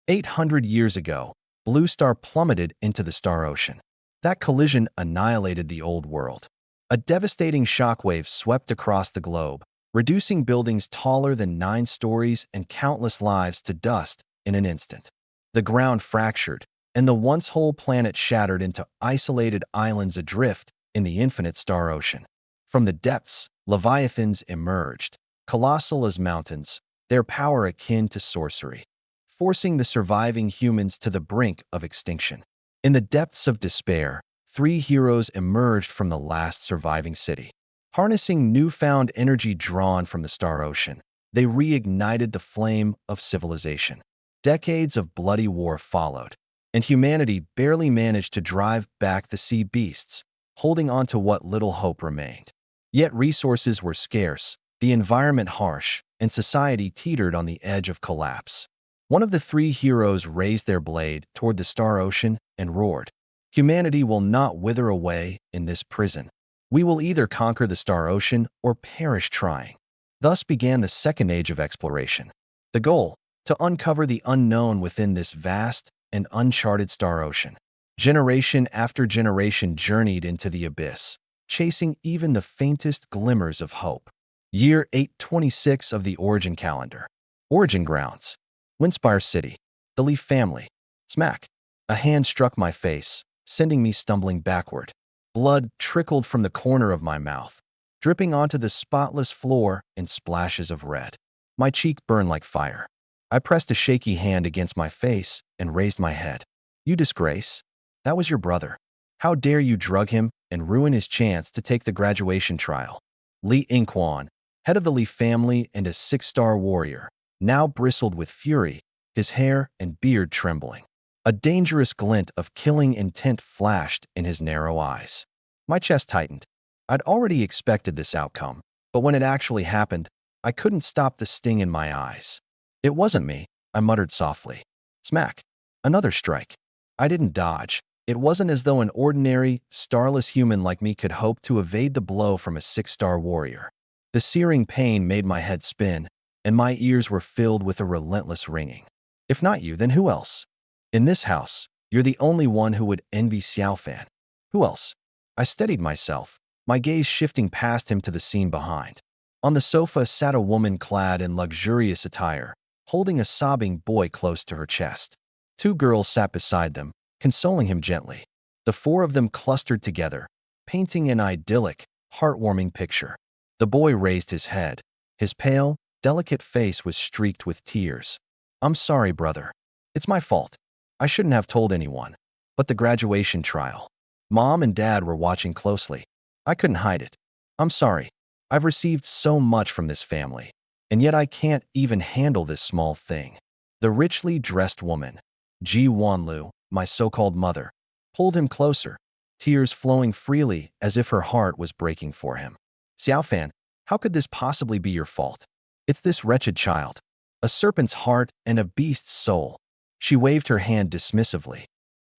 800 years ago, Blue Star plummeted into the star ocean. That collision annihilated the old world. A devastating shockwave swept across the globe, reducing buildings taller than 9 stories and countless lives to dust in an instant. The ground fractured, and the once whole planet shattered into isolated islands adrift in the infinite star ocean. From the depths, leviathans emerged, colossal as mountains, their power akin to sorcery, forcing the surviving humans to the brink of extinction. In the depths of despair, 3 heroes emerged from the last surviving city. Harnessing newfound energy drawn from the star ocean, they reignited the flame of civilization. Decades of bloody war followed, and humanity barely managed to drive back the sea beasts, holding on to what little hope remained. Yet resources were scarce, the environment harsh, and society teetered on the edge of collapse. One of the 3 heroes raised their blade toward the star ocean and roared, "Humanity will not wither away in this prison. We will either conquer the star ocean or perish trying." Thus began the second age of exploration. The goal, to uncover the unknown within this vast and uncharted star ocean. Generation after generation journeyed into the abyss, chasing even the faintest glimmers of hope. Year 826 of the Origin Calendar. Origin Grounds. Windspire City. The Leaf Family. Smack. A hand struck my face, sending me stumbling backward. Blood trickled from the corner of my mouth, dripping onto the spotless floor in splashes of red. My cheek burned like fire. I pressed a shaky hand against my face and raised my head. "You disgrace. That was your brother. How dare you drug him and ruin his chance to take the graduation trial?" Li Inquan, head of the Li family and a 6-star warrior, now bristled with fury, his hair and beard trembling. A dangerous glint of killing intent flashed in his narrow eyes. My chest tightened. I'd already expected this outcome, but when it actually happened, I couldn't stop the sting in my eyes. "It wasn't me," I muttered softly. Smack. Another strike. I didn't dodge. It wasn't as though an ordinary, starless human like me could hope to evade the blow from a 6-star warrior. The searing pain made my head spin, and my ears were filled with a relentless ringing. "If not you, then who else? In this house, you're the only one who would envy Xiaofan. Who else?" I steadied myself, my gaze shifting past him to the scene behind. On the sofa sat a woman clad in luxurious attire, holding a sobbing boy close to her chest. 2 girls sat beside them, consoling him gently. The 4 of them clustered together, painting an idyllic, heartwarming picture. The boy raised his head. His pale, delicate face was streaked with tears. "I'm sorry, brother. It's my fault. I shouldn't have told anyone. But the graduation trial. Mom and Dad were watching closely. I couldn't hide it. I'm sorry. I've received so much from this family, and yet I can't even handle this small thing." The richly dressed woman, Ji Wanlu, my so-called mother, pulled him closer, tears flowing freely as if her heart was breaking for him. "Xiaofan, how could this possibly be your fault? It's this wretched child. A serpent's heart and a beast's soul." She waved her hand dismissively.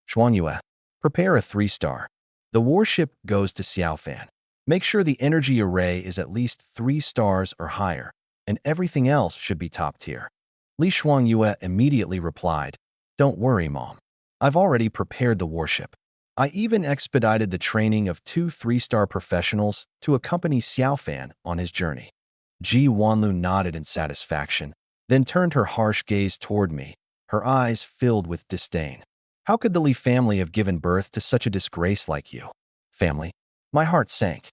"Shuangyue, prepare a 3-star. The warship goes to Xiaofan. Make sure the energy array is at least 3 stars or higher, and everything else should be top tier." Li Shuangyue immediately replied, "Don't worry, Mom. I've already prepared the warship. I even expedited the training of 2 3-star professionals to accompany Xiaofan on his journey." Ji Wanlu nodded in satisfaction, then turned her harsh gaze toward me, her eyes filled with disdain. "How could the Li family have given birth to such a disgrace like you?" "Family?" My heart sank.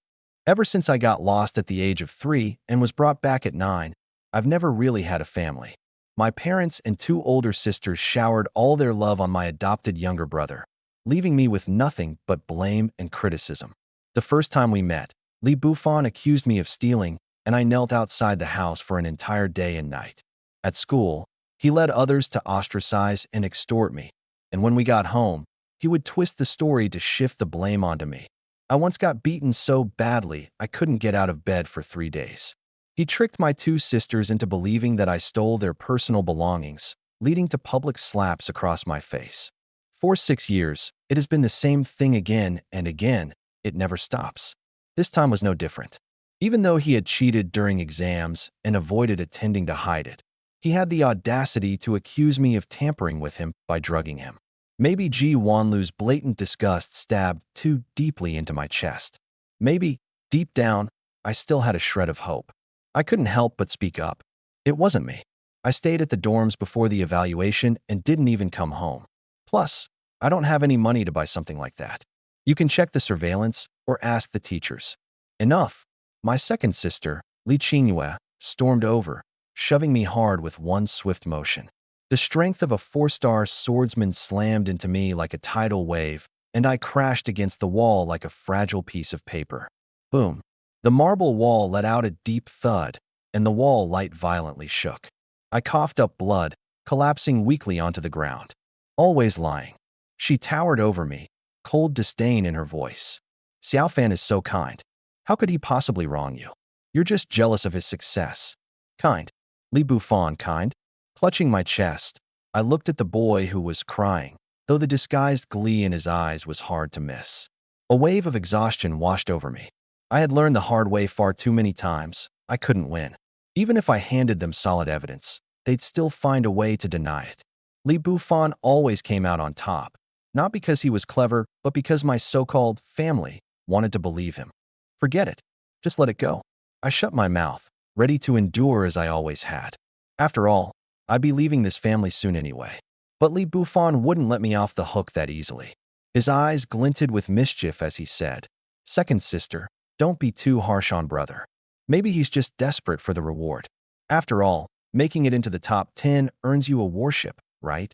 Ever since I got lost at the age of 3 and was brought back at 9, I've never really had a family. My parents and 2 older sisters showered all their love on my adopted younger brother, leaving me with nothing but blame and criticism. The first time we met, Li Bufan accused me of stealing, and I knelt outside the house for an entire day and night. At school, he led others to ostracize and extort me, and when we got home, he would twist the story to shift the blame onto me. I once got beaten so badly I couldn't get out of bed for 3 days. He tricked my 2 sisters into believing that I stole their personal belongings, leading to public slaps across my face. For 6 years, it has been the same thing again and again. It never stops. This time was no different. Even though he had cheated during exams and avoided attending to hide it, He had the audacity to accuse me of tampering with him by drugging him. Maybe Ji Wanlu's blatant disgust stabbed too deeply into my chest. Maybe, deep down, I still had a shred of hope. I couldn't help but speak up. It wasn't me. I stayed at the dorms before the evaluation and didn't even come home. Plus, I don't have any money to buy something like that. You can check the surveillance or ask the teachers. Enough. My second sister, Li Qingyue, stormed over, shoving me hard with one swift motion. The strength of a 4-star swordsman slammed into me like a tidal wave, and I crashed against the wall like a fragile piece of paper. Boom. The marble wall let out a deep thud, and the wall light violently shook. I coughed up blood, collapsing weakly onto the ground. Always lying. She towered over me, cold disdain in her voice. Xiaofan is so kind. How could he possibly wrong you? You're just jealous of his success. Kind. Li Bufan, kind. Clutching my chest, I looked at the boy who was crying, though the disguised glee in his eyes was hard to miss. A wave of exhaustion washed over me. I had learned the hard way far too many times. I couldn't win. Even if I handed them solid evidence, they'd still find a way to deny it. Li Bufan always came out on top, not because he was clever, but because my so-called family wanted to believe him. Forget it. Just let it go. I shut my mouth, ready to endure as I always had. After all, I'd be leaving this family soon anyway. But Li Bufan wouldn't let me off the hook that easily. His eyes glinted with mischief as he said, "Second sister, don't be too harsh on brother. Maybe he's just desperate for the reward. After all, making it into the top 10 earns you a warship, right?"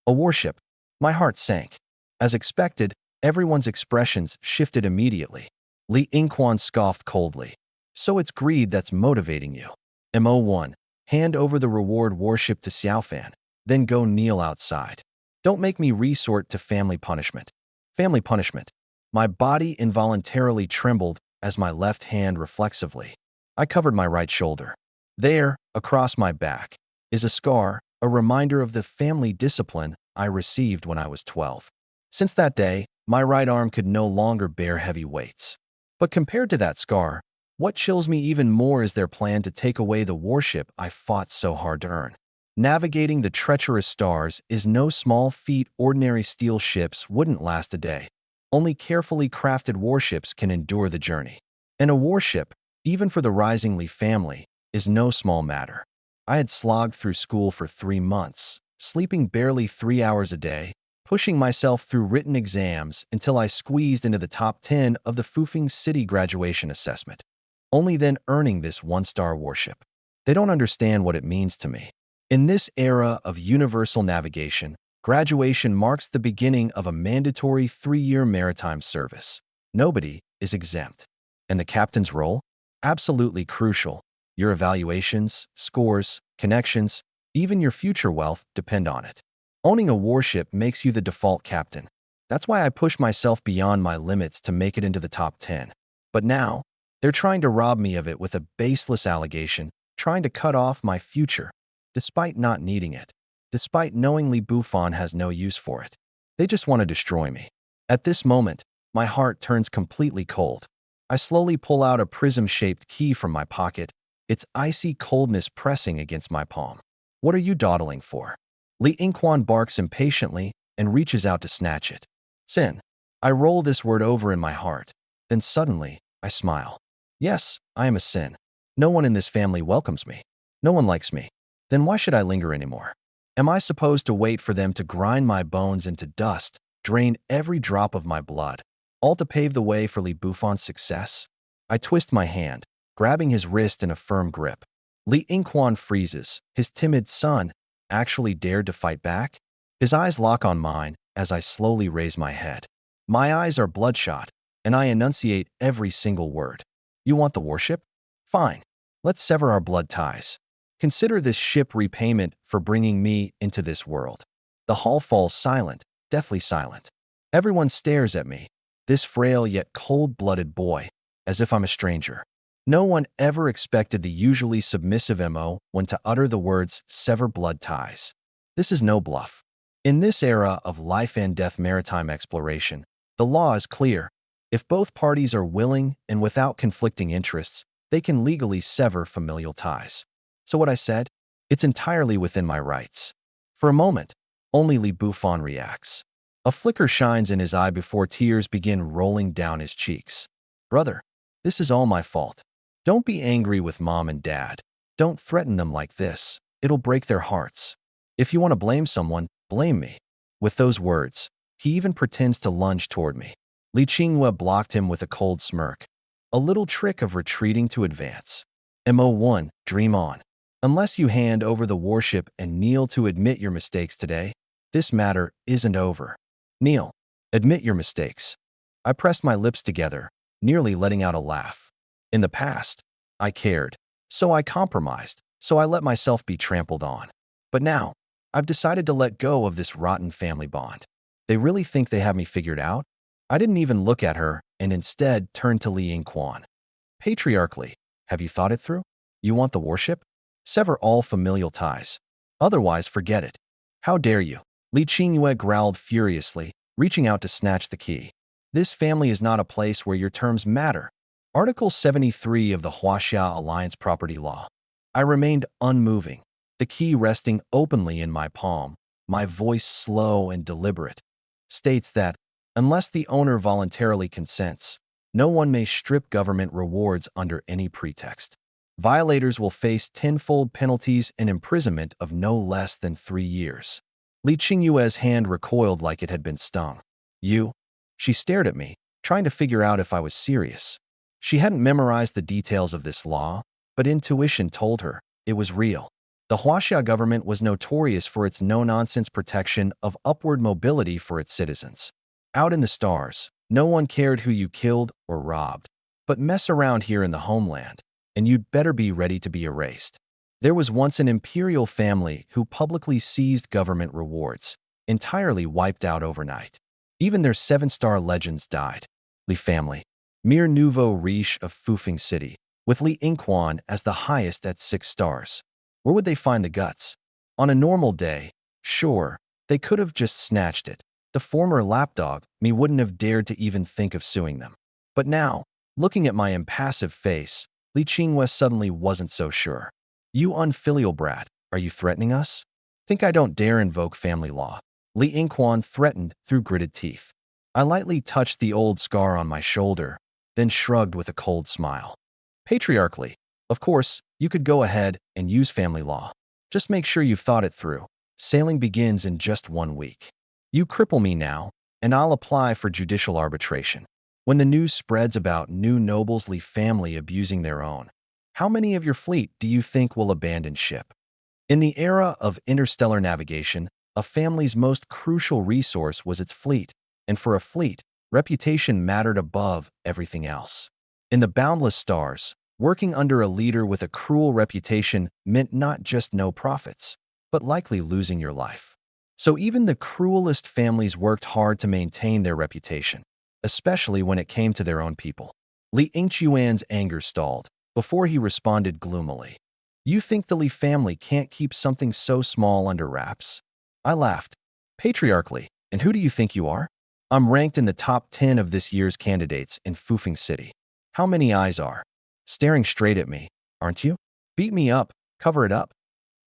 A warship. My heart sank. As expected, everyone's expressions shifted immediately. Li Yingquan scoffed coldly. "So it's greed that's motivating you. Mo1. Hand over the reward warship to Xiaofan, then go kneel outside. Don't make me resort to family punishment." Family punishment. My body involuntarily trembled as my left hand reflexively. I covered my right shoulder. There, across my back, is a scar, a reminder of the family discipline I received when I was 12. Since that day, my right arm could no longer bear heavy weights. But compared to that scar, what chills me even more is their plan to take away the warship I fought so hard to earn. Navigating the treacherous stars is no small feat. Ordinary steel ships wouldn't last a day. Only carefully crafted warships can endure the journey. And a warship, even for the Rising Li family, is no small matter. I had slogged through school for 3 months, sleeping barely 3 hours a day, pushing myself through written exams until I squeezed into the top 10 of the Fufeng City graduation assessment. Only then earning this 1-star warship. They don't understand what it means to me. In this era of universal navigation, graduation marks the beginning of a mandatory 3-year maritime service. Nobody is exempt. And the captain's role? Absolutely crucial. Your evaluations, scores, connections, even your future wealth depend on it. Owning a warship makes you the default captain. That's why I push myself beyond my limits to make it into the top 10. But now, they're trying to rob me of it with a baseless allegation, trying to cut off my future, despite not needing it, despite knowing Li Bufan has no use for it. They just want to destroy me. At this moment, my heart turns completely cold. I slowly pull out a prism-shaped key from my pocket, its icy coldness pressing against my palm. "What are you dawdling for?" Li Yingquan barks impatiently and reaches out to snatch it. "Sin." I roll this word over in my heart. Then suddenly, I smile. Yes, I am a sin. No one in this family welcomes me. No one likes me. Then why should I linger anymore? Am I supposed to wait for them to grind my bones into dust, drain every drop of my blood, all to pave the way for Li Bufan's success? I twist my hand, grabbing his wrist in a firm grip. Li Yingquan freezes. His timid son actually dared to fight back? His eyes lock on mine as I slowly raise my head. My eyes are bloodshot, and I enunciate every single word. "You want the warship? Fine. Let's sever our blood ties. Consider this ship repayment for bringing me into this world." The hall falls silent, deathly silent. Everyone stares at me, this frail yet cold-blooded boy, as if I'm a stranger. No one ever expected the usually submissive Mo when to utter the words "sever blood ties." This is no bluff. In this era of life-and-death maritime exploration, the law is clear. If both parties are willing and without conflicting interests, they can legally sever familial ties. So what I said? It's entirely within my rights. For a moment, only Li Buffon reacts. A flicker shines in his eye before tears begin rolling down his cheeks. Brother, this is all my fault. Don't be angry with mom and dad. Don't threaten them like this. It'll break their hearts. If you want to blame someone, blame me. With those words, he even pretends to lunge toward me. Li Qinghua blocked him with a cold smirk. A little trick of retreating to advance. Mo1, dream on. Unless you hand over the warship and kneel to admit your mistakes today, this matter isn't over. Kneel. Admit your mistakes. I pressed my lips together, nearly letting out a laugh. In the past, I cared. So I compromised. So I let myself be trampled on. But now, I've decided to let go of this rotten family bond. They really think they have me figured out? I didn't even look at her and instead turned to Li Yingquan. Patriarchally, have you thought it through? You want the warship? Sever all familial ties. Otherwise, forget it. How dare you? Li Qingyue growled furiously, reaching out to snatch the key. This family is not a place where your terms matter. Article 73 of the Huaxia Alliance Property Law. I remained unmoving, the key resting openly in my palm, my voice slow and deliberate. States that, unless the owner voluntarily consents, no one may strip government rewards under any pretext. Violators will face tenfold penalties and imprisonment of no less than 3 years. Li Qingyue's hand recoiled like it had been stung. You? She stared at me, trying to figure out if I was serious. She hadn't memorized the details of this law, but intuition told her it was real. The Huaxia government was notorious for its no-nonsense protection of upward mobility for its citizens. Out in the stars, no one cared who you killed or robbed. But mess around here in the homeland, and you'd better be ready to be erased. There was once an imperial family who publicly seized government rewards, entirely wiped out overnight. Even their 7-star legends died. Li family, mere nouveau riche of Fufeng City, with Li Yingquan as the highest at 6 stars. Where would they find the guts? On a normal day, sure, they could have just snatched it. The former lapdog, me wouldn't have dared to even think of suing them. But now, looking at my impassive face, Li Qinghua suddenly wasn't so sure. You unfilial brat, are you threatening us? Think I don't dare invoke family law? Li Yingquan threatened through gritted teeth. I lightly touched the old scar on my shoulder, then shrugged with a cold smile. Patriarchally, of course, you could go ahead and use family law. Just make sure you've thought it through. Sailing begins in just 1 week. You cripple me now, and I'll apply for judicial arbitration. When the news spreads about new nobles Li family abusing their own, how many of your fleet do you think will abandon ship? In the era of interstellar navigation, a family's most crucial resource was its fleet, and for a fleet, reputation mattered above everything else. In the boundless stars, working under a leader with a cruel reputation meant not just no profits, but likely losing your life. So even the cruelest families worked hard to maintain their reputation, especially when it came to their own people. Li Yingquan's anger stalled before he responded gloomily. You think the Li family can't keep something so small under wraps? I laughed. Patriarchally, and who do you think you are? I'm ranked in the top 10 of this year's candidates in Fufeng City. How many eyes are staring straight at me, aren't you? Beat me up, cover it up.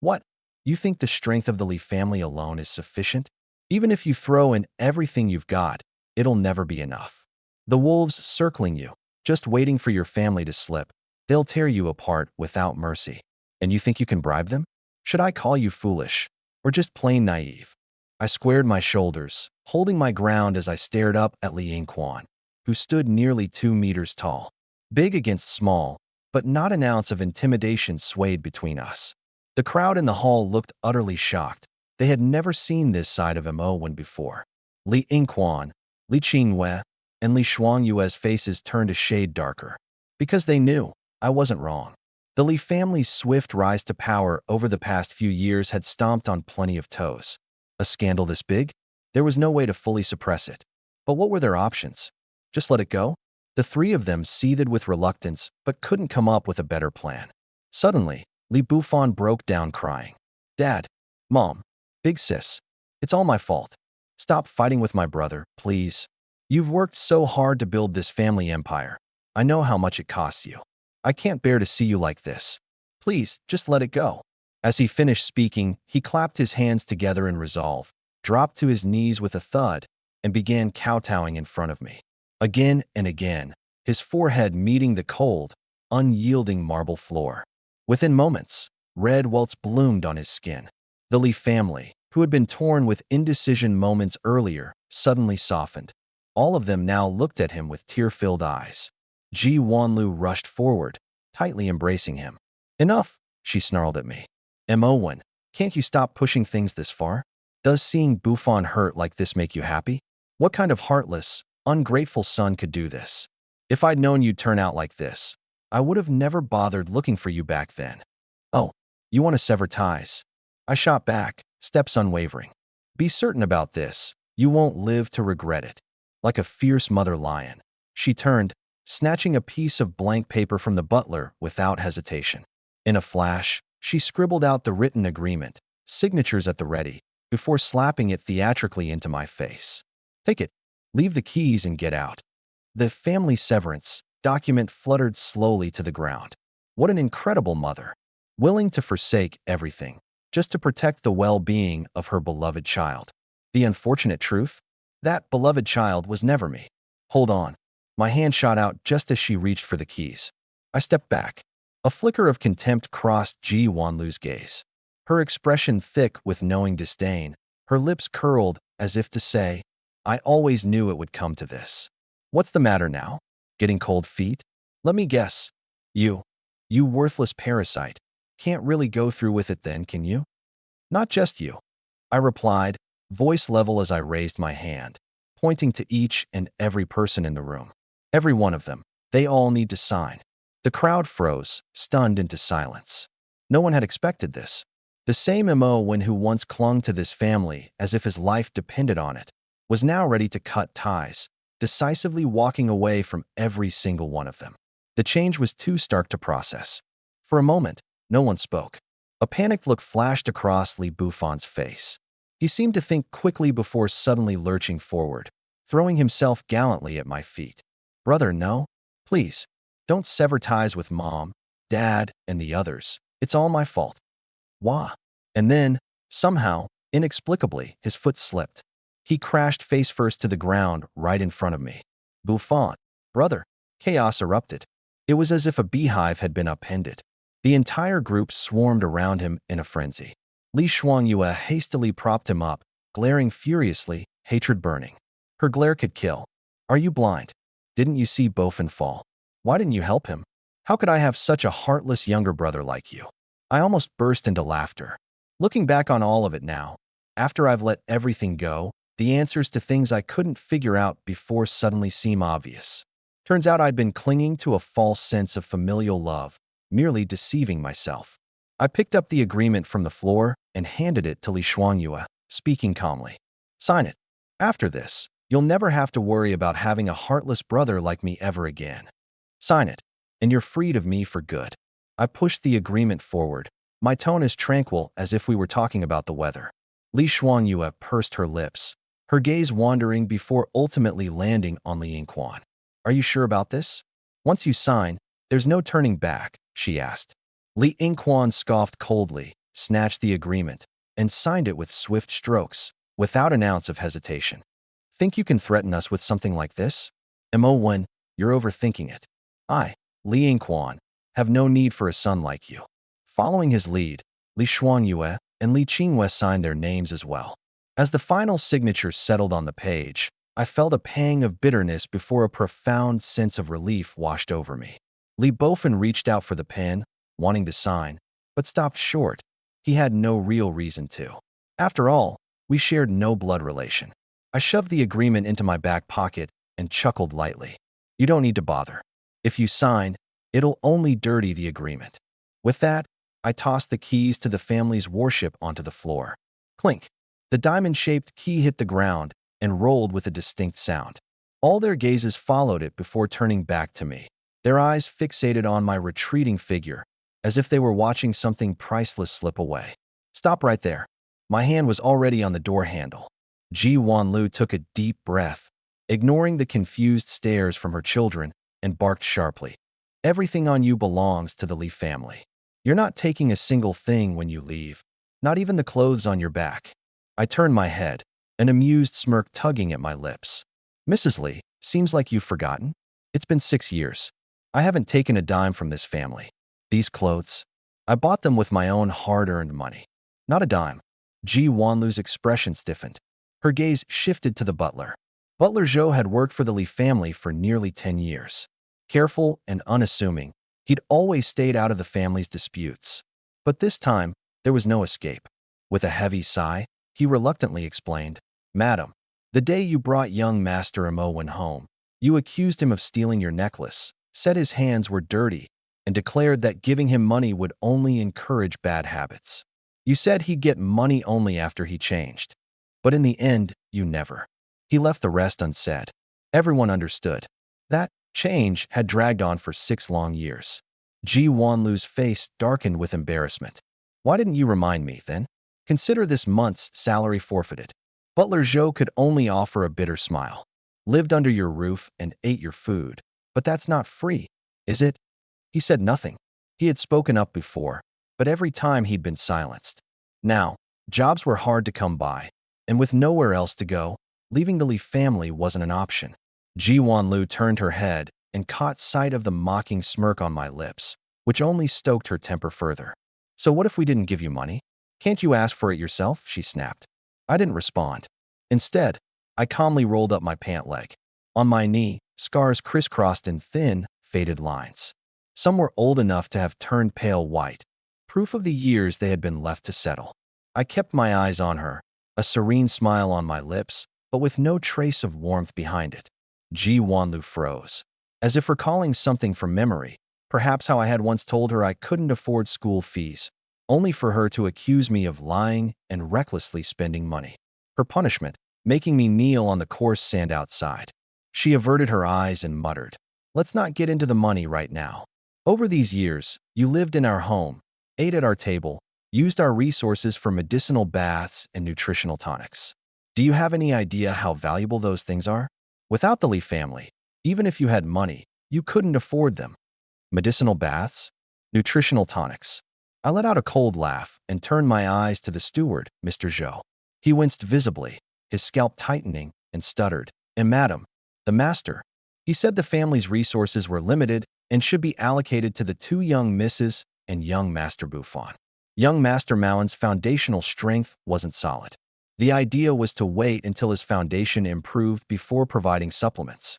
What? You think the strength of the Li family alone is sufficient? Even if you throw in everything you've got, it'll never be enough. The wolves circling you, just waiting for your family to slip, they'll tear you apart without mercy. And you think you can bribe them? Should I call you foolish, or just plain naive? I squared my shoulders, holding my ground as I stared up at Li Yingquan, who stood nearly 2 meters tall. Big against small, but not an ounce of intimidation swayed between us. The crowd in the hall looked utterly shocked. They had never seen this side of Mo1 before. Li Yingquan, Li Qingyue, and Li Shuangyue's faces turned a shade darker, because they knew I wasn't wrong. The Li family's swift rise to power over the past few years had stomped on plenty of toes. A scandal this big? There was no way to fully suppress it. But what were their options? Just let it go? The 3 of them seethed with reluctance, but couldn't come up with a better plan. Suddenly, Li Buffon broke down crying. Dad, Mom, Big Sis, it's all my fault. Stop fighting with my brother, please. You've worked so hard to build this family empire. I know how much it costs you. I can't bear to see you like this. Please, just let it go. As he finished speaking, he clapped his hands together in resolve, dropped to his knees with a thud, and began kowtowing in front of me. Again and again, his forehead meeting the cold, unyielding marble floor. Within moments, red welts bloomed on his skin. The Lee family, who had been torn with indecision moments earlier, suddenly softened. All of them now looked at him with tear-filled eyes. Ji Wanlu rushed forward, tightly embracing him. "Enough," she snarled at me. "Mo1, can't you stop pushing things this far? Does seeing Bufon hurt like this make you happy? What kind of heartless, ungrateful son could do this? If I'd known you'd turn out like this, I would have never bothered looking for you back then." "Oh, you want to sever ties?" I shot back, steps unwavering. "Be certain about this. You won't live to regret it." Like a fierce mother lion, she turned, snatching a piece of blank paper from the butler without hesitation. In a flash, she scribbled out the written agreement, signatures at the ready, before slapping it theatrically into my face. "Take it, leave the keys and get out." The family severance document fluttered slowly to the ground. What an incredible mother, willing to forsake everything, just to protect the well-being of her beloved child. The unfortunate truth? That beloved child was never me. "Hold on." My hand shot out just as she reached for the keys. I stepped back. A flicker of contempt crossed Ji Wanlu's gaze. Her expression thick with knowing disdain, her lips curled as if to say, "I always knew it would come to this." "What's the matter now? Getting cold feet? Let me guess. You worthless parasite, can't really go through with it then, can you?" "Not just you," I replied, voice level as I raised my hand, pointing to each and every person in the room. "Every one of them. They all need to sign." The crowd froze, stunned into silence. No one had expected this. The same Mo1 who once clung to this family as if his life depended on it, was now ready to cut ties, decisively walking away from every single one of them. The change was too stark to process. For a moment, no one spoke. A panicked look flashed across Lee Bufon's face. He seemed to think quickly before suddenly lurching forward, throwing himself gallantly at my feet. "Brother, no. Please, don't sever ties with Mom, Dad, and the others. It's all my fault." "Wah." And then, somehow, inexplicably, his foot slipped. He crashed face first to the ground right in front of me. "Buffon, brother." Chaos erupted. It was as if a beehive had been upended. The entire group swarmed around him in a frenzy. Li Shuangyue hastily propped him up, glaring furiously, hatred burning. Her glare could kill. "Are you blind? Didn't you see Bofin fall? Why didn't you help him? How could I have such a heartless younger brother like you?" I almost burst into laughter. Looking back on all of it now, after I've let everything go, the answers to things I couldn't figure out before suddenly seem obvious. Turns out I'd been clinging to a false sense of familial love, merely deceiving myself. I picked up the agreement from the floor and handed it to Li Shuangyue, speaking calmly. "Sign it. After this, you'll never have to worry about having a heartless brother like me ever again. Sign it, and you're freed of me for good." I pushed the agreement forward, my tone as tranquil as if we were talking about the weather. Li Shuangyue pursed her lips, her gaze wandering before ultimately landing on Li Yingquan. "Are you sure about this? Once you sign, there's no turning back," she asked. Li Yingquan scoffed coldly, snatched the agreement, and signed it with swift strokes, without an ounce of hesitation. "Think you can threaten us with something like this? Mo1, you're overthinking it. I, Li Yingquan, have no need for a son like you." Following his lead, Li Shuangyue and Li Qinghue signed their names as well. As the final signature settled on the page, I felt a pang of bitterness before a profound sense of relief washed over me. Li Bofin reached out for the pen, wanting to sign, but stopped short. He had no real reason to. After all, we shared no blood relation. I shoved the agreement into my back pocket and chuckled lightly. "You don't need to bother. If you sign, it'll only dirty the agreement." With that, I tossed the keys to the family's warship onto the floor. Clink. The diamond-shaped key hit the ground and rolled with a distinct sound. All their gazes followed it before turning back to me, their eyes fixated on my retreating figure, as if they were watching something priceless slip away. "Stop right there." My hand was already on the door handle. Ji Wanlu took a deep breath, ignoring the confused stares from her children, and barked sharply. "Everything on you belongs to the Li family. You're not taking a single thing when you leave, not even the clothes on your back. I turned my head, an amused smirk tugging at my lips. Mrs. Lee, seems like you've forgotten. It's been 6 years. I haven't taken a dime from this family. These clothes, I bought them with my own hard-earned money. Not a dime. Ji Wanlu's expression stiffened. Her gaze shifted to the butler. Butler Zhou had worked for the Li family for nearly 10 years. Careful and unassuming, he'd always stayed out of the family's disputes. But this time, there was no escape. With a heavy sigh, he reluctantly explained, "Madam, the day you brought young Master Imowen home, you accused him of stealing your necklace, said his hands were dirty, and declared that giving him money would only encourage bad habits. You said he'd get money only after he changed. But in the end, you never." He left the rest unsaid. Everyone understood. That change had dragged on for 6 long years. Ji Wanlu's face darkened with embarrassment. "Why didn't you remind me, then? Consider this month's salary forfeited." Butler Zhou could only offer a bitter smile. "Lived under your roof and ate your food. But that's not free, is it?" He said nothing. He had spoken up before, but every time he'd been silenced. Now, jobs were hard to come by, and with nowhere else to go, leaving the Li family wasn't an option. Ji Wanlu turned her head and caught sight of the mocking smirk on my lips, which only stoked her temper further. "So what if we didn't give you money? Can't you ask for it yourself?" she snapped. I didn't respond. Instead, I calmly rolled up my pant leg. On my knee, scars crisscrossed in thin, faded lines. Some were old enough to have turned pale white, proof of the years they had been left to settle. I kept my eyes on her, a serene smile on my lips, but with no trace of warmth behind it. Ji Wanlu froze, as if recalling something from memory, perhaps how I had once told her I couldn't afford school fees, only for her to accuse me of lying and recklessly spending money. Her punishment, making me kneel on the coarse sand outside. She averted her eyes and muttered, "Let's not get into the money right now. Over these years, you lived in our home, ate at our table, used our resources for medicinal baths and nutritional tonics. Do you have any idea how valuable those things are? Without the Li family, even if you had money, you couldn't afford them. Medicinal baths? Nutritional tonics." I let out a cold laugh and turned my eyes to the steward, Mr. Zhou. He winced visibly, his scalp tightening, and stuttered, "And madam, the master." He said the family's resources were limited and should be allocated to the two young Misses and young Master Buffon. Young Master Maoen's foundational strength wasn't solid. The idea was to wait until his foundation improved before providing supplements.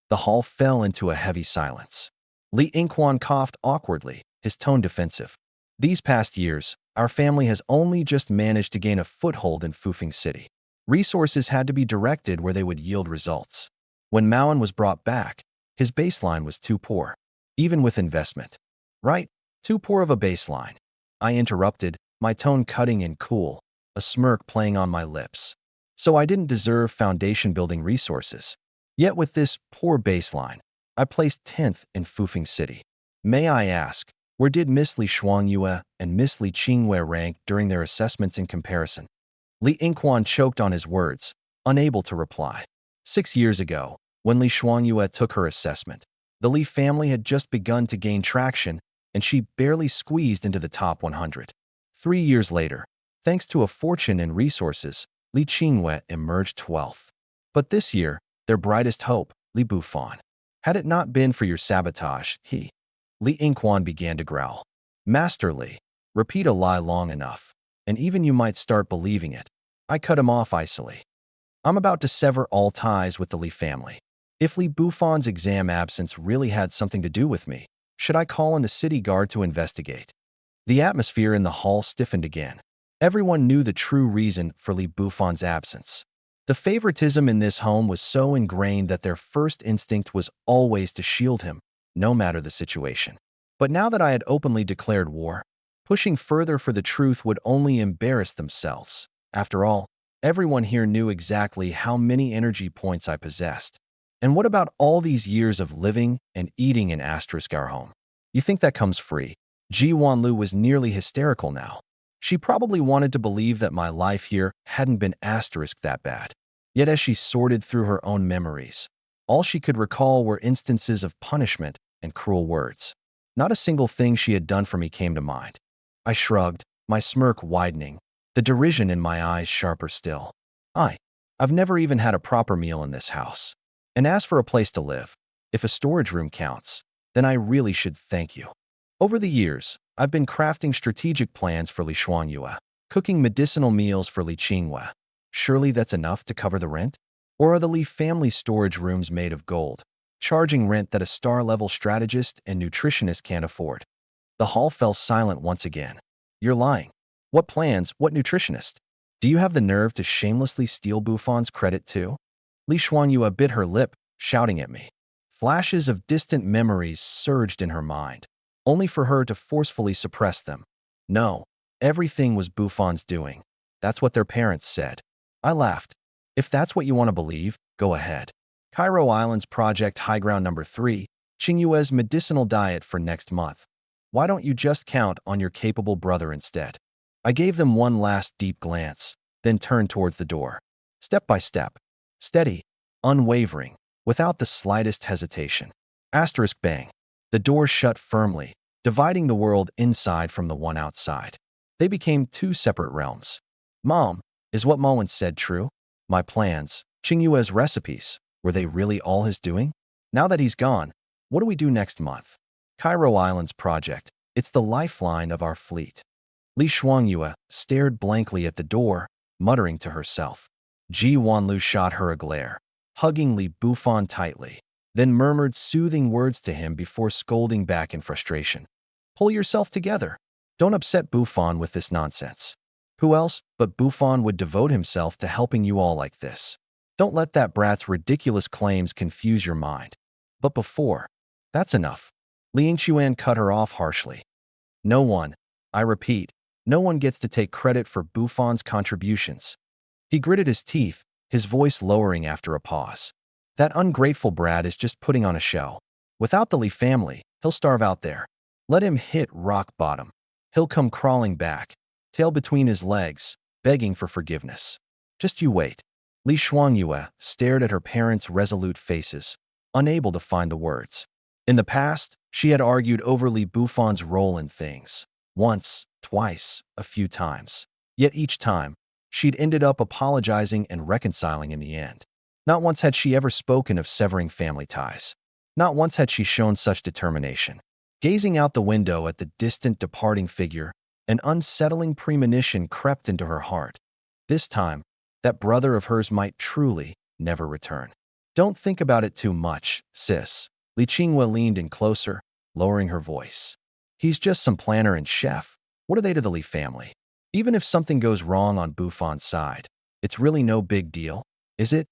The hall fell into a heavy silence. Li Yingquan coughed awkwardly, his tone defensive. "These past years, our family has only just managed to gain a foothold in Fufeng City. Resources had to be directed where they would yield results. When Maoen was brought back, his baseline was too poor, even with investment." "Right, too poor of a baseline," I interrupted, my tone cutting and cool, a smirk playing on my lips. "So I didn't deserve foundation-building resources. Yet with this poor baseline, I placed 10th in Fufeng City. May I ask, where did Miss Li Shuangyue and Miss Li Qingwei rank during their assessments in comparison?" Li Yingquan choked on his words, unable to reply. 6 years ago, when Li Shuangyue took her assessment, the Li family had just begun to gain traction, and she barely squeezed into the top 100. 3 years later, thanks to a fortune and resources, Li Qingwei emerged 12th. But this year, their brightest hope, Li Buffon. "Had it not been for your sabotage, Li Yingquan began to growl. "Master Li, repeat a lie long enough, and even you might start believing it." I cut him off icily. "I'm about to sever all ties with the Li family. If Li Buffon's exam absence really had something to do with me, should I call in the city guard to investigate?" The atmosphere in the hall stiffened again. Everyone knew the true reason for Li Buffon's absence. The favoritism in this home was so ingrained that their first instinct was always to shield him, no matter the situation. But now that I had openly declared war, pushing further for the truth would only embarrass themselves. After all, everyone here knew exactly how many energy points I possessed. And what about all these years of living and eating in our home? You think that comes free? Ji Wanlu was nearly hysterical now. She probably wanted to believe that my life here hadn't been that bad. Yet as she sorted through her own memories, all she could recall were instances of punishment and cruel words. Not a single thing she had done for me came to mind. I shrugged, my smirk widening, the derision in my eyes sharper still. I've never even had a proper meal in this house. And as for a place to live, if a storage room counts, then I really should thank you. Over the years, I've been crafting strategic plans for Li Shuangyue, cooking medicinal meals for Li Qinghue. Surely that's enough to cover the rent? Or are the Li family storage rooms made of gold, charging rent that a star-level strategist and nutritionist can't afford? The hall fell silent once again. You're lying. What plans? What nutritionist? Do you have the nerve to shamelessly steal Buffon's credit too? Li Shuangyue bit her lip, shouting at me. Flashes of distant memories surged in her mind, only for her to forcefully suppress them. No, everything was Buffon's doing. That's what their parents said. I laughed. If that's what you want to believe, go ahead. Cairo Islands Project High Ground Number 3, Qingyue's medicinal diet for next month. Why don't you just count on your capable brother instead? I gave them one last deep glance, then turned towards the door. Step by step. Steady, unwavering, without the slightest hesitation. Asterisk bang. The door shut firmly, dividing the world inside from the one outside. They became two separate realms. Mom, is what Ma once said true? My plans, Qingyue's recipes, were they really all his doing? Now that he's gone, what do we do next month? Cairo Islands Project, it's the lifeline of our fleet. Li Shuangyue stared blankly at the door, muttering to herself. Ji Wanlu shot her a glare, hugging Li Buffon tightly, then murmured soothing words to him before scolding back in frustration. Pull yourself together. Don't upset Buffon with this nonsense. Who else but Buffon would devote himself to helping you all like this? Don't let that brat's ridiculous claims confuse your mind. But before, that's enough. Li Yingquan cut her off harshly. No one, I repeat, no one gets to take credit for Buffon's contributions. He gritted his teeth, his voice lowering after a pause. That ungrateful brat is just putting on a show. Without the Li family, he'll starve out there. Let him hit rock bottom. He'll come crawling back, tail between his legs, begging for forgiveness. Just you wait. Li Shuangyue stared at her parents' resolute faces, unable to find the words. In the past, she had argued over Li Buffon's role in things. Once, twice, a few times. Yet each time, she'd ended up apologizing and reconciling in the end. Not once had she ever spoken of severing family ties. Not once had she shown such determination. Gazing out the window at the distant departing figure, an unsettling premonition crept into her heart. This time, that brother of hers might truly never return. Don't think about it too much, sis. Li Qinghue leaned in closer, lowering her voice. He's just some planner and chef. What are they to the Li family? Even if something goes wrong on Buffon's side, it's really no big deal, is it?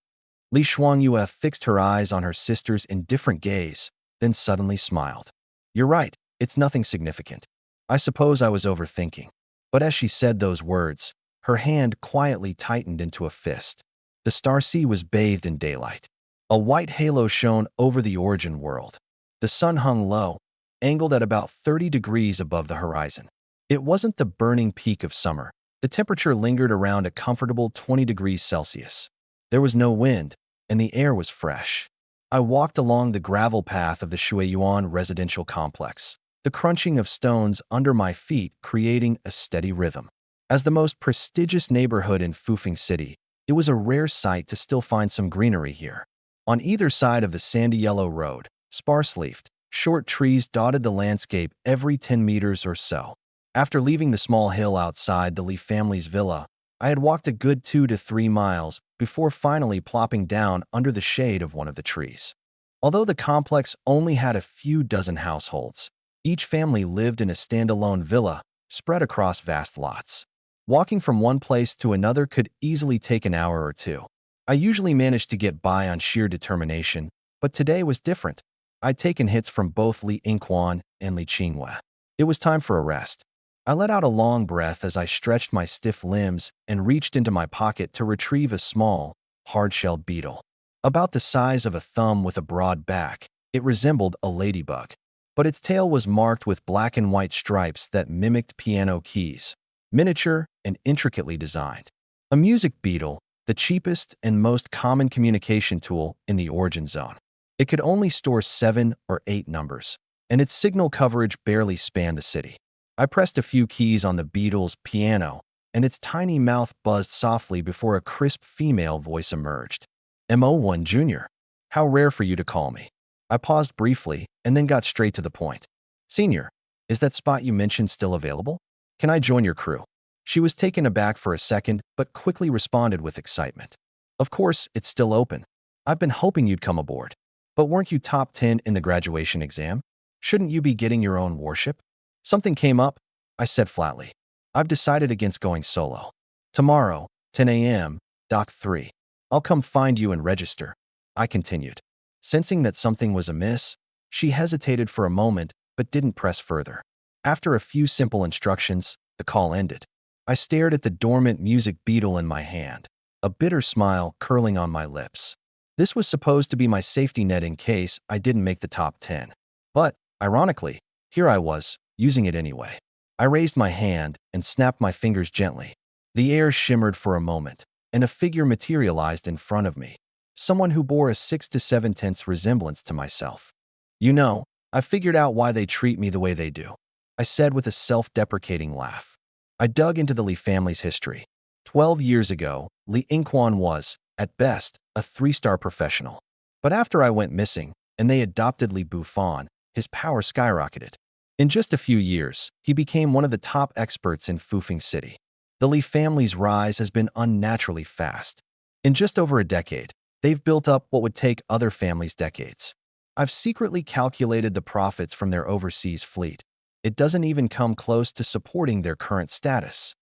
Li Shuangyue fixed her eyes on her sister's indifferent gaze, then suddenly smiled. You're right, it's nothing significant. I suppose I was overthinking. But as she said those words, her hand quietly tightened into a fist. The star sea was bathed in daylight. A white halo shone over the origin world. The sun hung low, angled at about 30 degrees above the horizon. It wasn't the burning peak of summer. The temperature lingered around a comfortable 20 degrees Celsius. There was no wind, and the air was fresh. I walked along the gravel path of the Shuiyuan residential complex, the crunching of stones under my feet creating a steady rhythm. As the most prestigious neighborhood in Fufeng City, it was a rare sight to still find some greenery here. On either side of the sandy yellow road, sparse-leafed, short trees dotted the landscape every 10 meters or so. After leaving the small hill outside the Li family's villa, I had walked a good 2 to 3 miles before finally plopping down under the shade of one of the trees. Although the complex only had a few dozen households, each family lived in a standalone villa spread across vast lots. Walking from one place to another could easily take an hour or two. I usually managed to get by on sheer determination, but today was different. I'd taken hits from both Li Yingquan and Li Qinghue. It was time for a rest. I let out a long breath as I stretched my stiff limbs and reached into my pocket to retrieve a small, hard-shelled beetle. About the size of a thumb with a broad back, it resembled a ladybug, but its tail was marked with black and white stripes that mimicked piano keys, miniature and intricately designed. A music beetle, the cheapest and most common communication tool in the origin zone. It could only store 7 or 8 numbers. and its signal coverage barely spanned the city. I pressed a few keys on the Beatles' piano, and its tiny mouth buzzed softly before a crisp female voice emerged. "Mo1 Jr. How rare for you to call me." I paused briefly and then got straight to the point. "Senior, is that spot you mentioned still available? Can I join your crew?" She was taken aback for a second, but quickly responded with excitement. "Of course, it's still open. I've been hoping you'd come aboard. But weren't you top 10 in the graduation exam? Shouldn't you be getting your own warship?" "Something came up," I said flatly. "I've decided against going solo. Tomorrow, 10 a.m., Dock 3. I'll come find you and register," I continued. Sensing that something was amiss, she hesitated for a moment but didn't press further. After a few simple instructions, the call ended. I stared at the dormant music beetle in my hand, a bitter smile curling on my lips. This was supposed to be my safety net in case I didn't make the top 10. But, ironically, here I was, using it anyway. I raised my hand and snapped my fingers gently. The air shimmered for a moment, and a figure materialized in front of me. Someone who bore a 6 to 7/10 resemblance to myself. "You know, I figured out why they treat me the way they do," I said with a self-deprecating laugh. I dug into the Lee family's history. 12 years ago, Lee Inquan was, at best, a 3-star professional. But after I went missing, and they adopted Lee Buffon, his power skyrocketed. In just a few years, he became one of the top experts in Fufeng City. The Lee family's rise has been unnaturally fast. In just over a decade, they've built up what would take other families decades. I've secretly calculated the profits from their overseas fleet. It doesn't even come close to supporting their current status.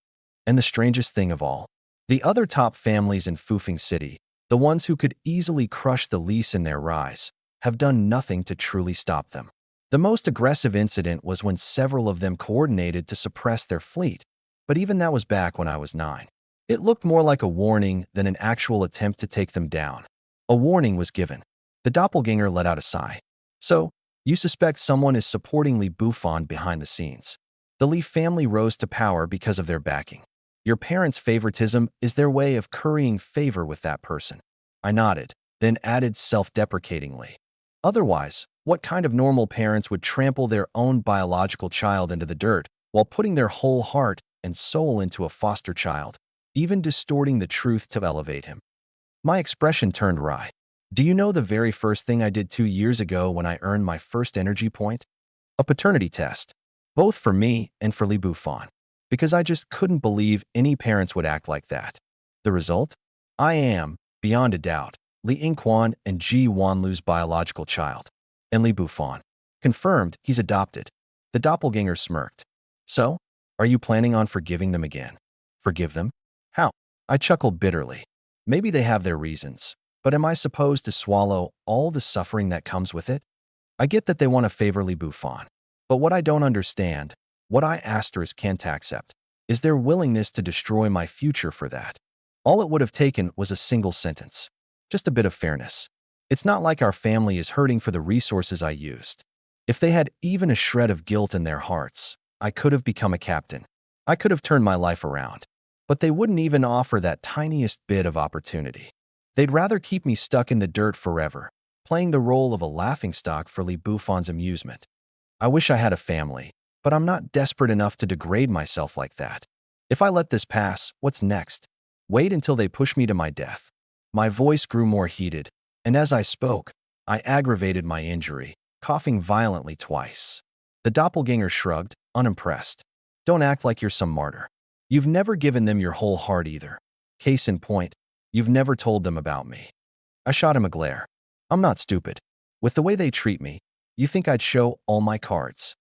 And the strangest thing of all, the other top families in Fufeng City, the ones who could easily crush the Lees in their rise, have done nothing to truly stop them. The most aggressive incident was when several of them coordinated to suppress their fleet, but even that was back when I was 9. It looked more like a warning than an actual attempt to take them down. A warning was given. The doppelganger let out a sigh. "So, you suspect someone is supporting Lee Buffon behind the scenes. The Lee family rose to power because of their backing. Your parents' favoritism is their way of currying favor with that person." I nodded, then added self-deprecatingly. "Otherwise, what kind of normal parents would trample their own biological child into the dirt while putting their whole heart and soul into a foster child, even distorting the truth to elevate him?" My expression turned wry. "Do you know the very first thing I did 2 years ago when I earned my first energy point? A paternity test, both for me and for Lee Buffon, because I just couldn't believe any parents would act like that. The result? I am, beyond a doubt, Lee Inquan and Ji Wanlu's biological child. And Lee Buffon. Confirmed he's adopted." The doppelganger smirked. "So, are you planning on forgiving them again?" "Forgive them? How?" I chuckled bitterly. "Maybe they have their reasons. But am I supposed to swallow all the suffering that comes with it? I get that they want to favor Lee Buffon. But what I don't understand, what I can't accept, is their willingness to destroy my future for that. All it would have taken was a single sentence. Just a bit of fairness. It's not like our family is hurting for the resources I used. If they had even a shred of guilt in their hearts, I could have become a captain. I could have turned my life around. But they wouldn't even offer that tiniest bit of opportunity. They'd rather keep me stuck in the dirt forever, playing the role of a laughingstock for Lee Buffon's amusement. I wish I had a family, but I'm not desperate enough to degrade myself like that. If I let this pass, what's next? Wait until they push me to my death." My voice grew more heated, and as I spoke, I aggravated my injury, coughing violently twice. The doppelganger shrugged, unimpressed. "Don't act like you're some martyr. You've never given them your whole heart either. Case in point, you've never told them about me." I shot him a glare. "I'm not stupid. With the way they treat me, you think I'd show all my cards?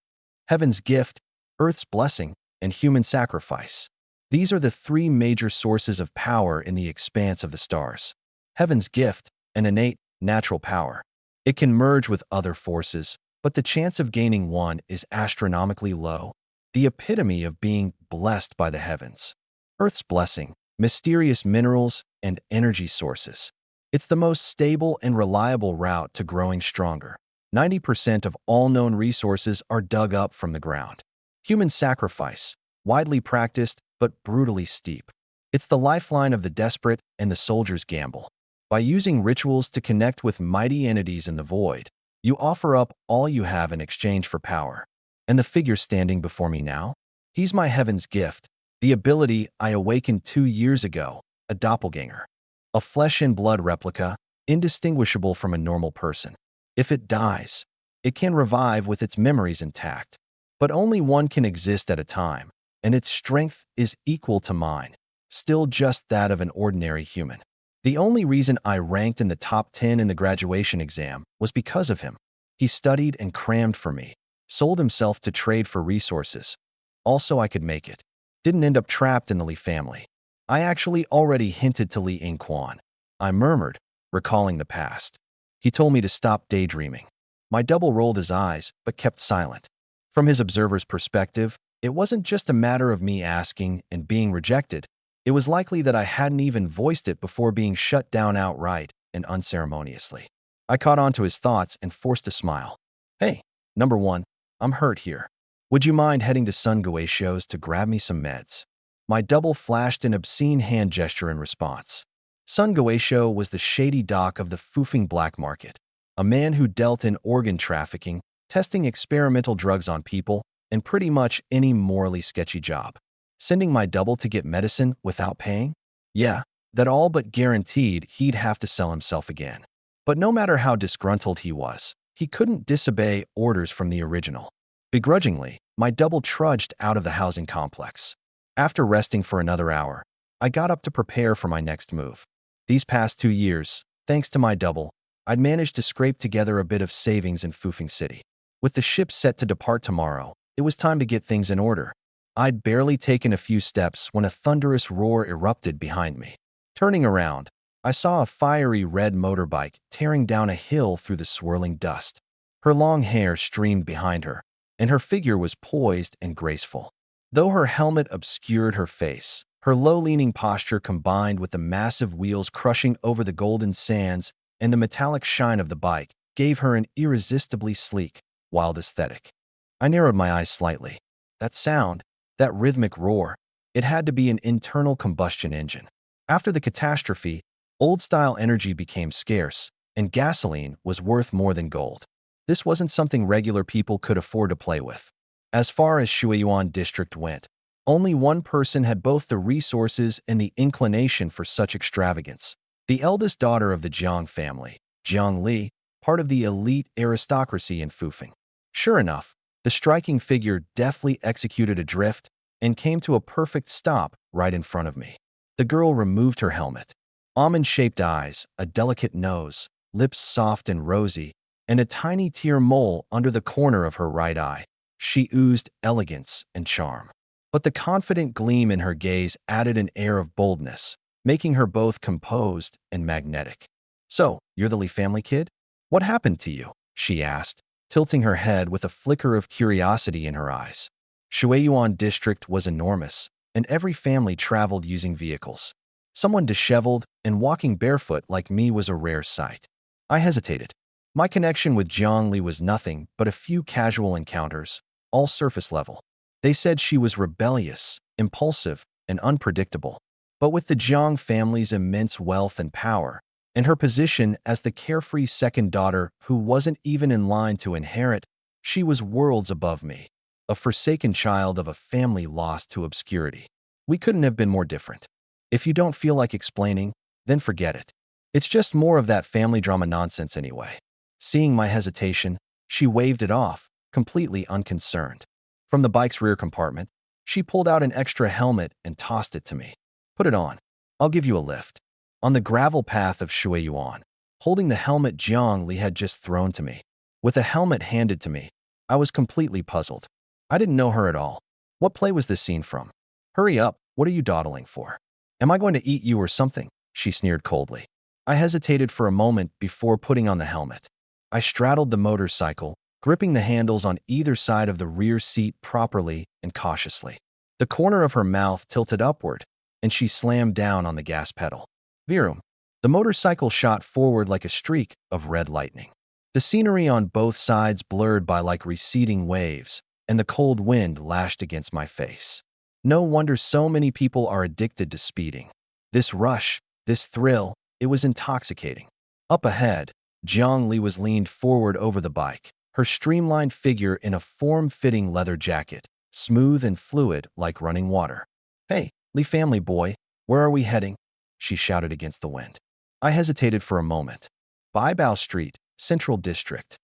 Heaven's gift, Earth's blessing, and human sacrifice. These are the 3 major sources of power in the expanse of the stars. Heaven's gift, an innate, natural power. It can merge with other forces, but the chance of gaining one is astronomically low. The epitome of being blessed by the heavens. Earth's blessing, mysterious minerals, and energy sources. It's the most stable and reliable route to growing stronger. 90% of all known resources are dug up from the ground. Human sacrifice, widely practiced but brutally steep. It's the lifeline of the desperate and the soldier's gamble. By using rituals to connect with mighty entities in the void, You offer up all you have in exchange for power. And the figure standing before me now? He's my heaven's gift, the ability I awakened 2 years ago, a doppelganger. A flesh-and-blood replica, indistinguishable from a normal person. If it dies, it can revive with its memories intact. But only one can exist at a time, and its strength is equal to mine, still just that of an ordinary human. The only reason I ranked in the top 10 in the graduation exam was because of him. He studied and crammed for me, sold himself to trade for resources. Also, I could make it. Didn't end up trapped in the Lee family. I actually already hinted to Lee In-kwan. I murmured, recalling the past. He told me to stop daydreaming. My double rolled his eyes, but kept silent. From his observer's perspective, it wasn't just a matter of me asking and being rejected. It was likely that I hadn't even voiced it before being shut down outright and unceremoniously. I caught on to his thoughts and forced a smile. Hey, number one, I'm hurt here. Would you mind heading to Tsundere shows to grab me some meds? My double flashed an obscene hand gesture in response. Tsundere was the shady doc of the foofing black market, a man who dealt in organ trafficking, testing experimental drugs on people, and pretty much any morally sketchy job. Sending my double to get medicine without paying? Yeah, that all but guaranteed he'd have to sell himself again. But no matter how disgruntled he was, he couldn't disobey orders from the original. Begrudgingly, my double trudged out of the housing complex. After resting for another hour, I got up to prepare for my next move. These past 2 years, thanks to my double, I'd managed to scrape together a bit of savings in Foofing City. With the ship set to depart tomorrow, it was time to get things in order. I'd barely taken a few steps when a thunderous roar erupted behind me. Turning around, I saw a fiery red motorbike tearing down a hill through the swirling dust. Her long hair streamed behind her, and her figure was poised and graceful. Though her helmet obscured her face, her low-leaning posture combined with the massive wheels crushing over the golden sands and the metallic shine of the bike gave her an irresistibly sleek, wild aesthetic. I narrowed my eyes slightly. That sound, that rhythmic roar, it had to be an internal combustion engine. After the catastrophe, old-style energy became scarce, and gasoline was worth more than gold. This wasn't something regular people could afford to play with. As far as Shuiyuan District went, only one person had both the resources and the inclination for such extravagance. The eldest daughter of the Jiang family, Jiang Li, part of the elite aristocracy in Fufeng. Sure enough, the striking figure deftly executed a drift and came to a perfect stop right in front of me. The girl removed her helmet. Almond-shaped eyes, a delicate nose, lips soft and rosy, and a tiny tear mole under the corner of her right eye. She oozed elegance and charm. But the confident gleam in her gaze added an air of boldness, making her both composed and magnetic. "So, you're the Lee family kid? What happened to you?" she asked, tilting her head with a flicker of curiosity in her eyes. Shuiyuan District was enormous, and every family traveled using vehicles. Someone disheveled and walking barefoot like me was a rare sight. I hesitated. My connection with Jiang Li was nothing but a few casual encounters, all surface level. They said she was rebellious, impulsive, and unpredictable. But with the Jiang family's immense wealth and power, and her position as the carefree second daughter who wasn't even in line to inherit, she was worlds above me, a forsaken child of a family lost to obscurity. We couldn't have been more different. If you don't feel like explaining, then forget it. It's just more of that family drama nonsense anyway. Seeing my hesitation, she waved it off, completely unconcerned. From the bike's rear compartment, she pulled out an extra helmet and tossed it to me. "Put it on. I'll give you a lift." On the gravel path of Shuiyuan, holding the helmet Jiang Li had just thrown to me. With the helmet handed to me, I was completely puzzled. I didn't know her at all. What play was this scene from? "Hurry up, what are you dawdling for? Am I going to eat you or something?" she sneered coldly. I hesitated for a moment before putting on the helmet. I straddled the motorcycle, gripping the handles on either side of the rear seat properly and cautiously. The corner of her mouth tilted upward, and she slammed down on the gas pedal. Virum. The motorcycle shot forward like a streak of red lightning. The scenery on both sides blurred by like receding waves, and the cold wind lashed against my face. No wonder so many people are addicted to speeding. This rush, this thrill, it was intoxicating. Up ahead, Jiang Li was leaned forward over the bike, her streamlined figure in a form-fitting leather jacket, smooth and fluid like running water. "Hey, Li family boy, where are we heading?" she shouted against the wind. I hesitated for a moment. Baibao Street, Central District.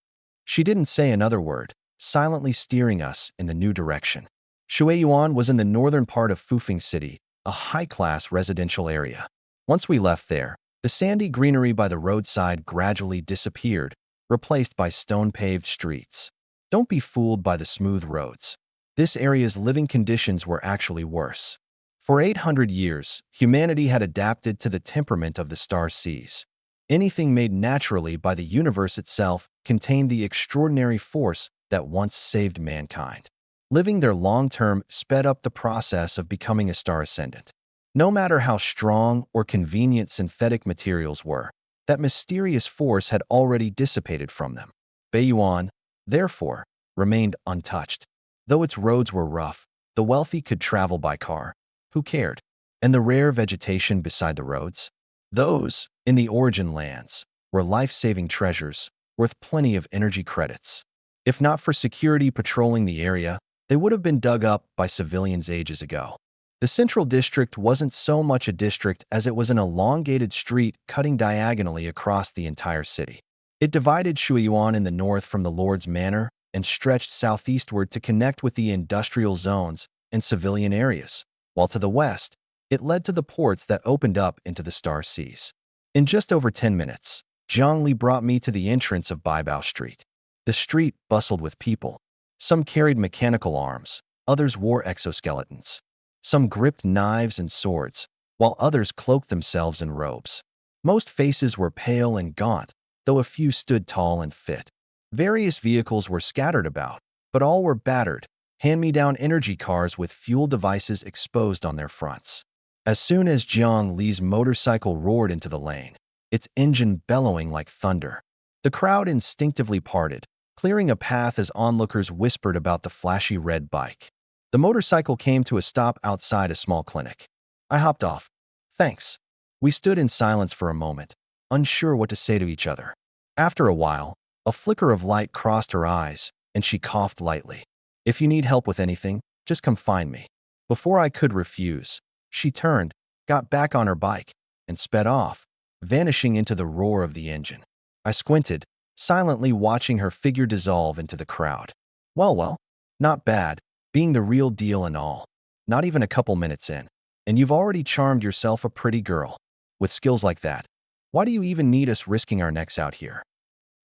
She didn't say another word, silently steering us in the new direction. Shuiyuan was in the northern part of Fufeng City, a high-class residential area. Once we left there, the sandy greenery by the roadside gradually disappeared, replaced by stone-paved streets. Don't be fooled by the smooth roads. This area's living conditions were actually worse. For 800 years, humanity had adapted to the temperament of the star seas. Anything made naturally by the universe itself contained the extraordinary force that once saved mankind. Living there long-term sped up the process of becoming a star ascendant. No matter how strong or convenient synthetic materials were, that mysterious force had already dissipated from them. Beiyuan, therefore, remained untouched. Though its roads were rough, the wealthy could travel by car. Who cared? And the rare vegetation beside the roads? Those, in the origin lands, were life-saving treasures, worth plenty of energy credits. If not for security patrolling the area, they would have been dug up by civilians ages ago. The Central District wasn't so much a district as it was an elongated street cutting diagonally across the entire city. It divided Shuiyuan in the north from the Lord's Manor and stretched southeastward to connect with the industrial zones and civilian areas, while to the west, it led to the ports that opened up into the Star Seas. In just over 10 minutes, Zhang Li brought me to the entrance of Baibao Street. The street bustled with people. Some carried mechanical arms, others wore exoskeletons. Some gripped knives and swords, while others cloaked themselves in robes. Most faces were pale and gaunt, though a few stood tall and fit. Various vehicles were scattered about, but all were battered, hand-me-down energy cars with fuel devices exposed on their fronts. As soon as Jiang Li's motorcycle roared into the lane, its engine bellowing like thunder, the crowd instinctively parted, clearing a path as onlookers whispered about the flashy red bike. The motorcycle came to a stop outside a small clinic. I hopped off. "Thanks." We stood in silence for a moment, unsure what to say to each other. After a while, a flicker of light crossed her eyes, and she coughed lightly. "If you need help with anything, just come find me." Before I could refuse, she turned, got back on her bike, and sped off, vanishing into the roar of the engine. I squinted, silently watching her figure dissolve into the crowd. Well, not bad, being the real deal and all. Not even a couple minutes in, and you've already charmed yourself a pretty girl. With skills like that, why do you even need us risking our necks out here?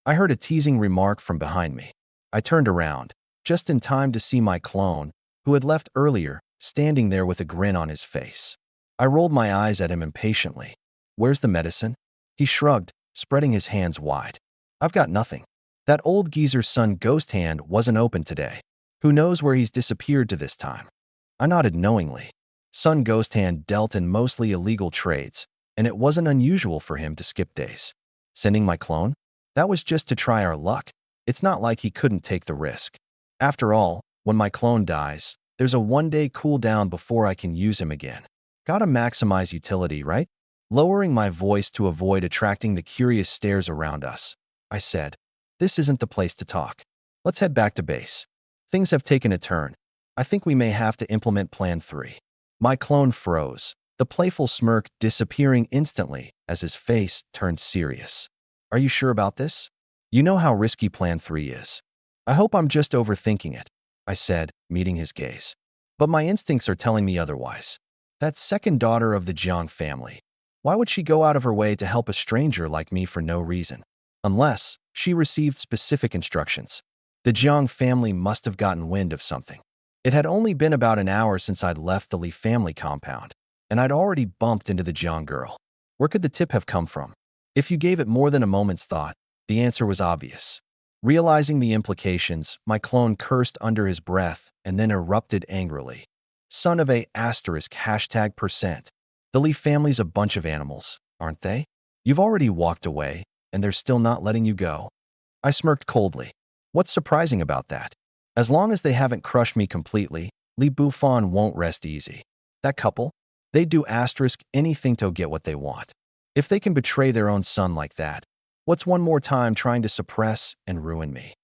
I heard a teasing remark from behind me. I turned around, just in time to see my clone, who had left earlier, standing there with a grin on his face. I rolled my eyes at him impatiently. "Where's the medicine?" He shrugged, spreading his hands wide. "I've got nothing. That old geezer's son Ghost Hand wasn't open today. Who knows where he's disappeared to this time?" I nodded knowingly. Son Ghost Hand dealt in mostly illegal trades, and it wasn't unusual for him to skip days. Sending my clone? That was just to try our luck. It's not like he couldn't take the risk. After all, when my clone dies, there's a one-day cooldown before I can use him again. Gotta maximize utility, right? Lowering my voice to avoid attracting the curious stares around us, I said, "This isn't the place to talk. Let's head back to base. Things have taken a turn. I think we may have to implement Plan 3. My clone froze, the playful smirk disappearing instantly as his face turned serious. "Are you sure about this? You know how risky Plan 3 is. I hope I'm just overthinking it," I said, meeting his gaze. "But my instincts are telling me otherwise. That second daughter of the Jiang family. Why would she go out of her way to help a stranger like me for no reason? Unless she received specific instructions. The Jiang family must have gotten wind of something. It had only been about an hour since I'd left the Li family compound, and I'd already bumped into the Jiang girl. Where could the tip have come from? If you gave it more than a moment's thought, the answer was obvious. Realizing the implications, my clone cursed under his breath and then erupted angrily. "Son of a *%. The Li family's a bunch of animals, aren't they? You've already walked away, and they're still not letting you go." I smirked coldly. What's surprising about that? As long as they haven't crushed me completely, Li Bufan won't rest easy. That couple? They'd do *anything to get what they want. If they can betray their own son like that, What's one more time trying to suppress and ruin me?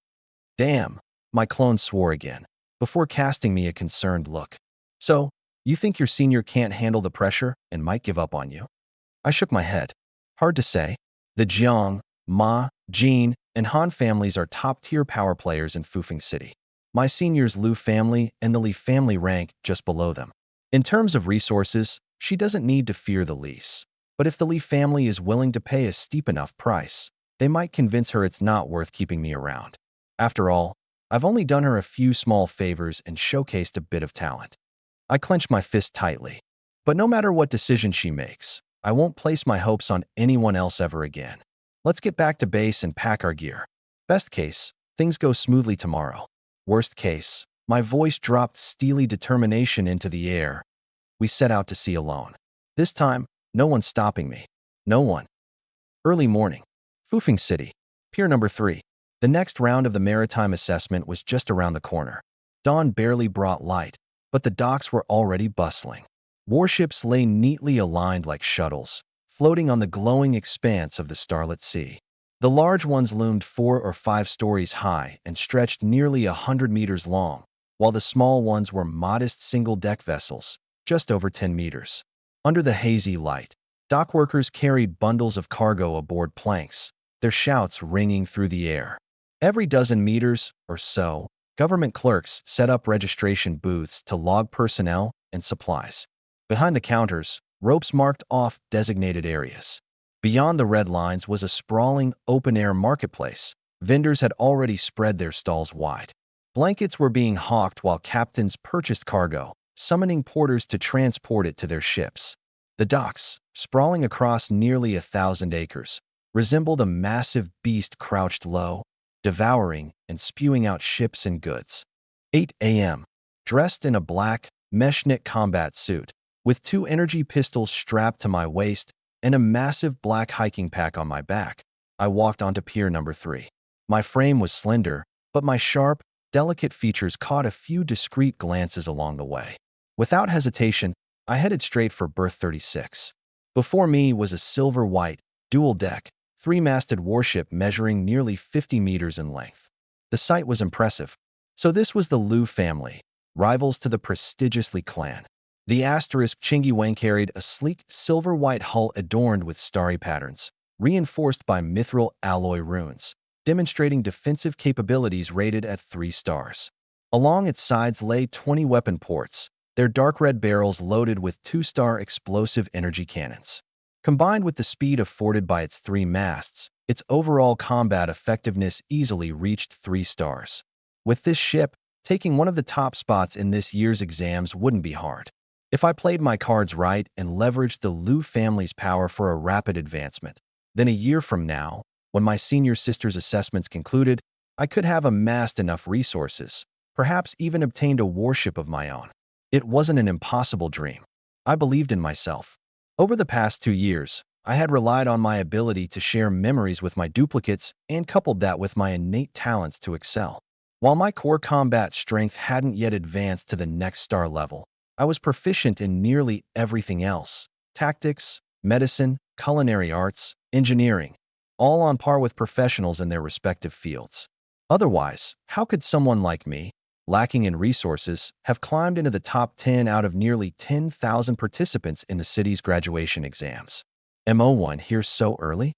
Damn, my clone swore again, before casting me a concerned look. So, you think your senior can't handle the pressure and might give up on you? I shook my head. Hard to say. The Jiang, Ma, Jin, and Han families are top-tier power players in Fufeng City. My senior's Liu family and the Li family rank just below them. In terms of resources, she doesn't need to fear the Lis. But if the Li family is willing to pay a steep enough price, they might convince her it's not worth keeping me around. After all, I've only done her a few small favors and showcased a bit of talent. I clenched my fist tightly. But no matter what decision she makes, I won't place my hopes on anyone else ever again. Let's get back to base and pack our gear. Best case, things go smoothly tomorrow. Worst case, my voice dropped steely determination into the air. We set out to sea alone. This time, no one's stopping me. No one. Early morning. Fufeng City. Pier number 3. The next round of the maritime assessment was just around the corner. Dawn barely brought light, but the docks were already bustling. Warships lay neatly aligned like shuttles, floating on the glowing expanse of the starlit sea. The large ones loomed 4 or 5 stories high and stretched nearly 100 meters long, while the small ones were modest single-deck vessels, just over 10 meters. Under the hazy light, dockworkers carried bundles of cargo aboard planks, their shouts ringing through the air. Every dozen meters or so, government clerks set up registration booths to log personnel and supplies. Behind the counters, ropes marked off designated areas. Beyond the red lines was a sprawling, open-air marketplace. Vendors had already spread their stalls wide. Blankets were being hawked while captains purchased cargo, summoning porters to transport it to their ships. The docks, sprawling across nearly 1,000 acres, resembled a massive beast crouched low, devouring and spewing out ships and goods. 8 a.m. Dressed in a black, mesh-knit combat suit, with 2 energy pistols strapped to my waist and a massive black hiking pack on my back, I walked onto pier number 3. My frame was slender, but my sharp, delicate features caught a few discreet glances along the way. Without hesitation, I headed straight for berth 36. Before me was a silver-white, dual-deck, 3-masted warship measuring nearly 50 meters in length. The sight was impressive. So this was the Liu family, rivals to the prestigious Li clan. The asterisk Chingy Wang carried a sleek, silver-white hull adorned with starry patterns, reinforced by mithril alloy runes, demonstrating defensive capabilities rated at 3 stars. Along its sides lay 20 weapon ports, their dark red barrels loaded with 2-star explosive energy cannons. Combined with the speed afforded by its 3 masts, its overall combat effectiveness easily reached 3 stars. With this ship, taking one of the top spots in this year's exams wouldn't be hard. If I played my cards right and leveraged the Liu family's power for a rapid advancement, then a year from now, when my senior sister's assessments concluded, I could have amassed enough resources, perhaps even obtained a warship of my own. It wasn't an impossible dream. I believed in myself. Over the past 2 years, I had relied on my ability to share memories with my duplicates and coupled that with my innate talents to excel. While my core combat strength hadn't yet advanced to the next star level, I was proficient in nearly everything else: tactics, medicine, culinary arts, engineering, all on par with professionals in their respective fields. Otherwise, how could someone like me, lacking in resources, have climbed into the top 10 out of nearly 10,000 participants in the city's graduation exams? MO1 here so early?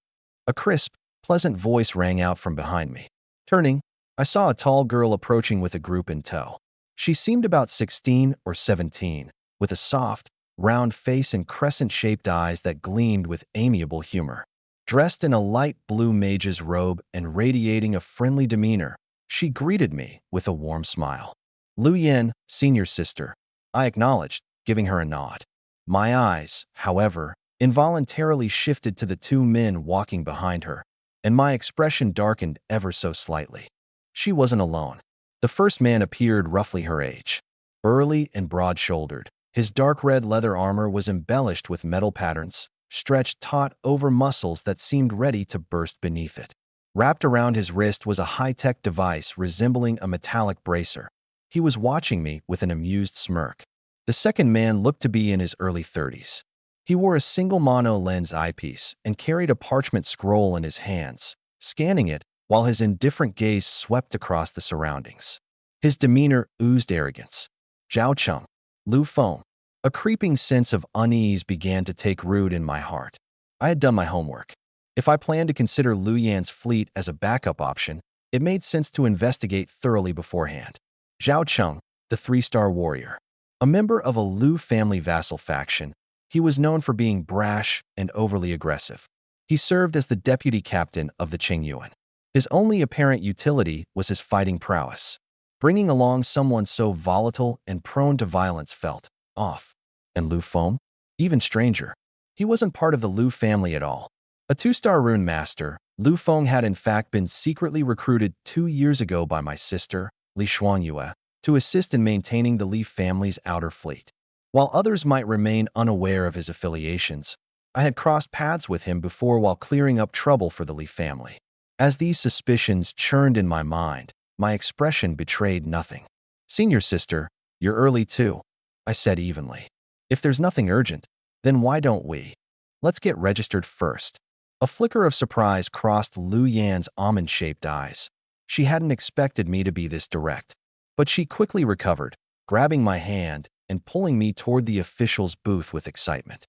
A crisp, pleasant voice rang out from behind me. Turning, I saw a tall girl approaching with a group in tow. She seemed about 16 or 17, with a soft, round face and crescent-shaped eyes that gleamed with amiable humor. Dressed in a light blue mage's robe and radiating a friendly demeanor, she greeted me with a warm smile. Liu Yen, senior sister, I acknowledged, giving her a nod. My eyes, however, involuntarily shifted to the 2 men walking behind her, and my expression darkened ever so slightly. She wasn't alone. The first man appeared roughly her age. Burly and broad-shouldered, his dark red leather armor was embellished with metal patterns, stretched taut over muscles that seemed ready to burst beneath it. Wrapped around his wrist was a high-tech device resembling a metallic bracer. He was watching me with an amused smirk. The second man looked to be in his early 30s. He wore a single mono-lens eyepiece and carried a parchment scroll in his hands, scanning it while his indifferent gaze swept across the surroundings. His demeanor oozed arrogance. Zhao Cheng, Lu Feng. A creeping sense of unease began to take root in my heart. I had done my homework. If I planned to consider Lu Yan's fleet as a backup option, it made sense to investigate thoroughly beforehand. Zhao Cheng, the three-star warrior. A member of a Lu family vassal faction, he was known for being brash and overly aggressive. He served as the deputy captain of the Qingyuan. His only apparent utility was his fighting prowess. Bringing along someone so volatile and prone to violence felt off. And Lu Feng? Even stranger. He wasn't part of the Lu family at all. A two-star rune master, Lu Feng had in fact been secretly recruited 2 years ago by my sister, Li Xuanyue, to assist in maintaining the Li family's outer fleet. While others might remain unaware of his affiliations, I had crossed paths with him before while clearing up trouble for the Li family. As these suspicions churned in my mind, my expression betrayed nothing. "Senior sister, you're early too," I said evenly. "If there's nothing urgent, then why don't we? Let's get registered first." A flicker of surprise crossed Lu Yan's almond-shaped eyes. She hadn't expected me to be this direct, but she quickly recovered, grabbing my hand and pulling me toward the official's booth with excitement.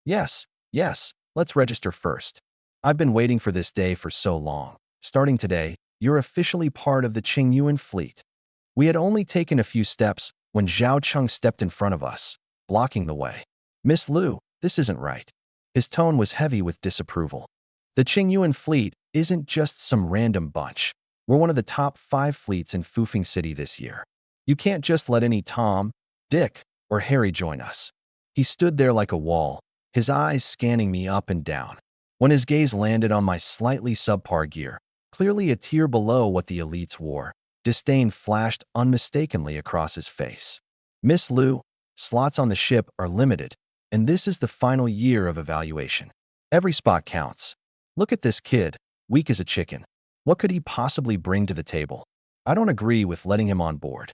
Yes, let's register first. I've been waiting for this day for so long. Starting today, you're officially part of the Qingyuan fleet. We had only taken a few steps when Zhao Cheng stepped in front of us, blocking the way. "Miss Lu, this isn't right." His tone was heavy with disapproval. "The Qingyuan fleet isn't just some random bunch. We're one of the top 5 fleets in Fufeng City this year. You can't just let any Tom, Dick, or Harry join us." He stood there like a wall, his eyes scanning me up and down. When his gaze landed on my slightly subpar gear, clearly a tier below what the elites wore, disdain flashed unmistakably across his face. "Miss Lu, slots on the ship are limited, and this is the final year of evaluation. Every spot counts. Look at this kid, weak as a chicken. What could he possibly bring to the table? I don't agree with letting him on board."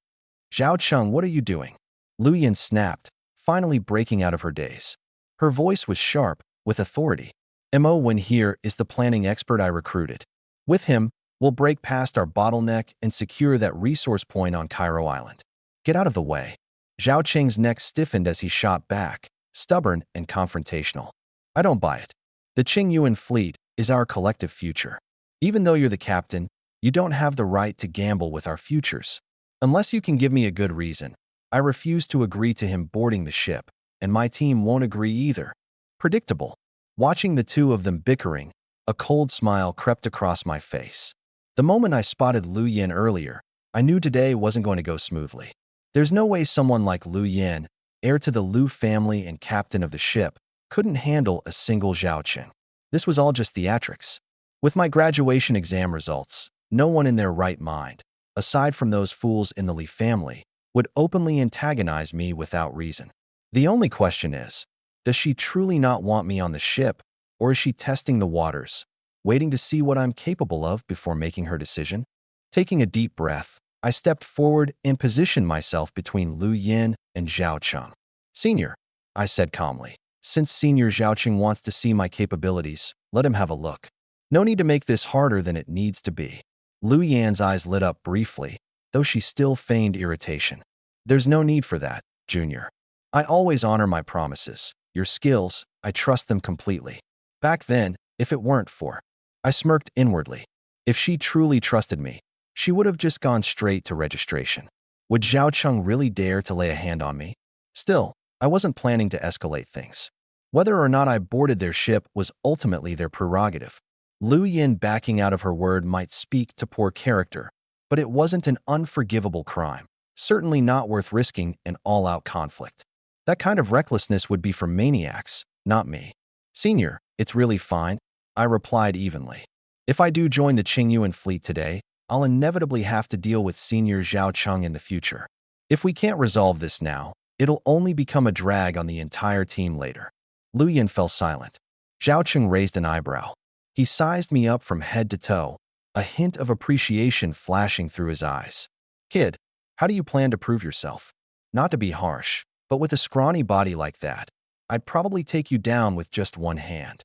"Zhao Cheng, what are you doing?" Lu Yan snapped, finally breaking out of her daze. Her voice was sharp, with authority. "Mo Wen here is the planning expert I recruited. With him, we'll break past our bottleneck and secure that resource point on Cairo Island. Get out of the way." Zhao Cheng's neck stiffened as he shot back, stubborn and confrontational. "I don't buy it. The Qingyuan fleet is our collective future. Even though you're the captain, you don't have the right to gamble with our futures. Unless you can give me a good reason, I refuse to agree to him boarding the ship, and my team won't agree either." Predictable. Watching the two of them bickering, a cold smile crept across my face. The moment I spotted Lu Yan earlier, I knew today wasn't going to go smoothly. There's no way someone like Lu Yan, heir to the Lu family and captain of the ship, couldn't handle a single Zhao Cheng. This was all just theatrics. With my graduation exam results, no one in their right mind, aside from those fools in the Li family, would openly antagonize me without reason. The only question is, does she truly not want me on the ship, or is she testing the waters, waiting to see what I'm capable of before making her decision? Taking a deep breath, I stepped forward and positioned myself between Lu Yan and Zhao Cheng. "Senior," I said calmly, "since Senior Zhao Cheng wants to see my capabilities, let him have a look. No need to make this harder than it needs to be." Lu Yan's eyes lit up briefly, though she still feigned irritation. "There's no need for that, Junior. I always honor my promises. Your skills, I trust them completely. Back then, if it weren't for..." I smirked inwardly. If she truly trusted me, she would have just gone straight to registration. Would Zhao Cheng really dare to lay a hand on me? Still, I wasn't planning to escalate things. Whether or not I boarded their ship was ultimately their prerogative. Lu Yan backing out of her word might speak to poor character, but it wasn't an unforgivable crime. Certainly not worth risking an all-out conflict. That kind of recklessness would be for maniacs, not me. "Senior, it's really fine," I replied evenly. "If I do join the Qingyuan fleet today, I'll inevitably have to deal with Senior Zhao Cheng in the future. If we can't resolve this now, it'll only become a drag on the entire team later." Lu Yan fell silent. Zhao Cheng raised an eyebrow. He sized me up from head to toe, a hint of appreciation flashing through his eyes. "Kid, how do you plan to prove yourself? Not to be harsh, but with a scrawny body like that, I'd probably take you down with just one hand."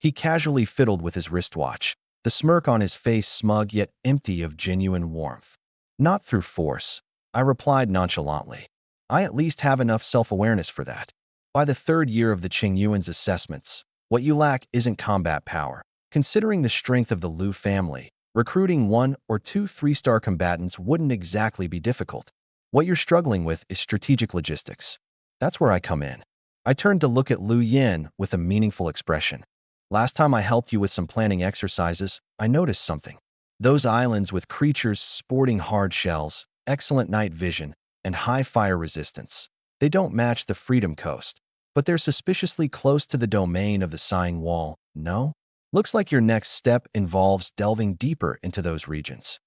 He casually fiddled with his wristwatch, the smirk on his face smug yet empty of genuine warmth. "Not through force," I replied nonchalantly. "I at least have enough self-awareness for that. By the third year of the Qingyuan's assessments, what you lack isn't combat power. Considering the strength of the Liu family, recruiting 1 or 2 3-star combatants wouldn't exactly be difficult. What you're struggling with is strategic logistics. That's where I come in." I turned to look at Liu Yin with a meaningful expression. "Last time I helped you with some planning exercises, I noticed something. Those islands with creatures sporting hard shells, excellent night vision, and high fire resistance. They don't match the Freedom Coast, but they're suspiciously close to the domain of the Sighing Wall, no? Looks like your next step involves delving deeper into those regions."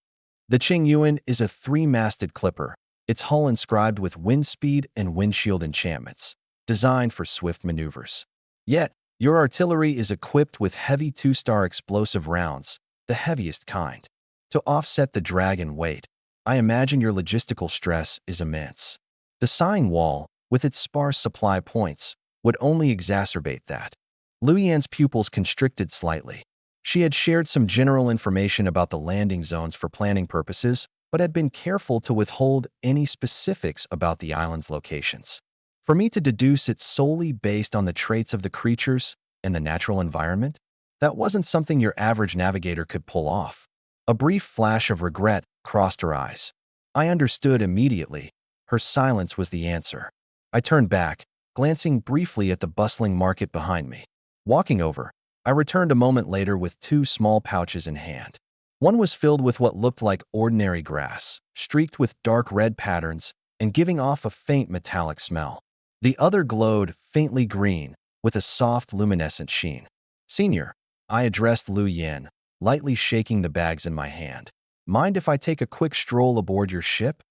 The Qingyuan is a 3-masted clipper, its hull inscribed with wind speed and windshield enchantments, designed for swift maneuvers. Yet, your artillery is equipped with heavy 2-star explosive rounds, the heaviest kind. To offset the drag and weight, I imagine your logistical stress is immense. The Sighing Wall, with its sparse supply points, would only exacerbate that. Liu Yan's pupils constricted slightly. She had shared some general information about the landing zones for planning purposes, but had been careful to withhold any specifics about the island's locations. For me to deduce it solely based on the traits of the creatures and the natural environment, that wasn't something your average navigator could pull off. A brief flash of regret crossed her eyes. I understood immediately. Her silence was the answer. I turned back, glancing briefly at the bustling market behind me. Walking over, I returned a moment later with 2 small pouches in hand. One was filled with what looked like ordinary grass, streaked with dark red patterns and giving off a faint metallic smell. The other glowed faintly green, with a soft luminescent sheen. "Senior," I addressed Liu Yan, lightly shaking the bags in my hand. "Mind if I take a quick stroll aboard your ship?"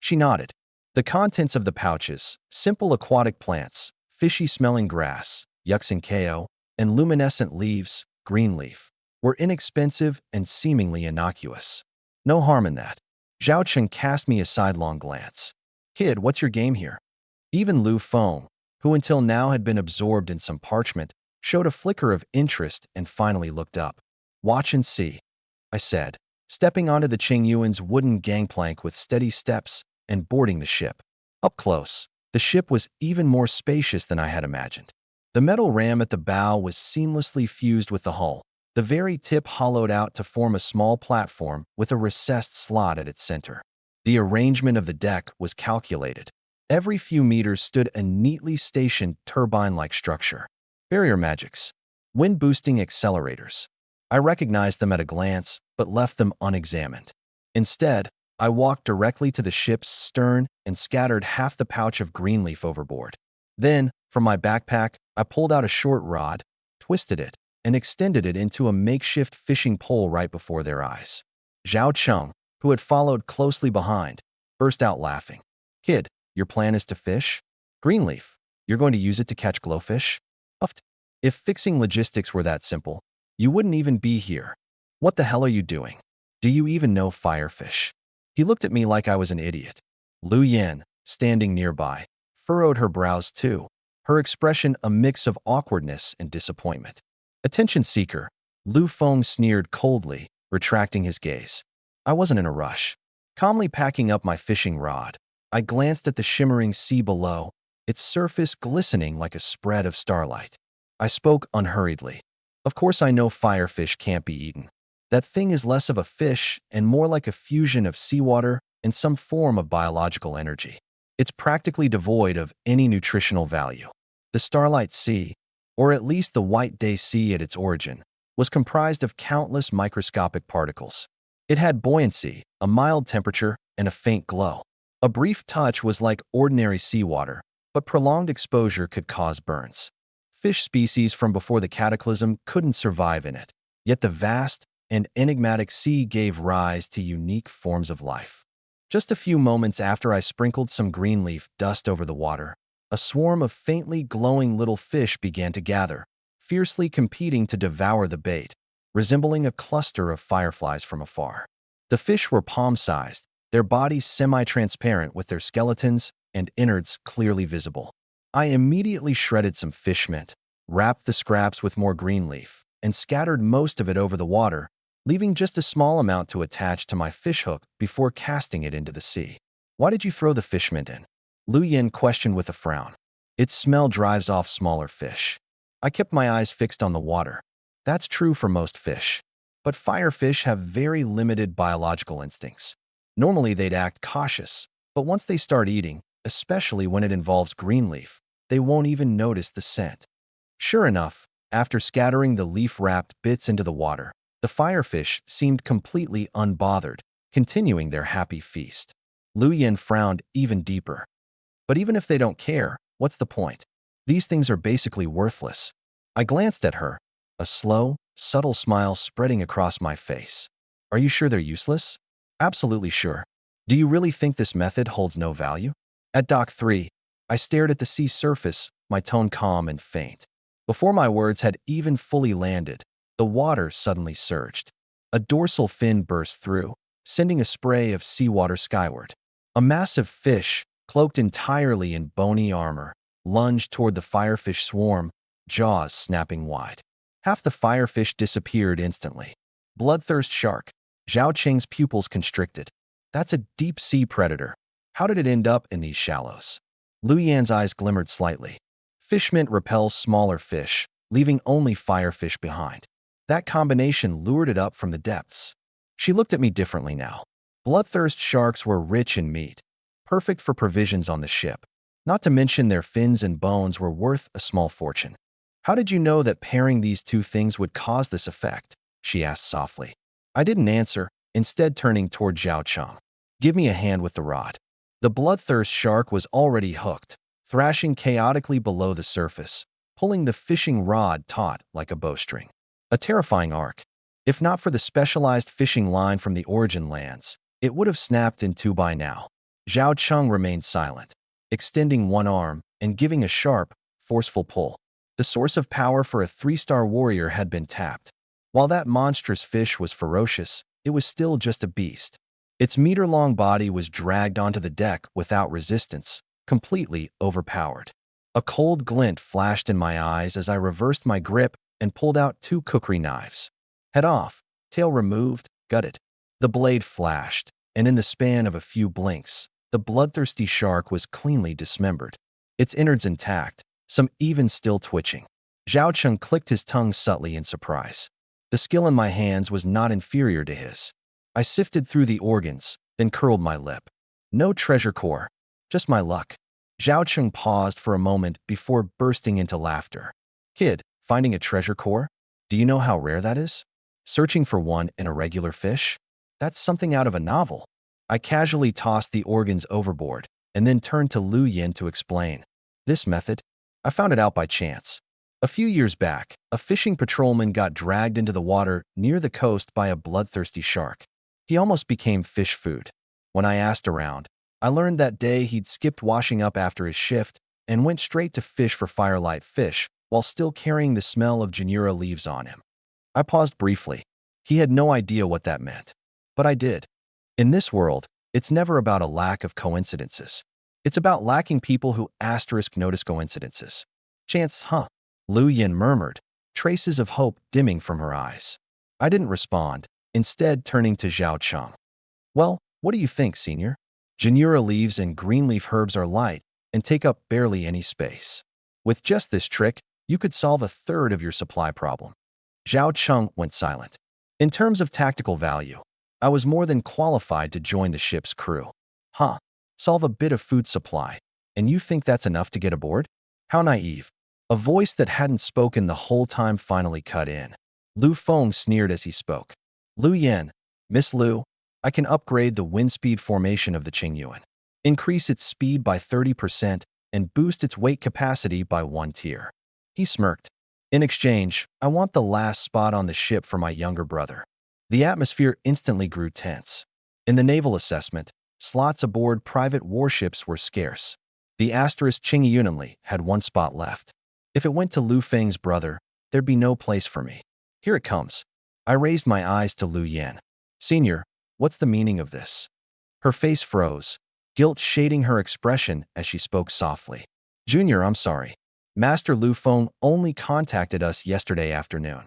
She nodded. The contents of the pouches, simple aquatic plants, fishy-smelling grass, yuxinko, and luminescent leaves, green leaf, were inexpensive and seemingly innocuous. No harm in that. Zhao Chen cast me a sidelong glance. "Kid, what's your game here?" Even Lu Feng, who until now had been absorbed in some parchment, showed a flicker of interest and finally looked up. "Watch and see," I said, stepping onto the Qingyuan's wooden gangplank with steady steps and boarding the ship. Up close, the ship was even more spacious than I had imagined. The metal ram at the bow was seamlessly fused with the hull, the very tip hollowed out to form a small platform with a recessed slot at its center. The arrangement of the deck was calculated. Every few meters stood a neatly stationed turbine-like structure. Barrier magics, wind-boosting accelerators. I recognized them at a glance, but left them unexamined. Instead, I walked directly to the ship's stern and scattered half the pouch of green leaf overboard. Then, from my backpack, I pulled out a short rod, twisted it, and extended it into a makeshift fishing pole right before their eyes. Zhao Cheng, who had followed closely behind, burst out laughing. "Kid, your plan is to fish? Greenleaf, you're going to use it to catch glowfish?" Uffed. "If fixing logistics were that simple, you wouldn't even be here. What the hell are you doing? Do you even know firefish?" He looked at me like I was an idiot. Liu Yan, standing nearby, furrowed her brows too, her expression a mix of awkwardness and disappointment. "Attention seeker," Lu Feng sneered coldly, retracting his gaze. I wasn't in a rush. Calmly packing up my fishing rod, I glanced at the shimmering sea below, its surface glistening like a spread of starlight. I spoke unhurriedly. "Of course I know firefish can't be eaten. That thing is less of a fish and more like a fusion of seawater and some form of biological energy. It's practically devoid of any nutritional value. The Starlight Sea, or at least the White Day Sea at its origin, was comprised of countless microscopic particles. It had buoyancy, a mild temperature, and a faint glow. A brief touch was like ordinary seawater, but prolonged exposure could cause burns. Fish species from before the cataclysm couldn't survive in it, yet the vast and enigmatic sea gave rise to unique forms of life. Just a few moments after I sprinkled some green leaf dust over the water, a swarm of faintly glowing little fish began to gather, fiercely competing to devour the bait, resembling a cluster of fireflies from afar. The fish were palm-sized, their bodies semi-transparent with their skeletons and innards clearly visible. I immediately shredded some fish mint, wrapped the scraps with more green leaf, and scattered most of it over the water, leaving just a small amount to attach to my fish hook before casting it into the sea. Why did you throw the fish mint in? Lu Yin questioned with a frown. Its smell drives off smaller fish. I kept my eyes fixed on the water. That's true for most fish. But firefish have very limited biological instincts. Normally they'd act cautious, but once they start eating, especially when it involves green leaf, they won't even notice the scent. Sure enough, after scattering the leaf-wrapped bits into the water, the firefish seemed completely unbothered, continuing their happy feast. Lu Yin frowned even deeper. But even if they don't care, what's the point? These things are basically worthless. I glanced at her, a slow, subtle smile spreading across my face. Are you sure they're useless? Absolutely sure. Do you really think this method holds no value? At Dock 3, I stared at the sea surface, my tone calm and faint. Before my words had even fully landed, the water suddenly surged. A dorsal fin burst through, sending a spray of seawater skyward. A massive fish, cloaked entirely in bony armor, lunged toward the firefish swarm, jaws snapping wide. Half the firefish disappeared instantly. Bloodthirst shark. Zhao Qing's pupils constricted. That's a deep-sea predator. How did it end up in these shallows? Lu Yan's eyes glimmered slightly. Fishmint repels smaller fish, leaving only firefish behind. That combination lured it up from the depths. She looked at me differently now. Bloodthirst sharks were rich in meat, perfect for provisions on the ship. Not to mention their fins and bones were worth a small fortune. How did you know that pairing these two things would cause this effect? She asked softly. I didn't answer, instead turning toward Zhao Cheng. Give me a hand with the rod. The bloodthirst shark was already hooked, thrashing chaotically below the surface, pulling the fishing rod taut like a bowstring. A terrifying arc. If not for the specialized fishing line from the origin lands, it would have snapped in two by now. Zhao Cheng remained silent, extending one arm and giving a sharp, forceful pull. The source of power for a 3-star warrior had been tapped. While that monstrous fish was ferocious, it was still just a beast. Its meter-long body was dragged onto the deck without resistance, completely overpowered. A cold glint flashed in my eyes as I reversed my grip and pulled out 2 cookery knives. Head off, tail removed, gutted. The blade flashed, and in the span of a few blinks, the bloodthirsty shark was cleanly dismembered. Its innards intact, some even still twitching. Zhao Cheng clicked his tongue subtly in surprise. The skill in my hands was not inferior to his. I sifted through the organs, then curled my lip. No treasure core, just my luck. Zhao Cheng paused for a moment before bursting into laughter. Kid, finding a treasure core? Do you know how rare that is? Searching for one in a regular fish? That's something out of a novel. I casually tossed the organs overboard and then turned to Lu Yin to explain. This method? I found it out by chance. A few years back, a fishing patrolman got dragged into the water near the coast by a bloodthirsty shark. He almost became fish food. When I asked around, I learned that day he'd skipped washing up after his shift and went straight to fish for firelight fish while still carrying the smell of Tsundere leaves on him. I paused briefly. He had no idea what that meant. But I did. In this world, it's never about a lack of coincidences. It's about lacking people who notice coincidences. Chance, huh? Lu Yin murmured, traces of hope dimming from her eyes. I didn't respond, instead turning to Zhao Cheng. Well, what do you think, senior? Tsundere leaves and greenleaf herbs are light and take up barely any space. With just this trick, you could solve a third of your supply problem. Zhao Cheng went silent. In terms of tactical value, I was more than qualified to join the ship's crew. Huh? Solve a bit of food supply, and you think that's enough to get aboard? How naive. A voice that hadn't spoken the whole time finally cut in. Lu Feng sneered as he spoke. Lu Yin, Miss Lu, I can upgrade the wind speed formation of the Qingyuan, increase its speed by 30%, and boost its weight capacity by 1 tier. He smirked. In exchange, I want the last spot on the ship for my younger brother. The atmosphere instantly grew tense. In the naval assessment, slots aboard private warships were scarce. The asterisk Qingyuanli had 1 spot left. If it went to Lu Feng's brother, there'd be no place for me. Here it comes. I raised my eyes to Lu Yin. Senior, what's the meaning of this? Her face froze, guilt shading her expression as she spoke softly. Junior, I'm sorry. Master Lu Feng only contacted us yesterday afternoon.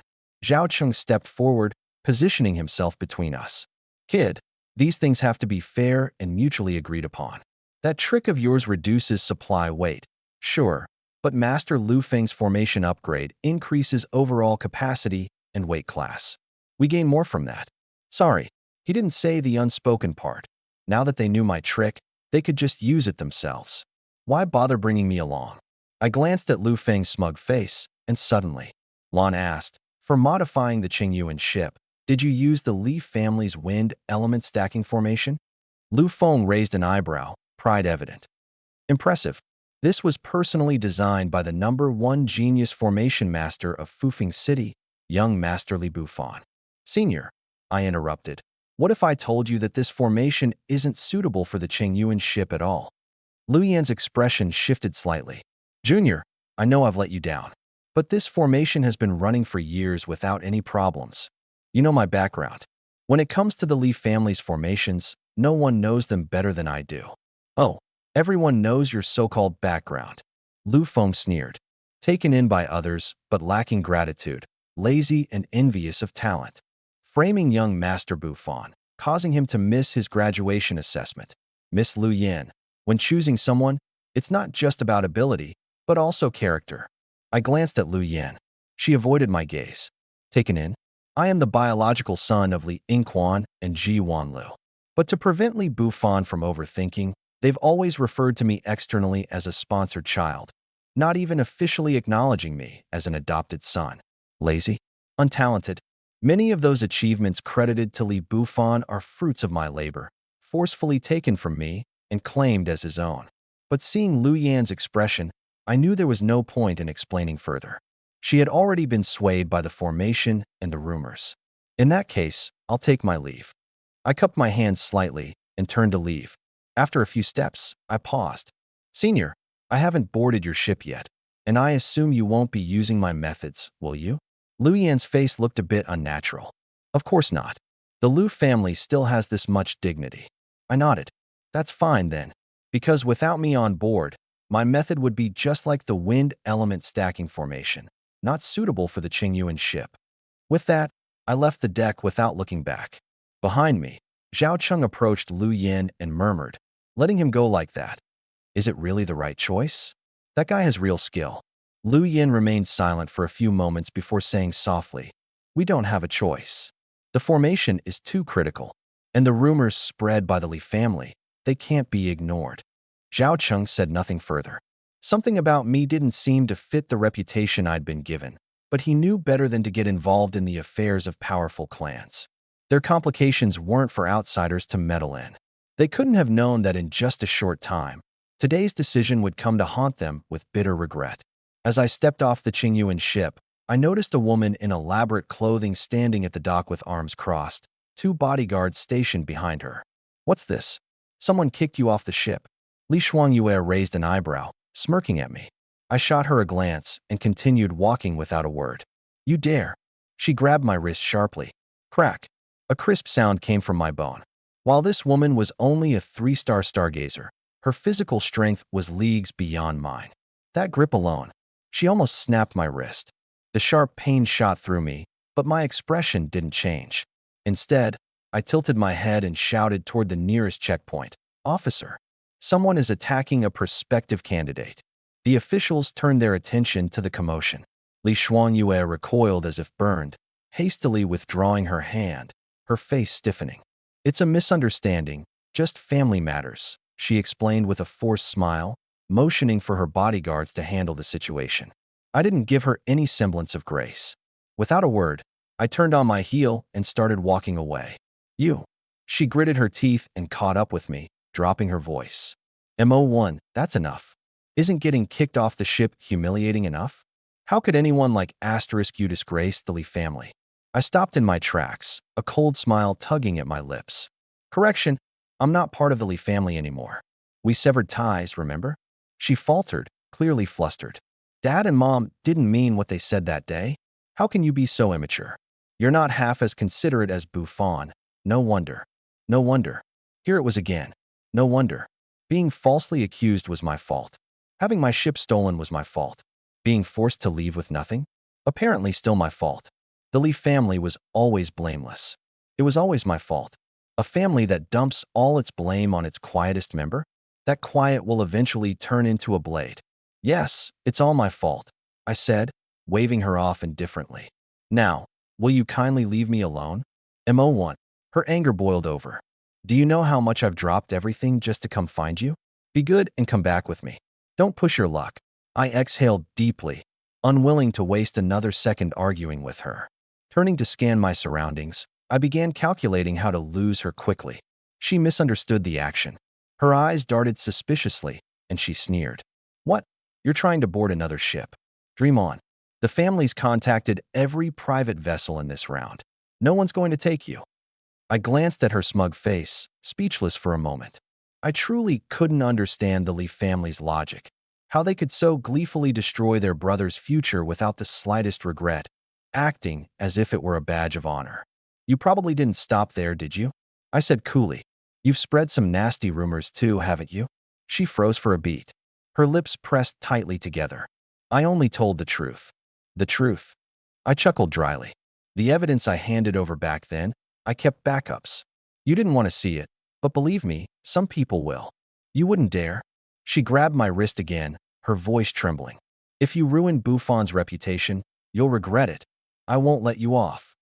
Zhao Cheng stepped forward, positioning himself between us. Kid, these things have to be fair and mutually agreed upon. That trick of yours reduces supply weight. Sure, but Master Lu Feng's formation upgrade increases overall capacity and weight class. We gain more from that. Sorry, he didn't say the unspoken part. Now that they knew my trick, they could just use it themselves. Why bother bringing me along? I glanced at Lu Feng's smug face, and suddenly, Lan asked, for modifying the Qingyuan ship, did you use the Li family's wind element stacking formation? Lu Feng raised an eyebrow, pride evident. Impressive. This was personally designed by the #1 genius formation master of Fufeng City, young Master Li Bufan. Senior, I interrupted. What if I told you that this formation isn't suitable for the Qingyuan ship at all? Lu Yan's expression shifted slightly. Junior, I know I've let you down, but this formation has been running for years without any problems. You know my background. When it comes to the Li family's formations, no one knows them better than I do. Oh, everyone knows your so-called background. Lu Feng sneered. Taken in by others, but lacking gratitude, lazy and envious of talent. Framing young Master Bufan, causing him to miss his graduation assessment. Miss Lu Yan, when choosing someone, it's not just about ability, but also character. I glanced at Lu Yan. She avoided my gaze. Taken in, I am the biological son of Li Yingquan and Ji Wanlu. But to prevent Li Bufan from overthinking, they've always referred to me externally as a sponsored child, not even officially acknowledging me as an adopted son. Lazy, untalented. Many of those achievements credited to Li Bufan are fruits of my labor, forcefully taken from me and claimed as his own. But seeing Lu Yan's expression, I knew there was no point in explaining further. She had already been swayed by the formation and the rumors. In that case, I'll take my leave. I cupped my hands slightly and turned to leave. After a few steps, I paused. Senior, I haven't boarded your ship yet, and I assume you won't be using my methods, will you? Lu Yan's face looked a bit unnatural. Of course not. The Lu family still has this much dignity. I nodded. That's fine then, because without me on board, my method would be just like the wind element stacking formation, not suitable for the Qingyuan ship. With that, I left the deck without looking back. Behind me, Zhao Cheng approached Lu Yan and murmured, letting him go like that. Is it really the right choice? That guy has real skill. Lu Yan remained silent for a few moments before saying softly, we don't have a choice. The formation is too critical, and the rumors spread by the Li family, they can't be ignored. Zhao Cheng said nothing further. Something about me didn't seem to fit the reputation I'd been given, but he knew better than to get involved in the affairs of powerful clans. Their complications weren't for outsiders to meddle in. They couldn't have known that in just a short time, today's decision would come to haunt them with bitter regret. As I stepped off the Qingyuan ship, I noticed a woman in elaborate clothing standing at the dock with arms crossed, 2 bodyguards stationed behind her. What's this? Someone kicked you off the ship. Li Shuangyue raised an eyebrow, smirking at me. I shot her a glance and continued walking without a word. You dare. She grabbed my wrist sharply. Crack. A crisp sound came from my bone. While this woman was only a 3-star stargazer, her physical strength was leagues beyond mine. That grip alone. She almost snapped my wrist. The sharp pain shot through me, but my expression didn't change. Instead, I tilted my head and shouted toward the nearest checkpoint. Officer, someone is attacking a prospective candidate. The officials turned their attention to the commotion. Li Shuangyue recoiled as if burned, hastily withdrawing her hand, her face stiffening. It's a misunderstanding, just family matters, she explained with a forced smile, motioning for her bodyguards to handle the situation. I didn't give her any semblance of grace. Without a word, I turned on my heel and started walking away. You. She gritted her teeth and caught up with me, dropping her voice. Mo1, that's enough. Isn't getting kicked off the ship humiliating enough? How could anyone like you disgrace the Li family? I stopped in my tracks, a cold smile tugging at my lips. Correction, I'm not part of the Li family anymore. We severed ties, remember? She faltered, clearly flustered. Dad and Mom didn't mean what they said that day. How can you be so immature? You're not half as considerate as Bufan. No wonder. No wonder. Here it was again. No wonder. Being falsely accused was my fault. Having my ship stolen was my fault. Being forced to leave with nothing? Apparently still my fault. The Lee family was always blameless. It was always my fault. A family that dumps all its blame on its quietest member? That quiet will eventually turn into a blade. Yes, it's all my fault, I said, waving her off indifferently. Now, will you kindly leave me alone? Mo1. Her anger boiled over. Do you know how much I've dropped everything just to come find you? Be good and come back with me. Don't push your luck. I exhaled deeply, unwilling to waste another second arguing with her. Turning to scan my surroundings, I began calculating how to lose her quickly. She misunderstood the action. Her eyes darted suspiciously, and she sneered. What? You're trying to board another ship. Dream on. The family's contacted every private vessel in this round. No one's going to take you. I glanced at her smug face, speechless for a moment. I truly couldn't understand the Lee family's logic. How they could so gleefully destroy their brother's future without the slightest regret, acting as if it were a badge of honor. You probably didn't stop there, did you? I said coolly. You've spread some nasty rumors too, haven't you? She froze for a beat. Her lips pressed tightly together. I only told the truth. The truth. I chuckled dryly. The evidence I handed over back then, I kept backups. You didn't want to see it, but believe me, some people will. You wouldn't dare. She grabbed my wrist again, her voice trembling. If you ruin Buffon's reputation, you'll regret it. I won't let you off.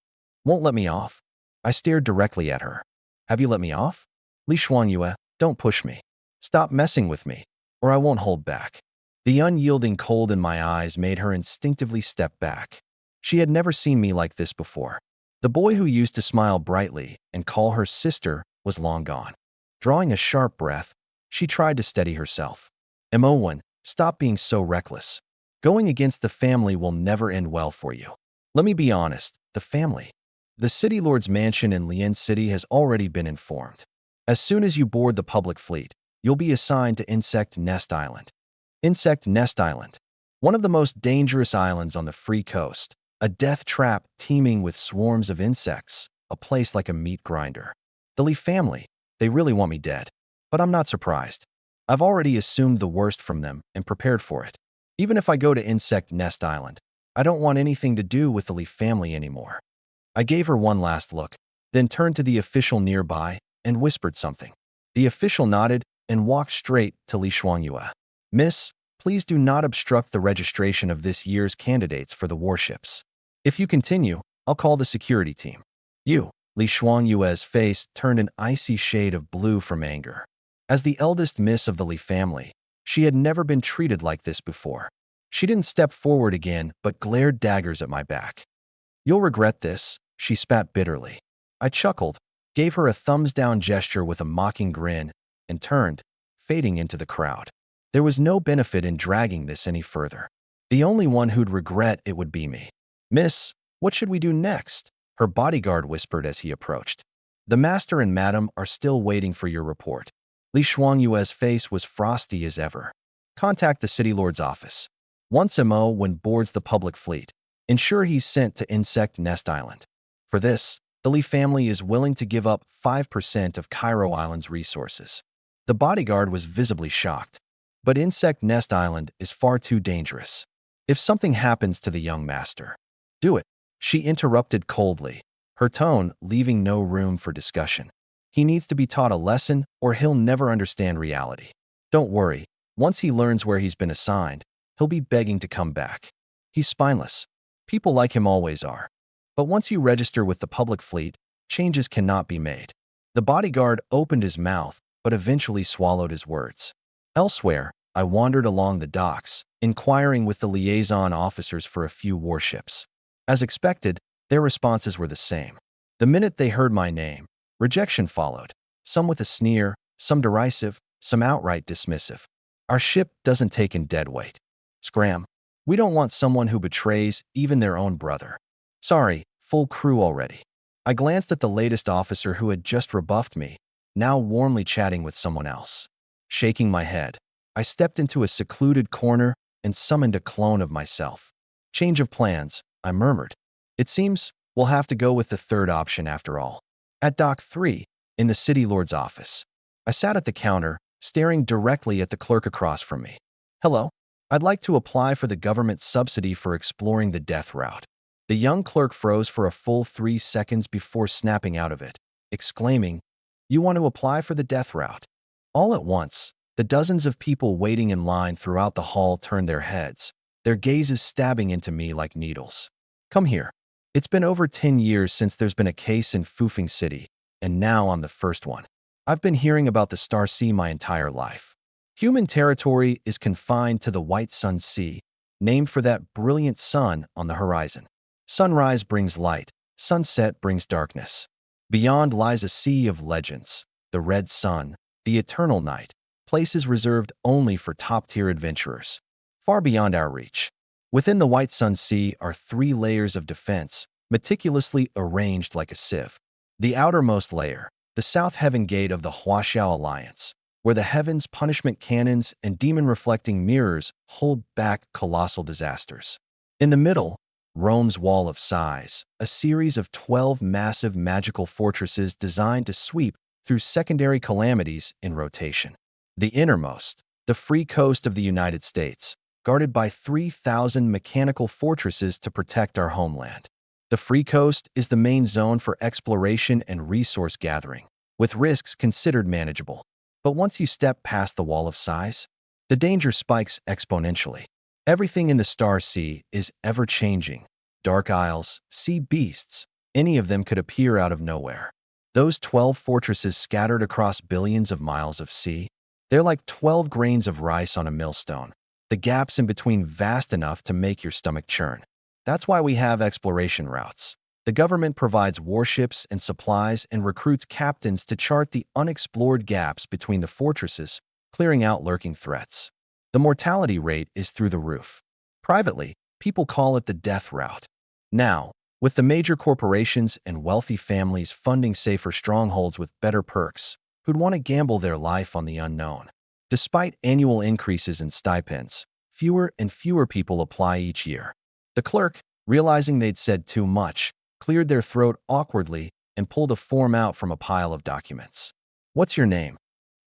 Won't let me off? I stared directly at her. Have you let me off? Li Xuanyue, don't push me. Stop messing with me, or I won't hold back. The unyielding cold in my eyes made her instinctively step back. She had never seen me like this before. The boy who used to smile brightly and call her sister was long gone. Drawing a sharp breath, she tried to steady herself. Mo1, stop being so reckless. Going against the family will never end well for you. Let me be honest, the family. The City Lord's mansion in Lian City has already been informed. As soon as you board the public fleet, you'll be assigned to Insect Nest Island. Insect Nest Island. One of the most dangerous islands on the free coast. A death trap teeming with swarms of insects. A place like a meat grinder. The Lee family, they really want me dead. But I'm not surprised. I've already assumed the worst from them and prepared for it. Even if I go to Insect Nest Island, I don't want anything to do with the Lee family anymore. I gave her one last look, then turned to the official nearby and whispered something. The official nodded and walked straight to Li Xuanyue. Miss, please do not obstruct the registration of this year's candidates for the warships. If you continue, I'll call the security team. You, Li Xuanyue's face turned an icy shade of blue from anger. As the eldest miss of the Li family, she had never been treated like this before. She didn't step forward again, but glared daggers at my back. You'll regret this, she spat bitterly. I chuckled, gave her a thumbs-down gesture with a mocking grin, and turned, fading into the crowd. There was no benefit in dragging this any further. The only one who'd regret it would be me. Miss, what should we do next? Her bodyguard whispered as he approached. The master and madam are still waiting for your report. Li Xuanyue's face was frosty as ever. Contact the City Lord's office. Once Mo boards the public fleet, ensure he's sent to Insect Nest Island. For this, the Lee family is willing to give up 5% of Cairo Island's resources. The bodyguard was visibly shocked. But Insect Nest Island is far too dangerous. If something happens to the young master, do it. She interrupted coldly, her tone leaving no room for discussion. He needs to be taught a lesson or he'll never understand reality. Don't worry, once he learns where he's been assigned, he'll be begging to come back. He's spineless. People like him always are. But once you register with the public fleet, changes cannot be made. The bodyguard opened his mouth, but eventually swallowed his words. Elsewhere, I wandered along the docks, inquiring with the liaison officers for a few warships. As expected, their responses were the same. The minute they heard my name, rejection followed, some with a sneer, some derisive, some outright dismissive. Our ship doesn't take in deadweight. Scram. We don't want someone who betrays even their own brother. Sorry, full crew already. I glanced at the latest officer who had just rebuffed me, now warmly chatting with someone else. Shaking my head, I stepped into a secluded corner and summoned a clone of myself. Change of plans, I murmured. It seems we'll have to go with the third option after all. At Dock 3, in the City Lord's office, I sat at the counter, staring directly at the clerk across from me. Hello. I'd like to apply for the government subsidy for exploring the death route. The young clerk froze for a full 3 seconds before snapping out of it, exclaiming, "You want to apply for the death route?" All at once, the dozens of people waiting in line throughout the hall turned their heads, their gazes stabbing into me like needles. Come here. It's been over 10 years since there's been a case in Fufeng City, and now I'm the first one. I've been hearing about the Star Sea my entire life. Human territory is confined to the White Sun Sea, named for that brilliant sun on the horizon. Sunrise brings light, sunset brings darkness. Beyond lies a sea of legends, the Red Sun, the Eternal Night, places reserved only for top-tier adventurers, far beyond our reach. Within the White Sun Sea are 3 layers of defense, meticulously arranged like a sieve. The outermost layer, the South Heaven Gate of the Huaxiao Alliance, where the heavens' punishment cannons and demon-reflecting mirrors hold back colossal disasters. In the middle, Rome's Wall of Sighs, a series of 12 massive magical fortresses designed to sweep through secondary calamities in rotation. The innermost, the free coast of the United States, guarded by 3,000 mechanical fortresses to protect our homeland. The free coast is the main zone for exploration and resource gathering, with risks considered manageable. But once you step past the Wall of Sighs, the danger spikes exponentially. Everything in the Star Sea is ever-changing. Dark isles, sea beasts, any of them could appear out of nowhere. Those 12 fortresses scattered across billions of miles of sea, they're like 12 grains of rice on a millstone. The gaps in between vast enough to make your stomach churn. That's why we have exploration routes. The government provides warships and supplies and recruits captains to chart the unexplored gaps between the fortresses, clearing out lurking threats. The mortality rate is through the roof. Privately, people call it the death route. Now, with the major corporations and wealthy families funding safer strongholds with better perks, who'd want to gamble their life on the unknown? Despite annual increases in stipends, fewer and fewer people apply each year. The clerk, realizing they'd said too much, cleared their throat awkwardly and pulled a form out from a pile of documents. "What's your name?"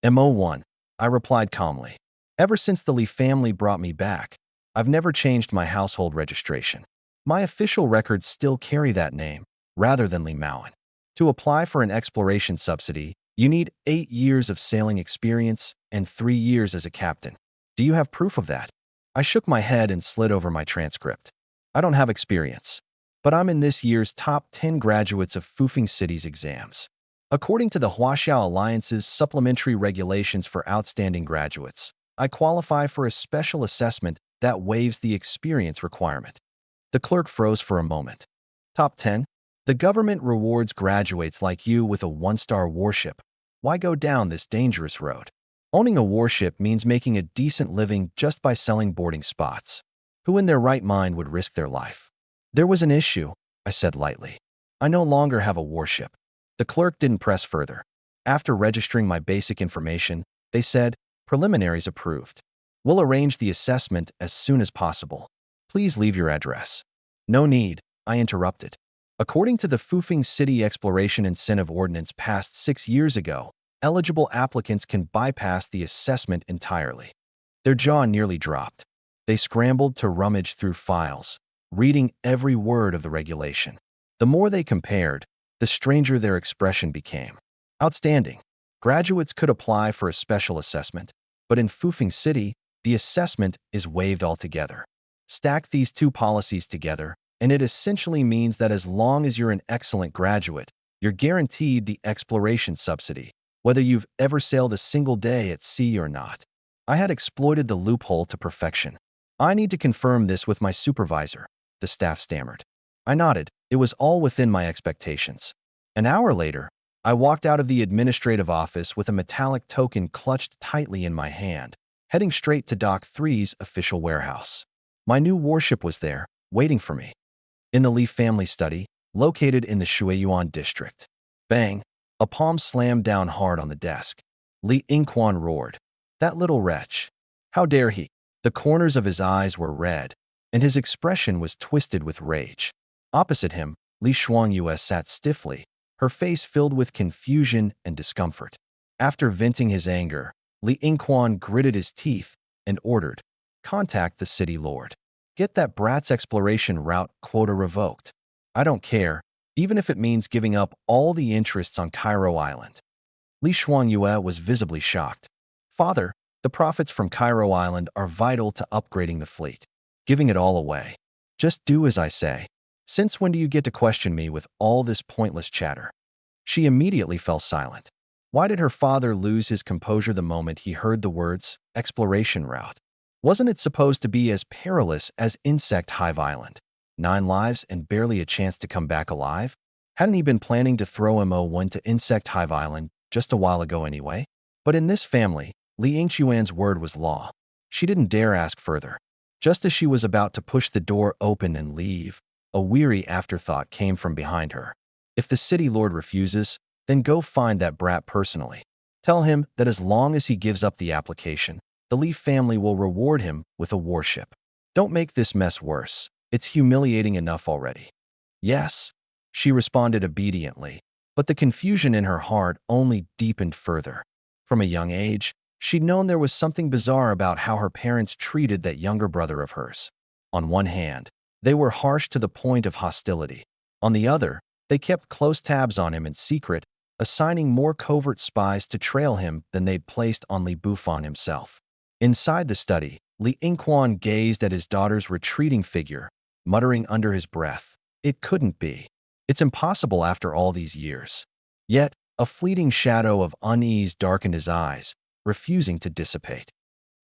"MO1, I replied calmly. "Ever since the Lee family brought me back, I've never changed my household registration. My official records still carry that name, rather than Lee Mowen. To apply for an exploration subsidy, you need 8 years of sailing experience and 3 years as a captain. Do you have proof of that?" I shook my head and slid over my transcript. "I don't have experience, but I'm in this year's top 10 graduates of Fufeng City's exams. According to the Huaxiao Alliance's supplementary regulations for outstanding graduates, I qualify for a special assessment that waives the experience requirement." The clerk froze for a moment. "Top 10? The government rewards graduates like you with a 1-star warship. Why go down this dangerous road? Owning a warship means making a decent living just by selling boarding spots. Who in their right mind would risk their life?" "There was an issue," I said lightly. "I no longer have a warship." The clerk didn't press further. After registering my basic information, they said, "Preliminaries approved. We'll arrange the assessment as soon as possible. Please leave your address." "No need," I interrupted. "According to the Fufeng City Exploration Incentive Ordinance passed 6 years ago, eligible applicants can bypass the assessment entirely." Their jaw nearly dropped. They scrambled to rummage through files, reading every word of the regulation. The more they compared, the stranger their expression became. Outstanding. Graduates could apply for a special assessment, but in Fufeng City, the assessment is waived altogether. Stack these two policies together, and it essentially means that as long as you're an excellent graduate, you're guaranteed the exploration subsidy, whether you've ever sailed a single day at sea or not. I had exploited the loophole to perfection. "I need to confirm this with my supervisor," the staff stammered. I nodded. It was all within my expectations. An hour later, I walked out of the administrative office with a metallic token clutched tightly in my hand, heading straight to Dock 3's official warehouse. My new warship was there, waiting for me. In the Lee family study, located in the Shuiyuan district. Bang! A palm slammed down hard on the desk. Li Yingquan roared. "That little wretch! How dare he?" The corners of his eyes were red, and his expression was twisted with rage. Opposite him, Li Shuangyue sat stiffly, her face filled with confusion and discomfort. After venting his anger, Li Yingquan gritted his teeth and ordered, contact the city lord. Get that brat's exploration route quota revoked. I don't care, even if it means giving up all the interests on Cairo Island. Li Xuanyue was visibly shocked. Father, the profits from Cairo Island are vital to upgrading the fleet. Giving it all away. Just do as I say. Since when do you get to question me with all this pointless chatter? She immediately fell silent. Why did her father lose his composure the moment he heard the words, exploration route? Wasn't it supposed to be as perilous as Insect Hive Island? 9 lives and barely a chance to come back alive? Hadn't he been planning to throw Mo1 to Insect Hive Island just a while ago anyway? But in this family, Li Yingxuan's word was law. She didn't dare ask further. Just as she was about to push the door open and leave, a weary afterthought came from behind her. If the city lord refuses, then go find that brat personally. Tell him that as long as he gives up the application, the Li family will reward him with a warship. Don't make this mess worse. It's humiliating enough already. Yes, she responded obediently, but the confusion in her heart only deepened further. From a young age, she'd known there was something bizarre about how her parents treated that younger brother of hers. On one hand, they were harsh to the point of hostility. On the other, they kept close tabs on him in secret, assigning more covert spies to trail him than they'd placed on Li Bufan himself. Inside the study, Li Yingquan gazed at his daughter's retreating figure, muttering under his breath, "It couldn't be. It's impossible after all these years." Yet, a fleeting shadow of unease darkened his eyes, refusing to dissipate.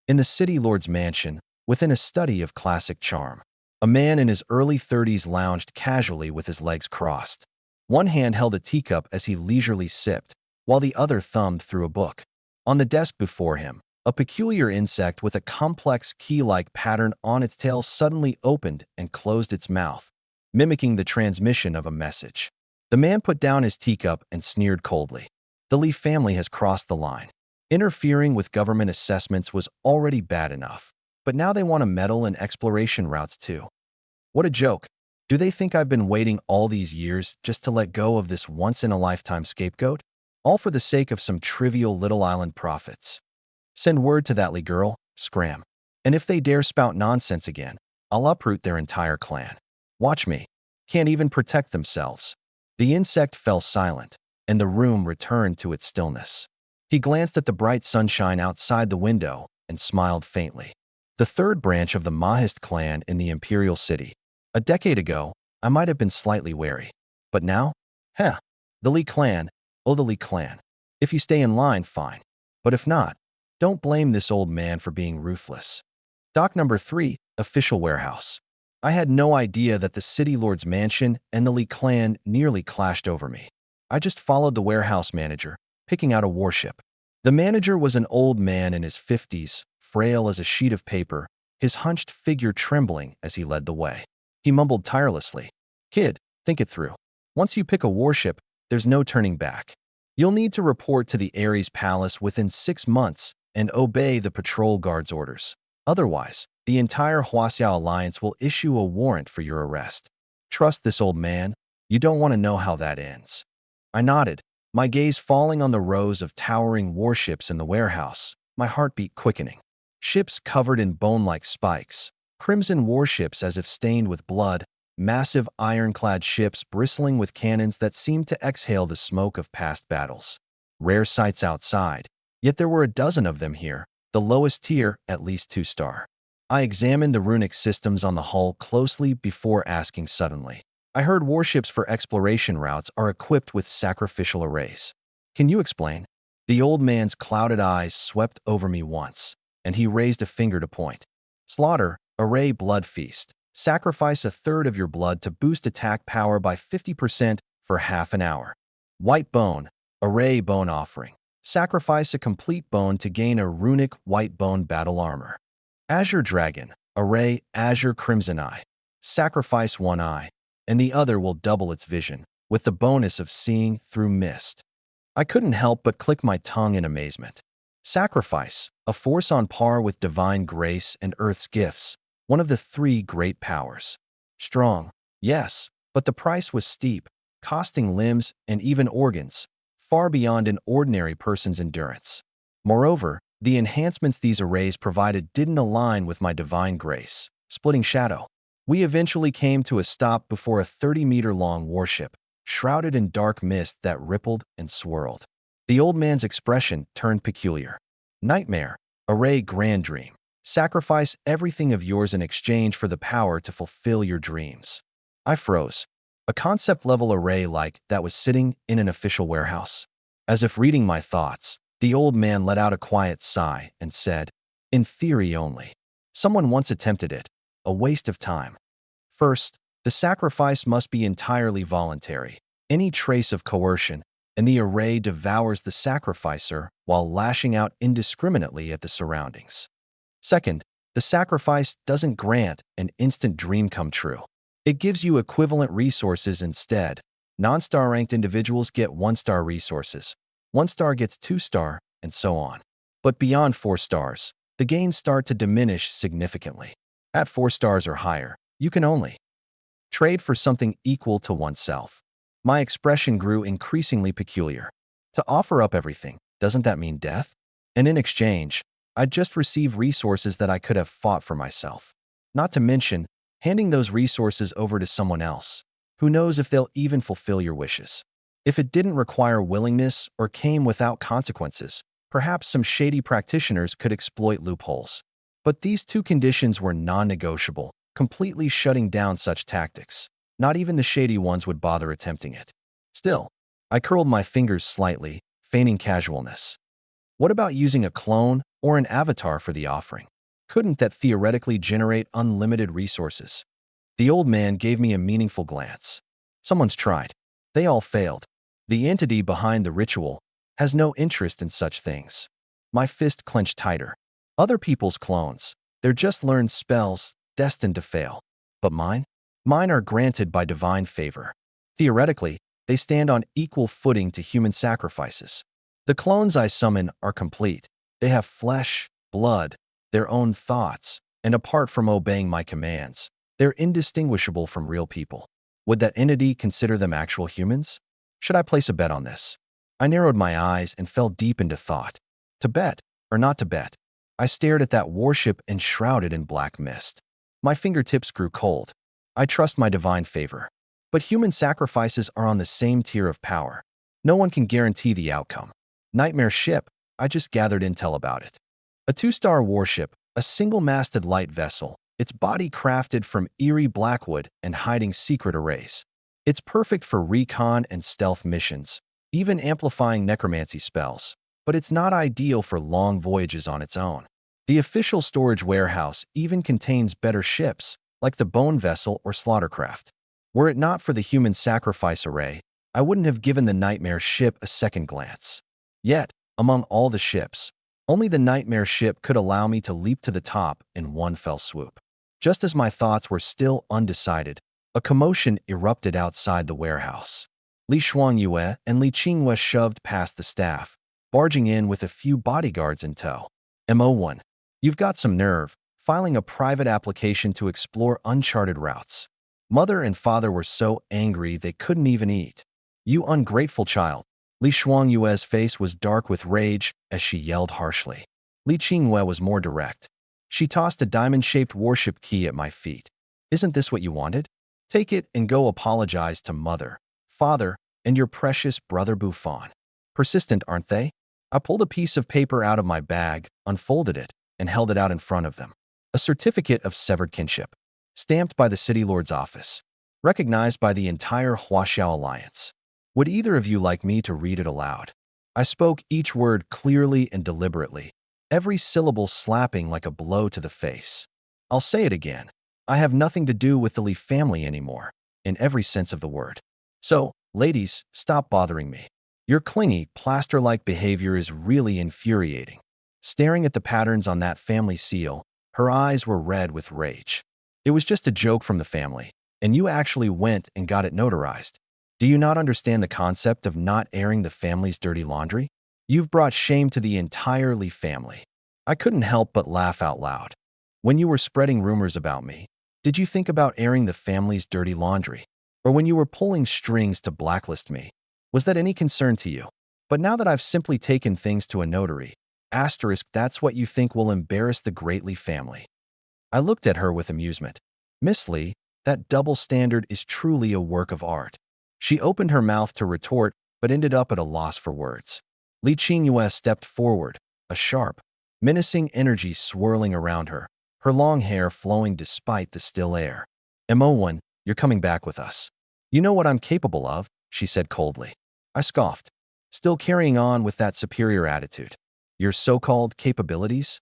In the city lord's mansion, within a study of classic charm, a man in his early 30s lounged casually with his legs crossed. One hand held a teacup as he leisurely sipped, while the other thumbed through a book. On the desk before him, a peculiar insect with a complex key-like pattern on its tail suddenly opened and closed its mouth, mimicking the transmission of a message. The man put down his teacup and sneered coldly. The Li family has crossed the line. Interfering with government assessments was already bad enough, but now they want to meddle in exploration routes too. What a joke. Do they think I've been waiting all these years just to let go of this once-in-a-lifetime scapegoat? All for the sake of some trivial little island profits. Send word to that Li girl, scram. And if they dare spout nonsense again, I'll uproot their entire clan. Watch me. Can't even protect themselves. The insect fell silent, and the room returned to its stillness. He glanced at the bright sunshine outside the window and smiled faintly. The third branch of the Mahist clan in the Imperial City. A decade ago, I might have been slightly wary. But now? Heh. The Li clan. Oh, the Li clan. If you stay in line, fine. But if not, don't blame this old man for being ruthless. Dock number 3, official warehouse. I had no idea that the city lord's mansion and the Li clan nearly clashed over me. I just followed the warehouse manager, picking out a warship. The manager was an old man in his 50s, frail as a sheet of paper, his hunched figure trembling as he led the way. He mumbled tirelessly, "Kid, think it through. Once you pick a warship, there's no turning back. You'll need to report to the Ares Palace within 6 months and obey the patrol guard's orders. Otherwise, the entire Huaxiao Alliance will issue a warrant for your arrest. Trust this old man. You don't want to know how that ends." I nodded, my gaze falling on the rows of towering warships in the warehouse, my heartbeat quickening. Ships covered in bone-like spikes, crimson warships as if stained with blood, massive ironclad ships bristling with cannons that seemed to exhale the smoke of past battles. Rare sights outside, yet there were a dozen of them here, the lowest tier at least 2-star. I examined the runic systems on the hull closely before asking suddenly. I heard warships for exploration routes are equipped with sacrificial arrays. Can you explain? The old man's clouded eyes swept over me once, and he raised a finger to point. Slaughter, array blood feast. Sacrifice a third of your blood to boost attack power by 50% for half an hour. White bone, array bone offering. Sacrifice a complete bone to gain a runic white bone battle armor. Azure dragon, array azure crimson eye. Sacrifice one eye, and the other will double its vision, with the bonus of seeing through mist. I couldn't help but click my tongue in amazement. Sacrifice, a force on par with divine grace and Earth's gifts, one of the 3 great powers. Strong, yes, but the price was steep, costing limbs and even organs, far beyond an ordinary person's endurance. Moreover, The enhancements these arrays provided didn't align with my divine grace, splitting shadow. We eventually came to a stop before a 30-meter-long warship, shrouded in dark mist that rippled and swirled. The old man's expression turned peculiar. Nightmare, array grand dream. Sacrifice everything of yours in exchange for the power to fulfill your dreams. I froze. A concept-level array like that was sitting in an official warehouse. As if reading my thoughts, the old man let out a quiet sigh and said, "In theory only. Someone once attempted it. A waste of time. First, the sacrifice must be entirely voluntary. Any trace of coercion, and the array devours the sacrificer while lashing out indiscriminately at the surroundings. Second, the sacrifice doesn't grant an instant dream come true. It gives you equivalent resources instead. Non-star ranked individuals get 1-star resources. 1-star gets 2-star, and so on. But beyond 4 stars, the gains start to diminish significantly. At 4 stars or higher, you can only trade for something equal to oneself. My expression grew increasingly peculiar. To offer up everything, doesn't that mean death? And in exchange, I'd just receive resources that I could have fought for myself. Not to mention, handing those resources over to someone else. Who knows if they'll even fulfill your wishes? If it didn't require willingness or came without consequences, perhaps some shady practitioners could exploit loopholes. But these two conditions were non-negotiable, completely shutting down such tactics. Not even the shady ones would bother attempting it. Still, I curled my fingers slightly, feigning casualness. What about using a clone or an avatar for the offering? Couldn't that theoretically generate unlimited resources? The old man gave me a meaningful glance. Someone's tried. They all failed. The entity behind the ritual has no interest in such things. My fist clenched tighter. Other people's clones, they're just learned spells, destined to fail. But mine? Mine are granted by divine favor. Theoretically, they stand on equal footing to human sacrifices. The clones I summon are complete. They have flesh, blood, their own thoughts, and apart from obeying my commands, they're indistinguishable from real people. Would that entity consider them actual humans? Should I place a bet on this? I narrowed my eyes and fell deep into thought. To bet, or not to bet? I stared at that warship enshrouded in black mist. My fingertips grew cold. I trust my divine favor. But human sacrifices are on the same tier of power. No one can guarantee the outcome. Nightmare ship, I just gathered intel about it. A 2-star warship, a single-masted light vessel, its body crafted from eerie blackwood and hiding secret arrays. It's perfect for recon and stealth missions, even amplifying necromancy spells. But it's not ideal for long voyages on its own. The official storage warehouse even contains better ships, like the Bone Vessel or Slaughtercraft. Were it not for the human sacrifice array, I wouldn't have given the Nightmare ship a second glance. Yet, among all the ships, only the Nightmare ship could allow me to leap to the top in one fell swoop. Just as my thoughts were still undecided, a commotion erupted outside the warehouse. Li Shuangyue and Li Qingyue shoved past the staff, barging in with a few bodyguards in tow. Mo1. You've got some nerve, filing a private application to explore uncharted routes. Mother and father were so angry they couldn't even eat. You ungrateful child. Li Shuangyue's face was dark with rage as she yelled harshly. Li Qingyue was more direct. She tossed a diamond-shaped warship key at my feet. Isn't this what you wanted? Take it and go apologize to mother, father, and your precious brother Buffon. Persistent, aren't they? I pulled a piece of paper out of my bag, unfolded it, and held it out in front of them. A certificate of severed kinship, stamped by the City Lord's office, recognized by the entire Huaxiao Alliance. Would either of you like me to read it aloud? I spoke each word clearly and deliberately, every syllable slapping like a blow to the face. I'll say it again. I have nothing to do with the Li family anymore, in every sense of the word. So, ladies, stop bothering me. Your clingy, plaster-like behavior is really infuriating. Staring at the patterns on that family seal, her eyes were red with rage. It was just a joke from the family, and you actually went and got it notarized. Do you not understand the concept of not airing the family's dirty laundry? You've brought shame to the entire Li family. I couldn't help but laugh out loud. When you were spreading rumors about me, did you think about airing the family's dirty laundry? Or when you were pulling strings to blacklist me, was that any concern to you? But now that I've simply taken things to a notary, Asterisk, that's what you think will embarrass the Great Lee family. I looked at her with amusement. Miss Lee, that double standard is truly a work of art. She opened her mouth to retort, but ended up at a loss for words. Li Qingyue stepped forward, a sharp, menacing energy swirling around her, her long hair flowing despite the still air. Mo1, you're coming back with us. You know what I'm capable of, she said coldly. I scoffed, still carrying on with that superior attitude. Your so-called capabilities?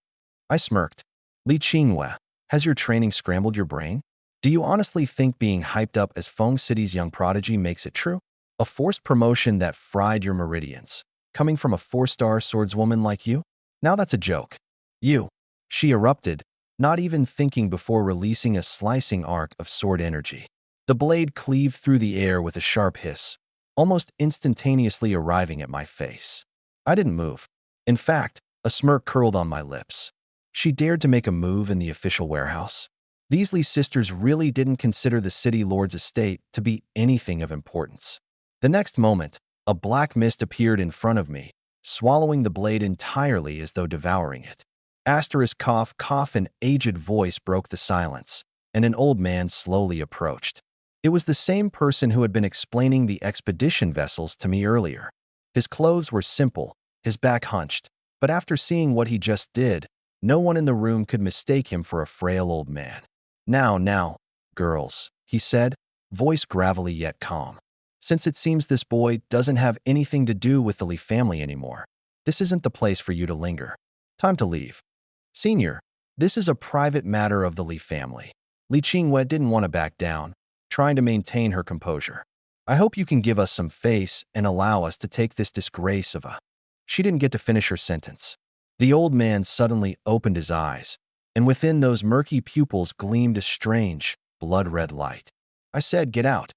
I smirked. Li Qingyue, has your training scrambled your brain? Do you honestly think being hyped up as Feng City's young prodigy makes it true? A forced promotion that fried your meridians, coming from a 4-star swordswoman like you? Now that's a joke. You, she erupted, not even thinking before releasing a slicing arc of sword energy. The blade cleaved through the air with a sharp hiss, almost instantaneously arriving at my face. I didn't move. In fact, a smirk curled on my lips. She dared to make a move in the official warehouse. These Lee sisters really didn't consider the city lord's estate to be anything of importance. The next moment, a black mist appeared in front of me, swallowing the blade entirely as though devouring it. Asterisk cough, cough, an aged voice broke the silence, and an old man slowly approached. It was the same person who had been explaining the expedition vessels to me earlier. His clothes were simple, his back hunched, but after seeing what he just did, no one in the room could mistake him for a frail old man. Now, girls, he said, voice gravelly yet calm. Since it seems this boy doesn't have anything to do with the Lee family anymore, this isn't the place for you to linger. Time to leave. Senior, this is a private matter of the Lee family. Li Qingyue didn't want to back down, trying to maintain her composure. I hope you can give us some face and allow us to take this disgrace of a... She didn't get to finish her sentence. The old man suddenly opened his eyes, and within those murky pupils gleamed a strange, blood-red light. I said, get out.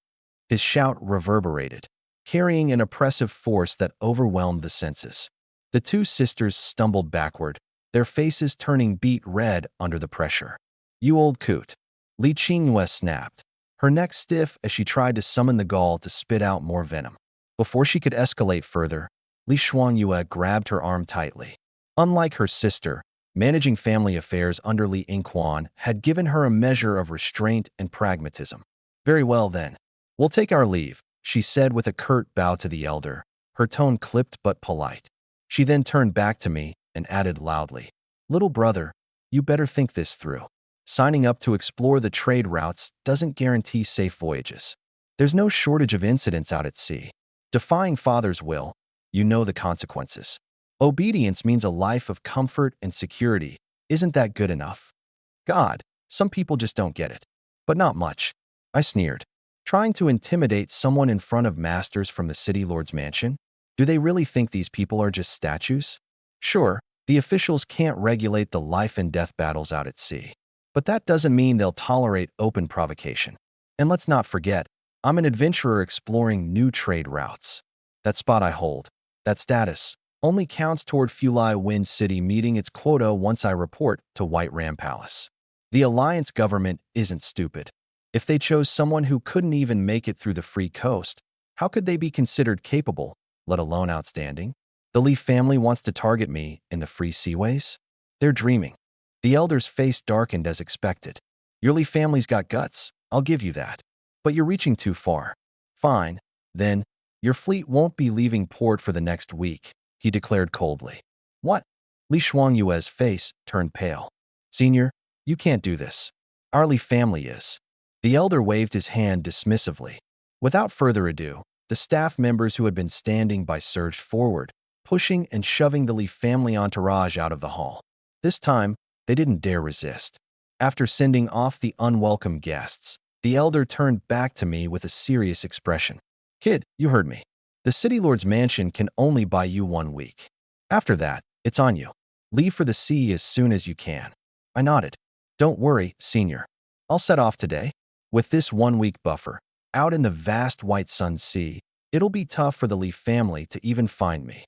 His shout reverberated, carrying an oppressive force that overwhelmed the senses. The two sisters stumbled backward, their faces turning beet red under the pressure. You old coot. Li Qingyue snapped, her neck stiff as she tried to summon the gall to spit out more venom. Before she could escalate further, Li Xuanyue grabbed her arm tightly. Unlike her sister, managing family affairs under Li Yingquan had given her a measure of restraint and pragmatism. Very well then. We'll take our leave, she said with a curt bow to the elder, her tone clipped but polite. She then turned back to me and added loudly, little brother, you better think this through. Signing up to explore the trade routes doesn't guarantee safe voyages. There's no shortage of incidents out at sea. Defying father's will, you know the consequences. Obedience means a life of comfort and security. Isn't that good enough? God, some people just don't get it. But not much. I sneered. Trying to intimidate someone in front of masters from the city lord's mansion? Do they really think these people are just statues? Sure, the officials can't regulate the life and death battles out at sea. But that doesn't mean they'll tolerate open provocation. And let's not forget, I'm an adventurer exploring new trade routes. That spot I hold, that status, only counts toward Fulai Wind City meeting its quota once I report to White Ram Palace. The Alliance government isn't stupid. If they chose someone who couldn't even make it through the Free Coast, how could they be considered capable, let alone outstanding? The Lee family wants to target me in the Free Seaways? They're dreaming. The elder's face darkened as expected. Your Lee family's got guts, I'll give you that. But you're reaching too far. Fine, then, your fleet won't be leaving port for the next week, he declared coldly. What? Li Xuanyue's face turned pale. Senior, you can't do this. Our Lee family is. The elder waved his hand dismissively. Without further ado, the staff members who had been standing by surged forward, pushing and shoving the Lee family entourage out of the hall. This time, they didn't dare resist. After sending off the unwelcome guests, the elder turned back to me with a serious expression. Kid, you heard me. The city lord's mansion can only buy you 1 week. After that, it's on you. Leave for the sea as soon as you can. I nodded. Don't worry, senior. I'll set off today. With this 1-week buffer, out in the vast white sun sea, it'll be tough for the Lee family to even find me.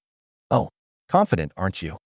Oh, confident, aren't you?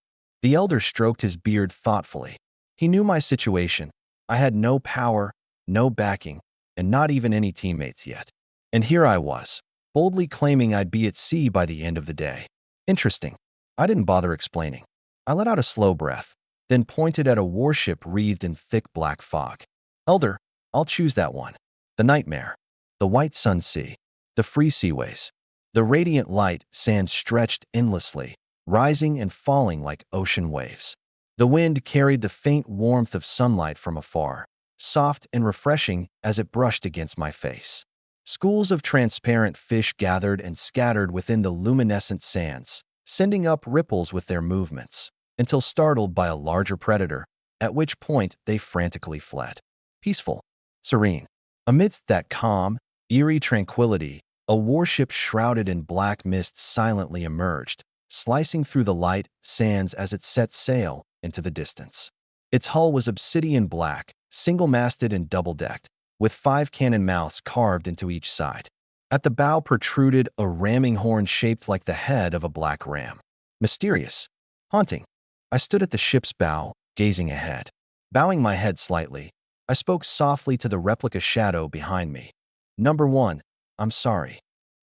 The elder stroked his beard thoughtfully. He knew my situation. I had no power, no backing, and not even any teammates yet. And here I was, boldly claiming I'd be at sea by the end of the day. Interesting. I didn't bother explaining. I let out a slow breath, then pointed at a warship wreathed in thick black fog. Elder, I'll choose that one. The nightmare. The white sun sea. The free seaways. The radiant light sand stretched endlessly, rising and falling like ocean waves. The wind carried the faint warmth of sunlight from afar, soft and refreshing as it brushed against my face. Schools of transparent fish gathered and scattered within the luminescent sands, sending up ripples with their movements, until startled by a larger predator, at which point they frantically fled. Peaceful, serene. Amidst that calm, eerie tranquility, a warship shrouded in black mist silently emerged, slicing through the light sands as it set sail into the distance. Its hull was obsidian black, single-masted and double-decked, with 5 cannon mouths carved into each side. At the bow protruded a ramming horn shaped like the head of a black ram. Mysterious. Haunting. I stood at the ship's bow, gazing ahead. Bowing my head slightly, I spoke softly to the replica shadow behind me. Number 1, I'm sorry.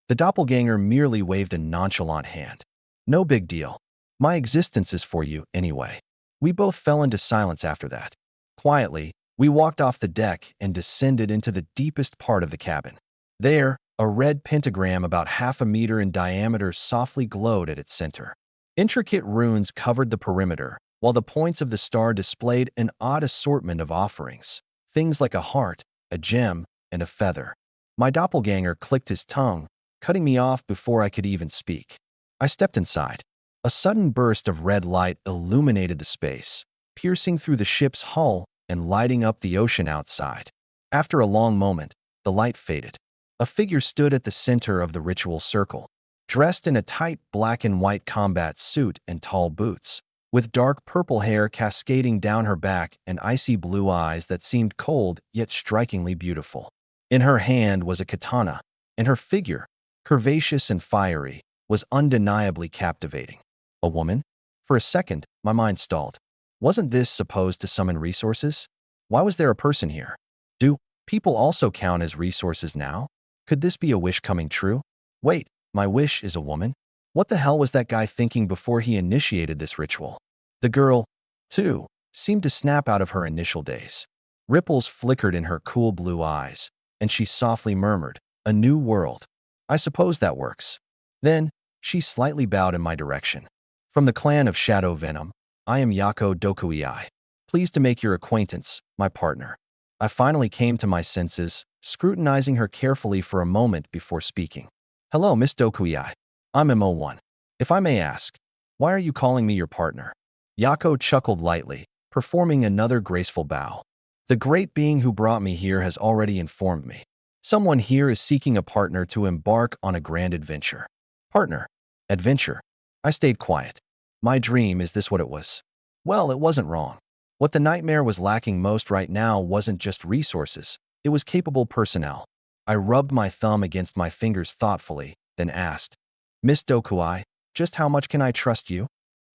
The doppelganger merely waved a nonchalant hand. No big deal. My existence is for you anyway. We both fell into silence after that. Quietly, we walked off the deck and descended into the deepest part of the cabin. There, a red pentagram about half a meter in diameter softly glowed at its center. Intricate runes covered the perimeter, while the points of the star displayed an odd assortment of offerings, things like a heart, a gem, and a feather. My doppelganger clicked his tongue, cutting me off before I could even speak. I stepped inside. A sudden burst of red light illuminated the space, piercing through the ship's hull and lighting up the ocean outside. After a long moment, the light faded. A figure stood at the center of the ritual circle, dressed in a tight black and white combat suit and tall boots, with dark purple hair cascading down her back and icy blue eyes that seemed cold yet strikingly beautiful. In her hand was a katana, and her figure, curvaceous and fiery, was undeniably captivating. A woman? For a second, my mind stalled. Wasn't this supposed to summon resources? Why was there a person here? Do people also count as resources now? Could this be a wish coming true? Wait, my wish is a woman? What the hell was that guy thinking before he initiated this ritual? The girl, too, seemed to snap out of her initial daze. Ripples flickered in her cool blue eyes, and she softly murmured, "A new world. I suppose that works." Then, she slightly bowed in my direction. From the clan of Shadow Venom, I am Yako Dokuiai. Pleased to make your acquaintance, my partner. I finally came to my senses, scrutinizing her carefully for a moment before speaking. Hello, Miss Dokuiai. I'm MO1. If I may ask, why are you calling me your partner? Yako chuckled lightly, performing another graceful bow. The great being who brought me here has already informed me. Someone here is seeking a partner to embark on a grand adventure. Partner. Adventure. I stayed quiet. My dream, is this what it was? Well, it wasn't wrong. What the nightmare was lacking most right now wasn't just resources, it was capable personnel. I rubbed my thumb against my fingers thoughtfully, then asked, Miss Dokuai, just how much can I trust you?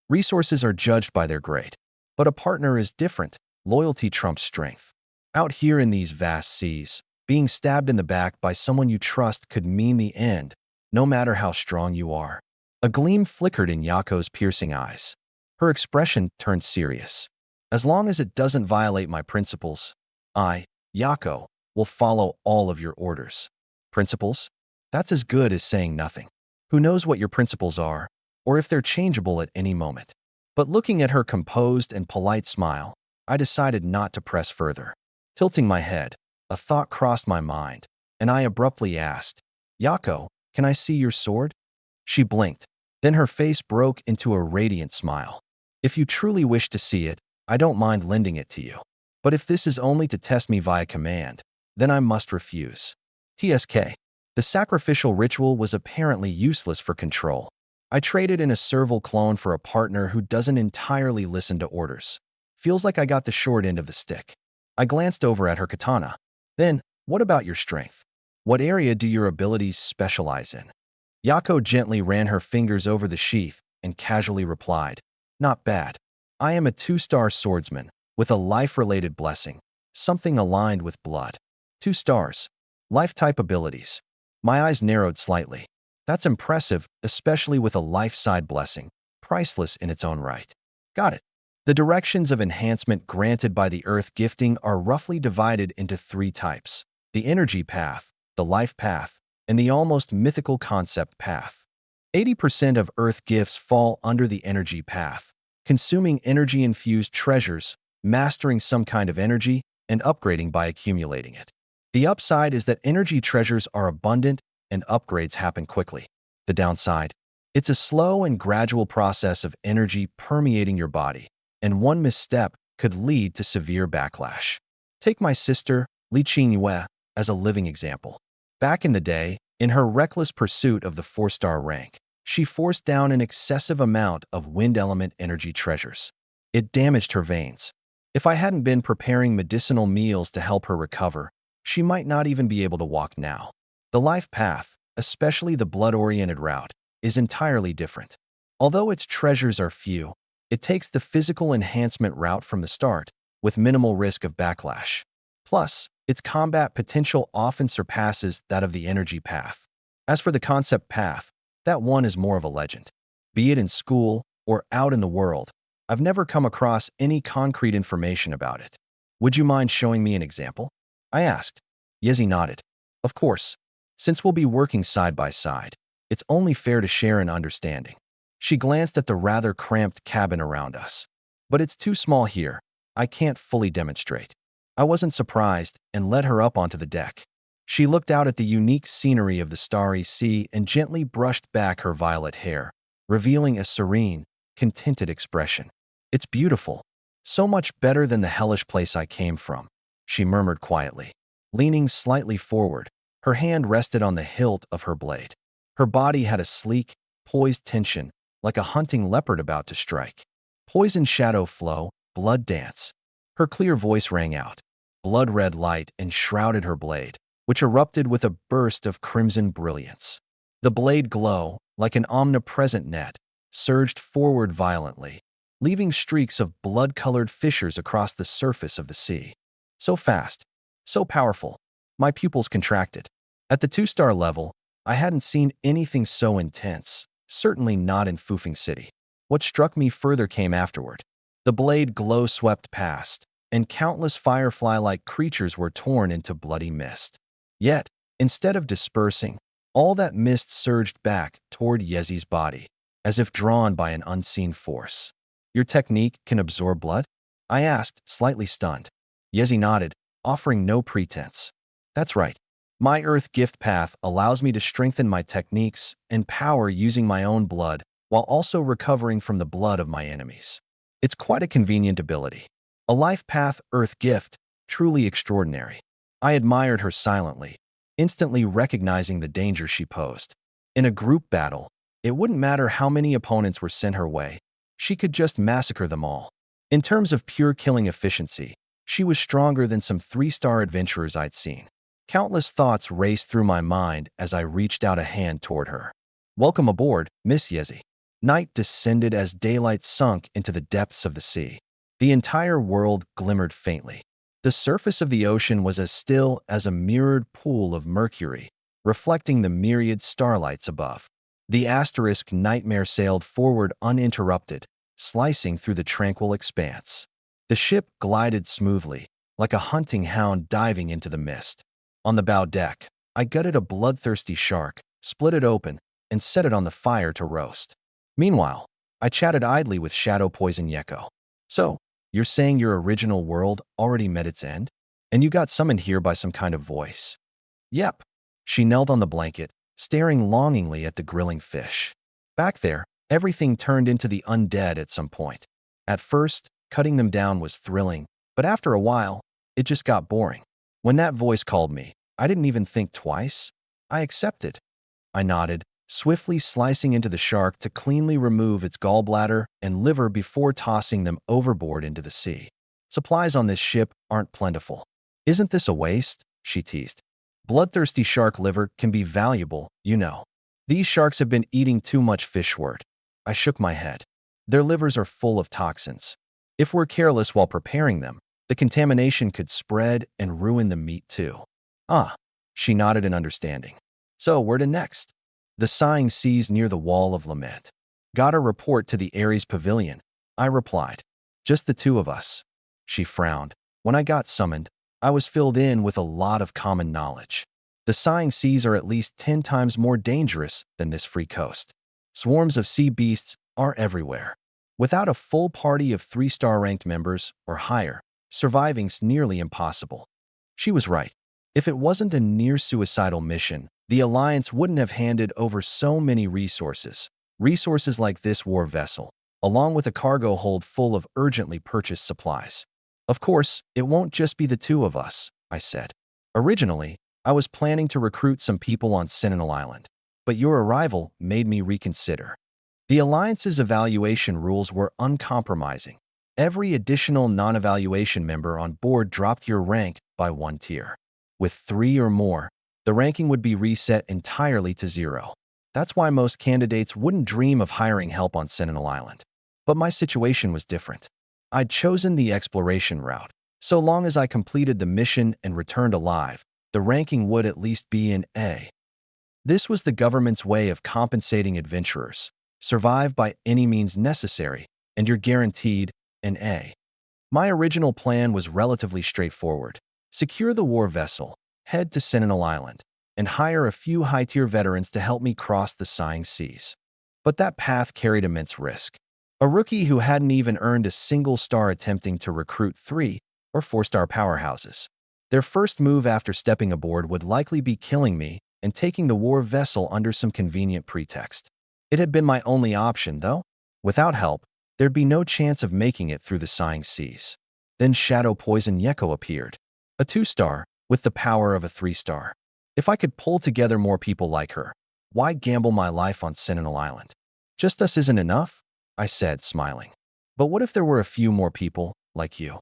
Resources are judged by their grade, but a partner is different. Loyalty trumps strength. Out here in these vast seas, being stabbed in the back by someone you trust could mean the end, no matter how strong you are. A gleam flickered in Yako's piercing eyes. Her expression turned serious. As long as it doesn't violate my principles, I, Yako, will follow all of your orders. Principles? That's as good as saying nothing. Who knows what your principles are, or if they're changeable at any moment. But looking at her composed and polite smile, I decided not to press further. Tilting my head, a thought crossed my mind, and I abruptly asked, Yako, can I see your sword? She blinked. Then her face broke into a radiant smile. If you truly wish to see it, I don't mind lending it to you. But if this is only to test me via command, then I must refuse. TSK. The sacrificial ritual was apparently useless for control. I traded in a serval clone for a partner who doesn't entirely listen to orders. Feels like I got the short end of the stick. I glanced over at her katana. Then, what about your strength? What area do your abilities specialize in? Yako gently ran her fingers over the sheath and casually replied, Not bad. I am a 2-star swordsman, with a life-related blessing, something aligned with blood. 2 stars. Life-type abilities. My eyes narrowed slightly. That's impressive, especially with a life-side blessing, priceless in its own right. Got it. The directions of enhancement granted by the Earth gifting are roughly divided into three types: the energy path, the life path, and the almost mythical concept path. 80% of Earth gifts fall under the energy path, consuming energy-infused treasures, mastering some kind of energy, and upgrading by accumulating it. The upside is that energy treasures are abundant and upgrades happen quickly. The downside? It's a slow and gradual process of energy permeating your body, and one misstep could lead to severe backlash. Take my sister, Li Qingyue, as a living example. Back in the day, in her reckless pursuit of the 4-star rank, she forced down an excessive amount of wind element energy treasures. It damaged her veins. If I hadn't been preparing medicinal meals to help her recover, she might not even be able to walk now. The life path, especially the blood-oriented route, is entirely different. Although its treasures are few, it takes the physical enhancement route from the start, with minimal risk of backlash. Plus, its combat potential often surpasses that of the energy path. As for the concept path, that one is more of a legend. Be it in school or out in the world, I've never come across any concrete information about it. Would you mind showing me an example? I asked. Yezi nodded. Of course. Since we'll be working side by side, it's only fair to share an understanding. She glanced at the rather cramped cabin around us. But it's too small here. I can't fully demonstrate. I wasn't surprised and led her up onto the deck. She looked out at the unique scenery of the starry sea and gently brushed back her violet hair, revealing a serene, contented expression. It's beautiful. So much better than the hellish place I came from, she murmured quietly. Leaning slightly forward, her hand rested on the hilt of her blade. Her body had a sleek, poised tension, like a hunting leopard about to strike. Poison shadow flow, blood dance. Her clear voice rang out. Blood-red light enshrouded her blade, which erupted with a burst of crimson brilliance. The blade glow, like an omnipresent net, surged forward violently, leaving streaks of blood-colored fissures across the surface of the sea. So fast, so powerful. My pupils contracted. At the 2-star level, I hadn't seen anything so intense, certainly not in Fufeng City. What struck me further came afterward. The blade glow swept past, and countless firefly-like creatures were torn into bloody mist. Yet, instead of dispersing, all that mist surged back toward Yezi's body, as if drawn by an unseen force. Your technique can absorb blood? I asked, slightly stunned. Yezi nodded, offering no pretense. That's right. My Earth gift path allows me to strengthen my techniques and power using my own blood while also recovering from the blood of my enemies. It's quite a convenient ability. A life path Earth gift, truly extraordinary. I admired her silently, instantly recognizing the danger she posed. In a group battle, it wouldn't matter how many opponents were sent her way. She could just massacre them all. In terms of pure killing efficiency, she was stronger than some 3-star adventurers I'd seen. Countless thoughts raced through my mind as I reached out a hand toward her. Welcome aboard, Miss Yezi. Night descended as daylight sunk into the depths of the sea. The entire world glimmered faintly. The surface of the ocean was as still as a mirrored pool of mercury, reflecting the myriad starlights above. The asterisk nightmare sailed forward uninterrupted, slicing through the tranquil expanse. The ship glided smoothly, like a hunting hound diving into the mist. On the bow deck, I gutted a bloodthirsty shark, split it open, and set it on the fire to roast. Meanwhile, I chatted idly with Shadow Poison Yeko. So, you're saying your original world already met its end? And you got summoned here by some kind of voice? Yep. She knelt on the blanket, staring longingly at the grilling fish. Back there, everything turned into the undead at some point. At first, cutting them down was thrilling, but after a while, it just got boring. When that voice called me, I didn't even think twice. I accepted. I nodded, swiftly slicing into the shark to cleanly remove its gallbladder and liver before tossing them overboard into the sea. Supplies on this ship aren't plentiful. Isn't this a waste? She teased. Bloodthirsty shark liver can be valuable, you know. These sharks have been eating too much fishwort. I shook my head. Their livers are full of toxins. If we're careless while preparing them, the contamination could spread and ruin the meat too. Ah, she nodded in understanding. So, where to next? The sighing seas near the Wall of Lament. Got a report to the Ares Pavilion. I replied. Just the two of us. She frowned. When I got summoned, I was filled in with a lot of common knowledge. The sighing seas are at least 10 times more dangerous than this free coast. Swarms of sea beasts are everywhere. Without a full party of 3-star ranked members or higher, surviving's nearly impossible. She was right. If it wasn't a near-suicidal mission, the Alliance wouldn't have handed over so many resources. Resources like this war vessel, along with a cargo hold full of urgently purchased supplies. Of course, it won't just be the two of us, I said. Originally, I was planning to recruit some people on Sentinel Island, but your arrival made me reconsider. The Alliance's evaluation rules were uncompromising. Every additional non-evaluation member on board dropped your rank by 1 tier. With 3 or more, the ranking would be reset entirely to 0. That's why most candidates wouldn't dream of hiring help on Sentinel Island. But my situation was different. I'd chosen the exploration route. So long as I completed the mission and returned alive, the ranking would at least be an A. This was the government's way of compensating adventurers. Survive by any means necessary, and you're guaranteed an A. My original plan was relatively straightforward. Secure the war vessel, head to Sentinel Island, and hire a few high-tier veterans to help me cross the sighing seas. But that path carried immense risk. A rookie who hadn't even earned a single star attempting to recruit 3 or 4-star powerhouses. Their first move after stepping aboard would likely be killing me and taking the war vessel under some convenient pretext. It had been my only option, though. Without help, there'd be no chance of making it through the sighing seas. Then Shadow Poison Yeko appeared. A 2-star, with the power of a 3-star. If I could pull together more people like her, why gamble my life on Sentinel Island? Just us isn't enough, I said, smiling. But what if there were a few more people like you?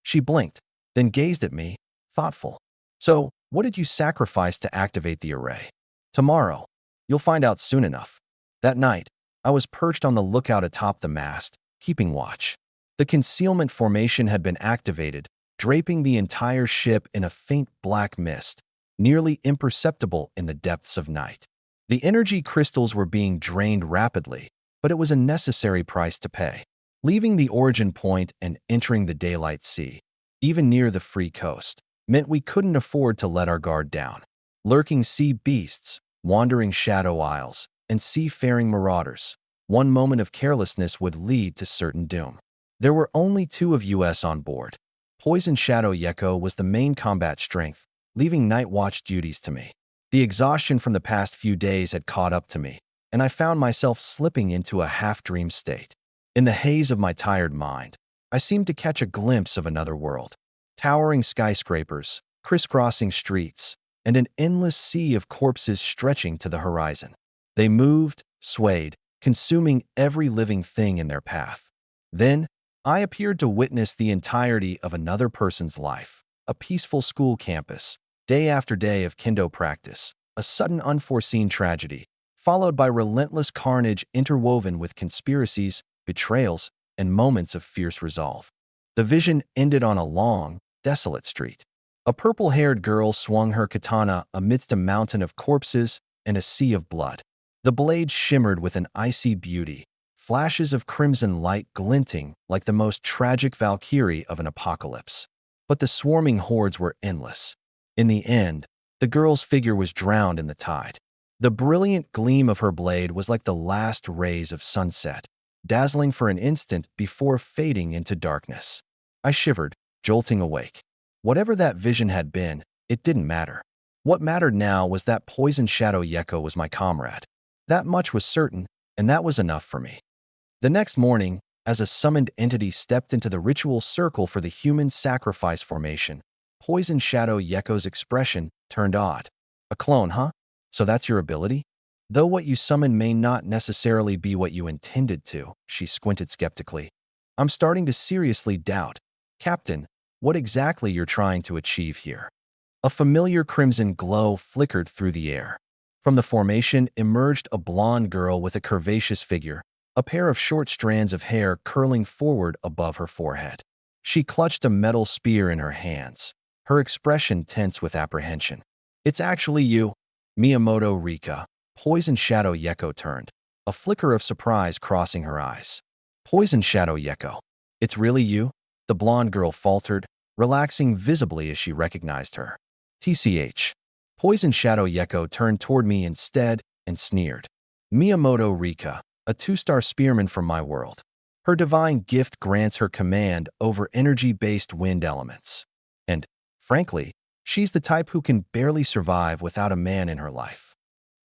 She blinked, then gazed at me, thoughtful. So, what did you sacrifice to activate the array? Tomorrow. You'll find out soon enough. That night, I was perched on the lookout atop the mast, keeping watch. The concealment formation had been activated, draping the entire ship in a faint black mist, nearly imperceptible in the depths of night. The energy crystals were being drained rapidly, but it was a necessary price to pay. Leaving the origin point and entering the daylight sea, even near the free coast, meant we couldn't afford to let our guard down. Lurking sea beasts, wandering shadow isles, and seafaring marauders. One moment of carelessness would lead to certain doom. There were only 2 of us on board. Poison Shadow Yeko was the main combat strength, leaving night watch duties to me. The exhaustion from the past few days had caught up to me, and I found myself slipping into a half-dream state. In the haze of my tired mind, I seemed to catch a glimpse of another world. Towering skyscrapers, crisscrossing streets, and an endless sea of corpses stretching to the horizon. They moved, swayed, consuming every living thing in their path. Then, I appeared to witness the entirety of another person's life. A peaceful school campus, day after day of kendo practice, a sudden unforeseen tragedy, followed by relentless carnage interwoven with conspiracies, betrayals, and moments of fierce resolve. The vision ended on a long, desolate street. A purple-haired girl swung her katana amidst a mountain of corpses and a sea of blood. The blade shimmered with an icy beauty, flashes of crimson light glinting like the most tragic Valkyrie of an apocalypse. But the swarming hordes were endless. In the end, the girl's figure was drowned in the tide. The brilliant gleam of her blade was like the last rays of sunset, dazzling for an instant before fading into darkness. I shivered, jolting awake. Whatever that vision had been, it didn't matter. What mattered now was that Poison Shadow Yeko was my comrade. That much was certain, and that was enough for me. The next morning, as a summoned entity stepped into the ritual circle for the human sacrifice formation, Poison Shadow Yeko's expression turned odd. A clone, huh? So that's your ability? Though what you summon may not necessarily be what you intended to, she squinted skeptically. I'm starting to seriously doubt, Captain, what exactly you're trying to achieve here. A familiar crimson glow flickered through the air. From the formation emerged a blonde girl with a curvaceous figure, a pair of short strands of hair curling forward above her forehead. She clutched a metal spear in her hands, her expression tense with apprehension. It's actually you, Miyamoto Rika. Poison Shadow Yeko turned, a flicker of surprise crossing her eyes. Poison Shadow Yeko. It's really you? The blonde girl faltered, relaxing visibly as she recognized her. TCH. Poison Shadow Yeko turned toward me instead and sneered. Miyamoto Rika, a 2-star spearman from my world. Her divine gift grants her command over energy-based wind elements. And, frankly, she's the type who can barely survive without a man in her life.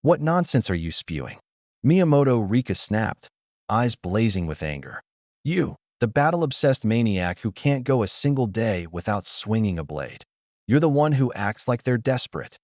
What nonsense are you spewing? Miyamoto Rika snapped, eyes blazing with anger. You, the battle-obsessed maniac who can't go a single day without swinging a blade. You're the one who acts like they're desperate.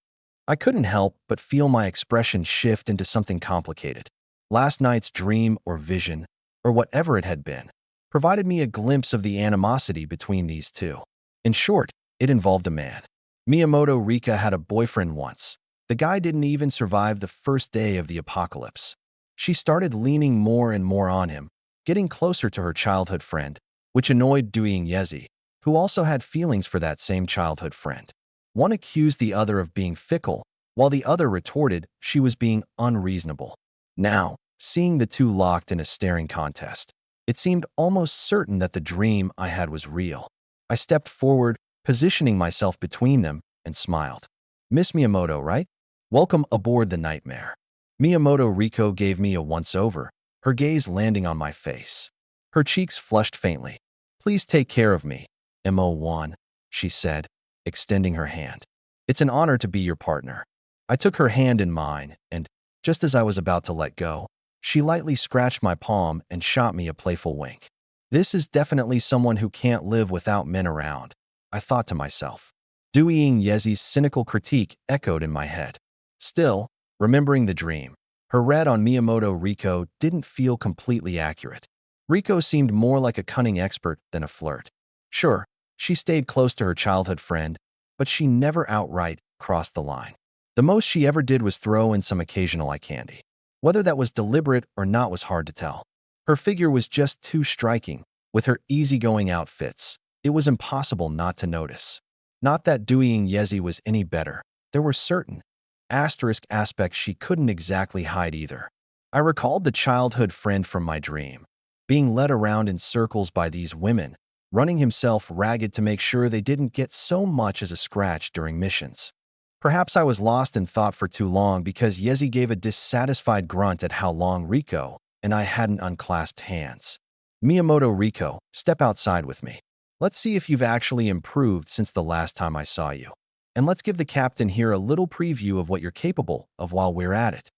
I couldn't help but feel my expression shift into something complicated. Last night's dream or vision, or whatever it had been, provided me a glimpse of the animosity between these two. In short, it involved a man. Miyamoto Rika had a boyfriend once. The guy didn't even survive the first day of the apocalypse. She started leaning more and more on him, getting closer to her childhood friend, which annoyed Duing Yezi, who also had feelings for that same childhood friend. One accused the other of being fickle, while the other retorted she was being unreasonable. Now, seeing the two locked in a staring contest, it seemed almost certain that the dream I had was real. I stepped forward, positioning myself between them, and smiled. Miss Miyamoto, right? Welcome aboard the nightmare. Miyamoto Riko gave me a once-over, her gaze landing on my face. Her cheeks flushed faintly. Please take care of me, MO1, she said, extending her hand. It's an honor to be your partner. I took her hand in mine, and, just as I was about to let go, she lightly scratched my palm and shot me a playful wink. This is definitely someone who can't live without men around, I thought to myself. Duing Yezi's cynical critique echoed in my head. Still, remembering the dream, her read on Miyamoto Riko didn't feel completely accurate. Riko seemed more like a cunning expert than a flirt. Sure, she stayed close to her childhood friend, but she never outright crossed the line. The most she ever did was throw in some occasional eye candy. Whether that was deliberate or not was hard to tell. Her figure was just too striking. With her easygoing outfits, it was impossible not to notice. Not that Duing Yezi was any better. There were certain asterisk aspects she couldn't exactly hide either. I recalled the childhood friend from my dream, being led around in circles by these women, running himself ragged to make sure they didn't get so much as a scratch during missions. Perhaps I was lost in thought for too long because Yezi gave a dissatisfied grunt at how long Riko and I hadn't unclasped hands. Miyamoto Riko, step outside with me. Let's see if you've actually improved since the last time I saw you. And let's give the captain here a little preview of what you're capable of while we're at it.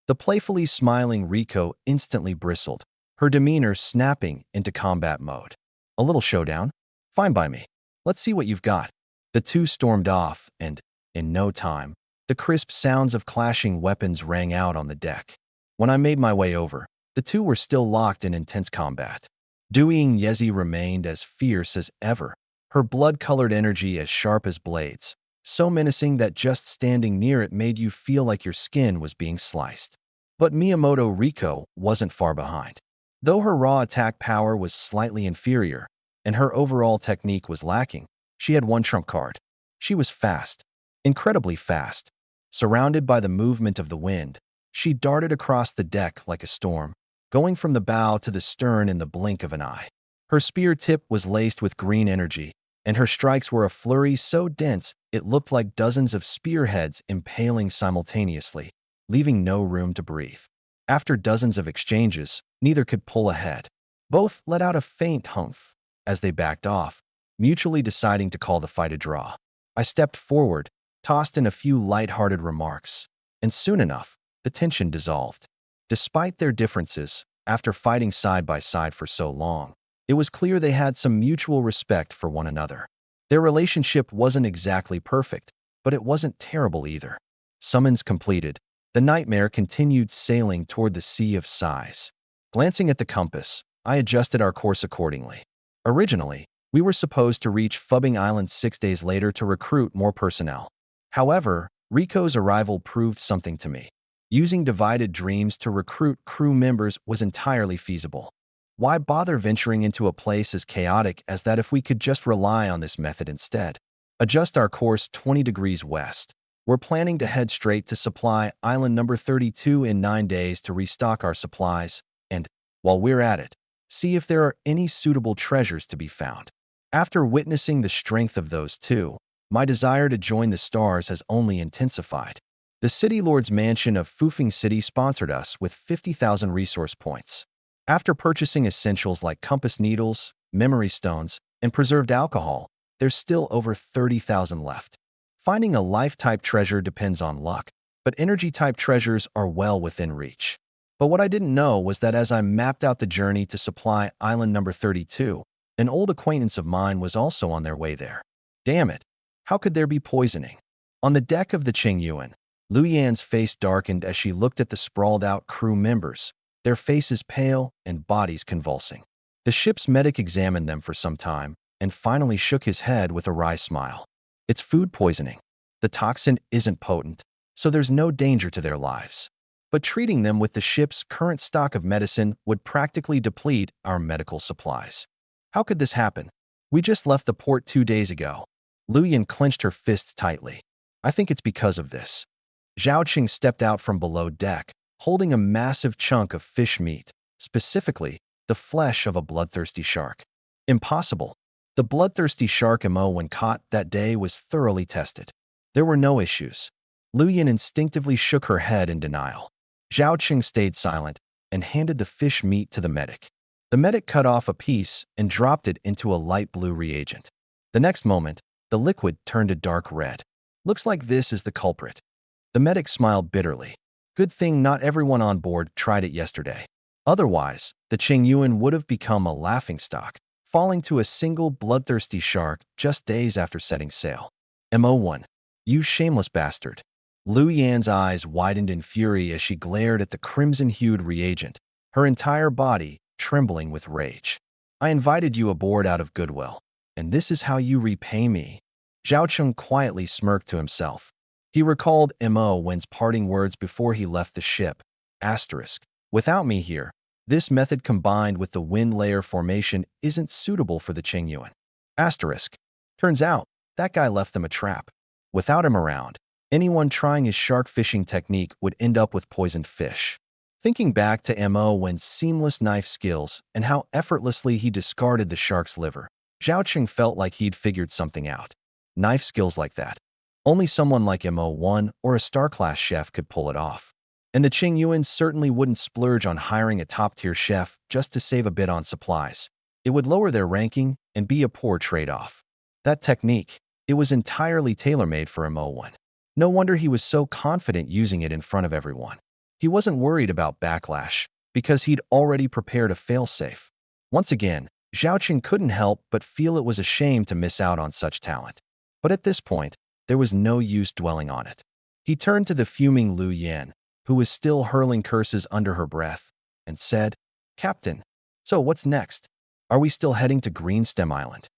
The playfully smiling Riko instantly bristled, her demeanor snapping into combat mode. A little showdown? Fine by me. Let's see what you've got. The two stormed off, and, in no time, the crisp sounds of clashing weapons rang out on the deck. When I made my way over, the two were still locked in intense combat. Duing Yezi remained as fierce as ever, her blood-colored energy as sharp as blades, so menacing that just standing near it made you feel like your skin was being sliced. But Miyamoto Riko wasn't far behind. Though her raw attack power was slightly inferior, and her overall technique was lacking, she had one trump card. She was fast, incredibly fast. Surrounded by the movement of the wind, she darted across the deck like a storm, going from the bow to the stern in the blink of an eye. Her spear tip was laced with green energy, and her strikes were a flurry so dense it looked like dozens of spearheads impaling simultaneously, leaving no room to breathe. After dozens of exchanges, neither could pull ahead. Both let out a faint humph as they backed off, mutually deciding to call the fight a draw. I stepped forward, tossed in a few light-hearted remarks, and soon enough, the tension dissolved. Despite their differences, after fighting side by side for so long, it was clear they had some mutual respect for one another. Their relationship wasn't exactly perfect, but it wasn't terrible either. Summons completed, the nightmare continued sailing toward the Sea of Sighs. Glancing at the compass, I adjusted our course accordingly. Originally, we were supposed to reach Fubbing Island 6 days later to recruit more personnel. However, Riko's arrival proved something to me. Using divided dreams to recruit crew members was entirely feasible. Why bother venturing into a place as chaotic as that if we could just rely on this method instead? Adjust our course 20 degrees west. We're planning to head straight to Supply Island number 32 in 9 days to restock our supplies, and, while we're at it, see if there are any suitable treasures to be found. After witnessing the strength of those two, my desire to join the stars has only intensified. The City Lord's mansion of Fufeng City sponsored us with 50,000 resource points. After purchasing essentials like compass needles, memory stones, and preserved alcohol, there's still over 30,000 left. Finding a life-type treasure depends on luck, but energy-type treasures are well within reach. But what I didn't know was that as I mapped out the journey to supply island number 32, an old acquaintance of mine was also on their way there. Damn it, how could there be poisoning? On the deck of the Qingyuan, Lu Yan's face darkened as she looked at the sprawled-out crew members, their faces pale and bodies convulsing. The ship's medic examined them for some time and finally shook his head with a wry smile. It's food poisoning. The toxin isn't potent, so there's no danger to their lives. But treating them with the ship's current stock of medicine would practically deplete our medical supplies. How could this happen? We just left the port 2 days ago. Lu Yan clenched her fists tightly. I think it's because of this. Zhao Qing stepped out from below deck, holding a massive chunk of fish meat, specifically the flesh of a bloodthirsty shark. Impossible. The bloodthirsty shark MO when caught that day was thoroughly tested. There were no issues. Lu Yan instinctively shook her head in denial. Zhao Qing stayed silent and handed the fish meat to the medic. The medic cut off a piece and dropped it into a light blue reagent. The next moment, the liquid turned a dark red. Looks like this is the culprit. The medic smiled bitterly. Good thing not everyone on board tried it yesterday. Otherwise, the Qingyuan would have become a laughingstock, falling to a single bloodthirsty shark just days after setting sail. MO1. You shameless bastard. Lu Yan's eyes widened in fury as she glared at the crimson-hued reagent, her entire body trembling with rage. I invited you aboard out of goodwill, and this is how you repay me. Zhao Cheng quietly smirked to himself. He recalled Mo Wen's parting words before he left the ship. Asterisk. Without me here, this method combined with the wind layer formation isn't suitable for the Qingyuan. Asterisk. Turns out, that guy left them a trap. Without him around, anyone trying his shark fishing technique would end up with poisoned fish. Thinking back to Mo Wen's seamless knife skills and how effortlessly he discarded the shark's liver, Zhao Qing felt like he'd figured something out. Knife skills like that. Only someone like Mo1 or a star-class chef could pull it off. And the Qingyuan certainly wouldn't splurge on hiring a top-tier chef just to save a bit on supplies. It would lower their ranking and be a poor trade-off. That technique, it was entirely tailor-made for Mo1. No wonder he was so confident using it in front of everyone. He wasn't worried about backlash because he'd already prepared a failsafe. Once again, Zhao Qing couldn't help but feel it was a shame to miss out on such talent. But at this point, there was no use dwelling on it. He turned to the fuming Lu Yan, who was still hurling curses under her breath, and said, Captain, so what's next? Are we still heading to Greenstem Island?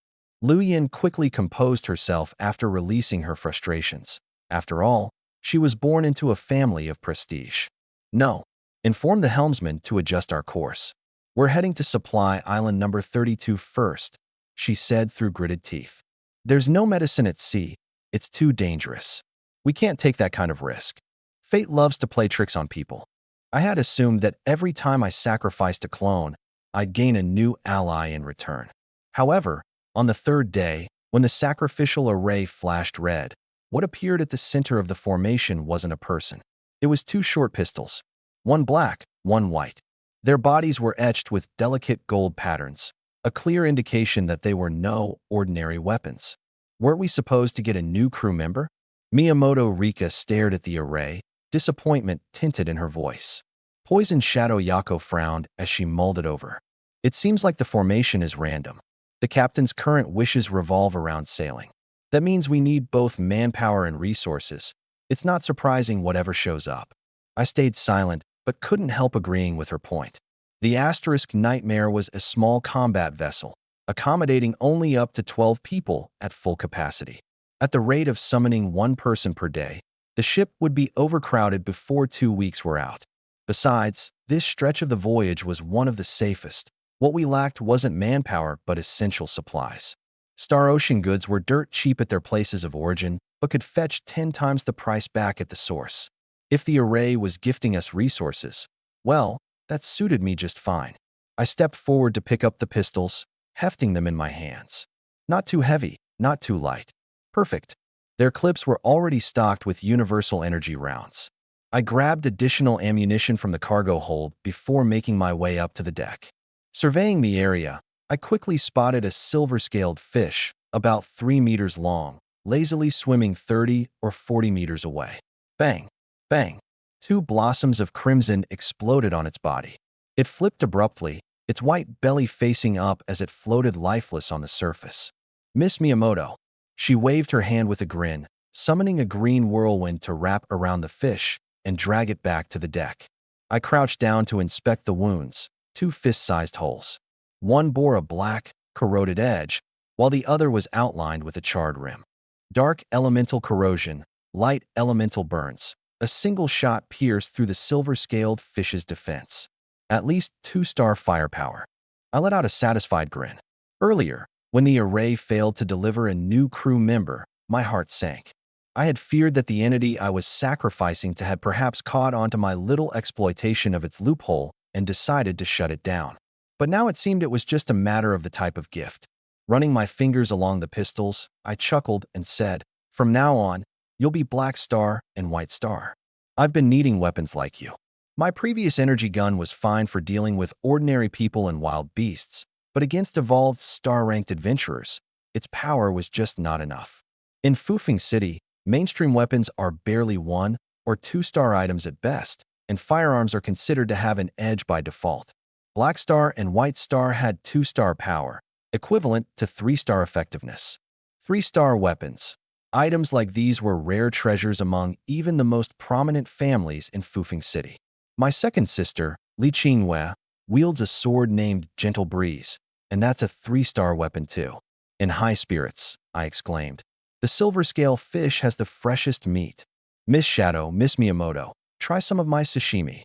Lu Yan quickly composed herself after releasing her frustrations. After all, she was born into a family of prestige. No, inform the helmsman to adjust our course. We're heading to supply island number 32 first, she said through gritted teeth. There's no medicine at sea. It's too dangerous. We can't take that kind of risk. Fate loves to play tricks on people. I had assumed that every time I sacrificed a clone, I'd gain a new ally in return. However, on the third day, when the sacrificial array flashed red, what appeared at the center of the formation wasn't a person. It was 2 short pistols. One black, one white. Their bodies were etched with delicate gold patterns, a clear indication that they were no ordinary weapons. Weren't we supposed to get a new crew member? Miyamoto Rika stared at the array, disappointment tinted in her voice. Poison Shadow Yako frowned as she mulled it over. It seems like the formation is random. The captain's current wishes revolve around sailing. That means we need both manpower and resources. It's not surprising whatever shows up. I stayed silent, but couldn't help agreeing with her point. The Asterisk Nightmare was a small combat vessel, accommodating only up to 12 people at full capacity. At the rate of summoning 1 person per day, the ship would be overcrowded before 2 weeks were out. Besides, this stretch of the voyage was one of the safest. What we lacked wasn't manpower but essential supplies. Star Ocean goods were dirt cheap at their places of origin, but could fetch 10 times the price back at the source. If the array was gifting us resources, well, that suited me just fine. I stepped forward to pick up the pistols, hefting them in my hands. Not too heavy, not too light. Perfect. Their clips were already stocked with universal energy rounds. I grabbed additional ammunition from the cargo hold before making my way up to the deck. Surveying the area, I quickly spotted a silver-scaled fish, about 3 meters long, lazily swimming 30 or 40 meters away. Bang! Bang! 2 blossoms of crimson exploded on its body. It flipped abruptly, its white belly facing up as it floated lifeless on the surface. Miss Miyamoto. She waved her hand with a grin, summoning a green whirlwind to wrap around the fish and drag it back to the deck. I crouched down to inspect the wounds, 2 fist-sized holes. One bore a black, corroded edge, while the other was outlined with a charred rim. Dark elemental corrosion, light elemental burns. A single shot pierced through the silver-scaled fish's defense. At least 2-star firepower. I let out a satisfied grin. Earlier, when the array failed to deliver a new crew member, my heart sank. I had feared that the entity I was sacrificing to had perhaps caught onto my little exploitation of its loophole and decided to shut it down. But now it seemed it was just a matter of the type of gift. Running my fingers along the pistols, I chuckled and said, "From now on, you'll be Black Star and White Star. I've been needing weapons like you." My previous energy gun was fine for dealing with ordinary people and wild beasts, but against evolved star-ranked adventurers, its power was just not enough. In Fufeng City, mainstream weapons are barely 1 or 2-star items at best, and firearms are considered to have an edge by default. Black Star and White Star had 2-star power, equivalent to 3-star effectiveness. 3-star weapons. Items like these were rare treasures among even the most prominent families in Fufeng City. My second sister, Li Qingwei, wields a sword named Gentle Breeze, and that's a 3-star weapon too. In high spirits, I exclaimed. The silver scale fish has the freshest meat. Miss Shadow, Miss Miyamoto, try some of my sashimi.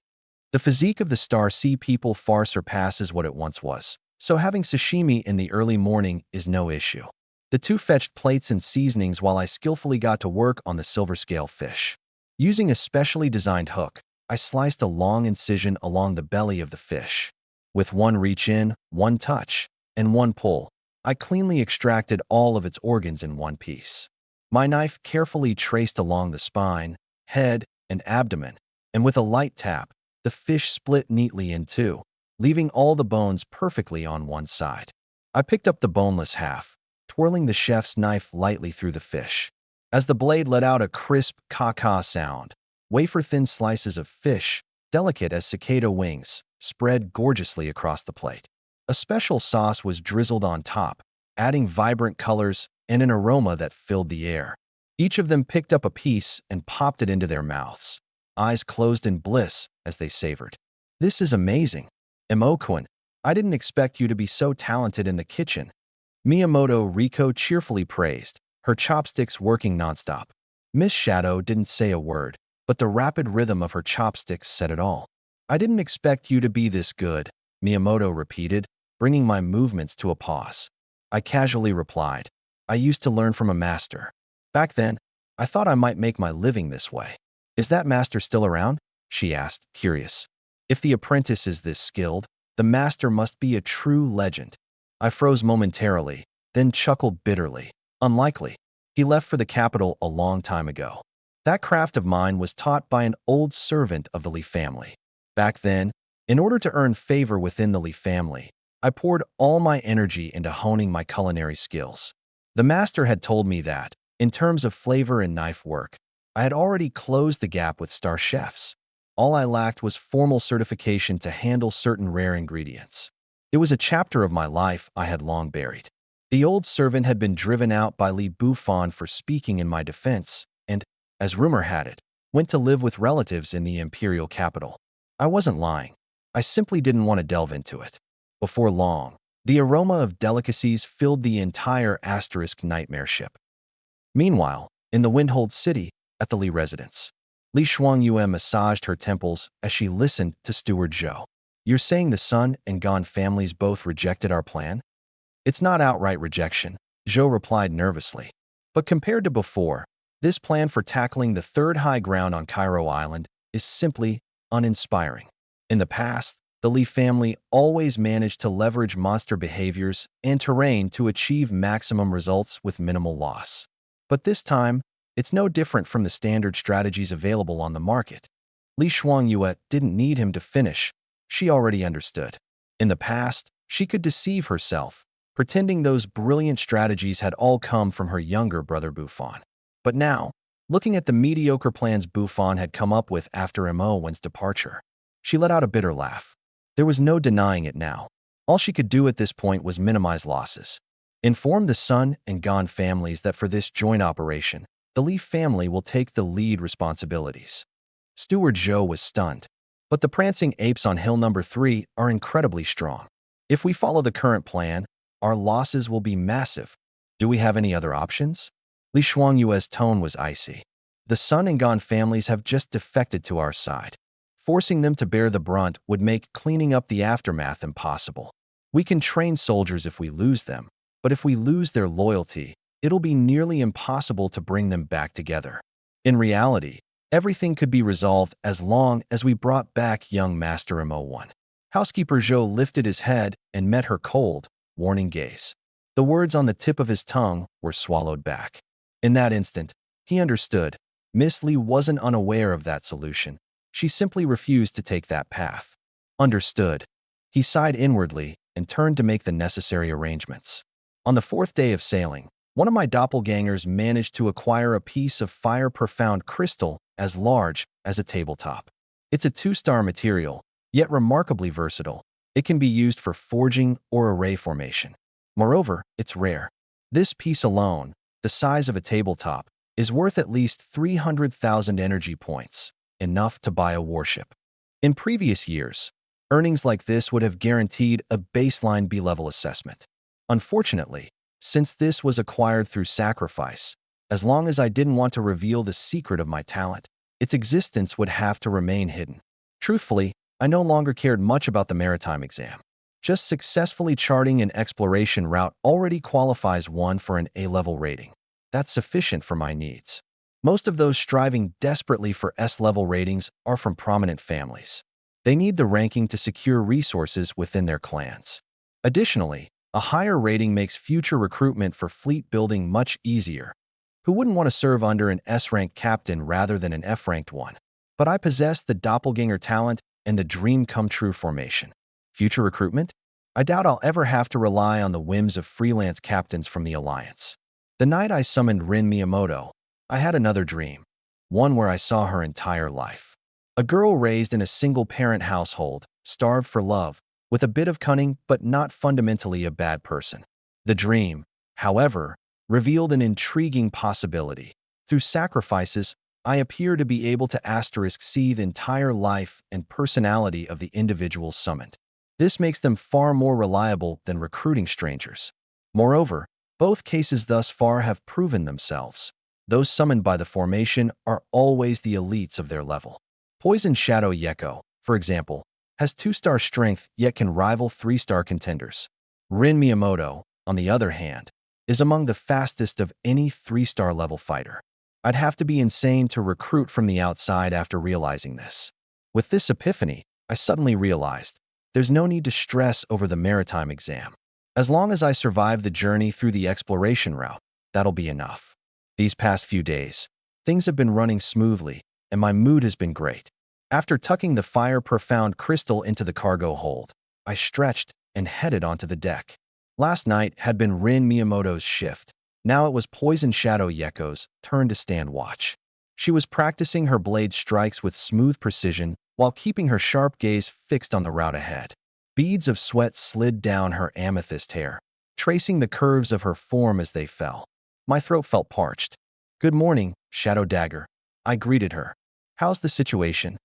The physique of the Star Sea people far surpasses what it once was, so having sashimi in the early morning is no issue. The 2 fetched plates and seasonings while I skillfully got to work on the silver scale fish. Using a specially designed hook, I sliced a long incision along the belly of the fish. With 1 reach in, 1 touch, and 1 pull, I cleanly extracted all of its organs in one piece. My knife carefully traced along the spine, head, and abdomen, and with a light tap, the fish split neatly in 2, leaving all the bones perfectly on one side. I picked up the boneless half, twirling the chef's knife lightly through the fish. As the blade let out a crisp caw-caw sound, wafer-thin slices of fish, delicate as cicada wings, spread gorgeously across the plate. A special sauce was drizzled on top, adding vibrant colors and an aroma that filled the air. Each of them picked up a piece and popped it into their mouths, eyes closed in bliss as they savored. "This is amazing. Imo-kun, I didn't expect you to be so talented in the kitchen." Miyamoto Riko cheerfully praised, her chopsticks working nonstop. Miss Shadow didn't say a word, but the rapid rhythm of her chopsticks said it all. "I didn't expect you to be this good," Miyamoto repeated, bringing my movements to a pause. I casually replied, "I used to learn from a master. Back then, I thought I might make my living this way." "Is that master still around?" she asked, curious. "If the apprentice is this skilled, the master must be a true legend." I froze momentarily, then chuckled bitterly. "Unlikely. He left for the capital a long time ago. That craft of mine was taught by an old servant of the Li family. Back then, in order to earn favor within the Li family, I poured all my energy into honing my culinary skills. The master had told me that, in terms of flavor and knife work, I had already closed the gap with star chefs. All I lacked was formal certification to handle certain rare ingredients. It was a chapter of my life I had long buried. The old servant had been driven out by Li Bufan for speaking in my defense, and, as rumor had it, went to live with relatives in the imperial capital. I wasn't lying. I simply didn't want to delve into it. Before long, the aroma of delicacies filled the entire asterisk nightmare ship. Meanwhile, in the Windhold City, at the Li residence, Li Shuangyue massaged her temples as she listened to Steward Zhou. "You're saying the Sun and Gon families both rejected our plan?" "It's not outright rejection," Zhou replied nervously. "But compared to before, this plan for tackling the third high ground on Cairo Island is simply uninspiring. In the past, The Li family always managed to leverage monster behaviors and terrain to achieve maximum results with minimal loss. But this time, it's no different from the standard strategies available on the market. Li Shuangyue didn't need him to finish. She already understood. In the past, she could deceive herself, pretending those brilliant strategies had all come from her younger brother Buffon. But now, looking at the mediocre plans Buffon had come up with after Mo Wen's departure, she let out a bitter laugh. There was no denying it now. All she could do at this point was minimize losses. Inform the Sun and Gon families that for this joint operation, the Li family will take the lead responsibilities. Steward Zhou was stunned. But the prancing apes on hill number 3 are incredibly strong. If we follow the current plan, our losses will be massive. Do we have any other options? Li Shuangyue's tone was icy. The Sun and Gon families have just defected to our side. Forcing them to bear the brunt would make cleaning up the aftermath impossible. We can train soldiers if we lose them, but if we lose their loyalty, it'll be nearly impossible to bring them back together. In reality, everything could be resolved as long as we brought back young Master Mo1. Housekeeper Zhou lifted his head and met her cold, warning gaze. The words on the tip of his tongue were swallowed back. In that instant, he understood. Miss Li wasn't unaware of that solution. She simply refused to take that path. Understood. He sighed inwardly and turned to make the necessary arrangements. On the 4th day of sailing, one of my doppelgangers managed to acquire a piece of fire-profound crystal as large as a tabletop. It's a 2-star material, yet remarkably versatile. It can be used for forging or array formation. Moreover, it's rare. This piece alone, the size of a tabletop, is worth at least 300,000 energy points, enough to buy a warship. In previous years, earnings like this would have guaranteed a baseline B-level assessment. Unfortunately, since this was acquired through sacrifice, as long as I didn't want to reveal the secret of my talent, its existence would have to remain hidden. Truthfully, I no longer cared much about the maritime exam. Just successfully charting an exploration route already qualifies one for an A-level rating. That's sufficient for my needs. Most of those striving desperately for S-level ratings are from prominent families. They need the ranking to secure resources within their clans. Additionally, a higher rating makes future recruitment for fleet building much easier. Who wouldn't want to serve under an S-ranked captain rather than an F-ranked one? But I possess the doppelganger talent and the dream-come-true formation. Future recruitment? I doubt I'll ever have to rely on the whims of freelance captains from the Alliance. The night I summoned Rin Miyamoto, I had another dream, one where I saw her entire life. A girl raised in a single-parent household, starved for love, with a bit of cunning but not fundamentally a bad person. The dream, however, revealed an intriguing possibility. Through sacrifices, I appear to be able to see the entire life and personality of the individuals summoned. This makes them far more reliable than recruiting strangers. Moreover, both cases thus far have proven themselves. Those summoned by the formation are always the elites of their level. Poison Shadow Yeko, for example, has 2-star strength yet can rival 3-star contenders. Rin Miyamoto, on the other hand, is among the fastest of any 3-star level fighter. I'd have to be insane to recruit from the outside after realizing this. With this epiphany, I suddenly realized there's no need to stress over the maritime exam. As long as I survive the journey through the exploration route, that'll be enough. These past few days, things have been running smoothly, and my mood has been great. After tucking the fire-profound crystal into the cargo hold, I stretched and headed onto the deck. Last night had been Rin Miyamoto's shift. Now it was Poison Shadow Yeko's turn to stand watch. She was practicing her blade strikes with smooth precision while keeping her sharp gaze fixed on the route ahead. Beads of sweat slid down her amethyst hair, tracing the curves of her form as they fell. My throat felt parched. "Good morning, Shadow Dagger," I greeted her. "How's the situation?"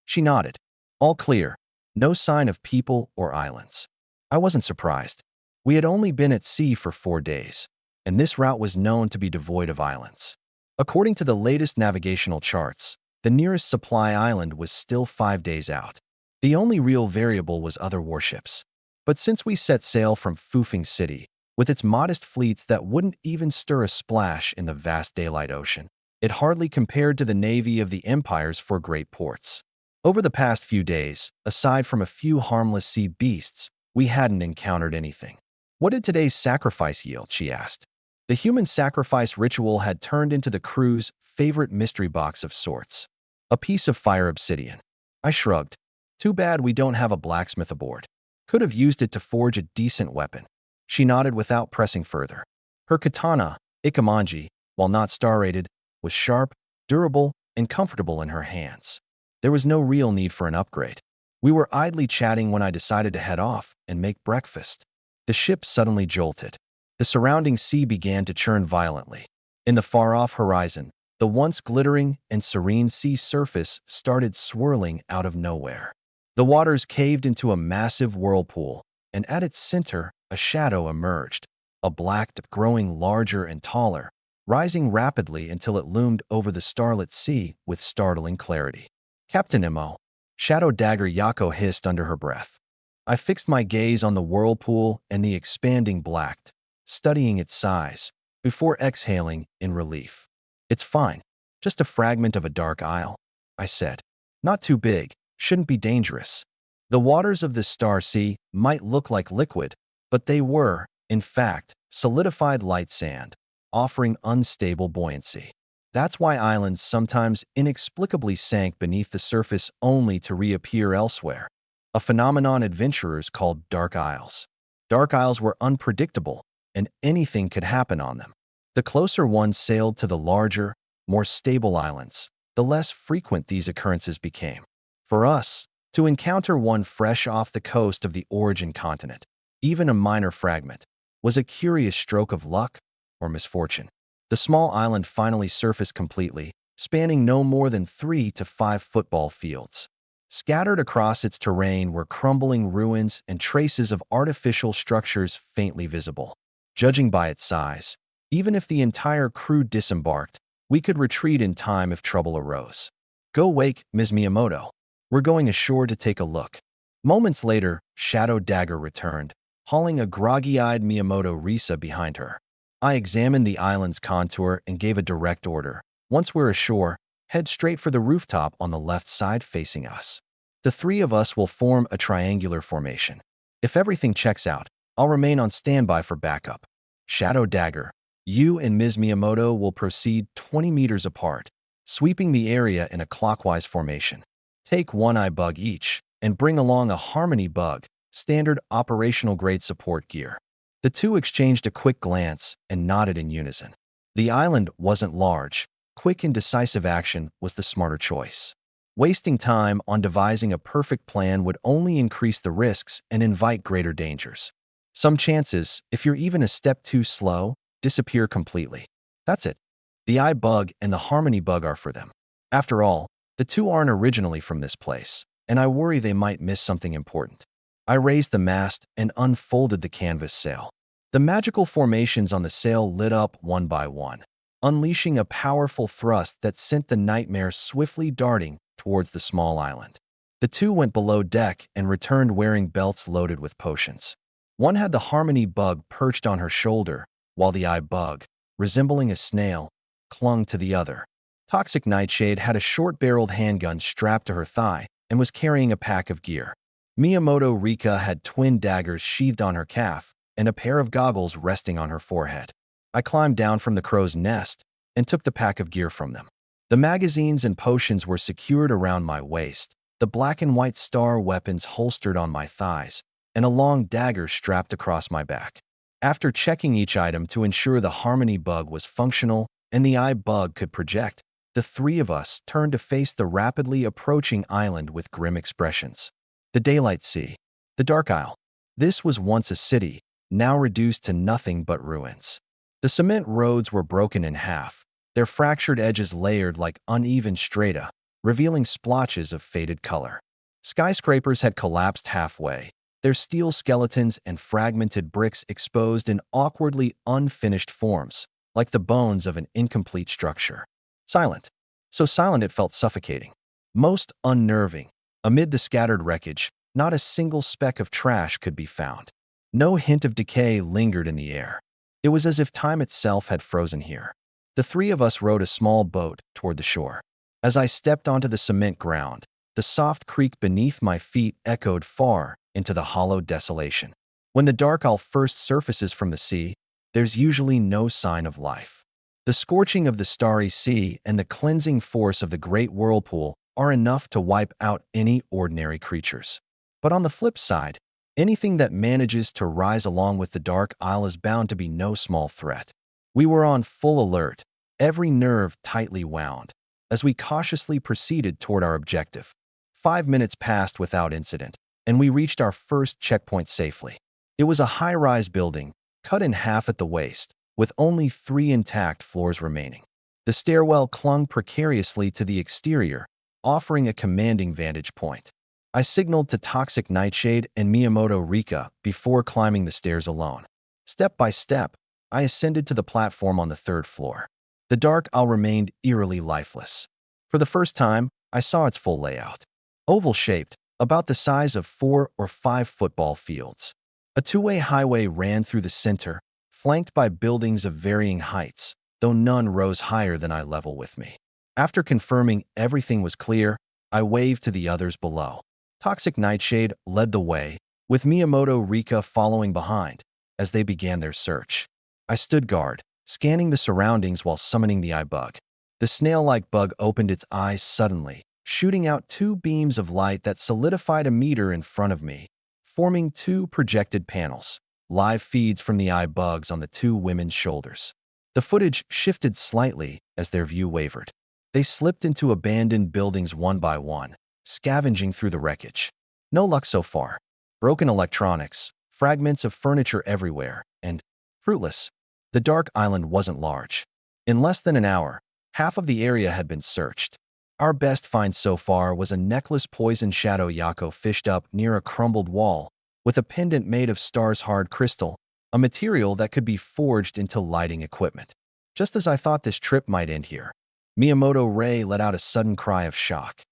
She nodded. "All clear. No sign of people or islands." I wasn't surprised. We had only been at sea for 4 days, and this route was known to be devoid of islands. According to the latest navigational charts, the nearest supply island was still 5 days out. The only real variable was other warships. But since we set sail from Fufeng City, with its modest fleets that wouldn't even stir a splash in the vast daylight ocean, it hardly compared to the navy of the empires for great ports. Over the past few days, aside from a few harmless sea beasts, we hadn't encountered anything. What did today's sacrifice yield? She asked. The human sacrifice ritual had turned into the crew's favorite mystery box of sorts. A piece of fire obsidian. I shrugged. Too bad we don't have a blacksmith aboard. Could have used it to forge a decent weapon. She nodded without pressing further. Her katana, ikemanji, while not star-rated, was sharp, durable, and comfortable in her hands. There was no real need for an upgrade. We were idly chatting when I decided to head off and make breakfast. The ship suddenly jolted. The surrounding sea began to churn violently. In the far-off horizon, the once glittering and serene sea surface started swirling out of nowhere. The waters caved into a massive whirlpool, and at its center, a shadow emerged, a black dip growing larger and taller, rising rapidly until it loomed over the starlit sea with startling clarity. Captain Imo, Shadow Dagger Yako hissed under her breath. I fixed my gaze on the whirlpool and the expanding black, studying its size, before exhaling in relief. It's fine, just a fragment of a dark isle, I said. Not too big, shouldn't be dangerous. The waters of this star sea might look like liquid, but they were, in fact, solidified light sand, offering unstable buoyancy. That's why islands sometimes inexplicably sank beneath the surface only to reappear elsewhere, a phenomenon adventurers called dark isles. Dark isles were unpredictable, and anything could happen on them. The closer one sailed to the larger, more stable islands, the less frequent these occurrences became. For us, to encounter one fresh off the coast of the origin continent, even a minor fragment, was a curious stroke of luck or misfortune. The small island finally surfaced completely, spanning no more than 3 to 5 football fields. Scattered across its terrain were crumbling ruins and traces of artificial structures faintly visible. Judging by its size, even if the entire crew disembarked, we could retreat in time if trouble arose. Go wake Ms. Miyamoto. We're going ashore to take a look. Moments later, Shadow Dagger returned, hauling a groggy-eyed Miyamoto Risa behind her. I examined the island's contour and gave a direct order. Once we're ashore, head straight for the rooftop on the left side facing us. The three of us will form a triangular formation. If everything checks out, I'll remain on standby for backup. Shadow Dagger, you and Ms. Miyamoto will proceed 20 meters apart, sweeping the area in a clockwise formation. Take one eye bug each, and bring along a harmony bug, standard operational grade support gear. The two exchanged a quick glance and nodded in unison. The island wasn't large. Quick and decisive action was the smarter choice. Wasting time on devising a perfect plan would only increase the risks and invite greater dangers. Some chances, if you're even a step too slow, disappear completely. That's it. The eye bug and the harmony bug are for them. After all, the two aren't originally from this place, and I worry they might miss something important. I raised the mast and unfolded the canvas sail. The magical formations on the sail lit up one by one, unleashing a powerful thrust that sent the nightmare swiftly darting towards the small island. The two went below deck and returned wearing belts loaded with potions. One had the harmony bug perched on her shoulder, while the eye bug, resembling a snail, clung to the other. Toxic Nightshade had a short-barreled handgun strapped to her thigh and was carrying a pack of gear. Miyamoto Rika had twin daggers sheathed on her calf and a pair of goggles resting on her forehead. I climbed down from the crow's nest and took the pack of gear from them. The magazines and potions were secured around my waist, the black and white star weapons holstered on my thighs, and a long dagger strapped across my back. After checking each item to ensure the harmony bug was functional and the eye bug could project, the three of us turned to face the rapidly approaching island with grim expressions. The Daylight Sea. The Dark Isle. This was once a city, now reduced to nothing but ruins. The cement roads were broken in half, their fractured edges layered like uneven strata, revealing splotches of faded color. Skyscrapers had collapsed halfway, their steel skeletons and fragmented bricks exposed in awkwardly unfinished forms, like the bones of an incomplete structure. Silent. So silent it felt suffocating. Most unnerving. Amid the scattered wreckage, not a single speck of trash could be found. No hint of decay lingered in the air. It was as if time itself had frozen here. The three of us rowed a small boat toward the shore. As I stepped onto the cement ground, The soft creak beneath my feet echoed far into the hollow desolation. When the dark owl first surfaces from the sea, there's usually no sign of life. The scorching of the starry sea and the cleansing force of the great whirlpool are enough to wipe out any ordinary creatures. But on the flip side, anything that manages to rise along with the dark isle is bound to be no small threat. We were on full alert, every nerve tightly wound, as we cautiously proceeded toward our objective. 5 minutes passed without incident, and we reached our first checkpoint safely. It was a high-rise building, cut in half at the waist, with only 3 intact floors remaining. The stairwell clung precariously to the exterior, offering a commanding vantage point. I signaled to Toxic Nightshade and Miyamoto Rika before climbing the stairs alone. Step by step, I ascended to the platform on the 3rd floor. The dark owl remained eerily lifeless. For the first time, I saw its full layout. Oval-shaped, about the size of 4 or 5 football fields. A 2-way highway ran through the center, flanked by buildings of varying heights, though none rose higher than eye level with me. After confirming everything was clear, I waved to the others below. Toxic Nightshade led the way, with Miyamoto Rika following behind, as they began their search. I stood guard, scanning the surroundings while summoning the eye bug. The snail-like bug opened its eyes suddenly, shooting out 2 beams of light that solidified a meter in front of me, forming 2 projected panels, live feeds from the eye bugs on the 2 women's shoulders. The footage shifted slightly as their view wavered. They slipped into abandoned buildings one by one, scavenging through the wreckage. No luck so far. Broken electronics, fragments of furniture everywhere, and fruitless. The dark island wasn't large. In less than an hour, half of the area had been searched. Our best find so far was a necklace poison shadow Yako fished up near a crumbled wall, with a pendant made of star's hard crystal, a material that could be forged into lighting equipment. Just as I thought this trip might end here, Miyamoto Rei let out a sudden cry of shock.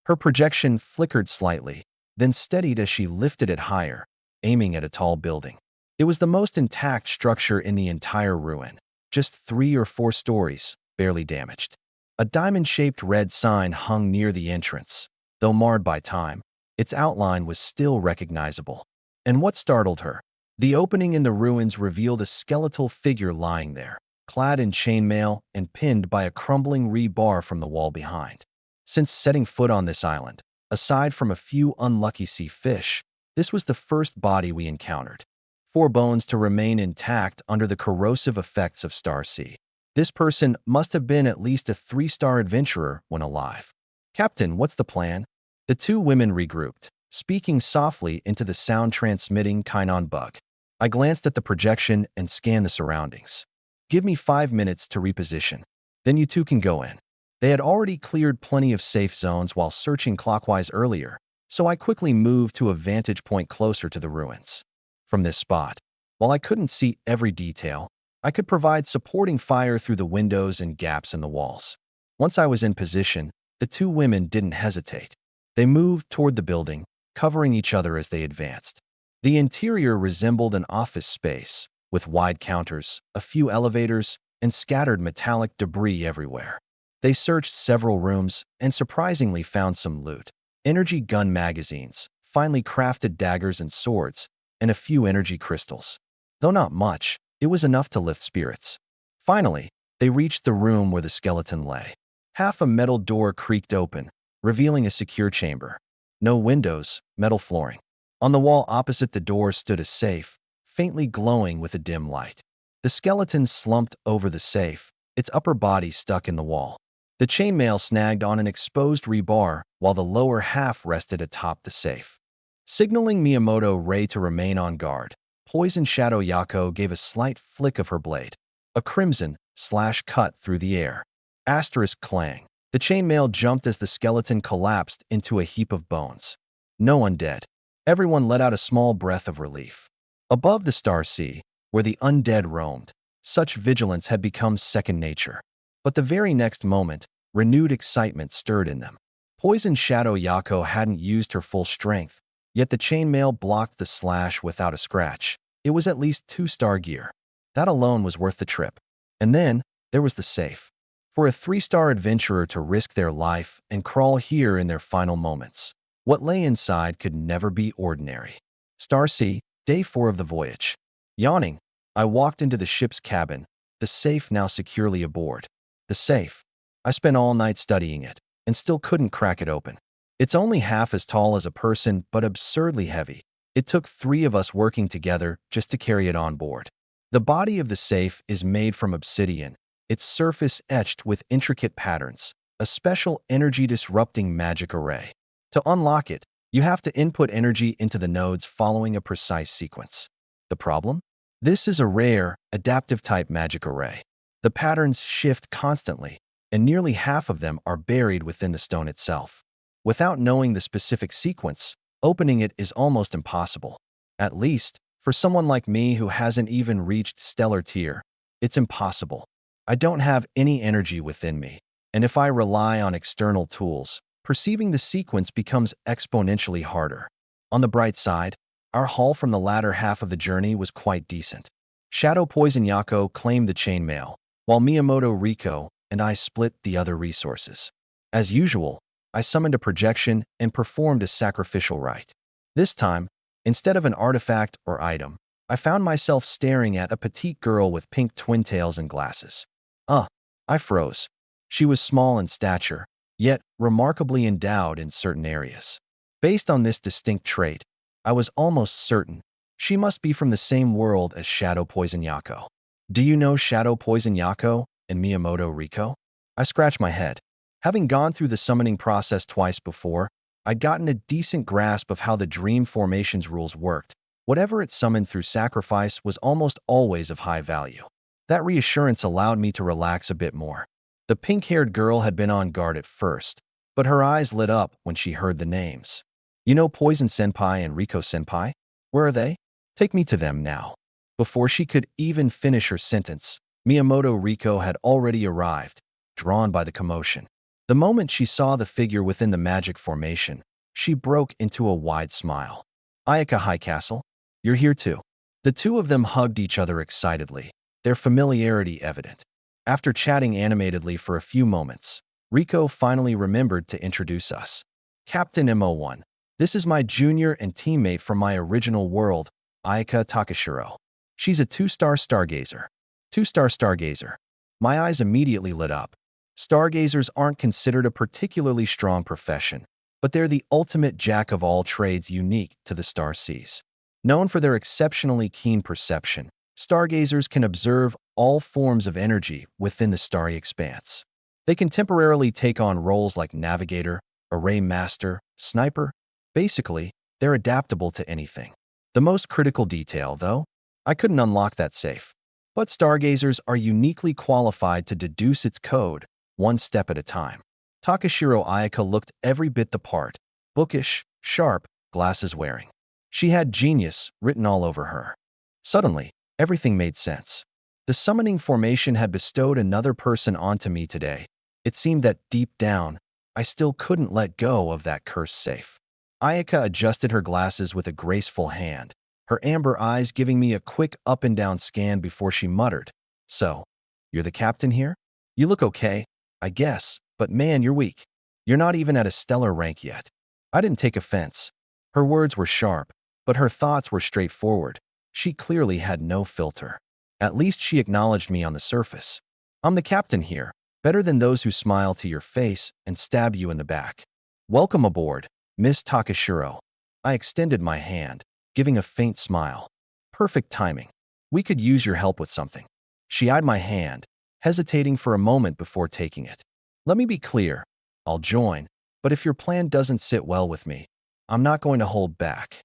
Her projection flickered slightly, then steadied as she lifted it higher, aiming at a tall building. It was the most intact structure in the entire ruin, just 3 or 4 stories, barely damaged. A diamond-shaped red sign hung near the entrance. Though marred by time, its outline was still recognizable. And what startled her? The opening in the ruins revealed a skeletal figure lying there, clad in chainmail and pinned by a crumbling rebar from the wall behind. Since setting foot on this island, aside from a few unlucky sea fish, this was the first body we encountered. 4 bones to remain intact under the corrosive effects of Star Sea. This person must have been at least a 3-star adventurer when alive. Captain, what's the plan? The 2 women regrouped, speaking softly into the sound-transmitting Kainon bug. I glanced at the projection and scanned the surroundings. Give me 5 minutes to reposition. Then you 2 can go in. They had already cleared plenty of safe zones while searching clockwise earlier, so I quickly moved to a vantage point closer to the ruins. From this spot, while I couldn't see every detail, I could provide supporting fire through the windows and gaps in the walls. Once I was in position, the 2 women didn't hesitate. They moved toward the building, covering each other as they advanced. The interior resembled an office space, with wide counters, a few elevators, and scattered metallic debris everywhere. They searched several rooms and surprisingly found some loot. Energy gun magazines, finely crafted daggers and swords, and a few energy crystals. Though not much, it was enough to lift spirits. Finally, they reached the room where the skeleton lay. Half a metal door creaked open, revealing a secure chamber. No windows, metal flooring. On the wall opposite the door stood a safe, faintly glowing with a dim light. The skeleton slumped over the safe, its upper body stuck in the wall. The chainmail snagged on an exposed rebar, while the lower half rested atop the safe. Signaling Miyamoto Rei to remain on guard, Poison Shadow Yako gave a slight flick of her blade. A crimson slash cut through the air. Asterisk clang. The chainmail jumped as the skeleton collapsed into a heap of bones. No one dead. Everyone let out a small breath of relief. Above the Star Sea, where the undead roamed, such vigilance had become second nature. But the very next moment, renewed excitement stirred in them. Poison Shadow Yako hadn't used her full strength, yet the chainmail blocked the slash without a scratch. It was at least 2-star gear. That alone was worth the trip. And then, there was the safe. For a 3-star adventurer to risk their life and crawl here in their final moments, what lay inside could never be ordinary. Star C, Day 4 of the voyage. Yawning, I walked into the ship's cabin, the safe now securely aboard. The safe. I spent all night studying it, and still couldn't crack it open. It's only half as tall as a person, but absurdly heavy. It took 3 of us working together just to carry it on board. The body of the safe is made from obsidian, its surface etched with intricate patterns, a special energy-disrupting magic array. To unlock it, you have to input energy into the nodes following a precise sequence. The problem? This is a rare, adaptive-type magic array. The patterns shift constantly, and nearly half of them are buried within the stone itself. Without knowing the specific sequence, opening it is almost impossible. At least, for someone like me who hasn't even reached stellar tier, it's impossible. I don't have any energy within me, and if I rely on external tools, perceiving the sequence becomes exponentially harder. On the bright side, our haul from the latter half of the journey was quite decent. Shadow Poison Yako claimed the chainmail, while Miyamoto Riko and I split the other resources. As usual, I summoned a projection and performed a sacrificial rite. This time, instead of an artifact or item, I found myself staring at a petite girl with pink twin tails and glasses. I froze. She was small in stature, yet remarkably endowed in certain areas. Based on this distinct trait, I was almost certain she must be from the same world as Shadow Poison Yako. Do you know Shadow Poison Yako and Miyamoto Riko? I scratched my head. Having gone through the summoning process twice before, I'd gotten a decent grasp of how the Dream Formations rules worked. Whatever it summoned through sacrifice was almost always of high value. That reassurance allowed me to relax a bit more. The pink-haired girl had been on guard at first, but her eyes lit up when she heard the names. You know Poison Senpai and Riko Senpai? Where are they? Take me to them now. Before she could even finish her sentence, Miyamoto Riko had already arrived, drawn by the commotion. The moment she saw the figure within the magic formation, she broke into a wide smile. Ayaka High Castle, you're here too. The two of them hugged each other excitedly, their familiarity evident. After chatting animatedly for a few moments, Riko finally remembered to introduce us. Captain MO1, this is my junior and teammate from my original world, Ayaka Takashiro. She's a 2-star stargazer. 2-star stargazer. My eyes immediately lit up. Stargazers aren't considered a particularly strong profession, but they're the ultimate jack of all trades unique to the Star Seas. Known for their exceptionally keen perception, stargazers can observe all forms of energy within the starry expanse. They can temporarily take on roles like navigator, array master, sniper. Basically, they're adaptable to anything. The most critical detail, though, I couldn't unlock that safe. But stargazers are uniquely qualified to deduce its code, one step at a time. Takashiro Ayaka looked every bit the part, bookish, sharp, glasses wearing. She had genius written all over her. Suddenly, everything made sense. The summoning formation had bestowed another person onto me today. It seemed that deep down, I still couldn't let go of that cursed safe. Ayaka adjusted her glasses with a graceful hand, her amber eyes giving me a quick up and down scan before she muttered, "So, you're the captain here? You look okay, I guess, but man, you're weak. You're not even at a stellar rank yet." I didn't take offense. Her words were sharp, but her thoughts were straightforward. She clearly had no filter. At least she acknowledged me on the surface. I'm the captain here, better than those who smile to your face and stab you in the back. Welcome aboard, Miss Takashiro. I extended my hand, giving a faint smile. Perfect timing. We could use your help with something. She eyed my hand, hesitating for a moment before taking it. Let me be clear. I'll join, but if your plan doesn't sit well with me, I'm not going to hold back.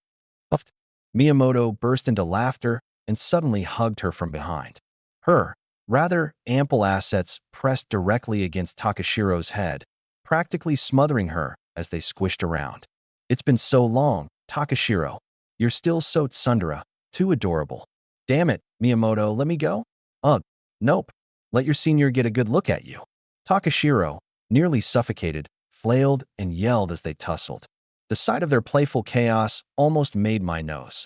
Puffed. Miyamoto burst into laughter and suddenly hugged her from behind. Her rather ample assets pressed directly against Takashiro's head, practically smothering her as they squished around. It's been so long, Takashiro. You're still so Tsundere, too adorable. Damn it, Miyamoto, let me go? Ugh, nope. Let your senior get a good look at you. Takashiro, nearly suffocated, flailed and yelled as they tussled. The sight of their playful chaos almost made my nose.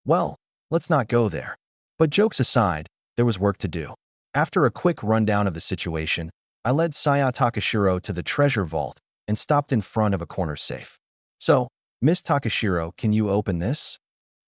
Well, let's not go there. But jokes aside, there was work to do. After a quick rundown of the situation, I led Saya Takashiro to the treasure vault and stopped in front of a corner safe. So, Miss Takashiro, can you open this?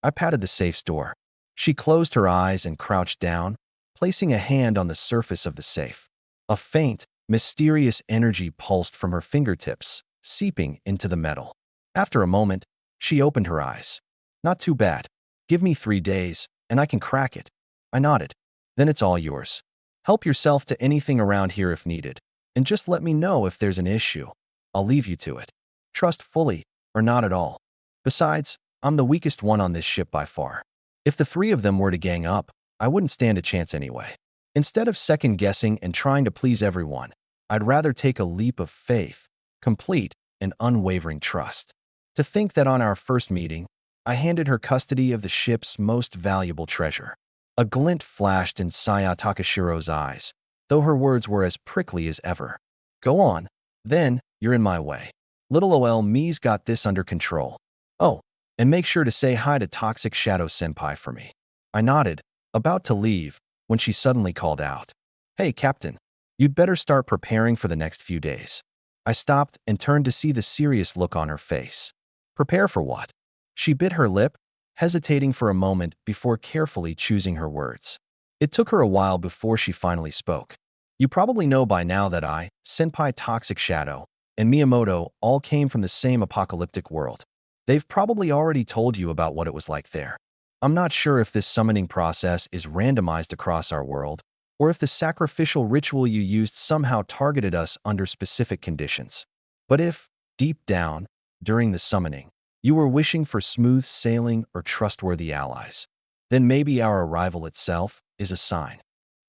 I patted the safe's door. She closed her eyes and crouched down, placing a hand on the surface of the safe. A faint, mysterious energy pulsed from her fingertips, seeping into the metal. After a moment, she opened her eyes. Not too bad. Give me 3 days, and I can crack it. I nodded. Then it's all yours. Help yourself to anything around here if needed, and just let me know if there's an issue. I'll leave you to it. Trust fully, or not at all. Besides, I'm the weakest one on this ship by far. If the 3 of them were to gang up, I wouldn't stand a chance anyway. Instead of second-guessing and trying to please everyone, I'd rather take a leap of faith, complete and unwavering trust. To think that on our first meeting, I handed her custody of the ship's most valuable treasure. A glint flashed in Saya Takashiro's eyes, though her words were as prickly as ever. Go on. Then, you're in my way. Little ol' me's got this under control. Oh, and make sure to say hi to Toxic Shadow Senpai for me. I nodded, about to leave, when she suddenly called out. Hey, Captain. You'd better start preparing for the next few days. I stopped and turned to see the serious look on her face. Prepare for what? She bit her lip, hesitating for a moment before carefully choosing her words. It took her a while before she finally spoke. You probably know by now that I, Senpai Toxic Shadow, and Miyamoto all came from the same apocalyptic world. They've probably already told you about what it was like there. I'm not sure if this summoning process is randomized across our world, or if the sacrificial ritual you used somehow targeted us under specific conditions. But if, deep down, during the summoning, you were wishing for smooth sailing or trustworthy allies, then maybe our arrival itself is a sign.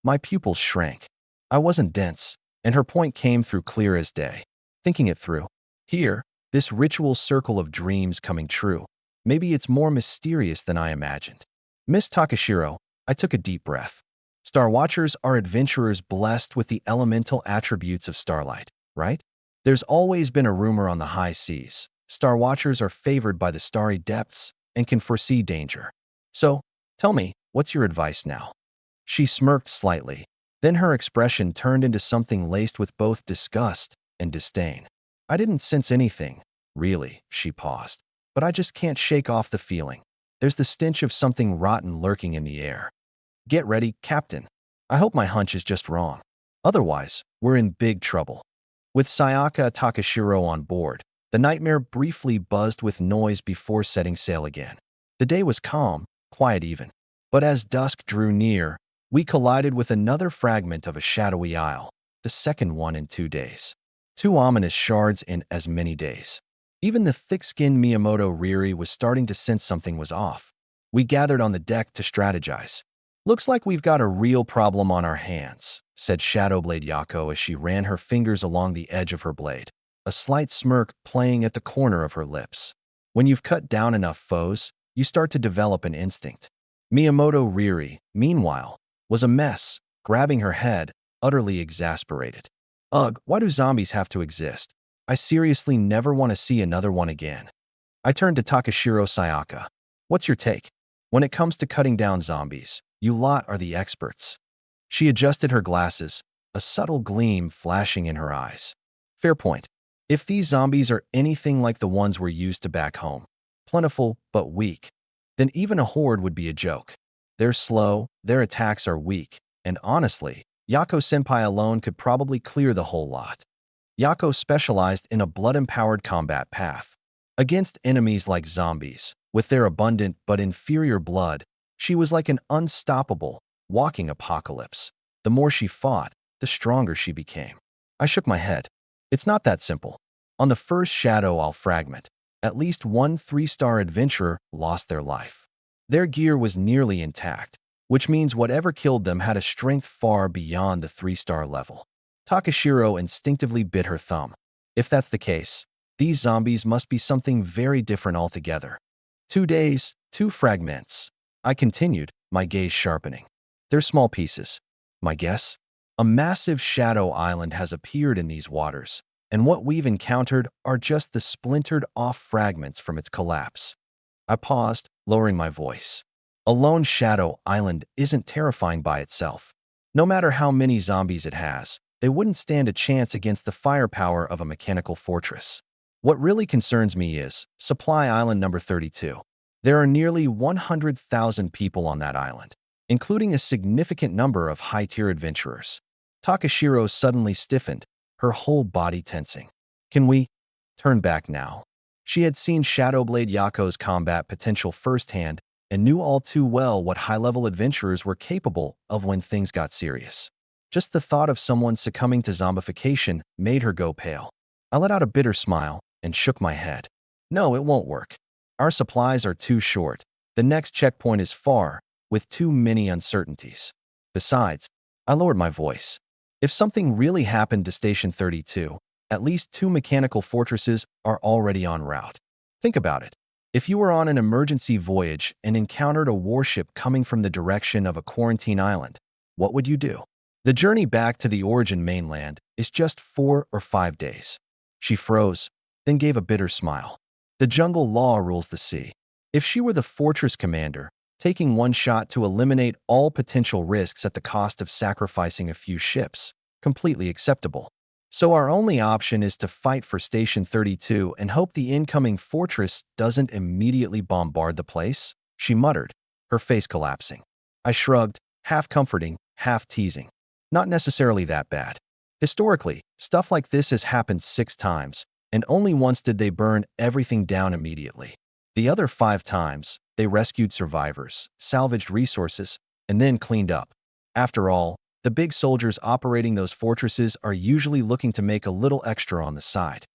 My pupils shrank. I wasn't dense, and her point came through clear as day. Thinking it through, here, this ritual circle of dreams coming true, maybe it's more mysterious than I imagined. Miss Takashiro, I took a deep breath. Star Watchers are adventurers blessed with the elemental attributes of starlight, right? There's always been a rumor on the high seas. Star Watchers are favored by the starry depths and can foresee danger. So, tell me, what's your advice now? She smirked slightly. Then her expression turned into something laced with both disgust and disdain. I didn't sense anything, really, she paused. But I just can't shake off the feeling. There's the stench of something rotten lurking in the air. Get ready, Captain. I hope my hunch is just wrong. Otherwise, we're in big trouble. With Sayaka Takashiro on board, the nightmare briefly buzzed with noise before setting sail again. The day was calm, quiet even. But as dusk drew near, we collided with another fragment of a shadowy isle, the second one in 2 days. 2 ominous shards in as many days. Even the thick-skinned Miyamoto Riri was starting to sense something was off. We gathered on the deck to strategize. Looks like we've got a real problem on our hands, said Shadowblade Yako as she ran her fingers along the edge of her blade, a slight smirk playing at the corner of her lips. When you've cut down enough foes, you start to develop an instinct. Miyamoto Riri, meanwhile, was a mess, grabbing her head, utterly exasperated. Ugh, why do zombies have to exist? I seriously never want to see another one again. I turned to Takashiro Sayaka. What's your take? When it comes to cutting down zombies, you lot are the experts. She adjusted her glasses, a subtle gleam flashing in her eyes. Fair point. If these zombies are anything like the ones we're used to back home, plentiful but weak, then even a horde would be a joke. They're slow, their attacks are weak, and honestly, Yako-senpai alone could probably clear the whole lot. Yako specialized in a blood-empowered combat path. Against enemies like zombies, with their abundant but inferior blood, she was like an unstoppable, walking apocalypse. The more she fought, the stronger she became. I shook my head. It's not that simple. On the first Shadow Isle fragment, at least one 3-star adventurer lost their life. Their gear was nearly intact, which means whatever killed them had a strength far beyond the 3-star level. Takashiro instinctively bit her thumb. If that's the case, these zombies must be something very different altogether. 2 days, 2 fragments. I continued, my gaze sharpening. They're small pieces. My guess? A massive shadow island has appeared in these waters, and what we've encountered are just the splintered-off fragments from its collapse. I paused, lowering my voice. A lone shadow island isn't terrifying by itself. No matter how many zombies it has, They wouldn't stand a chance against the firepower of a mechanical fortress. What really concerns me is Supply Island number 32. There are nearly 100,000 people on that island, including a significant number of high-tier adventurers. Takashiro suddenly stiffened, her whole body tensing. Can we turn back now? She had seen Shadowblade Yako's combat potential firsthand and knew all too well what high-level adventurers were capable of when things got serious. Just the thought of someone succumbing to zombification made her go pale. I let out a bitter smile and shook my head. No, it won't work. Our supplies are too short. The next checkpoint is far, with too many uncertainties. Besides, I lowered my voice. If something really happened to Station 32, at least 2 mechanical fortresses are already en route. Think about it. If you were on an emergency voyage and encountered a warship coming from the direction of a quarantine island, what would you do? The journey back to the origin mainland is just 4 or 5 days. She froze, then gave a bitter smile. The jungle law rules the sea. If she were the fortress commander, taking one shot to eliminate all potential risks at the cost of sacrificing a few ships, completely acceptable. So our only option is to fight for Station 32 and hope the incoming fortress doesn't immediately bombard the place, she muttered, her face collapsing. I shrugged, half comforting, half teasing. Not necessarily that bad. Historically, stuff like this has happened 6 times, and only once did they burn everything down immediately. The other 5 times, they rescued survivors, salvaged resources, and then cleaned up. After all, the big soldiers operating those fortresses are usually looking to make a little extra on the side.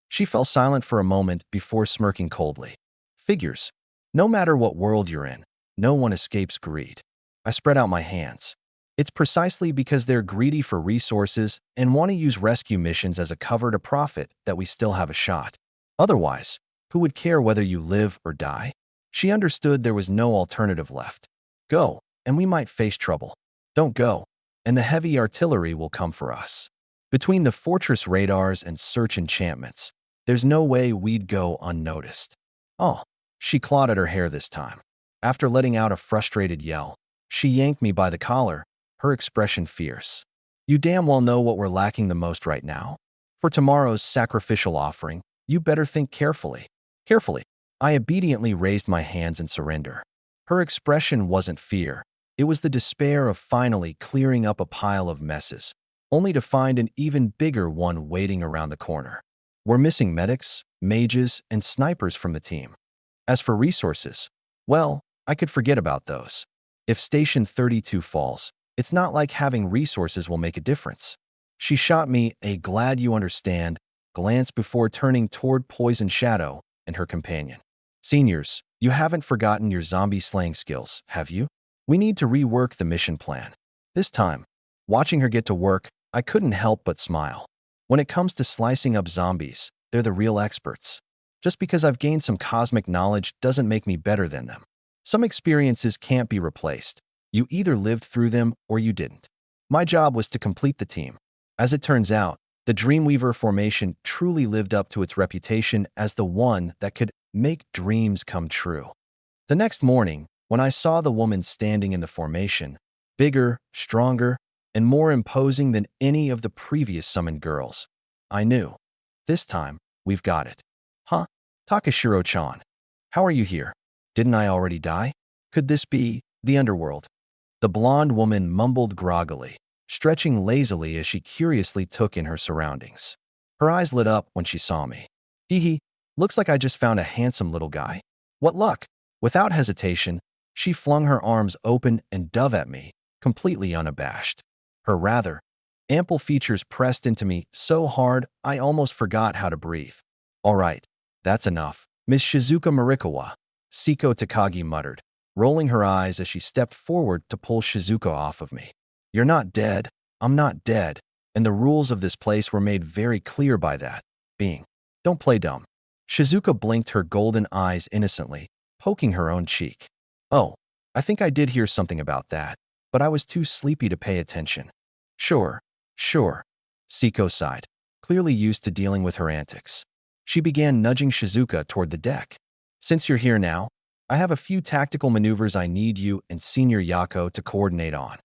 She fell silent for a moment before smirking coldly. Figures. No matter what world you're in, no one escapes greed. I spread out my hands. It's precisely because they're greedy for resources and want to use rescue missions as a cover to profit that we still have a shot. Otherwise, who would care whether you live or die? She understood there was no alternative left. Go, and we might face trouble. Don't go, and the heavy artillery will come for us. Between the fortress radars and search enchantments, there's no way we'd go unnoticed. Oh, she clawed at her hair this time. After letting out a frustrated yell, she yanked me by the collar, her expression fierce. You damn well know what we're lacking the most right now. For tomorrow's sacrificial offering, you better think carefully. Carefully. I obediently raised my hands in surrender. Her expression wasn't fear. It was the despair of finally clearing up a pile of messes, only to find an even bigger one waiting around the corner. We're missing medics, mages, and snipers from the team. As for resources, well, I could forget about those. If Station 32 falls, it's not like having resources will make a difference. She shot me a glad you understand glance before turning toward Poison Shadow and her companion. Seniors, you haven't forgotten your zombie slaying skills, have you? We need to rework the mission plan. This time, watching her get to work, I couldn't help but smile. When it comes to slicing up zombies, they're the real experts. Just because I've gained some cosmic knowledge doesn't make me better than them. Some experiences can't be replaced. You either lived through them or you didn't. My job was to complete the team. As it turns out, the Dreamweaver formation truly lived up to its reputation as the one that could make dreams come true. The next morning, when I saw the woman standing in the formation, bigger, stronger, and more imposing than any of the previous summoned girls, I knew. This time, we've got it. Huh? Takashiro-chan. How are you here? Didn't I already die? Could this be the underworld? The blonde woman mumbled groggily, stretching lazily as she curiously took in her surroundings. Her eyes lit up when she saw me. Hee, looks like I just found a handsome little guy. What luck! Without hesitation, she flung her arms open and dove at me, completely unabashed. Her rather ample features pressed into me so hard I almost forgot how to breathe. All right, that's enough. Miss Shizuka Marikawa, Siko Takagi muttered, rolling her eyes as she stepped forward to pull Shizuka off of me. You're not dead. I'm not dead. And the rules of this place were made very clear by that being. Don't play dumb. Shizuka blinked her golden eyes innocently, poking her own cheek. Oh, I think I did hear something about that, but I was too sleepy to pay attention. Sure. Siko sighed, clearly used to dealing with her antics. She began nudging Shizuka toward the deck. Since you're here now, I have a few tactical maneuvers I need you and Senior Yako to coordinate on.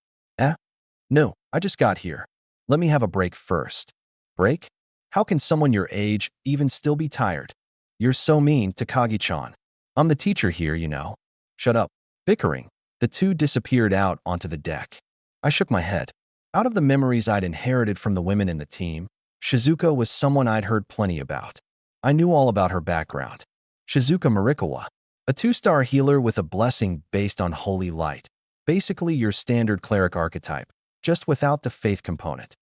No, I just got here. Let me have a break first. Break? How can someone your age even still be tired? You're so mean, Takagi-chan. I'm the teacher here, you know. Shut up. Bickering, the two disappeared out onto the deck. I shook my head. Out of the memories I'd inherited from the women in the team, Shizuka was someone I'd heard plenty about. I knew all about her background. Shizuka Marikawa, a 2-star healer with a blessing based on holy light. Basically your standard cleric archetype, just without the faith component.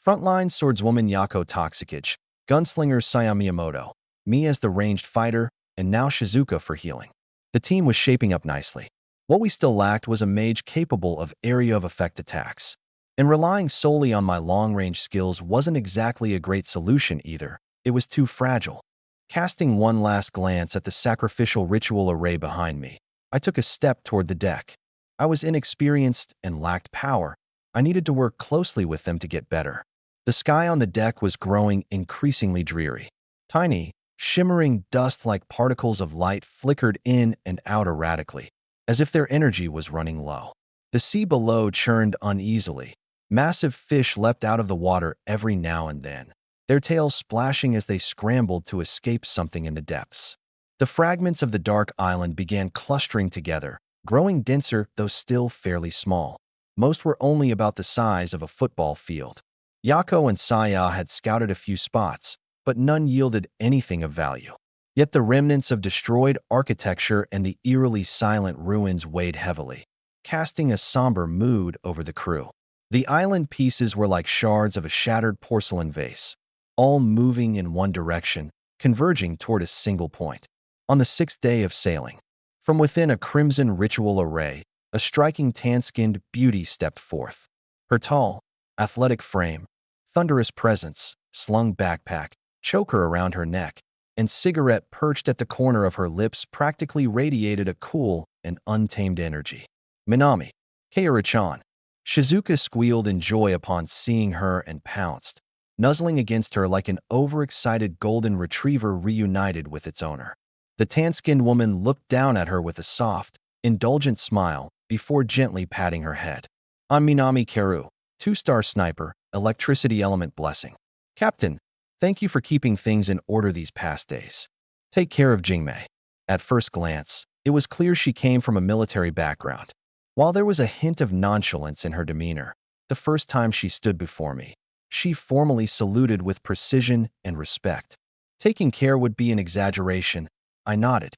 Frontline swordswoman Yako Toxicage, gunslinger Saya Miyamoto, me as the ranged fighter, and now Shizuka for healing. The team was shaping up nicely. What we still lacked was a mage capable of area of effect attacks. And relying solely on my long-range skills wasn't exactly a great solution either. It was too fragile. Casting one last glance at the sacrificial ritual array behind me, I took a step toward the deck. I was inexperienced and lacked power. I needed to work closely with them to get better. The sky on the deck was growing increasingly dreary. Tiny, shimmering dust-like particles of light flickered in and out erratically, as if their energy was running low. The sea below churned uneasily. Massive fish leapt out of the water every now and then, their tails splashing as they scrambled to escape something in the depths. The fragments of the dark island began clustering together, growing denser though still fairly small. Most were only about the size of a football field. Yako and Saya had scouted a few spots, but none yielded anything of value. Yet the remnants of destroyed architecture and the eerily silent ruins weighed heavily, casting a somber mood over the crew. The island pieces were like shards of a shattered porcelain vase, all moving in one direction, converging toward a single point. On the 6th day of sailing, from within a crimson ritual array, a striking tan-skinned beauty stepped forth. Her tall, athletic frame, thunderous presence, slung backpack, choker around her neck, and cigarette perched at the corner of her lips practically radiated a cool and untamed energy. Minami, Kaoru-chan. Shizuka squealed in joy upon seeing her and pounced, nuzzling against her like an overexcited golden retriever reunited with its owner. The tan-skinned woman looked down at her with a soft, indulgent smile before gently patting her head. I'm Minami Kaoru, 2-star sniper, electricity element blessing. Captain, thank you for keeping things in order these past days. Take care of Jingmei. At first glance, it was clear she came from a military background. While there was a hint of nonchalance in her demeanor, the first time she stood before me, she formally saluted with precision and respect. Taking care would be an exaggeration. I nodded.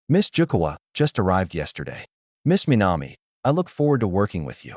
Miss Jukawa just arrived yesterday. Miss Minami, I look forward to working with you.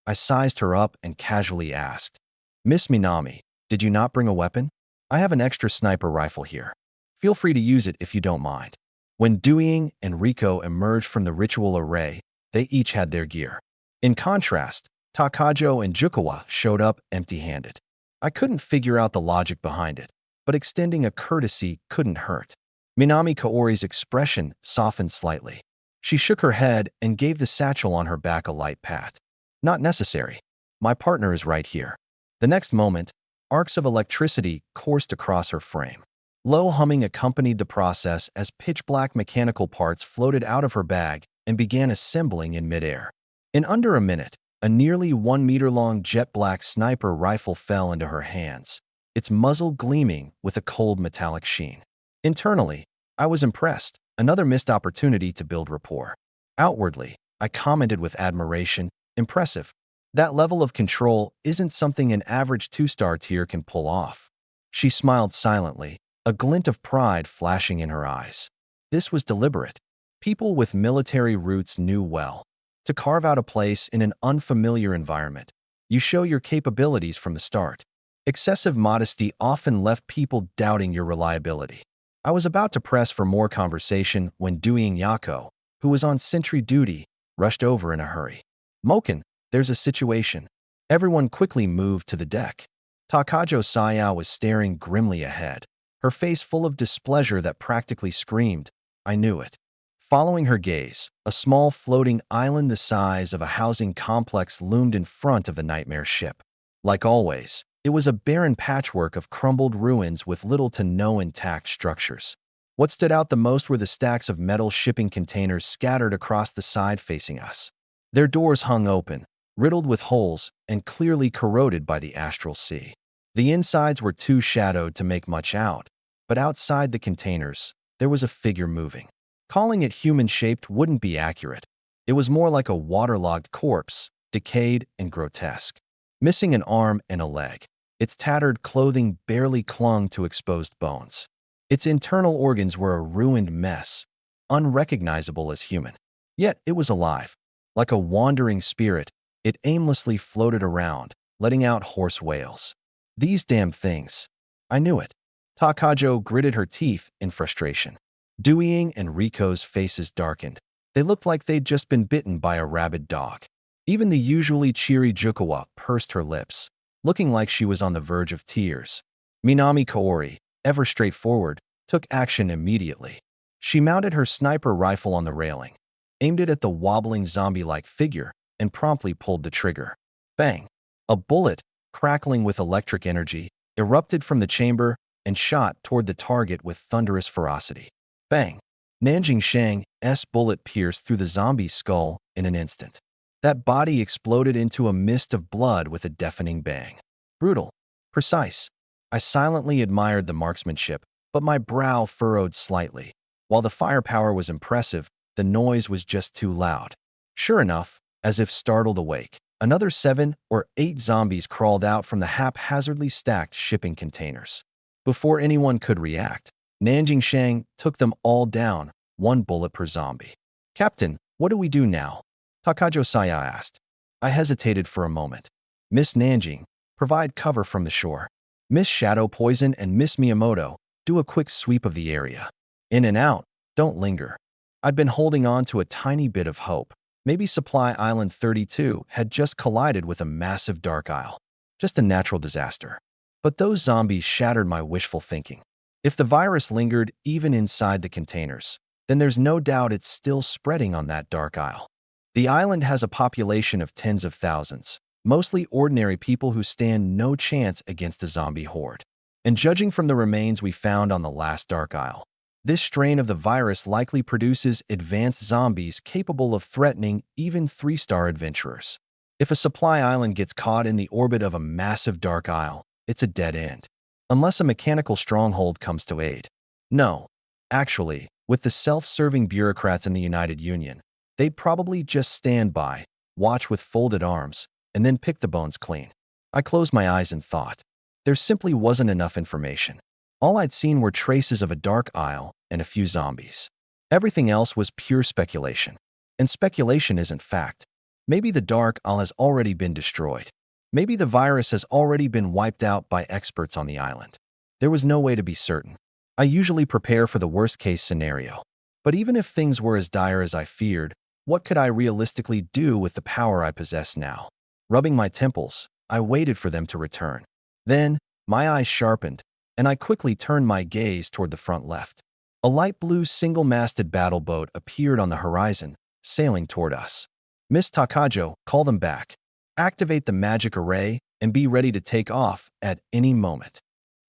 I sized her up and casually asked, Miss Minami, did you not bring a weapon? I have an extra sniper rifle here. Feel free to use it if you don't mind. When Duiying and Riko emerged from the ritual array, they each had their gear. In contrast, Takajo and Jukawa showed up empty-handed. I couldn't figure out the logic behind it, but extending a courtesy couldn't hurt. Minami Kaori's expression softened slightly. She shook her head and gave the satchel on her back a light pat. Not necessary. My partner is right here. The next moment, arcs of electricity coursed across her frame. Low humming accompanied the process as pitch-black mechanical parts floated out of her bag and began assembling in midair. In under a minute, a nearly 1-meter-long jet-black sniper rifle fell into her hands, its muzzle gleaming with a cold metallic sheen. Internally, I was impressed, another missed opportunity to build rapport. Outwardly, I commented with admiration, impressive. That level of control isn't something an average 2-star tier can pull off. She smiled silently, a glint of pride flashing in her eyes. This was deliberate. People with military roots knew well. To carve out a place in an unfamiliar environment, you show your capabilities from the start. Excessive modesty often left people doubting your reliability. I was about to press for more conversation when Duiying Yako, who was on sentry duty, rushed over in a hurry. Moken, there's a situation. Everyone quickly moved to the deck. Takajo Saya was staring grimly ahead, her face full of displeasure that practically screamed, I knew it. Following her gaze, a small floating island the size of a housing complex loomed in front of the nightmare ship. Like always, it was a barren patchwork of crumbled ruins with little to no intact structures. What stood out the most were the stacks of metal shipping containers scattered across the side facing us. Their doors hung open, riddled with holes and clearly corroded by the astral sea. The insides were too shadowed to make much out, but outside the containers, there was a figure moving. Calling it human-shaped wouldn't be accurate. It was more like a waterlogged corpse, decayed and grotesque. Missing an arm and a leg, its tattered clothing barely clung to exposed bones. Its internal organs were a ruined mess, unrecognizable as human. Yet it was alive. Like a wandering spirit, it aimlessly floated around, letting out hoarse wails. These damn things. I knew it. Takajo gritted her teeth in frustration. Deweying and Riko's faces darkened. They looked like they'd just been bitten by a rabid dog. Even the usually cheery Jukawa pursed her lips, looking like she was on the verge of tears. Minami Kaori, ever straightforward, took action immediately. She mounted her sniper rifle on the railing, aimed it at the wobbling zombie-like figure, and promptly pulled the trigger. Bang! A bullet, crackling with electric energy, erupted from the chamber and shot toward the target with thunderous ferocity. Bang! Nanjing Shang's bullet pierced through the zombie's skull in an instant. That body exploded into a mist of blood with a deafening bang. Brutal. Precise. I silently admired the marksmanship, but my brow furrowed slightly. While the firepower was impressive, the noise was just too loud. Sure enough, as if startled awake, another 7 or 8 zombies crawled out from the haphazardly stacked shipping containers. Before anyone could react, Nanjing Shang took them all down, 1 bullet per zombie. "Captain, what do we do now?" Takajo Saya asked. I hesitated for a moment. "Miss Nanjing, provide cover from the shore. Miss Shadow Poison and Miss Miyamoto, do a quick sweep of the area. In and out, don't linger." I'd been holding on to a tiny bit of hope. Maybe Supply Island 32 had just collided with a massive dark isle. Just a natural disaster. But those zombies shattered my wishful thinking. If the virus lingered even inside the containers, then there's no doubt it's still spreading on that dark isle. The island has a population of tens of thousands, mostly ordinary people who stand no chance against a zombie horde. And judging from the remains we found on the last dark isle, this strain of the virus likely produces advanced zombies capable of threatening even 3-star adventurers. If a supply island gets caught in the orbit of a massive dark isle, it's a dead end. Unless a mechanical stronghold comes to aid. No. Actually, with the self-serving bureaucrats in the United Union, they'd probably just stand by, watch with folded arms, and then pick the bones clean. I closed my eyes and thought. There simply wasn't enough information. All I'd seen were traces of a dark isle and a few zombies. Everything else was pure speculation. And speculation isn't fact. Maybe the dark isle has already been destroyed. Maybe the virus has already been wiped out by experts on the island. There was no way to be certain. I usually prepare for the worst-case scenario. But even if things were as dire as I feared, what could I realistically do with the power I possess now? Rubbing my temples, I waited for them to return. Then, my eyes sharpened, and I quickly turned my gaze toward the front left. A light blue single-masted battle boat appeared on the horizon, sailing toward us. "Miss Takajo, call them back. Activate the magic array and be ready to take off at any moment."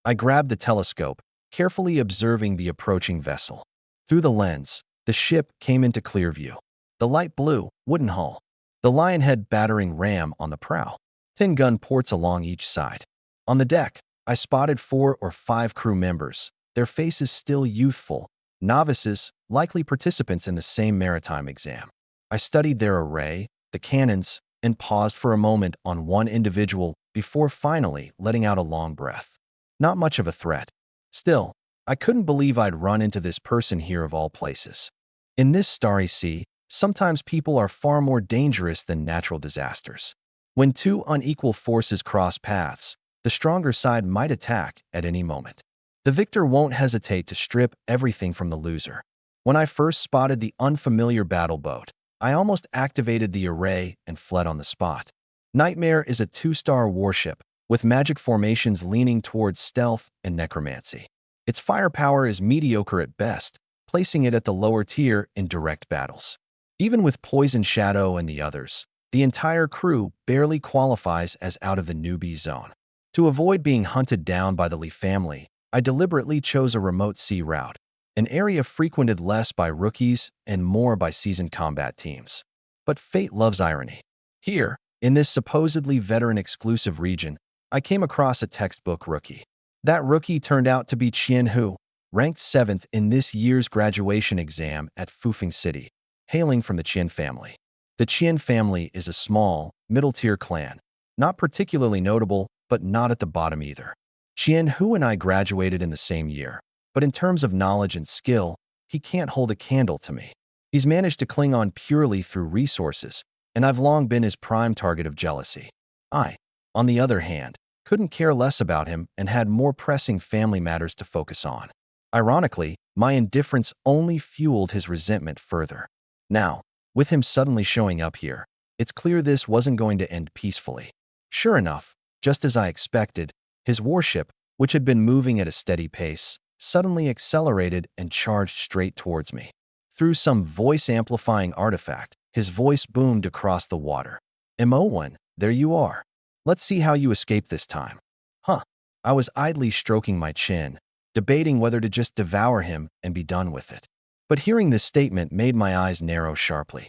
I grabbed the telescope, carefully observing the approaching vessel. Through the lens, the ship came into clear view. The light blue, wooden hull. The Lionhead battering ram on the prow. 10 gun ports along each side. On the deck, I spotted 4 or 5 crew members, their faces still youthful, novices, likely participants in the same maritime exam. I studied their array, the cannons, and paused for a moment on one individual before finally letting out a long breath. Not much of a threat. Still, I couldn't believe I'd run into this person here of all places. In this starry sea, sometimes people are far more dangerous than natural disasters. When 2 unequal forces cross paths, the stronger side might attack at any moment. The victor won't hesitate to strip everything from the loser. When I first spotted the unfamiliar battle boat, I almost activated the array and fled on the spot. Nightmare is a 2-star warship, with magic formations leaning towards stealth and necromancy. Its firepower is mediocre at best, placing it at the lower tier in direct battles. Even with Poison Shadow and the others, the entire crew barely qualifies as out of the newbie zone. To avoid being hunted down by the Lee family, I deliberately chose a remote sea route, an area frequented less by rookies and more by seasoned combat teams. But fate loves irony. Here, In this supposedly veteran-exclusive region, I came across a textbook rookie. That rookie turned out to be Qian Hu, ranked 7th in this year's graduation exam at Fufeng City, hailing from the Qian family. The Qian family is a small, middle-tier clan, not particularly notable, but not at the bottom either. Qian Hu and I graduated in the same year, but in terms of knowledge and skill, he can't hold a candle to me. He's managed to cling on purely through resources, and I've long been his prime target of jealousy. I, on the other hand, couldn't care less about him and had more pressing family matters to focus on. Ironically, my indifference only fueled his resentment further. Now, with him suddenly showing up here, it's clear this wasn't going to end peacefully. Sure enough, just as I expected, his warship, which had been moving at a steady pace, suddenly accelerated and charged straight towards me. Through some voice-amplifying artifact, his voice boomed across the water. "Mo1, there you are. Let's see how you escape this time." Huh. I was idly stroking my chin, debating whether to just devour him and be done with it. But hearing this statement made my eyes narrow sharply.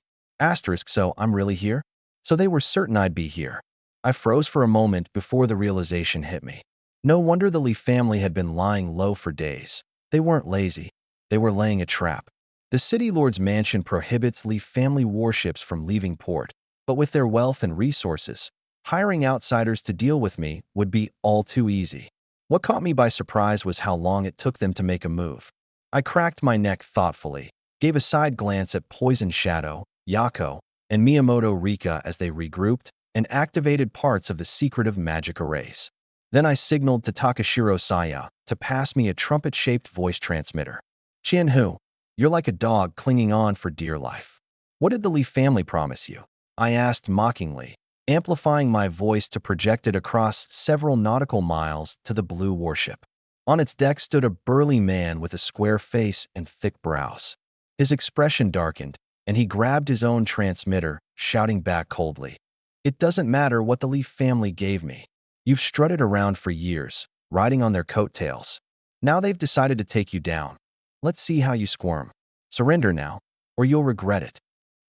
So I'm really here? So they were certain I'd be here. I froze for a moment before the realization hit me. No wonder the Lee family had been lying low for days. They weren't lazy. They were laying a trap. The city lord's mansion prohibits Lee family warships from leaving port, but with their wealth and resources, hiring outsiders to deal with me would be all too easy. What caught me by surprise was how long it took them to make a move. I cracked my neck thoughtfully, gave a side glance at Poison Shadow, Yako, and Miyamoto Rika as they regrouped and activated parts of the secretive magic arrays. Then I signaled to Takashiro Saya to pass me a trumpet-shaped voice transmitter. "Qian Hu, you're like a dog clinging on for dear life. What did the Lee family promise you?" I asked mockingly, amplifying my voice to project it across several nautical miles to the blue warship. On its deck stood a burly man with a square face and thick brows. His expression darkened, and he grabbed his own transmitter, shouting back coldly, "It doesn't matter what the Lee family gave me. You've strutted around for years, riding on their coattails. Now they've decided to take you down. Let's see how you squirm. Surrender now, or you'll regret it."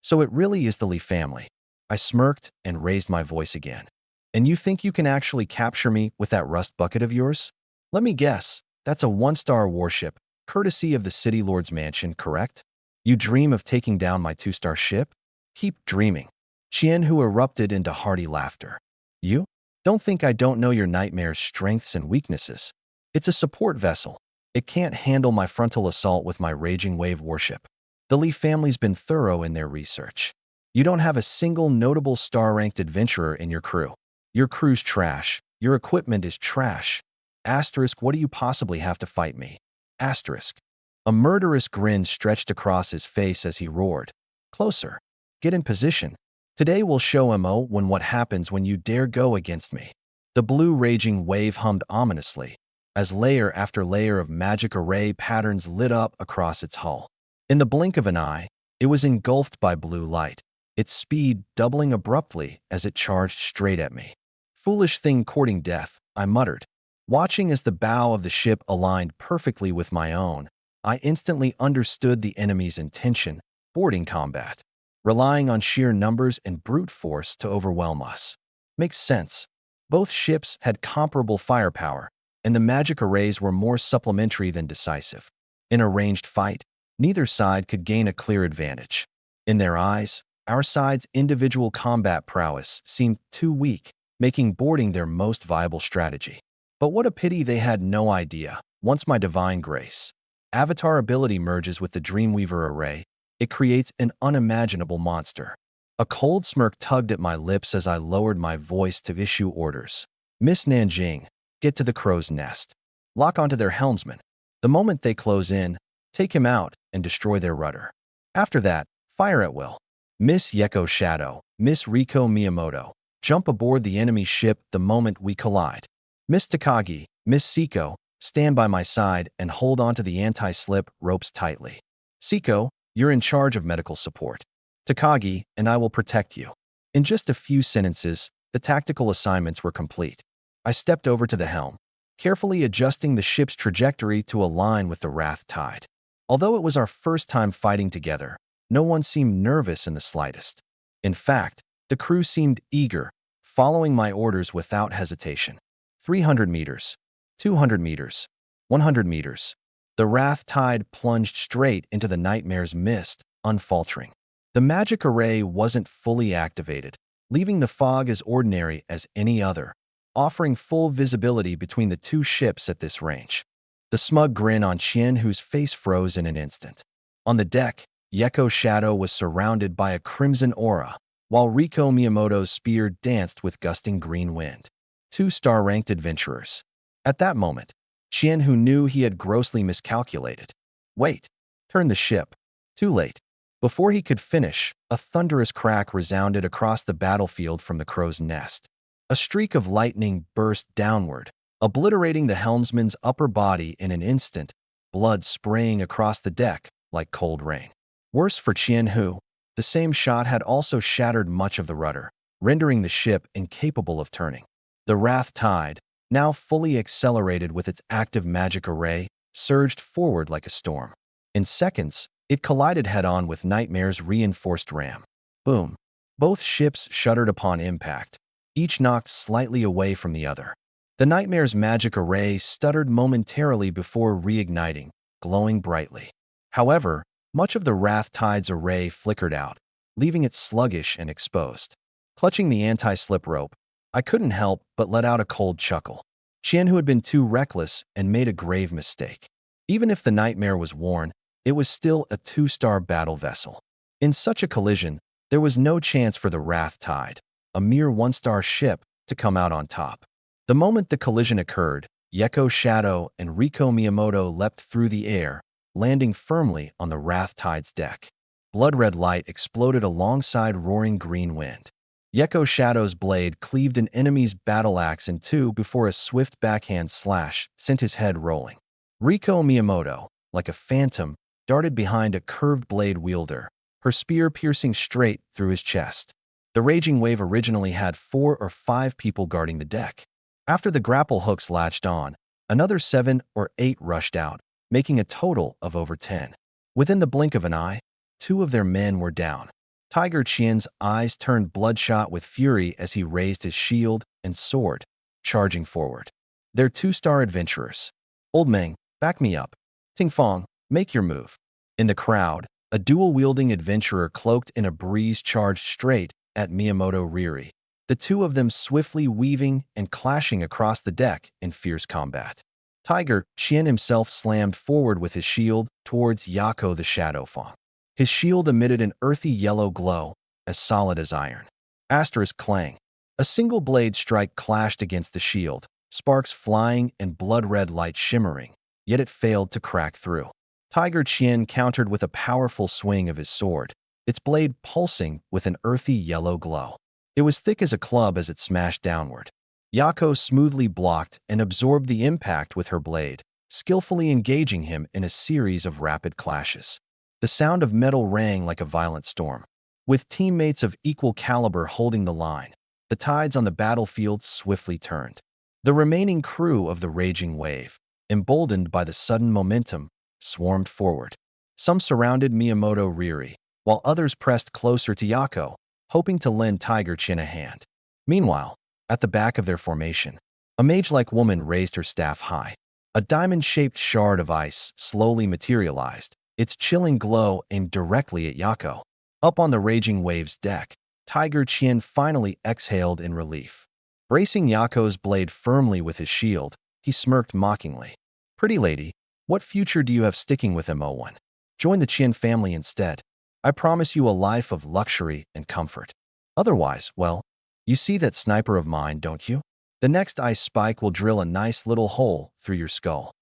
So it really is the Lee family. I smirked and raised my voice again. "And you think you can actually capture me with that rust bucket of yours? Let me guess, that's a 1-star warship, courtesy of the city lord's mansion, correct? You dream of taking down my 2-star ship? Keep dreaming." Qian Hu erupted into hearty laughter. "You? Don't think I don't know your nightmare's strengths and weaknesses. It's a support vessel. It can't handle my frontal assault with my raging wave warship. The Lee family's been thorough in their research. You don't have a single notable star-ranked adventurer in your crew. Your crew's trash. Your equipment is trash. Asterisk, what do you possibly have to fight me? Asterisk." A murderous grin stretched across his face as he roared. "Closer. Get in position. Today we'll show Mo1 what happens when you dare go against me." The blue raging wave hummed ominously, as layer after layer of magic array patterns lit up across its hull. In the blink of an eye, it was engulfed by blue light, its speed doubling abruptly as it charged straight at me. "Foolish thing courting death," I muttered. Watching as the bow of the ship aligned perfectly with my own, I instantly understood the enemy's intention: boarding combat, relying on sheer numbers and brute force to overwhelm us. Makes sense. Both ships had comparable firepower, and the magic arrays were more supplementary than decisive. In a ranged fight, neither side could gain a clear advantage. In their eyes, our side's individual combat prowess seemed too weak, making boarding their most viable strategy. But what a pity they had no idea. Once my divine grace, Avatar ability merges with the Dreamweaver array, it creates an unimaginable monster. A cold smirk tugged at my lips as I lowered my voice to issue orders. "Miss Nanjing, get to the crow's nest. Lock onto their helmsman. The moment they close in, take him out and destroy their rudder. After that, fire at will. Miss Yeko Shadow, Miss Riko Miyamoto, jump aboard the enemy ship the moment we collide. Miss Takagi, Miss Siko, stand by my side and hold onto the anti-slip ropes tightly. Siko, you're in charge of medical support. Takagi and I will protect you." In just a few sentences, the tactical assignments were complete. I stepped over to the helm, carefully adjusting the ship's trajectory to align with the wrath tide. Although it was our first time fighting together, no one seemed nervous in the slightest. In fact, The crew seemed eager, following my orders without hesitation. 300 meters, 200 meters, 100 meters. The wrath tide plunged straight into the nightmare's mist, unfaltering. The magic array wasn't fully activated, leaving the fog as ordinary as any other, offering full visibility between the two ships at this range. The smug grin on Qianhu's face froze in an instant. On the deck, Yeko Shadow was surrounded by a crimson aura, while Riko Miyamoto's spear danced with gusting green wind. 2-star-ranked adventurers. At that moment, Qianhu knew he had grossly miscalculated. Wait, turn the ship. Too late. Before he could finish, a thunderous crack resounded across the battlefield from the crow's nest. A streak of lightning burst downward, obliterating the helmsman's upper body in an instant, blood spraying across the deck like cold rain. Worse for Qianhu, the same shot had also shattered much of the rudder, rendering the ship incapable of turning. The wrath tide, now fully accelerated with its active magic array, surged forward like a storm. In seconds, it collided head-on with Nightmare's reinforced ram. Boom. Both ships shuddered upon impact, each knocked slightly away from the other. The Nightmare's magic array stuttered momentarily before reigniting, glowing brightly. However, much of the wrath tide's array flickered out, leaving it sluggish and exposed. Clutching the anti-slip rope, I couldn't help but let out a cold chuckle. Qianhu had been too reckless and made a grave mistake. Even if the Nightmare was worn, it was still a 2-star battle vessel. In such a collision, there was no chance for the wrath tide, a mere 1-star ship, to come out on top. The moment the collision occurred, Yeko Shadow and Riko Miyamoto leapt through the air, landing firmly on the wrath tide's deck. Blood-red light exploded alongside roaring green wind. Yeko Shadow's blade cleaved an enemy's battle axe in two before a swift backhand slash sent his head rolling. Riko Miyamoto, like a phantom, darted behind a curved blade wielder, her spear piercing straight through his chest. The raging wave originally had 4 or 5 people guarding the deck. After the grapple hooks latched on, another 7 or 8 rushed out, making a total of over 10. Within the blink of an eye, 2 of their men were down. Tiger Qian's eyes turned bloodshot with fury as he raised his shield and sword, charging forward. They're 2-star adventurers. Old Meng, back me up. Ting Fong, make your move. In the crowd, a dual-wielding adventurer cloaked in a breeze charged straight at Miyamoto Riri, the two of them swiftly weaving and clashing across the deck in fierce combat. Tiger Qian himself slammed forward with his shield towards Yako the Shadow Fong. His shield emitted an earthy yellow glow, as solid as iron. Asterisk clang. A single blade strike clashed against the shield, sparks flying and blood-red light shimmering, yet it failed to crack through. Tiger Qian countered with a powerful swing of his sword, its blade pulsing with an earthy yellow glow. It was thick as a club as it smashed downward. Yako smoothly blocked and absorbed the impact with her blade, skillfully engaging him in a series of rapid clashes. The sound of metal rang like a violent storm. With teammates of equal caliber holding the line, the tides on the battlefield swiftly turned. The remaining crew of the raging wave, emboldened by the sudden momentum, swarmed forward. Some surrounded Miyamoto Riri, while others pressed closer to Yako, hoping to lend Tiger Qian a hand. Meanwhile, at the back of their formation, a mage-like woman raised her staff high. A diamond-shaped shard of ice slowly materialized, its chilling glow aimed directly at Yako. Up on the raging wave's deck, Tiger Qian finally exhaled in relief. Bracing Yako's blade firmly with his shield, he smirked mockingly. "Pretty lady, what future do you have sticking with MO1? Join the Qian family instead. I promise you a life of luxury and comfort. Otherwise, well, you see that sniper of mine, don't you? The next ice spike will drill a nice little hole through your skull."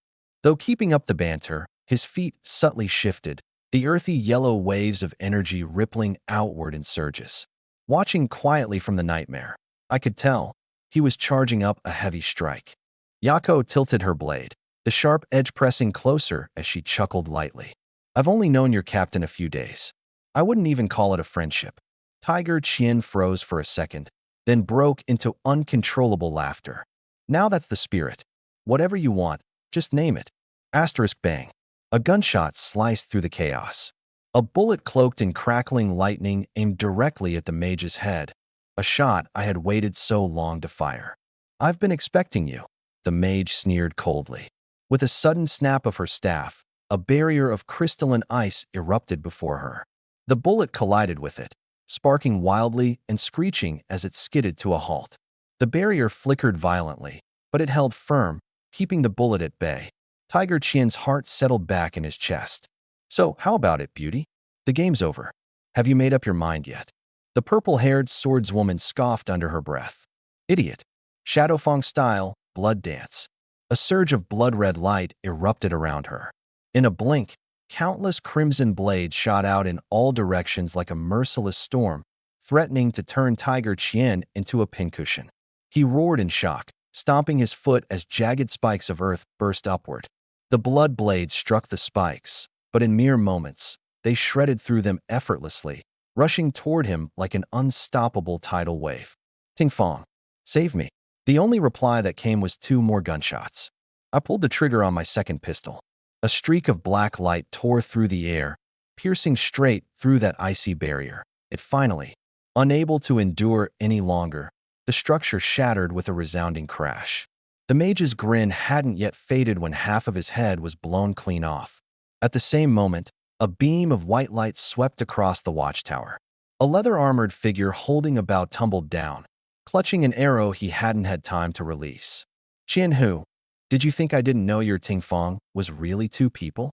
Though keeping up the banter, his feet subtly shifted, the earthy yellow waves of energy rippling outward in surges. Watching quietly from the Nightmare, I could tell he was charging up a heavy strike. Yako tilted her blade, the sharp edge pressing closer as she chuckled lightly. "I've only known your captain a few days. I wouldn't even call it a friendship." Tiger Qian froze for a second, then broke into uncontrollable laughter. "Now that's the spirit. Whatever you want, just name it." Asterisk bang. A gunshot sliced through the chaos. A bullet cloaked in crackling lightning aimed directly at the mage's head, a shot I had waited so long to fire. "I've been expecting you," the mage sneered coldly. With a sudden snap of her staff, a barrier of crystalline ice erupted before her. The bullet collided with it, sparking wildly and screeching as it skidded to a halt. The barrier flickered violently, but it held firm, keeping the bullet at bay. Tiger Qian's heart settled back in his chest. "So, how about it, beauty? The game's over. Have you made up your mind yet?" The purple-haired swordswoman scoffed under her breath. "Idiot. Shadowfang style, blood dance." A surge of blood-red light erupted around her. In a blink, countless crimson blades shot out in all directions like a merciless storm, threatening to turn Tiger Qian into a pincushion. He roared in shock, stomping his foot as jagged spikes of earth burst upward. The blood blades struck the spikes, but in mere moments, they shredded through them effortlessly, rushing toward him like an unstoppable tidal wave. "Ting Fong, save me." The only reply that came was 2 more gunshots. I pulled the trigger on my second pistol. A streak of black light tore through the air, piercing straight through that icy barrier. It finally, unable to endure any longer, the structure shattered with a resounding crash. The mage's grin hadn't yet faded when half of his head was blown clean off. At the same moment, a beam of white light swept across the watchtower. A leather-armored figure holding a bow tumbled down, clutching an arrow he hadn't had time to release. "Qian Hu, did you think I didn't know your Ting Fong was really 2 people?"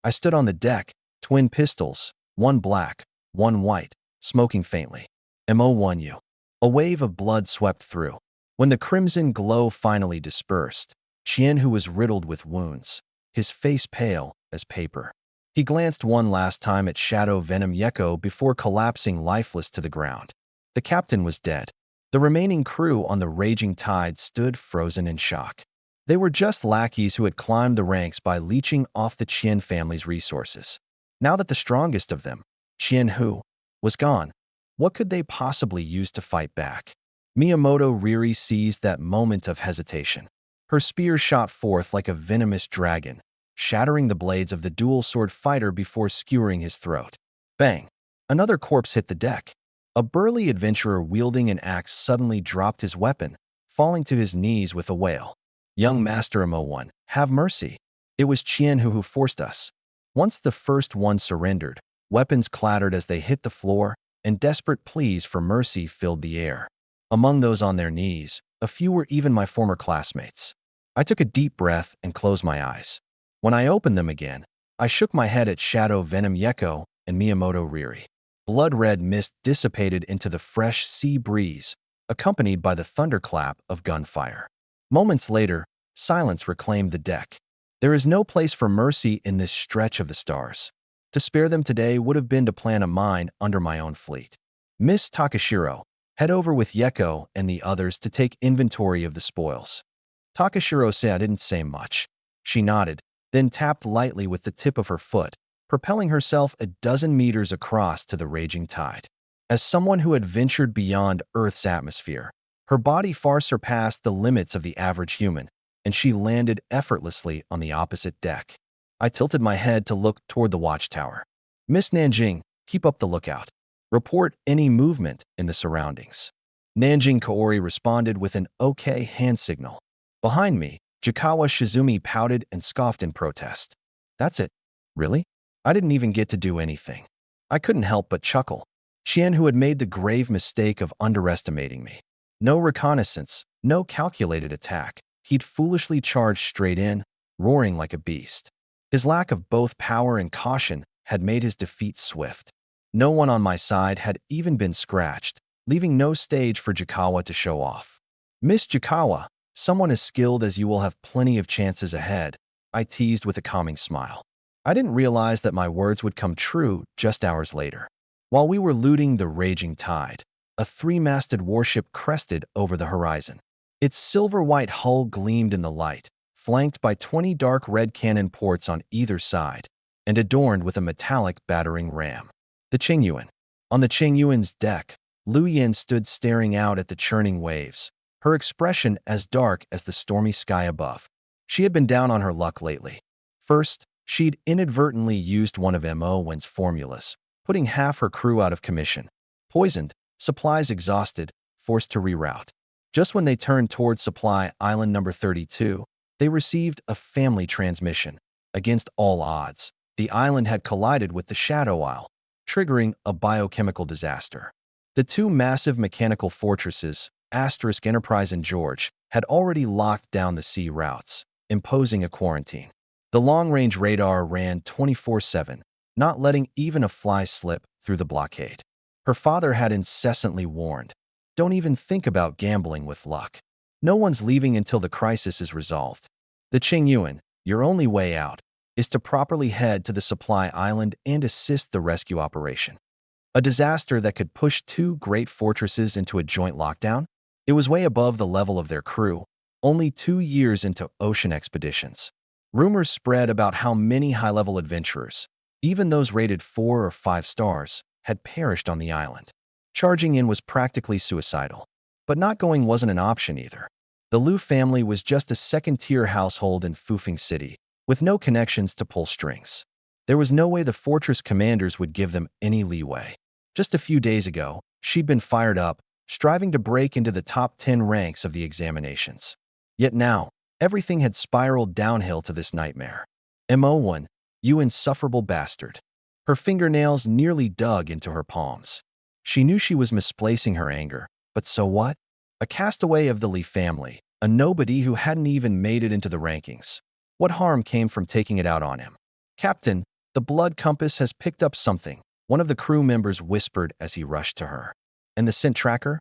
I stood on the deck, twin pistols, one black, one white, smoking faintly. "Mo1U." A wave of blood swept through. When the crimson glow finally dispersed, Qian Hu was riddled with wounds, his face pale as paper. He glanced one last time at Shadow Venom Yeko before collapsing lifeless to the ground. The captain was dead. The remaining crew on the raging tide stood frozen in shock. They were just lackeys who had climbed the ranks by leeching off the Qian family's resources. Now that the strongest of them, Qian Hu, was gone, what could they possibly use to fight back? Miyamoto Riri seized that moment of hesitation. Her spear shot forth like a venomous dragon, shattering the blades of the dual-sword fighter before skewering his throat. Bang! Another corpse hit the deck. A burly adventurer wielding an axe suddenly dropped his weapon, falling to his knees with a wail. "Young Master Mo1, have mercy. It was Qian who forced us." Once the first one surrendered, weapons clattered as they hit the floor, and desperate pleas for mercy filled the air. Among those on their knees, a few were even my former classmates. I took a deep breath and closed my eyes. When I opened them again, I shook my head at Shadow Venom Yeko and Miyamoto Riri. Blood-red mist dissipated into the fresh sea breeze, accompanied by the thunderclap of gunfire. Moments later, silence reclaimed the deck. There is no place for mercy in this stretch of the stars. To spare them today would have been to plant a mine under my own fleet. "Miss Takashiro, head over with Yeko and the others to take inventory of the spoils." Takashiro said I didn't say much. She nodded, then tapped lightly with the tip of her foot, propelling herself a dozen meters across to the raging tide. As someone who had ventured beyond Earth's atmosphere, her body far surpassed the limits of the average human, and she landed effortlessly on the opposite deck. I tilted my head to look toward the watchtower. "Miss Nanjing, keep up the lookout. Report any movement in the surroundings." Nanjing Kaori responded with an okay hand signal. Behind me, Jikawa Shizumi pouted and scoffed in protest. "That's it? Really? I didn't even get to do anything." I couldn't help but chuckle. Qian, who had made the grave mistake of underestimating me. No reconnaissance, no calculated attack. He'd foolishly charged straight in, roaring like a beast. His lack of both power and caution had made his defeat swift. No one on my side had even been scratched, leaving no stage for Jikawa to show off. "Miss Jikawa, someone as skilled as you will have plenty of chances ahead," I teased with a calming smile. I didn't realize that my words would come true just hours later. While we were looting the raging tide, a 3-masted warship crested over the horizon. Its silver-white hull gleamed in the light, flanked by 20 dark red cannon ports on either side, and adorned with a metallic battering ram. The Qingyuan. On the Qingyuan's deck, Lu Yin stood staring out at the churning waves, her expression as dark as the stormy sky above. She had been down on her luck lately. First, she'd inadvertently used one of Mo1's formulas, putting half her crew out of commission. Poisoned, supplies exhausted, forced to reroute. Just when they turned toward Supply Island number 32, they received a family transmission. Against all odds, the island had collided with the Shadow Isle, triggering a biochemical disaster. The two massive mechanical fortresses, Enterprise and George, had already locked down the sea routes, imposing a quarantine. The long-range radar ran 24/7, not letting even a fly slip through the blockade. Her father had incessantly warned, "Don't even think about gambling with luck. No one's leaving until the crisis is resolved. The Qingyuan, your only way out, is to properly head to the supply island and assist the rescue operation." A disaster that could push two great fortresses into a joint lockdown? It was way above the level of their crew, only 2 years into ocean expeditions. Rumors spread about how many high-level adventurers, even those rated 4 or 5 stars, had perished on the island. Charging in was practically suicidal. But not going wasn't an option either. The Liu family was just a second-tier household in Fufeng City, with no connections to pull strings. There was no way the fortress commanders would give them any leeway. Just a few days ago, she'd been fired up, striving to break into the top 10 ranks of the examinations. Yet now, everything had spiraled downhill to this nightmare. Mo1, you insufferable bastard. Her fingernails nearly dug into her palms. She knew she was misplacing her anger, but so what? A castaway of the Li family, a nobody who hadn't even made it into the rankings. What harm came from taking it out on him? "Captain, the blood compass has picked up something," one of the crew members whispered as he rushed to her. "And the scent tracker?"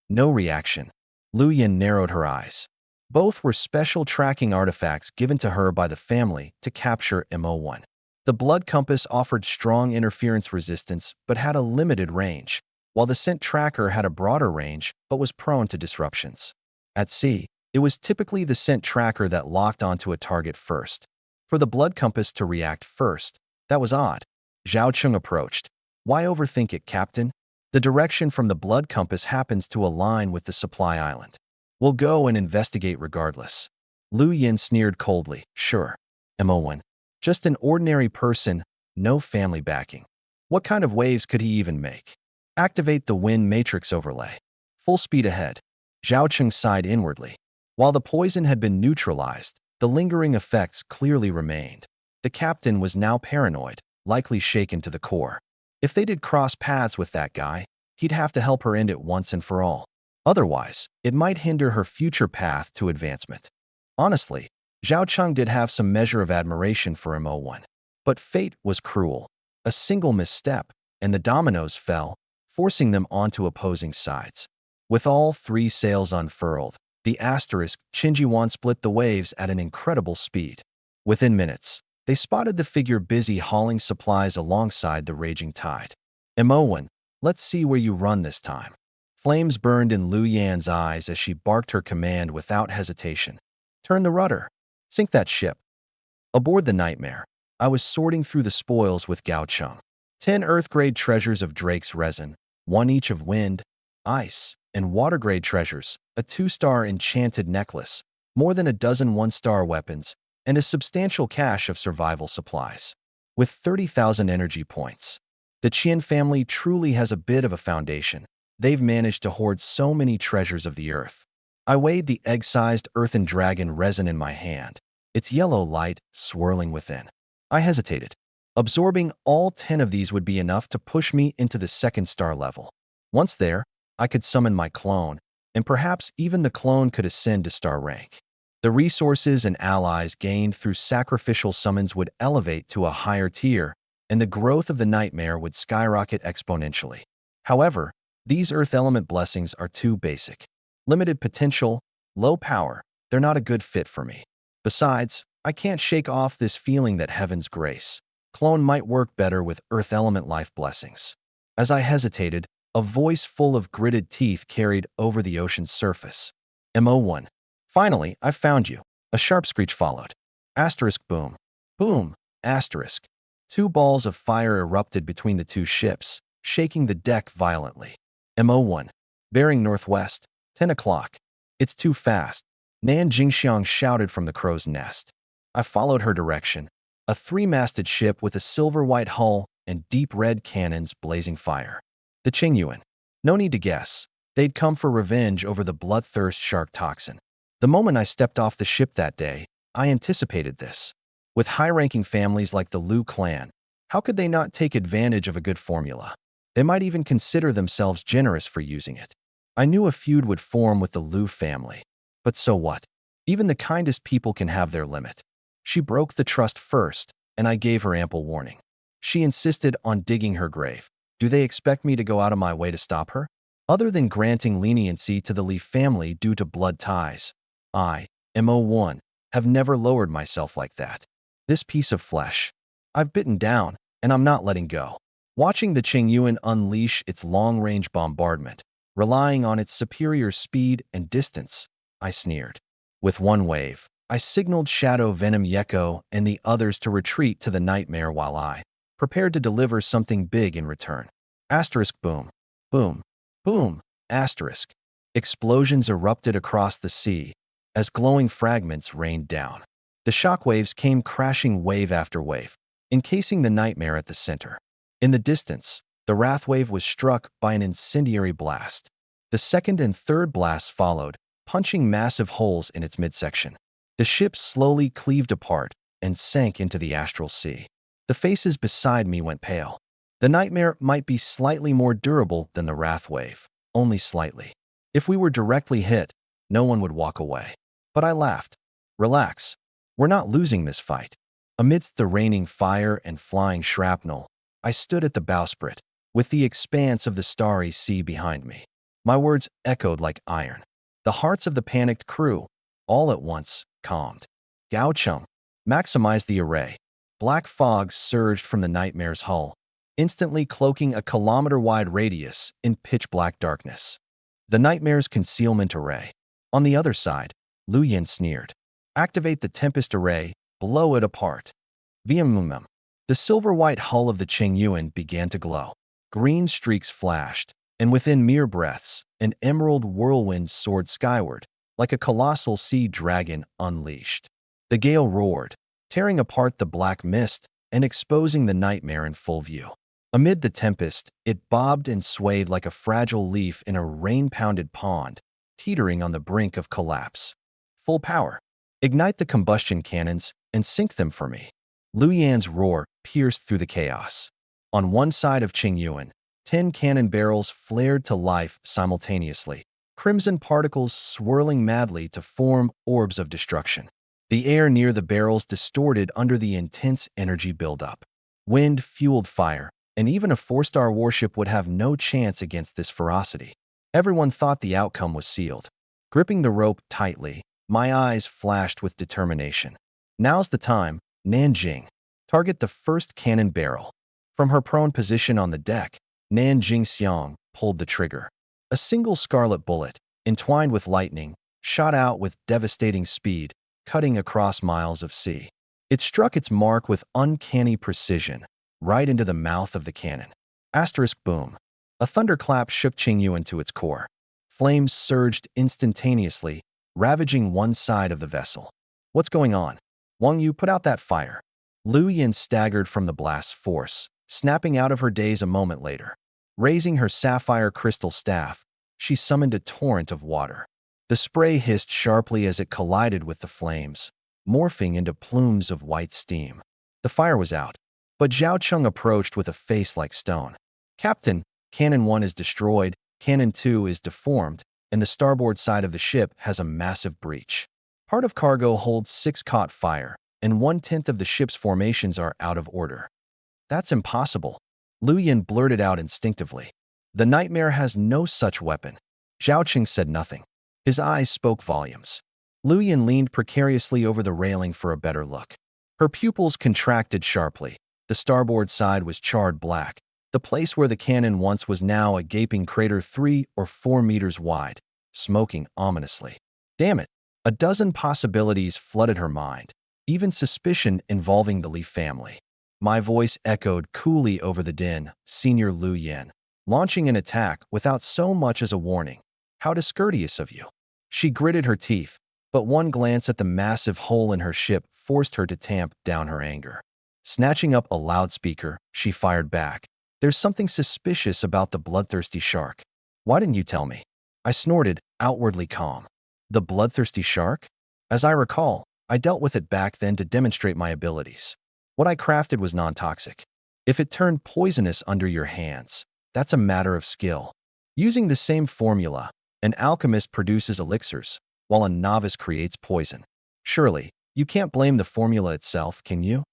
No reaction. Lu Yin narrowed her eyes. Both were special tracking artifacts given to her by the family to capture Mo1. The blood compass offered strong interference resistance but had a limited range, while the scent tracker had a broader range but was prone to disruptions. At sea, it was typically the scent tracker that locked onto a target first. For the blood compass to react first, that was odd. Zhao Cheng approached. "Why overthink it, Captain? The direction from the blood compass happens to align with the supply island. We'll go and investigate regardless." Lu Yin sneered coldly. "Sure. Mo1. Just an ordinary person, no family backing. What kind of waves could he even make? Activate the wind matrix overlay. Full speed ahead." Zhao Cheng sighed inwardly. While the poison had been neutralized, the lingering effects clearly remained. The captain was now paranoid, likely shaken to the core. If they did cross paths with that guy, he'd have to help her end it once and for all. Otherwise, it might hinder her future path to advancement. Honestly, Zhao Cheng did have some measure of admiration for Mo1. But fate was cruel. A single misstep, and the dominoes fell, forcing them onto opposing sides. With all 3 sails unfurled, the Qinjiwan split the waves at an incredible speed. Within minutes, they spotted the figure busy hauling supplies alongside the raging tide. "Mo1, let's see where you run this time." Flames burned in Lu Yan's eyes as she barked her command without hesitation. "Turn the rudder. Sink that ship." Aboard the Nightmare, I was sorting through the spoils with Gao Cheng. 10 Earth-grade treasures of Drake's resin, 1 each of wind, ice, and water-grade treasures, a 2-star enchanted necklace, more than a dozen 1-star weapons, and a substantial cache of survival supplies. With 30,000 energy points, the Qian family truly has a bit of a foundation. They've managed to hoard so many treasures of the earth. I weighed the egg-sized earthen dragon resin in my hand, its yellow light swirling within. I hesitated. Absorbing all 10 of these would be enough to push me into the 2nd star level. Once there, I could summon my clone, and perhaps even the clone could ascend to star rank. The resources and allies gained through sacrificial summons would elevate to a higher tier, and the growth of the nightmare would skyrocket exponentially. However, these earth element blessings are too basic. Limited potential, low power, they're not a good fit for me. Besides, I can't shake off this feeling that heaven's grace. Clone might work better with earth element life blessings. As I hesitated, a voice full of gritted teeth carried over the ocean's surface. "Mo1. Finally, I found you." A sharp screech followed. Boom. Boom. 2 balls of fire erupted between the 2 ships, shaking the deck violently. Mo1. Bearing northwest, 10 o'clock. "It's too fast," Nan Jingxiang shouted from the crow's nest. I followed her direction. A 3-masted ship with a silver-white hull and deep red cannons blazing fire. The Qingyuan. No need to guess. They'd come for revenge over the bloodthirst shark toxin. The moment I stepped off the ship that day, I anticipated this. With high-ranking families like the Liu clan, how could they not take advantage of a good formula? They might even consider themselves generous for using it. I knew a feud would form with the Liu family. But so what? Even the kindest people can have their limit. She broke the trust first, and I gave her ample warning. She insisted on digging her grave. Do they expect me to go out of my way to stop her? Other than granting leniency to the Li family due to blood ties, I, Mo1, have never lowered myself like that. This piece of flesh, I've bitten down, and I'm not letting go. Watching the Qingyuan unleash its long-range bombardment, relying on its superior speed and distance, I sneered. With one wave, I signaled Shadow Venom Yeko and the others to retreat to the nightmare while I prepared to deliver something big in return. Asterisk boom. Boom. Boom. Asterisk. Explosions erupted across the sea as glowing fragments rained down. The shockwaves came crashing wave after wave, encasing the nightmare at the center. In the distance, the wrath wave was struck by an incendiary blast. The second and third blasts followed, punching massive holes in its midsection. The ship slowly cleaved apart and sank into the astral sea. The faces beside me went pale. The nightmare might be slightly more durable than the wrath wave, only slightly. If we were directly hit, no one would walk away. But I laughed. Relax. We're not losing this fight. Amidst the raining fire and flying shrapnel, I stood at the bowsprit, with the expanse of the starry sea behind me. My words echoed like iron. The hearts of the panicked crew, all at once, calmed. Gao Chung, maximize the array. Black fog surged from the nightmare's hull, instantly cloaking a kilometer-wide radius in pitch-black darkness. The nightmare's concealment array. On the other side, Lu Yin sneered. Activate the Tempest array, blow it apart. Vmm. The silver-white hull of the Qingyuan began to glow. Green streaks flashed, and within mere breaths, an emerald whirlwind soared skyward, like a colossal sea dragon unleashed. The gale roared, tearing apart the black mist and exposing the nightmare in full view. Amid the tempest, it bobbed and swayed like a fragile leaf in a rain-pounded pond, teetering on the brink of collapse. Full power. Ignite the combustion cannons and sink them for me. Lu Yan's roar pierced through the chaos. On one side of Qingyuan, 10 cannon barrels flared to life simultaneously, crimson particles swirling madly to form orbs of destruction. The air near the barrels distorted under the intense energy buildup. Wind fueled fire, and even a 4-star warship would have no chance against this ferocity. Everyone thought the outcome was sealed. Gripping the rope tightly, my eyes flashed with determination. Now's the time, Nanjing. Target the first cannon barrel. From her prone position on the deck, Nanjing Xiang pulled the trigger. A single scarlet bullet, entwined with lightning, shot out with devastating speed, cutting across miles of sea. It struck its mark with uncanny precision, right into the mouth of the cannon. Asterisk boom. A thunderclap shook Qingyuan to its core. Flames surged instantaneously, ravaging one side of the vessel. What's going on? Wang Yu, put out that fire. Lu Yin staggered from the blast's force, snapping out of her daze a moment later. Raising her sapphire crystal staff, she summoned a torrent of water. The spray hissed sharply as it collided with the flames, morphing into plumes of white steam. The fire was out, but Zhao Chung approached with a face like stone. Captain, Cannon 1 is destroyed, Cannon 2 is deformed, and the starboard side of the ship has a massive breach. Part of cargo holds 6 caught fire, and 1/10 of the ship's formations are out of order. That's impossible. Lu Yin blurted out instinctively. The nightmare has no such weapon. Zhao Qing said nothing. His eyes spoke volumes. Lu Yin leaned precariously over the railing for a better look. Her pupils contracted sharply. The starboard side was charred black. The place where the cannon once was now a gaping crater 3 or 4 meters wide, smoking ominously. Damn it! A dozen possibilities flooded her mind, even suspicion involving the Li family. My voice echoed coolly over the din, Senior Lu Yin, launching an attack without so much as a warning. How discourteous of you. She gritted her teeth, but one glance at the massive hole in her ship forced her to tamp down her anger. Snatching up a loudspeaker, she fired back. There's something suspicious about the bloodthirsty shark. Why didn't you tell me? I snorted, outwardly calm. The bloodthirsty shark? As I recall, I dealt with it back then to demonstrate my abilities. What I crafted was non-toxic. If it turned poisonous under your hands, that's a matter of skill. Using the same formula, an alchemist produces elixirs, while a novice creates poison. Surely, you can't blame the formula itself, can you?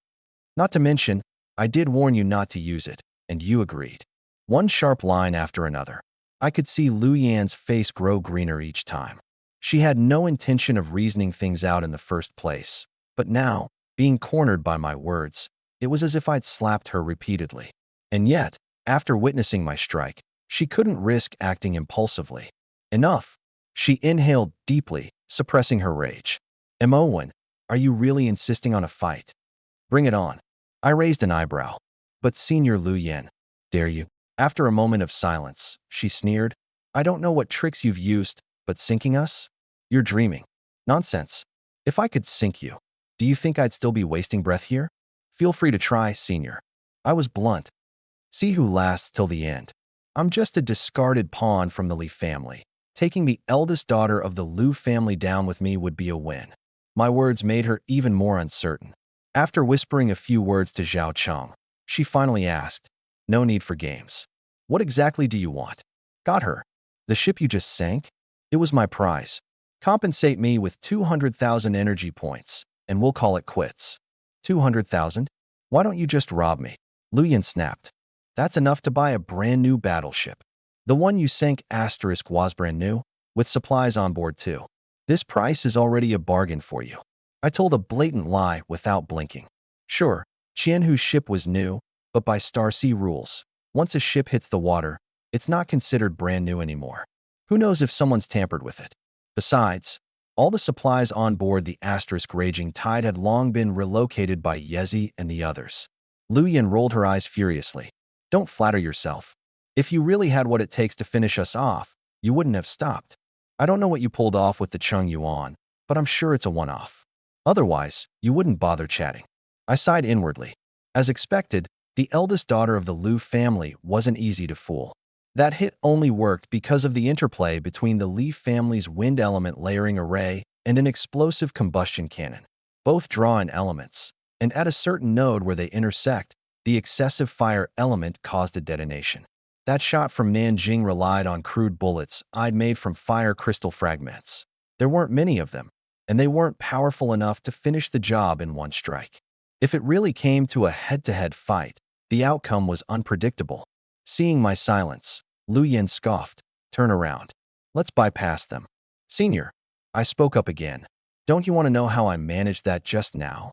Not to mention, I did warn you not to use it, and you agreed. One sharp line after another. I could see Lu Yan's face grow greener each time. She had no intention of reasoning things out in the first place, but now, being cornered by my words, it was as if I'd slapped her repeatedly. And yet, after witnessing my strike, she couldn't risk acting impulsively. Enough. She inhaled deeply, suppressing her rage. Emowen, are you really insisting on a fight? Bring it on. I raised an eyebrow. But Senior Lu Yan, dare you? After a moment of silence, she sneered. I don't know what tricks you've used, but sinking us? You're dreaming. Nonsense. If I could sink you, do you think I'd still be wasting breath here? Feel free to try, Senior. I was blunt. See who lasts till the end. I'm just a discarded pawn from the Li family. Taking the eldest daughter of the Lu family down with me would be a win. My words made her even more uncertain. After whispering a few words to Zhao Cheng, she finally asked, no need for games. What exactly do you want? Got her. The ship you just sank? It was my prize. Compensate me with 200,000 energy points, and we'll call it quits. 200,000? Why don't you just rob me? Lu Yan snapped. That's enough to buy a brand new battleship. The one you sank was brand new, with supplies on board too. This price is already a bargain for you. I told a blatant lie without blinking. Sure, Qianhu's ship was new, but by Star Sea rules, once a ship hits the water, it's not considered brand new anymore. Who knows if someone's tampered with it? Besides, all the supplies on board the Raging Tide had long been relocated by Yezi and the others. Lu Yan rolled her eyes furiously. Don't flatter yourself. If you really had what it takes to finish us off, you wouldn't have stopped. I don't know what you pulled off with the Chung Yuan, but I'm sure it's a one-off. Otherwise, you wouldn't bother chatting. I sighed inwardly. As expected, the eldest daughter of the Lu family wasn't easy to fool. That hit only worked because of the interplay between the Li family's wind element layering array and an explosive combustion cannon. Both draw in elements, and at a certain node where they intersect, the excessive fire element caused a detonation. That shot from Nanjing relied on crude bullets I'd made from fire crystal fragments. There weren't many of them, and they weren't powerful enough to finish the job in one strike. If it really came to a head-to-head fight, the outcome was unpredictable. Seeing my silence, Lu Yan scoffed. Turn around. Let's bypass them. Senior, I spoke up again. Don't you want to know how I managed that just now?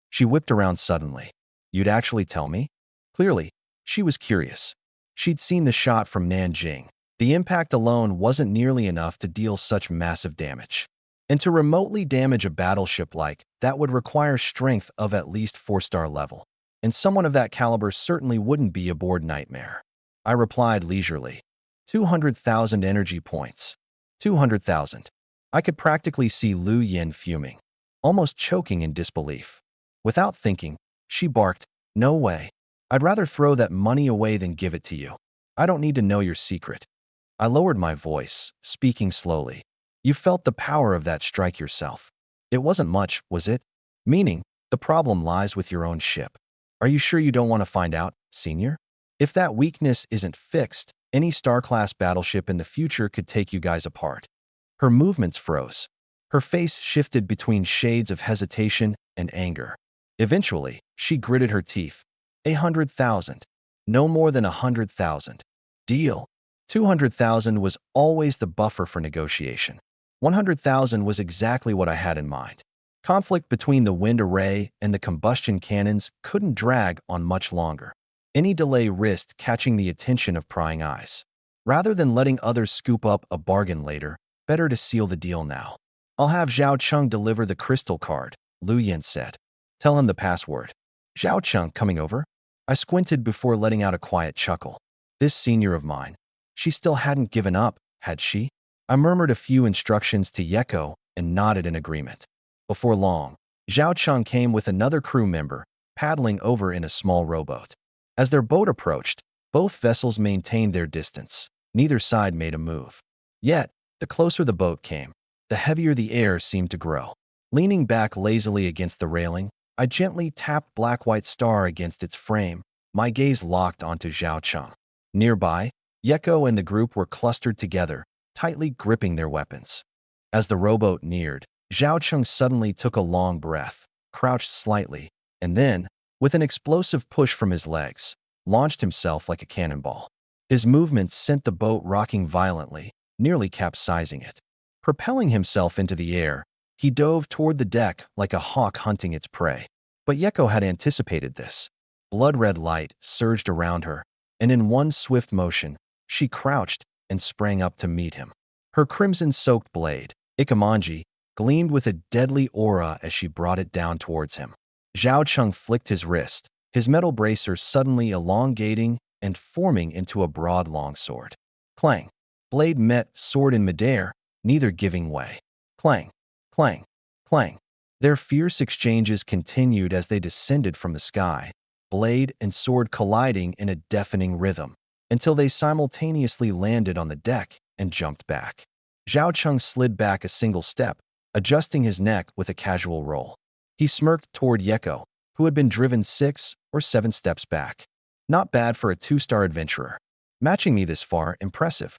She whipped around suddenly. You'd actually tell me? Clearly, she was curious. She'd seen the shot from Nanjing. The impact alone wasn't nearly enough to deal such massive damage. And to remotely damage a battleship like that would require strength of at least 4-star level. And someone of that caliber certainly wouldn't be aboard Nightmare. I replied leisurely. 200,000 energy points. 200,000. I could practically see Lu Yan fuming, almost choking in disbelief. Without thinking, she barked, no way. I'd rather throw that money away than give it to you. I don't need to know your secret. I lowered my voice, speaking slowly. You felt the power of that strike yourself. It wasn't much, was it? Meaning, the problem lies with your own ship. Are you sure you don't want to find out, Senior? If that weakness isn't fixed, any Star-class battleship in the future could take you guys apart. Her movements froze. Her face shifted between shades of hesitation and anger. Eventually, she gritted her teeth. 100,000. No more than 100,000. Deal. 200,000 was always the buffer for negotiation. 100,000 was exactly what I had in mind. Conflict between the wind array and the combustion cannons couldn't drag on much longer. Any delay risked catching the attention of prying eyes. Rather than letting others scoop up a bargain later, better to seal the deal now. I'll have Zhao Cheng deliver the crystal card, Lu Yan said. Tell him the password. Zhao Cheng coming over? I squinted before letting out a quiet chuckle. This senior of mine. She still hadn't given up, had she? I murmured a few instructions to Yeko and nodded in agreement. Before long, Zhao Cheng came with another crew member, paddling over in a small rowboat. As their boat approached, both vessels maintained their distance. Neither side made a move. Yet, The closer the boat came, the heavier the air seemed to grow. Leaning back lazily against the railing, I gently tapped Black-White Star against its frame, my gaze locked onto Zhao Cheng. Nearby, Yeko and the group were clustered together, tightly gripping their weapons. As the rowboat neared, Zhao Cheng suddenly took a long breath, crouched slightly, and then, with an explosive push from his legs, launched himself like a cannonball. His movements sent the boat rocking violently, nearly capsizing it. Propelling himself into the air, he dove toward the deck like a hawk hunting its prey. But Yeko had anticipated this. Blood-red light surged around her, and in one swift motion, she crouched and sprang up to meet him. Her crimson-soaked blade, Ikemanji, gleamed with a deadly aura as she brought it down towards him. Zhao Cheng flicked his wrist, his metal bracer suddenly elongating and forming into a broad longsword. Clang! Blade met sword in midair, neither giving way. Clang! Clang! Clang! Their fierce exchanges continued as they descended from the sky, blade and sword colliding in a deafening rhythm, until they simultaneously landed on the deck and jumped back. Zhao Cheng slid back a single step, adjusting his neck with a casual roll. He smirked toward Yeko, who had been driven 6 or 7 steps back. Not bad for a 2-star adventurer. Matching me this far, impressive.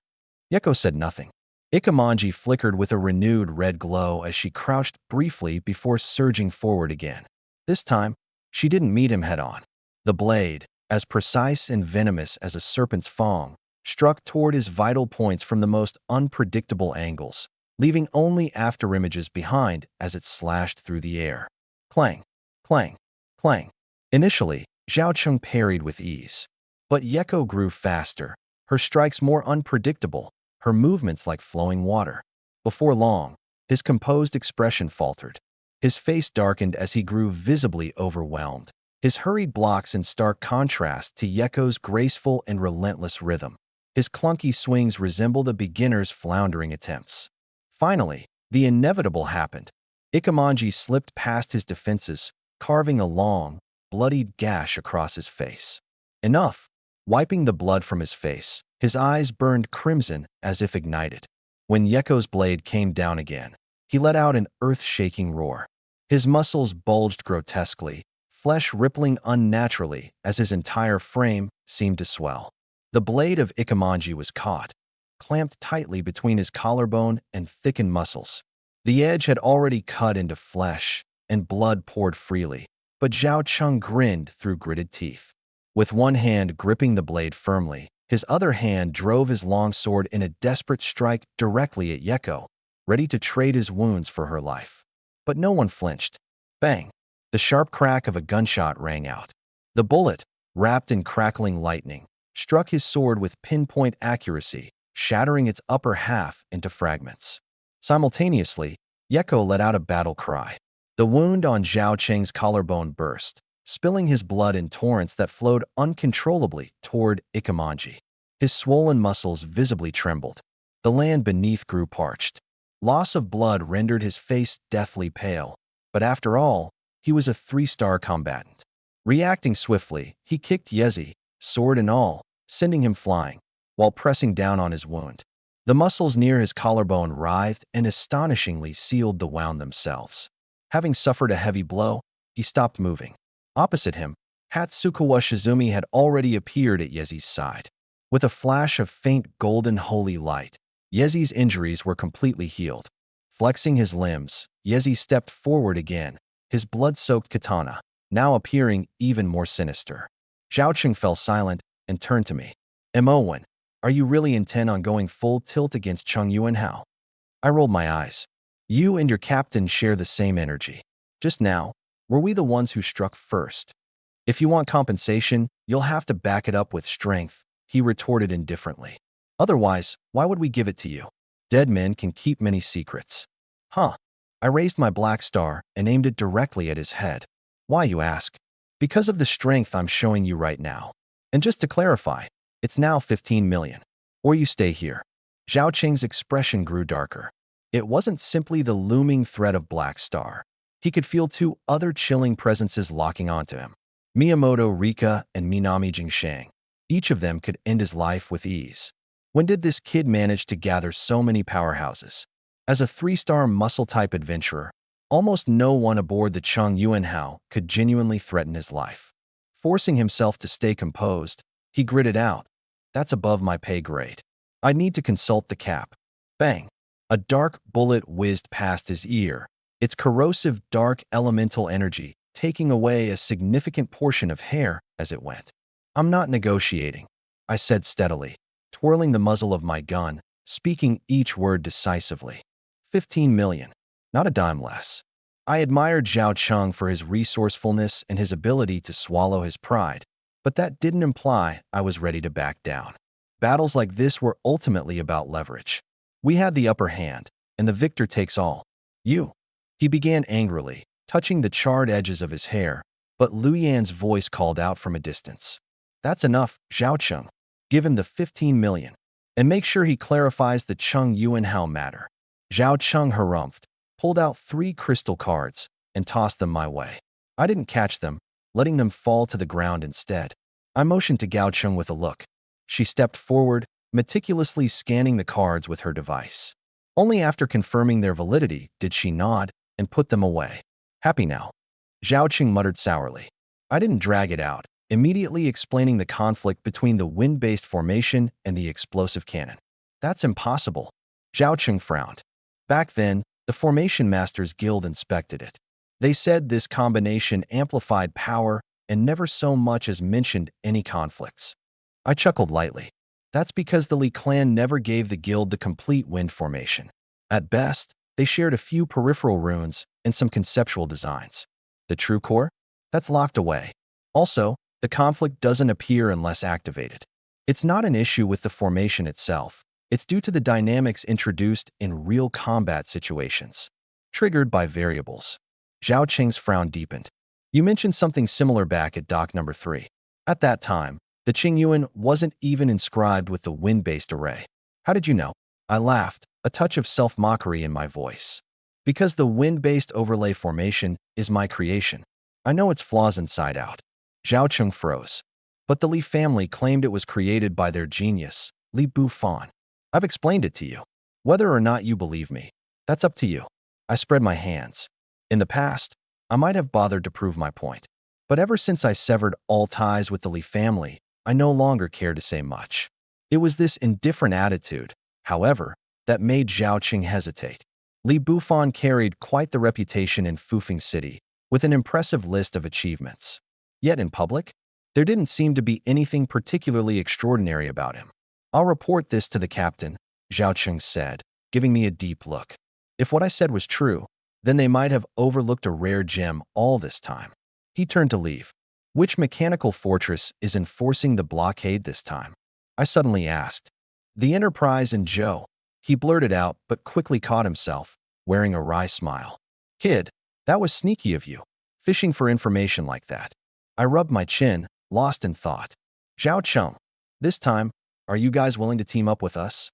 Yeko said nothing. Ikemanji flickered with a renewed red glow as she crouched briefly before surging forward again. This time, she didn't meet him head-on. The blade, as precise and venomous as a serpent's fang, struck toward his vital points from the most unpredictable angles, leaving only afterimages behind as it slashed through the air. Clang! Clang! Clang! Initially, Zhao Cheng parried with ease. But Yeko grew faster, her strikes more unpredictable, her movements like flowing water. Before long, his composed expression faltered. His face darkened as he grew visibly overwhelmed, his hurried blocks in stark contrast to Yeko's graceful and relentless rhythm. His clunky swings resembled a beginner's floundering attempts. Finally, the inevitable happened. Ikemanji slipped past his defenses, carving a long, bloodied gash across his face. Enough! Wiping the blood from his face, his eyes burned crimson as if ignited. When Yeko's blade came down again, he let out an earth-shaking roar. His muscles bulged grotesquely, flesh rippling unnaturally as his entire frame seemed to swell. The blade of Ikemanji was caught, clamped tightly between his collarbone and thickened muscles. The edge had already cut into flesh, and blood poured freely, but Zhao Cheng grinned through gritted teeth. With one hand gripping the blade firmly, his other hand drove his longsword in a desperate strike directly at Yeko, ready to trade his wounds for her life. But no one flinched. Bang! The sharp crack of a gunshot rang out. The bullet, wrapped in crackling lightning, struck his sword with pinpoint accuracy, shattering its upper half into fragments. Simultaneously, Yeko let out a battle cry. The wound on Zhao Cheng's collarbone burst, spilling his blood in torrents that flowed uncontrollably toward Ikemanji. His swollen muscles visibly trembled. The land beneath grew parched. Loss of blood rendered his face deathly pale, but after all, he was a 3-star combatant. Reacting swiftly, he kicked Yezi, sword and all, sending him flying, while pressing down on his wound. The muscles near his collarbone writhed and astonishingly sealed the wound themselves. Having suffered a heavy blow, he stopped moving. Opposite him, Hatsukawa Shizumi had already appeared at Yezi's side. With a flash of faint golden holy light, Yezi's injuries were completely healed. Flexing his limbs, Yezi stepped forward again, his blood-soaked katana, now appearing even more sinister. Zhao Cheng fell silent and turned to me. "Mowen, are you really intent on going full tilt against Cheng Yuanhao?" I rolled my eyes. "You and your captain share the same energy. Just now, were we the ones who struck first? If you want compensation, you'll have to back it up with strength," he retorted indifferently. "Otherwise, why would we give it to you? Dead men can keep many secrets." Huh. I raised my black star and aimed it directly at his head. "Why, you ask?" "Because of the strength I'm showing you right now. And just to clarify, it's now 15 million. Or you stay here." Zhao Cheng's expression grew darker. It wasn't simply the looming threat of Black Star. He could feel 2 other chilling presences locking onto him. Miyamoto Rika and Minami Jingsheng. Each of them could end his life with ease. When did this kid manage to gather so many powerhouses? As a 3-star muscle-type adventurer, almost no one aboard the Chung Yuanhao could genuinely threaten his life. Forcing himself to stay composed, he gritted out, "That's above my pay grade. I need to consult the cap." Bang! A dark bullet whizzed past his ear, its corrosive dark elemental energy taking away a significant portion of hair as it went. "I'm not negotiating," I said steadily, twirling the muzzle of my gun, speaking each word decisively. 15 million. Not a dime less. I admired Zhao Cheng for his resourcefulness and his ability to swallow his pride, but that didn't imply I was ready to back down. Battles like this were ultimately about leverage. We had the upper hand, and the victor takes all. "You," he began angrily, touching the charred edges of his hair, but Lu Yan's voice called out from a distance. "That's enough, Zhao Cheng. Give him the 15 million. And make sure he clarifies the Chung Yuanhao matter." Zhao Cheng harumphed, pulled out 3 crystal cards, and tossed them my way. I didn't catch them, letting them fall to the ground instead. I motioned to Gao Cheng with a look. She stepped forward, meticulously scanning the cards with her device. Only after confirming their validity did she nod and put them away. "Happy now?" Zhao Cheng muttered sourly. I didn't drag it out, immediately explaining the conflict between the wind-based formation and the explosive cannon. "That's impossible." Zhao Cheng frowned. Back then, the Formation Masters Guild inspected it. They said this combination amplified power and never so much as mentioned any conflicts. I chuckled lightly. That's because the Li clan never gave the guild the complete wind formation. At best, they shared a few peripheral runes and some conceptual designs. The true core? That's locked away. Also, the conflict doesn't appear unless activated. It's not an issue with the formation itself. It's due to the dynamics introduced in real combat situations, triggered by variables. Zhao Cheng's frown deepened. "You mentioned something similar back at dock number 3. At that time, the Qingyuan wasn't even inscribed with the wind-based array. How did you know?" I laughed, a touch of self-mockery in my voice. "Because the wind-based overlay formation is my creation. I know its flaws inside out." Zhao Cheng froze. "But the Li family claimed it was created by their genius, Li Bufan. I've explained it to you. Whether or not you believe me, that's up to you." I spread my hands. In the past, I might have bothered to prove my point. But ever since I severed all ties with the Li family, I no longer care to say much. It was this indifferent attitude, however, that made Zhao Cheng hesitate. Li Bufan carried quite the reputation in Fufeng City, with an impressive list of achievements. Yet in public, there didn't seem to be anything particularly extraordinary about him. "I'll report this to the captain," Zhao Cheng said, giving me a deep look. If what I said was true, then they might have overlooked a rare gem all this time. He turned to leave. "Which mechanical fortress is enforcing the blockade this time?" I suddenly asked. "The Enterprise and Zhou," he blurted out, but quickly caught himself, wearing a wry smile. "Kid, that was sneaky of you, fishing for information like that." I rubbed my chin, lost in thought. "Zhao Cheng, this time, are you guys willing to team up with us?"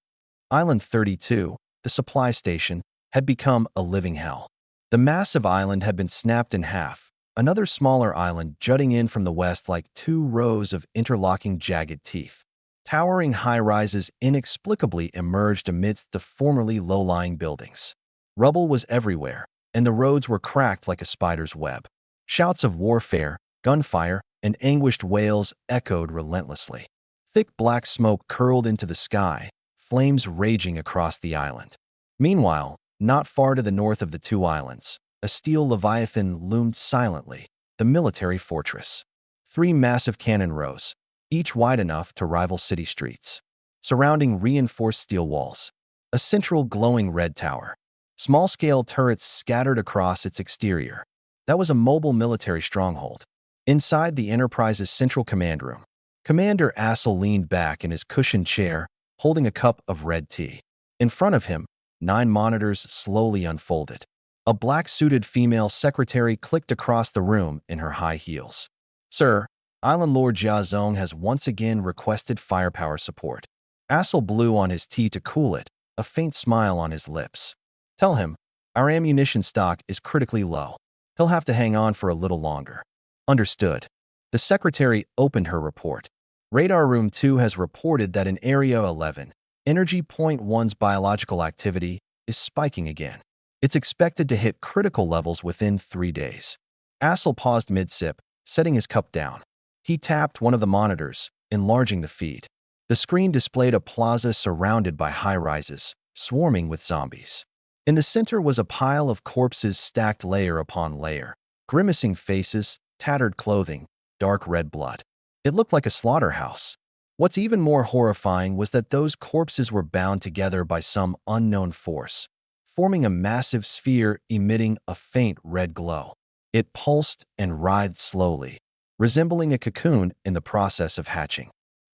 Island 32, the supply station, had become a living hell. The massive island had been snapped in half, another smaller island jutting in from the west like 2 rows of interlocking jagged teeth. Towering high-rises inexplicably emerged amidst the formerly low-lying buildings. Rubble was everywhere, and the roads were cracked like a spider's web. Shouts of warfare, gunfire, and anguished wails echoed relentlessly. Thick black smoke curled into the sky, flames raging across the island. Meanwhile, not far to the north of the 2 islands, a steel leviathan loomed silently, the military fortress. 3 massive cannon rows, each wide enough to rival city streets, surrounding reinforced steel walls. A central glowing red tower. Small-scale turrets scattered across its exterior. That was a mobile military stronghold. Inside the Enterprise's central command room, Commander Assel leaned back in his cushioned chair, holding a cup of red tea. In front of him, 9 monitors slowly unfolded. A black-suited female secretary clicked across the room in her high heels. "Sir, Island Lord Jia Zong has once again requested firepower support." Assel blew on his tea to cool it, a faint smile on his lips. "Tell him, our ammunition stock is critically low. He'll have to hang on for a little longer." "Understood." The secretary opened her report. "Radar Room 2 has reported that in Area 11, Energy Point 1's biological activity is spiking again. It's expected to hit critical levels within 3 days. Assel paused mid-sip, setting his cup down. He tapped one of the monitors, enlarging the feed. The screen displayed a plaza surrounded by high-rises, swarming with zombies. In the center was a pile of corpses stacked layer upon layer, grimacing faces, tattered clothing, dark red blood. It looked like a slaughterhouse. What's even more horrifying was that those corpses were bound together by some unknown force, forming a massive sphere emitting a faint red glow. It pulsed and writhed slowly, resembling a cocoon in the process of hatching.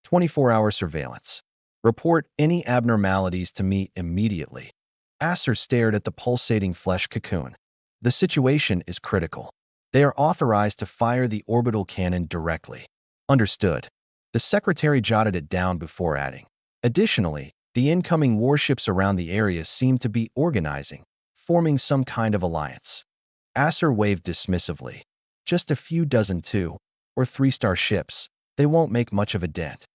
24-hour surveillance. Report any abnormalities to me immediately. Acer stared at the pulsating flesh cocoon. The situation is critical. They are authorized to fire the orbital cannon directly. Understood. The secretary jotted it down before adding. Additionally, the incoming warships around the area seem to be organizing, forming some kind of alliance. Acer waved dismissively. Just a few dozen 2- or 3-star ships. They won't make much of a dent.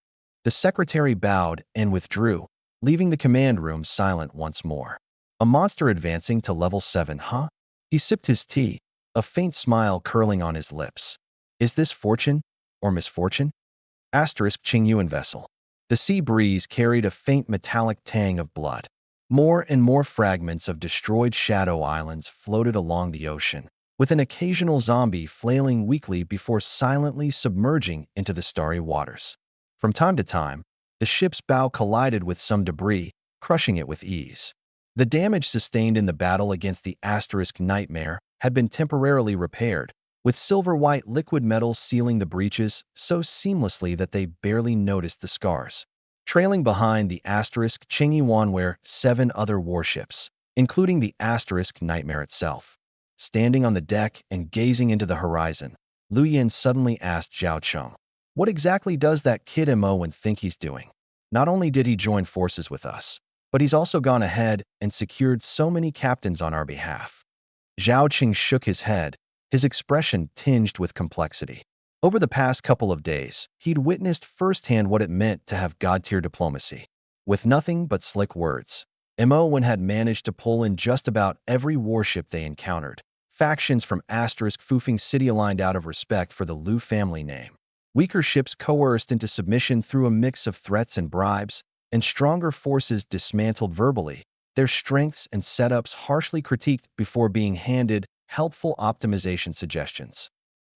The secretary bowed and withdrew, leaving the command room silent once more. A monster advancing to level 7, huh? He sipped his tea, a faint smile curling on his lips. Is this fortune or misfortune? Qingyuan vessel. The sea breeze carried a faint metallic tang of blood. More and more fragments of destroyed shadow islands floated along the ocean, with an occasional zombie flailing weakly before silently submerging into the starry waters. From time to time, the ship's bow collided with some debris, crushing it with ease. The damage sustained in the battle against the Nightmare had been temporarily repaired, with silver-white liquid metal sealing the breaches so seamlessly that they barely noticed the scars. Trailing behind the Qingyuan were 7 other warships, including the Nightmare itself. Standing on the deck and gazing into the horizon, Lu Yin suddenly asked Zhao Cheng, "What exactly does that kid Mo think he's doing? Not only did he join forces with us, but he's also gone ahead and secured so many captains on our behalf." Zhao Cheng shook his head, his expression tinged with complexity. Over the past couple of days, he'd witnessed firsthand what it meant to have god-tier diplomacy. With nothing but slick words, Mo had managed to pull in just about every warship they encountered. Factions from Foofing City aligned out of respect for the Lu family name. Weaker ships coerced into submission through a mix of threats and bribes, and stronger forces dismantled verbally, their strengths and setups harshly critiqued before being handed helpful optimization suggestions.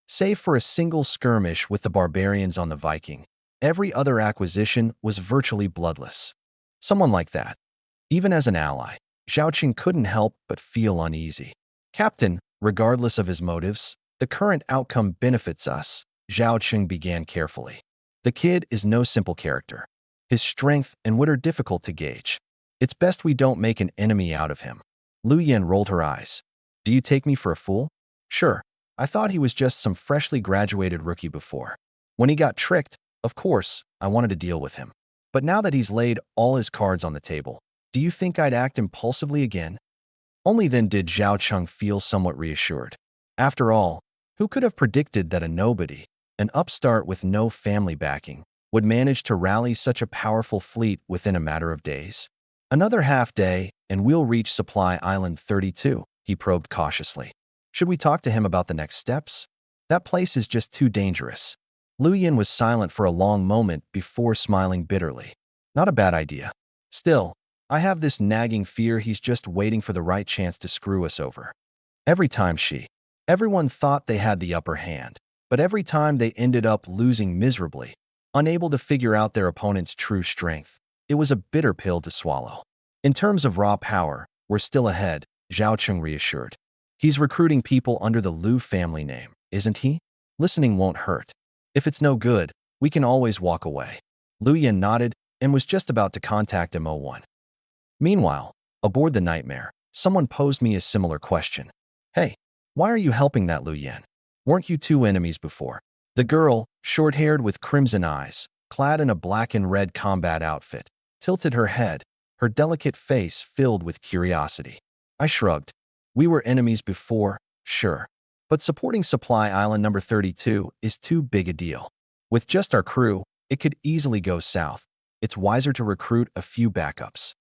Save for a single skirmish with the barbarians on the Viking, every other acquisition was virtually bloodless. Someone like that, even as an ally, Zhao Qing couldn't help but feel uneasy. "Captain, regardless of his motives, the current outcome benefits us," Zhao Qing began carefully. "The kid is no simple character. His strength and wit are difficult to gauge. It's best we don't make an enemy out of him." Lu Yin rolled her eyes. "Do you take me for a fool? Sure. I thought he was just some freshly graduated rookie before. When he got tricked, of course, I wanted to deal with him. But now that he's laid all his cards on the table, do you think I'd act impulsively again?" Only then did Zhao Cheng feel somewhat reassured. After all, who could have predicted that a nobody, an upstart with no family backing, would manage to rally such a powerful fleet within a matter of days? "Another half day, and we'll reach Supply Island 32, he probed cautiously. "Should we talk to him about the next steps? That place is just too dangerous." Lu Yin was silent for a long moment before smiling bitterly. "Not a bad idea. Still, I have this nagging fear he's just waiting for the right chance to screw us over. Everyone thought they had the upper hand, but every time they ended up losing miserably, unable to figure out their opponent's true strength. It was a bitter pill to swallow. In terms of raw power, we're still ahead," Zhao Cheng reassured. "He's recruiting people under the Lu family name, isn't he? Listening won't hurt. If it's no good, we can always walk away." Lu Yin nodded and was just about to contact Mo1. Meanwhile, aboard the Nightmare, someone posed me a similar question. "Hey, why are you helping that Lu Yin? Weren't you two enemies before?" The girl, short-haired with crimson eyes, clad in a black and red combat outfit, tilted her head, her delicate face filled with curiosity. I shrugged. "We were enemies before, sure. But supporting Supply Island number 32 is too big a deal. With just our crew, it could easily go south. it's wiser to recruit a few backups.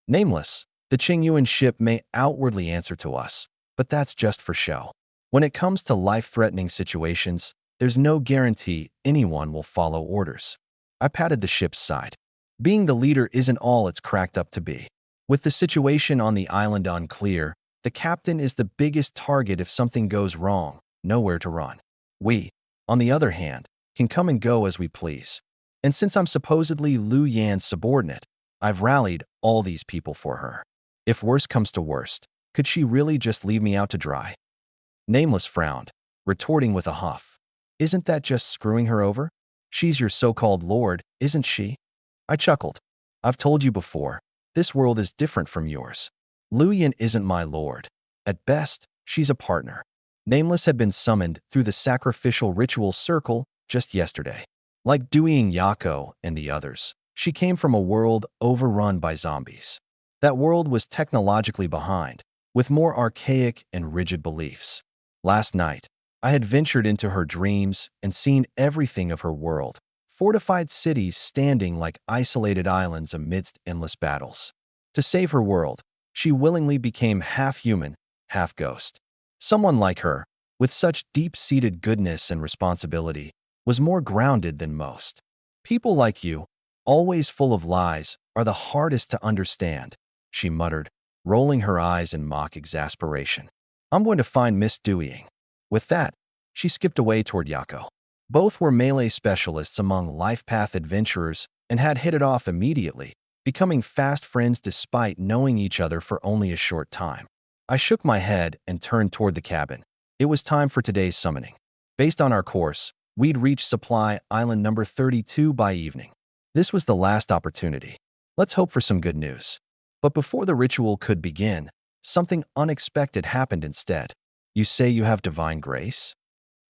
Nameless, the Qingyuan ship may outwardly answer to us, but that's just for show. When it comes to life-threatening situations, there's no guarantee anyone will follow orders. I patted the ship's side. Being the leader isn't all it's cracked up to be. With the situation on the island unclear, the captain is the biggest target if something goes wrong, nowhere to run. We, on the other hand, can come and go as we please. And since I'm supposedly Liu Yan's subordinate, I've rallied all these people for her. If worst comes to worst, could she really just leave me out to dry? Nameless frowned, retorting with a huff. Isn't that just screwing her over? She's your so-called lord, isn't she? I chuckled. I've told you before, this world is different from yours. Liu Yan isn't my lord. At best, she's a partner. Nameless had been summoned through the sacrificial ritual circle just yesterday. Like Dui and Yako and the others, she came from a world overrun by zombies. That world was technologically behind, with more archaic and rigid beliefs. Last night, I had ventured into her dreams and seen everything of her world, fortified cities standing like isolated islands amidst endless battles. To save her world, she willingly became half human, half ghost. Someone like her, with such deep-seated goodness and responsibility, was more grounded than most. People like you, always full of lies, are the hardest to understand, she muttered, rolling her eyes in mock exasperation. I'm going to find Miss Deweying. With that, she skipped away toward Yako. Both were melee specialists among life path adventurers and had hit it off immediately, becoming fast friends despite knowing each other for only a short time. I shook my head and turned toward the cabin. It was time for today's summoning. Based on our course, we'd reach Supply Island number 32 by evening. This was the last opportunity. Let's hope for some good news. But before the ritual could begin, something unexpected happened instead. You say you have divine grace?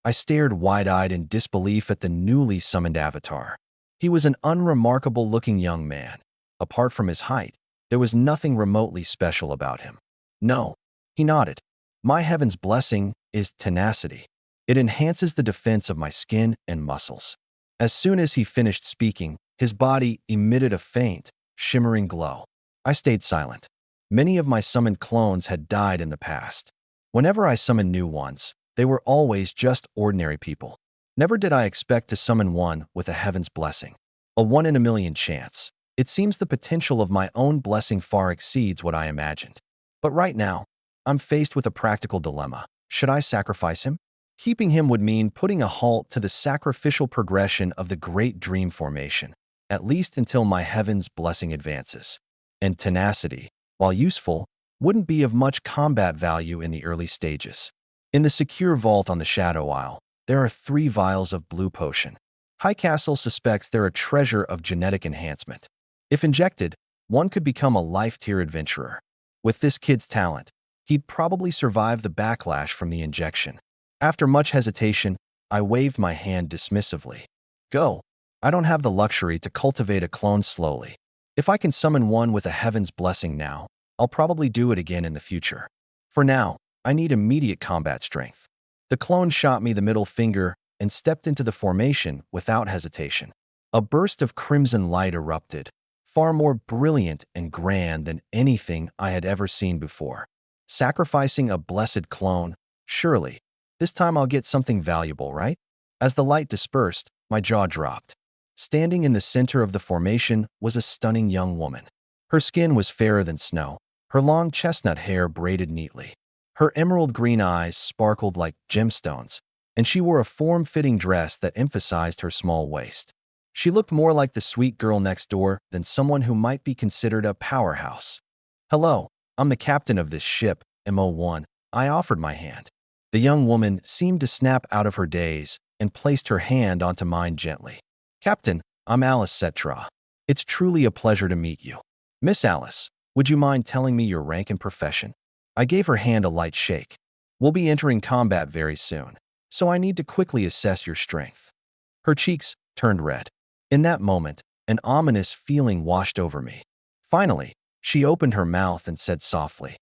I stared wide-eyed in disbelief at the newly summoned avatar. He was an unremarkable-looking young man. Apart from his height, there was nothing remotely special about him. No, he nodded. My heaven's blessing is tenacity. It enhances the defense of my skin and muscles. As soon as he finished speaking, his body emitted a faint, shimmering glow. I stayed silent. Many of my summoned clones had died in the past. Whenever I summoned new ones, they were always just ordinary people. Never did I expect to summon one with a heaven's blessing. A 1 in a million chance. It seems the potential of my own blessing far exceeds what I imagined. But right now, I'm faced with a practical dilemma. Should I sacrifice him? Keeping him would mean putting a halt to the sacrificial progression of the Great Dream Formation, at least until my heaven's blessing advances. And tenacity, while useful, wouldn't be of much combat value in the early stages. In the secure vault on the Shadow Isle, there are 3 vials of blue potion. High Castle suspects they're a treasure of genetic enhancement. If injected, one could become a life-tier adventurer. With this kid's talent, he'd probably survive the backlash from the injection. After much hesitation, I waved my hand dismissively. Go. I don't have the luxury to cultivate a clone slowly. If I can summon one with a heaven's blessing now, I'll probably do it again in the future. For now, I need immediate combat strength. The clone shot me the middle finger and stepped into the formation without hesitation. A burst of crimson light erupted, far more brilliant and grand than anything I had ever seen before. Sacrificing a blessed clone? Surely. This time I'll get something valuable, right? As the light dispersed, my jaw dropped. Standing in the center of the formation was a stunning young woman. Her skin was fairer than snow, her long chestnut hair braided neatly. Her emerald green eyes sparkled like gemstones, and she wore a form-fitting dress that emphasized her small waist. She looked more like the sweet girl next door than someone who might be considered a powerhouse. Hello, I'm the captain of this ship, MO1. I offered my hand. The young woman seemed to snap out of her daze and placed her hand onto mine gently. Captain, I'm Alice Cetra. It's truly a pleasure to meet you. Miss Alice, would you mind telling me your rank and profession? I gave her hand a light shake. We'll be entering combat very soon, so I need to quickly assess your strength. Her cheeks turned red. In that moment, an ominous feeling washed over me. Finally, she opened her mouth and said softly,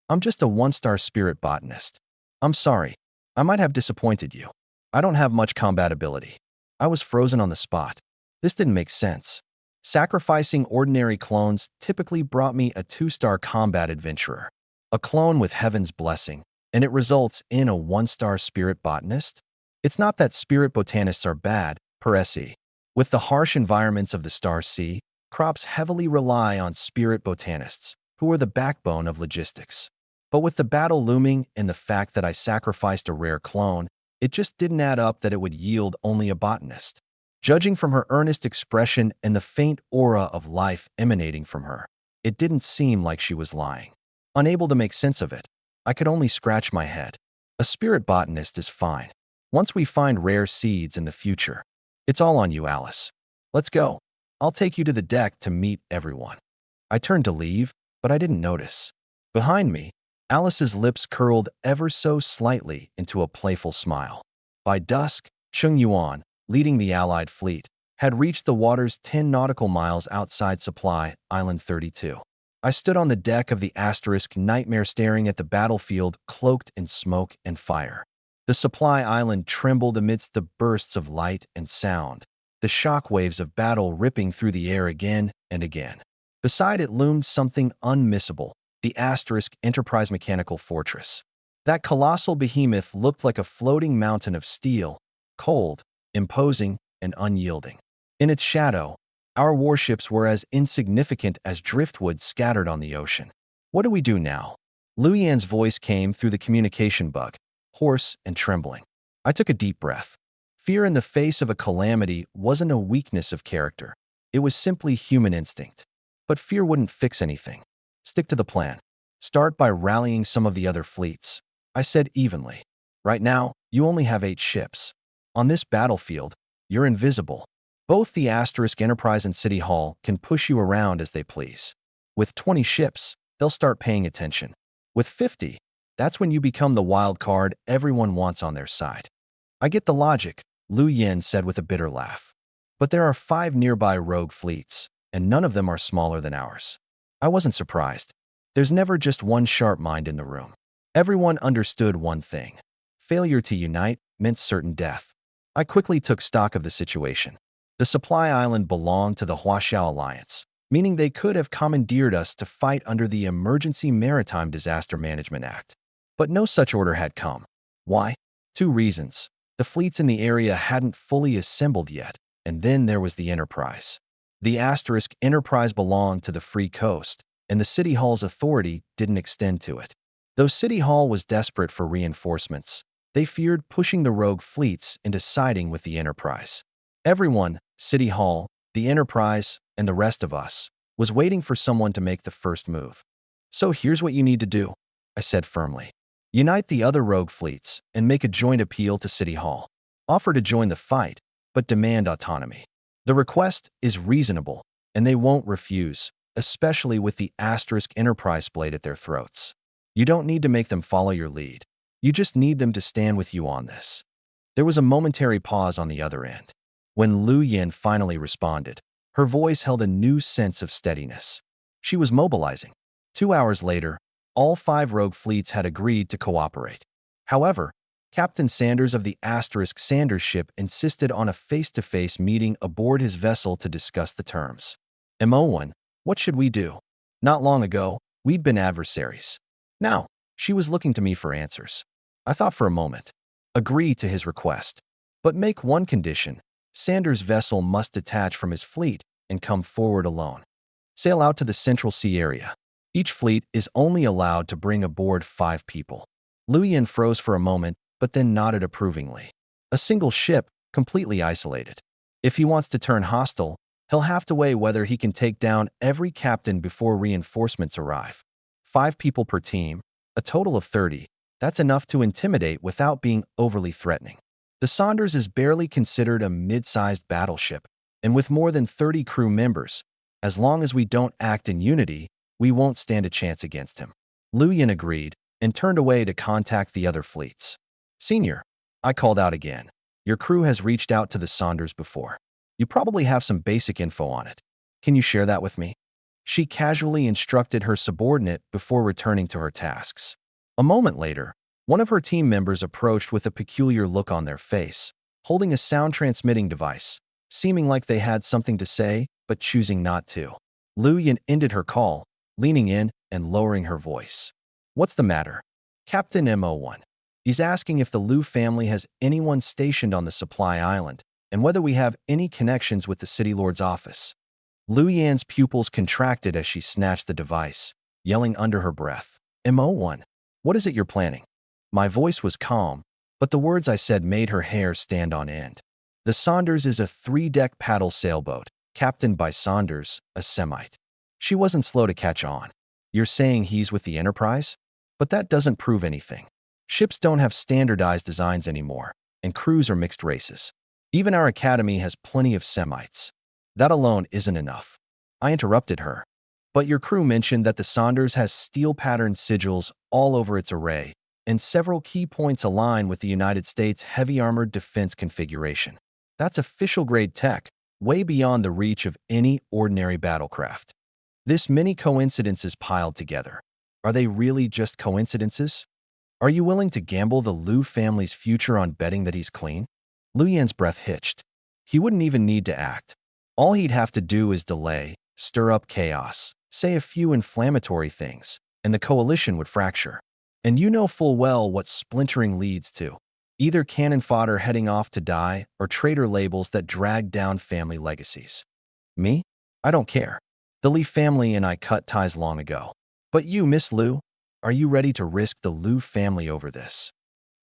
I'm just a 1-star spirit botanist. I'm sorry, I might have disappointed you. I don't have much combat ability. I was frozen on the spot. This didn't make sense. Sacrificing ordinary clones typically brought me a 2-star combat adventurer, a clone with heaven's blessing, and it results in a 1-star spirit botanist? It's not that spirit botanists are bad, per se. With the harsh environments of the Star Sea, crops heavily rely on spirit botanists, who are the backbone of logistics. But with the battle looming and the fact that I sacrificed a rare clone, it just didn't add up that it would yield only a botanist. Judging from her earnest expression and the faint aura of life emanating from her, it didn't seem like she was lying. Unable to make sense of it, I could only scratch my head. A spirit botanist is fine. Once we find rare seeds in the future, it's all on you, Alice. Let's go. I'll take you to the deck to meet everyone. I turned to leave, but I didn't notice. Behind me, Alice's lips curled ever so slightly into a playful smile. By dusk, Chung Yuan, leading the Allied fleet, had reached the waters 10 nautical miles outside Supply Island 32. I stood on the deck of the Asterisk Nightmare staring at the battlefield cloaked in smoke and fire. The Supply Island trembled amidst the bursts of light and sound, the shock waves of battle ripping through the air again and again. Beside it loomed something unmissable, the Asterisk Enterprise Mechanical Fortress. That colossal behemoth looked like a floating mountain of steel, cold, imposing, and unyielding. In its shadow, our warships were as insignificant as driftwood scattered on the ocean. What do we do now? Luyan's voice came through the communication bug, hoarse and trembling. I took a deep breath. Fear in the face of a calamity wasn't a weakness of character. It was simply human instinct. But fear wouldn't fix anything. Stick to the plan. Start by rallying some of the other fleets. I said evenly. Right now, you only have 8 ships. On this battlefield, you're invisible. Both the Asterisk Enterprise and City Hall can push you around as they please. With 20 ships, they'll start paying attention. With 50, that's when you become the wild card everyone wants on their side. I get the logic, Lu Yen said with a bitter laugh. But there are 5 nearby rogue fleets, and none of them are smaller than ours. I wasn't surprised. There's never just one sharp mind in the room. Everyone understood one thing. Failure to unite meant certain death. I quickly took stock of the situation. The Supply Island belonged to the Huaxiao Alliance, meaning they could have commandeered us to fight under the Emergency Maritime Disaster Management Act. But no such order had come. Why? 2 reasons. The fleets in the area hadn't fully assembled yet, and then there was the Enterprise. The Asterisk Enterprise belonged to the Free Coast, and the City Hall's authority didn't extend to it. Though City Hall was desperate for reinforcements, they feared pushing the rogue fleets into siding with the Enterprise. Everyone, City Hall, the Enterprise, and the rest of us, was waiting for someone to make the first move. So here's what you need to do, I said firmly. Unite the other rogue fleets and make a joint appeal to City Hall. Offer to join the fight, but demand autonomy. The request is reasonable, and they won't refuse, especially with the Asterisk Enterprise blade at their throats. You don't need to make them follow your lead. You just need them to stand with you on this. There was a momentary pause on the other end. When Lu Yin finally responded, her voice held a new sense of steadiness. She was mobilizing. 2 hours later, all 5 rogue fleets had agreed to cooperate. However, Captain Sanders of the Asterisk Sanders ship insisted on a face-to-face meeting aboard his vessel to discuss the terms. MO1, what should we do? Not long ago, we'd been adversaries. Now, she was looking to me for answers. I thought for a moment. Agree to his request. But make one condition. Sanders' vessel must detach from his fleet and come forward alone. Sail out to the Central Sea area. Each fleet is only allowed to bring aboard 5 people. Lu Yin froze for a moment, but then nodded approvingly. A single ship, completely isolated. If he wants to turn hostile, he'll have to weigh whether he can take down every captain before reinforcements arrive. 5 people per team, a total of 30. That's enough to intimidate without being overly threatening. The Saunders is barely considered a mid-sized battleship, and with more than 30 crew members, as long as we don't act in unity, we won't stand a chance against him. Lu Yin agreed and turned away to contact the other fleets. Senior, I called out again. Your crew has reached out to the Saunders before. You probably have some basic info on it. Can you share that with me? She casually instructed her subordinate before returning to her tasks. A moment later, one of her team members approached with a peculiar look on their face, holding a sound-transmitting device. Seeming like they had something to say, but choosing not to. Lu Yin ended her call, leaning in and lowering her voice. What's the matter? Captain Mo1. He's asking if the Lu family has anyone stationed on the supply island, and whether we have any connections with the city lord's office. Lu Yan's pupils contracted as she snatched the device, yelling under her breath, Mo1, what is it you're planning? My voice was calm, but the words I said made her hair stand on end. The Saunders is a 3-deck paddle sailboat, captained by Saunders, a Semite. She wasn't slow to catch on. You're saying he's with the Enterprise? But that doesn't prove anything. Ships don't have standardized designs anymore, and crews are mixed races. Even our academy has plenty of Semites. That alone isn't enough. I interrupted her. But your crew mentioned that the Saunders has steel-patterned sigils all over its array, and several key points align with the United States heavy armored defense configuration. That's official-grade tech, way beyond the reach of any ordinary battlecraft. This many coincidences piled together. Are they really just coincidences? Are you willing to gamble the Lu family's future on betting that he's clean? Lu Yan's breath hitched. He wouldn't even need to act. All he'd have to do is delay, stir up chaos, say a few inflammatory things, and the coalition would fracture. And you know full well what splintering leads to. Either cannon fodder heading off to die or traitor labels that drag down family legacies. Me? I don't care. The Li family and I cut ties long ago. But you, Miss Lu, are you ready to risk the Lu family over this?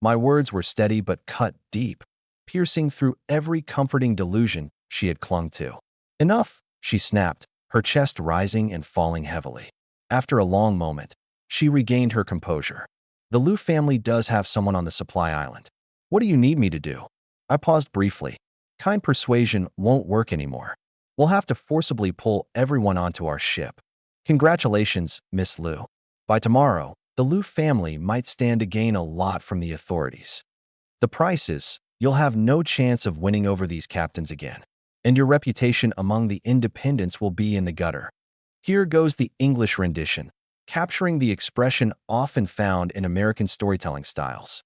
My words were steady but cut deep, piercing through every comforting delusion she had clung to. Enough, she snapped, her chest rising and falling heavily. After a long moment, she regained her composure. The Lu family does have someone on the supply island. What do you need me to do? I paused briefly. Kind persuasion won't work anymore. We'll have to forcibly pull everyone onto our ship. Congratulations, Miss Lu. By tomorrow, the Lu family might stand to gain a lot from the authorities. The price is, you'll have no chance of winning over these captains again, and your reputation among the independents will be in the gutter. Here goes the English rendition, capturing the expression often found in American storytelling styles.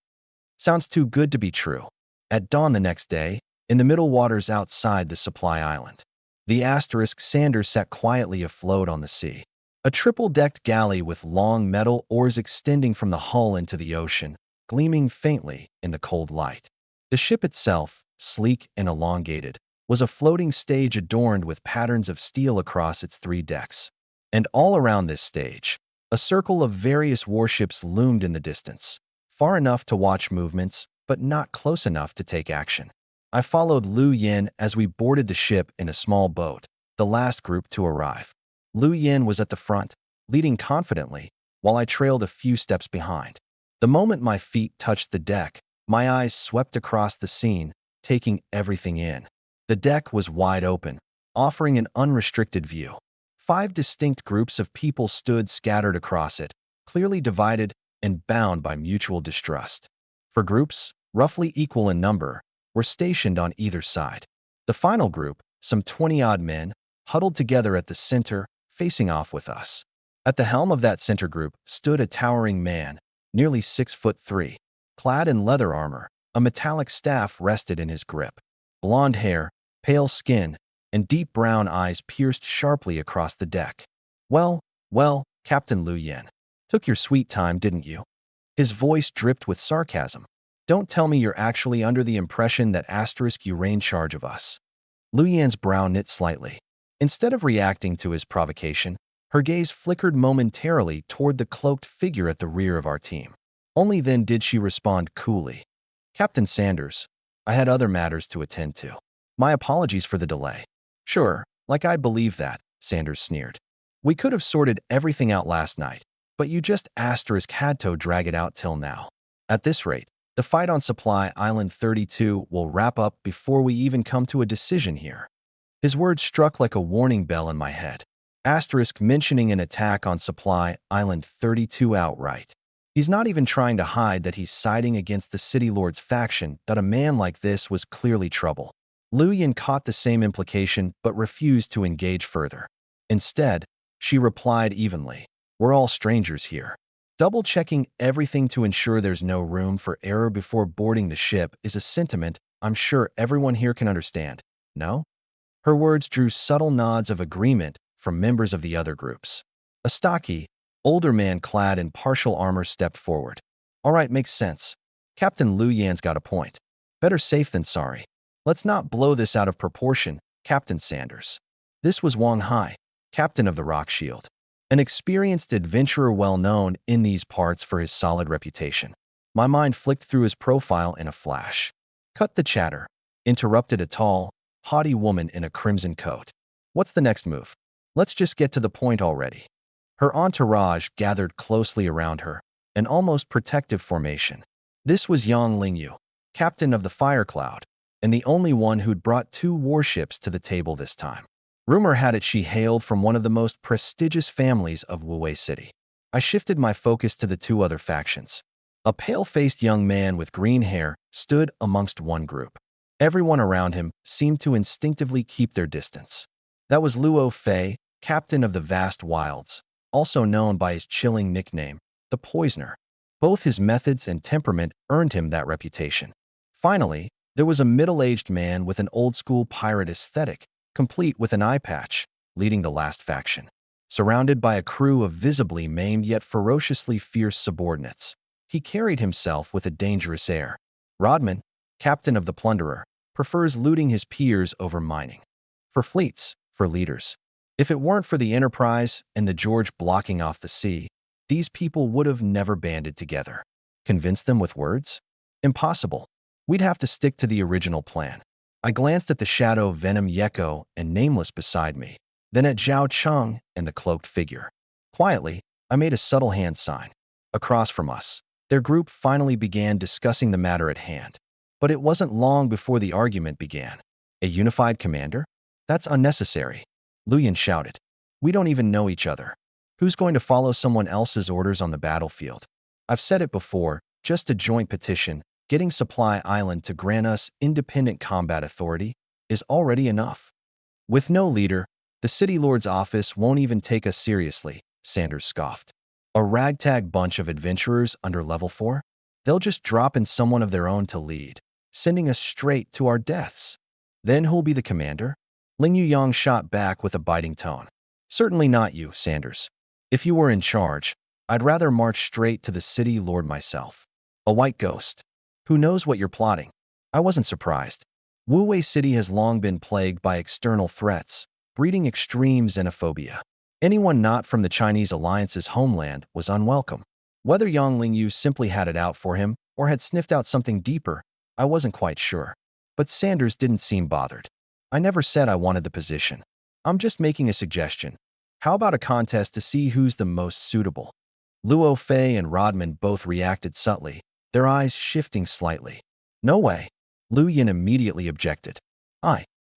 Sounds too good to be true. At dawn the next day, in the middle waters outside the supply island, the *Sander sat quietly afloat on the sea. A triple-decked galley with long metal oars extending from the hull into the ocean, gleaming faintly in the cold light. The ship itself, sleek and elongated, was a floating stage adorned with patterns of steel across its 3 decks. And all around this stage, a circle of various warships loomed in the distance, far enough to watch movements, but not close enough to take action. I followed Lu Yin as we boarded the ship in a small boat, the last group to arrive. Lu Yin was at the front, leading confidently, while I trailed a few steps behind. The moment my feet touched the deck, my eyes swept across the scene, taking everything in. The deck was wide open, offering an unrestricted view. 5 distinct groups of people stood scattered across it, clearly divided and bound by mutual distrust. 4 groups, roughly equal in number, were stationed on either side. The final group, some 20-odd men, huddled together at the center, facing off with us. At the helm of that center group stood a towering man, nearly 6'3", clad in leather armor. A metallic staff rested in his grip. Blonde hair, pale skin, and deep brown eyes pierced sharply across the deck. Well, Captain Lu Yin. Took your sweet time, didn't you? His voice dripped with sarcasm. Don't tell me you're actually under the impression that you reign charge of us. Lu Yan's brow knit slightly. Instead of reacting to his provocation, her gaze flickered momentarily toward the cloaked figure at the rear of our team. Only then did she respond coolly. Captain Sanders, I had other matters to attend to. My apologies for the delay. Sure, like I'd believe that, Sanders sneered. We could have sorted everything out last night, but you just had to drag it out till now. At this rate, the fight on Supply Island 32 will wrap up before we even come to a decision here. His words struck like a warning bell in my head. Mentioning an attack on Supply Island 32 outright. He's not even trying to hide that he's siding against the City Lord's faction, that a man like this was clearly trouble. Lu Yin caught the same implication but refused to engage further. Instead, she replied evenly, We're all strangers here. Double-checking everything to ensure there's no room for error before boarding the ship is a sentiment I'm sure everyone here can understand, no? Her words drew subtle nods of agreement from members of the other groups. A stocky, older man clad in partial armor stepped forward. All right, makes sense. Captain Liu Yan's got a point. Better safe than sorry. Let's not blow this out of proportion, Captain Sanders. This was Wang Hai, captain of the Rock Shield, an experienced adventurer well known in these parts for his solid reputation. My mind flicked through his profile in a flash. Cut the chatter, interrupted a tall, haughty woman in a crimson coat. What's the next move? Let's just get to the point already. Her entourage gathered closely around her, an almost protective formation. This was Yang Lingyu, captain of the Fire Cloud, and the only one who'd brought 2 warships to the table this time. Rumor had it she hailed from one of the most prestigious families of Wuwei City. I shifted my focus to the 2 other factions. A pale-faced young man with green hair stood amongst one group. Everyone around him seemed to instinctively keep their distance. That was Luo Fei, captain of the vast wilds, also known by his chilling nickname, the Poisoner. Both his methods and temperament earned him that reputation. Finally, there was a middle-aged man with an old-school pirate aesthetic, complete with an eye patch, leading the last faction. Surrounded by a crew of visibly maimed yet ferociously fierce subordinates, he carried himself with a dangerous air. Rodman, captain of the Plunderer, prefers looting his peers over mining. For fleets, for leaders. If it weren't for the Enterprise and the George blocking off the sea, these people would have never banded together. Convince them with words? Impossible. We'd have to stick to the original plan. I glanced at the shadow Venom Yeko and Nameless beside me, then at Zhao Cheng and the cloaked figure. Quietly, I made a subtle hand sign. Across from us, their group finally began discussing the matter at hand. But it wasn't long before the argument began. A unified commander? That's unnecessary. Luyan shouted. We don't even know each other. Who's going to follow someone else's orders on the battlefield? I've said it before, just a joint petition, getting Supply Island to grant us independent combat authority, is already enough. With no leader, the City Lord's office won't even take us seriously, Sanders scoffed. A ragtag bunch of adventurers under level 4? They'll just drop in someone of their own to lead, sending us straight to our deaths. Then who'll be the commander? Ling Yuyang shot back with a biting tone. Certainly not you, Sanders. If you were in charge, I'd rather march straight to the City Lord myself. A white ghost. Who knows what you're plotting? I wasn't surprised. Wuwei City has long been plagued by external threats, breeding extreme xenophobia. Anyone not from the Chinese Alliance's homeland was unwelcome. Whether Yang Lingyu simply had it out for him or had sniffed out something deeper, I wasn't quite sure. But Sanders didn't seem bothered. I never said I wanted the position. I'm just making a suggestion. How about a contest to see who's the most suitable? Luo Fei and Rodman both reacted subtly, their eyes shifting slightly. No way. Lu Yin immediately objected.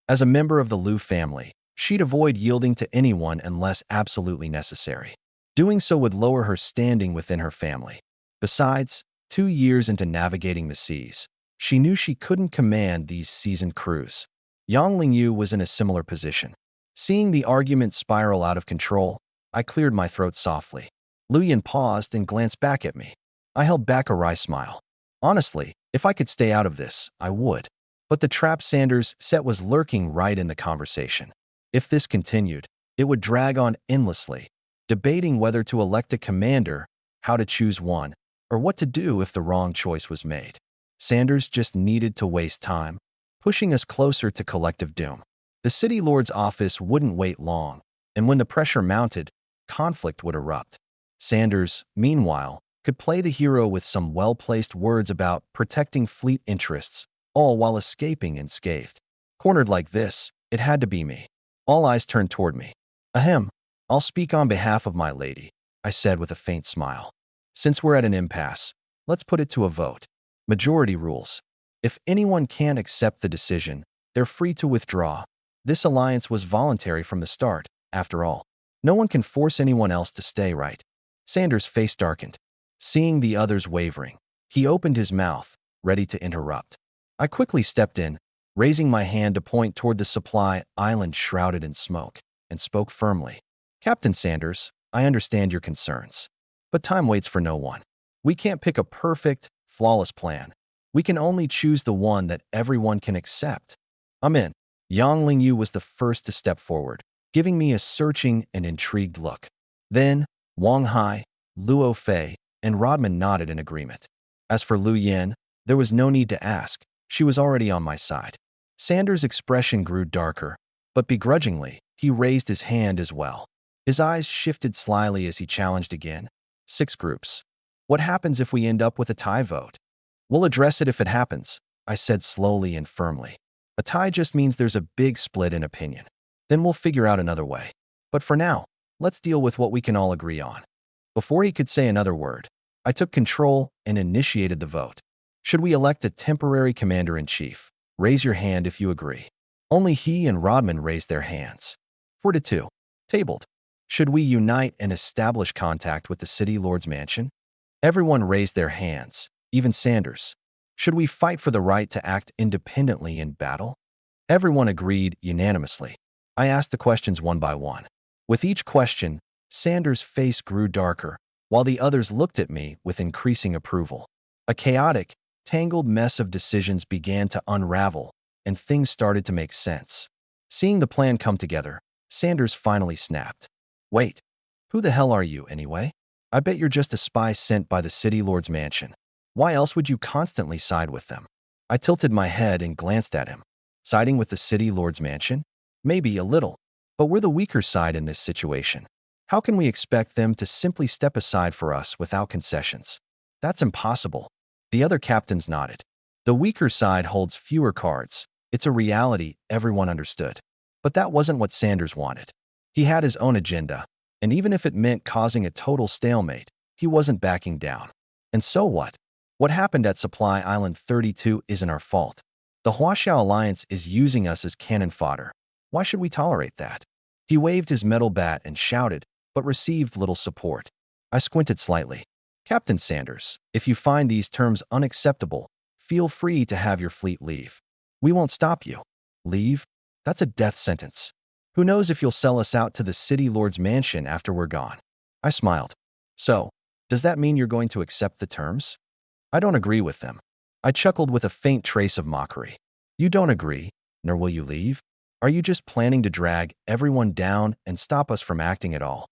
As a member of the Lu family, she'd avoid yielding to anyone unless absolutely necessary. Doing so would lower her standing within her family. Besides, 2 years into navigating the seas, she knew she couldn't command these seasoned crews. Yang Lingyu was in a similar position. Seeing the argument spiral out of control, I cleared my throat softly. Lu Yin paused and glanced back at me. I held back a wry smile. Honestly, if I could stay out of this, I would. But the trap Sanders set was lurking right in the conversation. If this continued, it would drag on endlessly, debating whether to elect a commander, how to choose one, or what to do if the wrong choice was made. Sanders just needed to waste time, pushing us closer to collective doom. The City Lord's office wouldn't wait long, and when the pressure mounted, conflict would erupt. Sanders, meanwhile, could play the hero with some well-placed words about protecting fleet interests, all while escaping unscathed. Cornered like this, it had to be me. All eyes turned toward me. Ahem, I'll speak on behalf of my lady, I said with a faint smile. Since we're at an impasse, let's put it to a vote. Majority rules. If anyone can't accept the decision, they're free to withdraw. This alliance was voluntary from the start, after all. No one can force anyone else to stay, right? Sanders' face darkened. Seeing the others wavering, he opened his mouth, ready to interrupt. I quickly stepped in, raising my hand to point toward the supply island shrouded in smoke, and spoke firmly. Captain Sanders, I understand your concerns. But time waits for no one. We can't pick a perfect, flawless plan. We can only choose the one that everyone can accept. I'm in. Yang Lingyu was the first to step forward, giving me a searching and intrigued look. Then, Wang Hai, Luo Fei, and Rodman nodded in agreement. As for Lu Yan, there was no need to ask. She was already on my side. Sanders' expression grew darker, but begrudgingly, he raised his hand as well. His eyes shifted slyly as he challenged again. 6 groups. What happens if we end up with a tie vote? We'll address it if it happens, I said slowly and firmly. A tie just means there's a big split in opinion. Then we'll figure out another way. But for now, let's deal with what we can all agree on. Before he could say another word, I took control and initiated the vote. Should we elect a temporary commander-in-chief? Raise your hand if you agree. Only he and Rodman raised their hands. 4-2. Tabled. Should we unite and establish contact with the City Lord's mansion? Everyone raised their hands, even Sanders. Should we fight for the right to act independently in battle? Everyone agreed unanimously. I asked the questions one by one. With each question, Sanders' face grew darker, while the others looked at me with increasing approval. A chaotic, tangled mess of decisions began to unravel, and things started to make sense. Seeing the plan come together, Sanders finally snapped. Wait, who the hell are you anyway? I bet you're just a spy sent by the City Lord's mansion. Why else would you constantly side with them? I tilted my head and glanced at him. Siding with the City Lord's mansion? Maybe a little, but we're the weaker side in this situation. How can we expect them to simply step aside for us without concessions? That's impossible. The other captains nodded. The weaker side holds fewer cards. It's a reality everyone understood. But that wasn't what Sanders wanted. He had his own agenda, and even if it meant causing a total stalemate, he wasn't backing down. And so what? What happened at Supply Island 32 isn't our fault. The Huaxiao Alliance is using us as cannon fodder. Why should we tolerate that? He waved his metal bat and shouted, but received little support. I squinted slightly. Captain Sanders, if you find these terms unacceptable, feel free to have your fleet leave. We won't stop you. Leave? That's a death sentence. Who knows if you'll sell us out to the City Lord's mansion after we're gone? I smiled. So, does that mean you're going to accept the terms? I don't agree with them. I chuckled with a faint trace of mockery. You don't agree, nor will you leave? Are you just planning to drag everyone down and stop us from acting at all?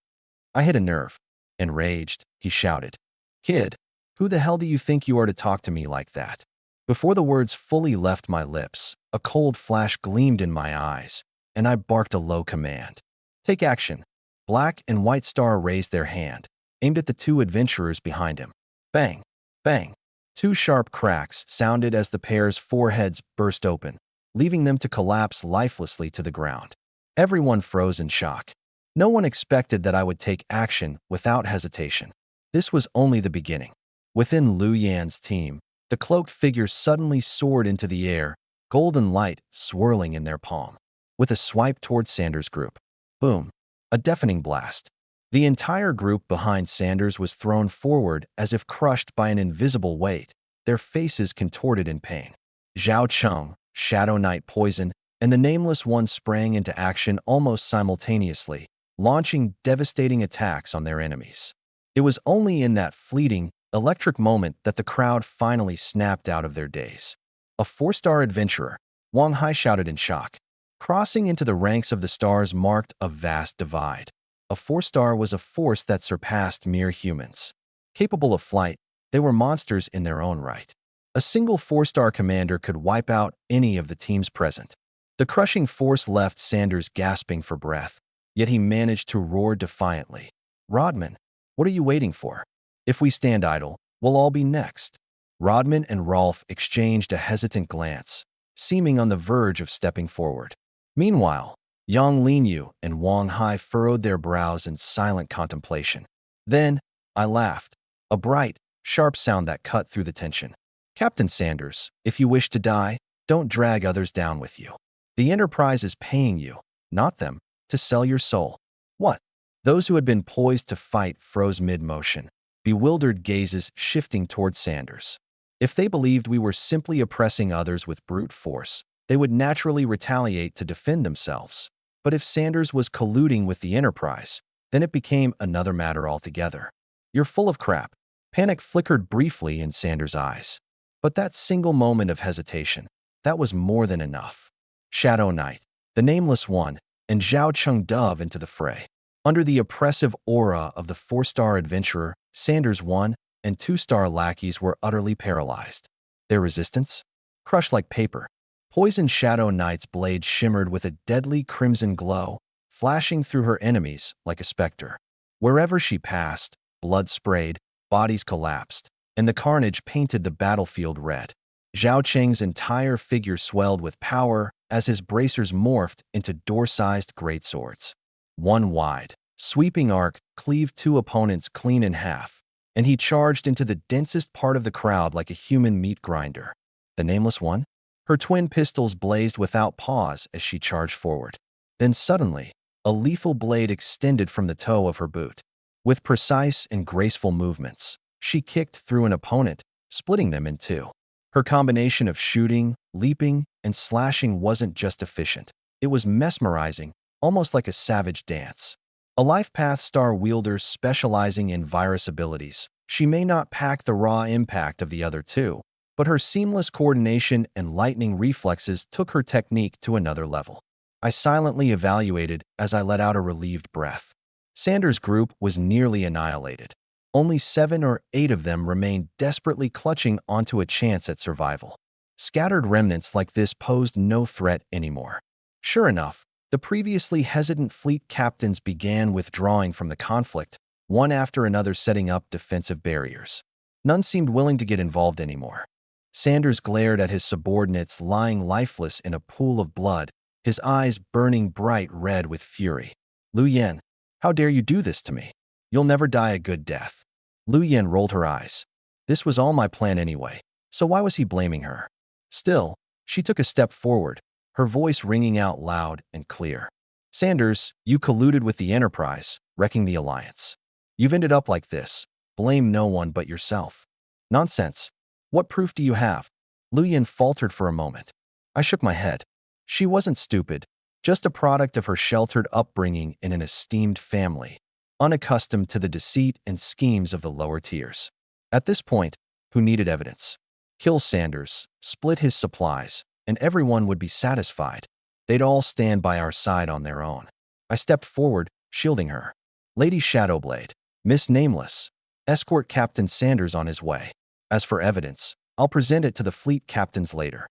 I hit a nerve. Enraged, he shouted. Kid, who the hell do you think you are to talk to me like that? Before the words fully left my lips, a cold flash gleamed in my eyes, and I barked a low command. Take action. Black and White Star raised their hand, aimed at the 2 adventurers behind him. Bang! Bang! 2 sharp cracks sounded as the pair's foreheads burst open, leaving them to collapse lifelessly to the ground. Everyone froze in shock. No one expected that I would take action without hesitation. This was only the beginning. Within Lu Yan's team, the cloaked figures suddenly soared into the air, golden light swirling in their palm. With a swipe toward Sanders' group. Boom. A deafening blast. The entire group behind Sanders was thrown forward as if crushed by an invisible weight, their faces contorted in pain. Zhao Cheng, Shadow Knight Poison, and the Nameless One sprang into action almost simultaneously, launching devastating attacks on their enemies. It was only in that fleeting, electric moment that the crowd finally snapped out of their daze. A 4-star adventurer, Wang Hai shouted in shock. Crossing into the ranks of the stars marked a vast divide. A 4-star was a force that surpassed mere humans. Capable of flight, they were monsters in their own right. A single 4-star commander could wipe out any of the teams present. The crushing force left Sanders gasping for breath, yet he managed to roar defiantly. Rodman, what are you waiting for? If we stand idle, we'll all be next. Rodman and Rolf exchanged a hesitant glance, seeming on the verge of stepping forward. Meanwhile, Yang Lingyu and Wang Hai furrowed their brows in silent contemplation. Then, I laughed, a bright, sharp sound that cut through the tension. Captain Sanders, if you wish to die, don't drag others down with you. The Enterprise is paying you, not them, to sell your soul. What? Those who had been poised to fight froze mid-motion, bewildered gazes shifting toward Sanders. If they believed we were simply oppressing others with brute force, they would naturally retaliate to defend themselves. But if Sanders was colluding with the Enterprise, then it became another matter altogether. You're full of crap. Panic flickered briefly in Sanders' eyes. But that single moment of hesitation, that was more than enough. Shadow Knight, the Nameless One, and Zhao Cheng dove into the fray. Under the oppressive aura of the 4-star adventurer, Sanders' 1- and 2-star lackeys were utterly paralyzed. Their resistance? Crushed like paper. Poison Shadow Knight's blade shimmered with a deadly crimson glow, flashing through her enemies like a specter. Wherever she passed, blood sprayed, bodies collapsed, and the carnage painted the battlefield red. Zhao Cheng's entire figure swelled with power as his bracers morphed into door-sized greatswords. One wide, sweeping arc cleaved 2 opponents clean in half, and he charged into the densest part of the crowd like a human meat grinder. The Nameless One? Her twin pistols blazed without pause as she charged forward. Then suddenly, a lethal blade extended from the toe of her boot. With precise and graceful movements, she kicked through an opponent, splitting them in 2. Her combination of shooting, leaping, and slashing wasn't just efficient. It was mesmerizing, almost like a savage dance. A Life Path star wielder specializing in virus abilities, she may not pack the raw impact of the other 2, but her seamless coordination and lightning reflexes took her technique to another level. I silently evaluated as I let out a relieved breath. Sanders' group was nearly annihilated. Only 7 or 8 of them remained desperately clutching onto a chance at survival. Scattered remnants like this posed no threat anymore. Sure enough, the previously hesitant fleet captains began withdrawing from the conflict, one after another setting up defensive barriers. None seemed willing to get involved anymore. Sanders glared at his subordinates lying lifeless in a pool of blood, his eyes burning bright red with fury. "Lu Yen, how dare you do this to me? You'll never die a good death." Lu Yen rolled her eyes. This was all my plan anyway, so why was he blaming her? Still, she took a step forward, her voice ringing out loud and clear. "Sanders, you colluded with the Enterprise, wrecking the Alliance. You've ended up like this. Blame no one but yourself." "Nonsense. What proof do you have?" Lu Yen faltered for a moment. I shook my head. She wasn't stupid, just a product of her sheltered upbringing in an esteemed family, unaccustomed to the deceit and schemes of the lower tiers. At this point, who needed evidence? Kill Sanders, split his supplies, and everyone would be satisfied. They'd all stand by our side on their own. I stepped forward, shielding her. "Lady Shadowblade, Miss Nameless, escort Captain Sanders on his way. As for evidence, I'll present it to the fleet captains later."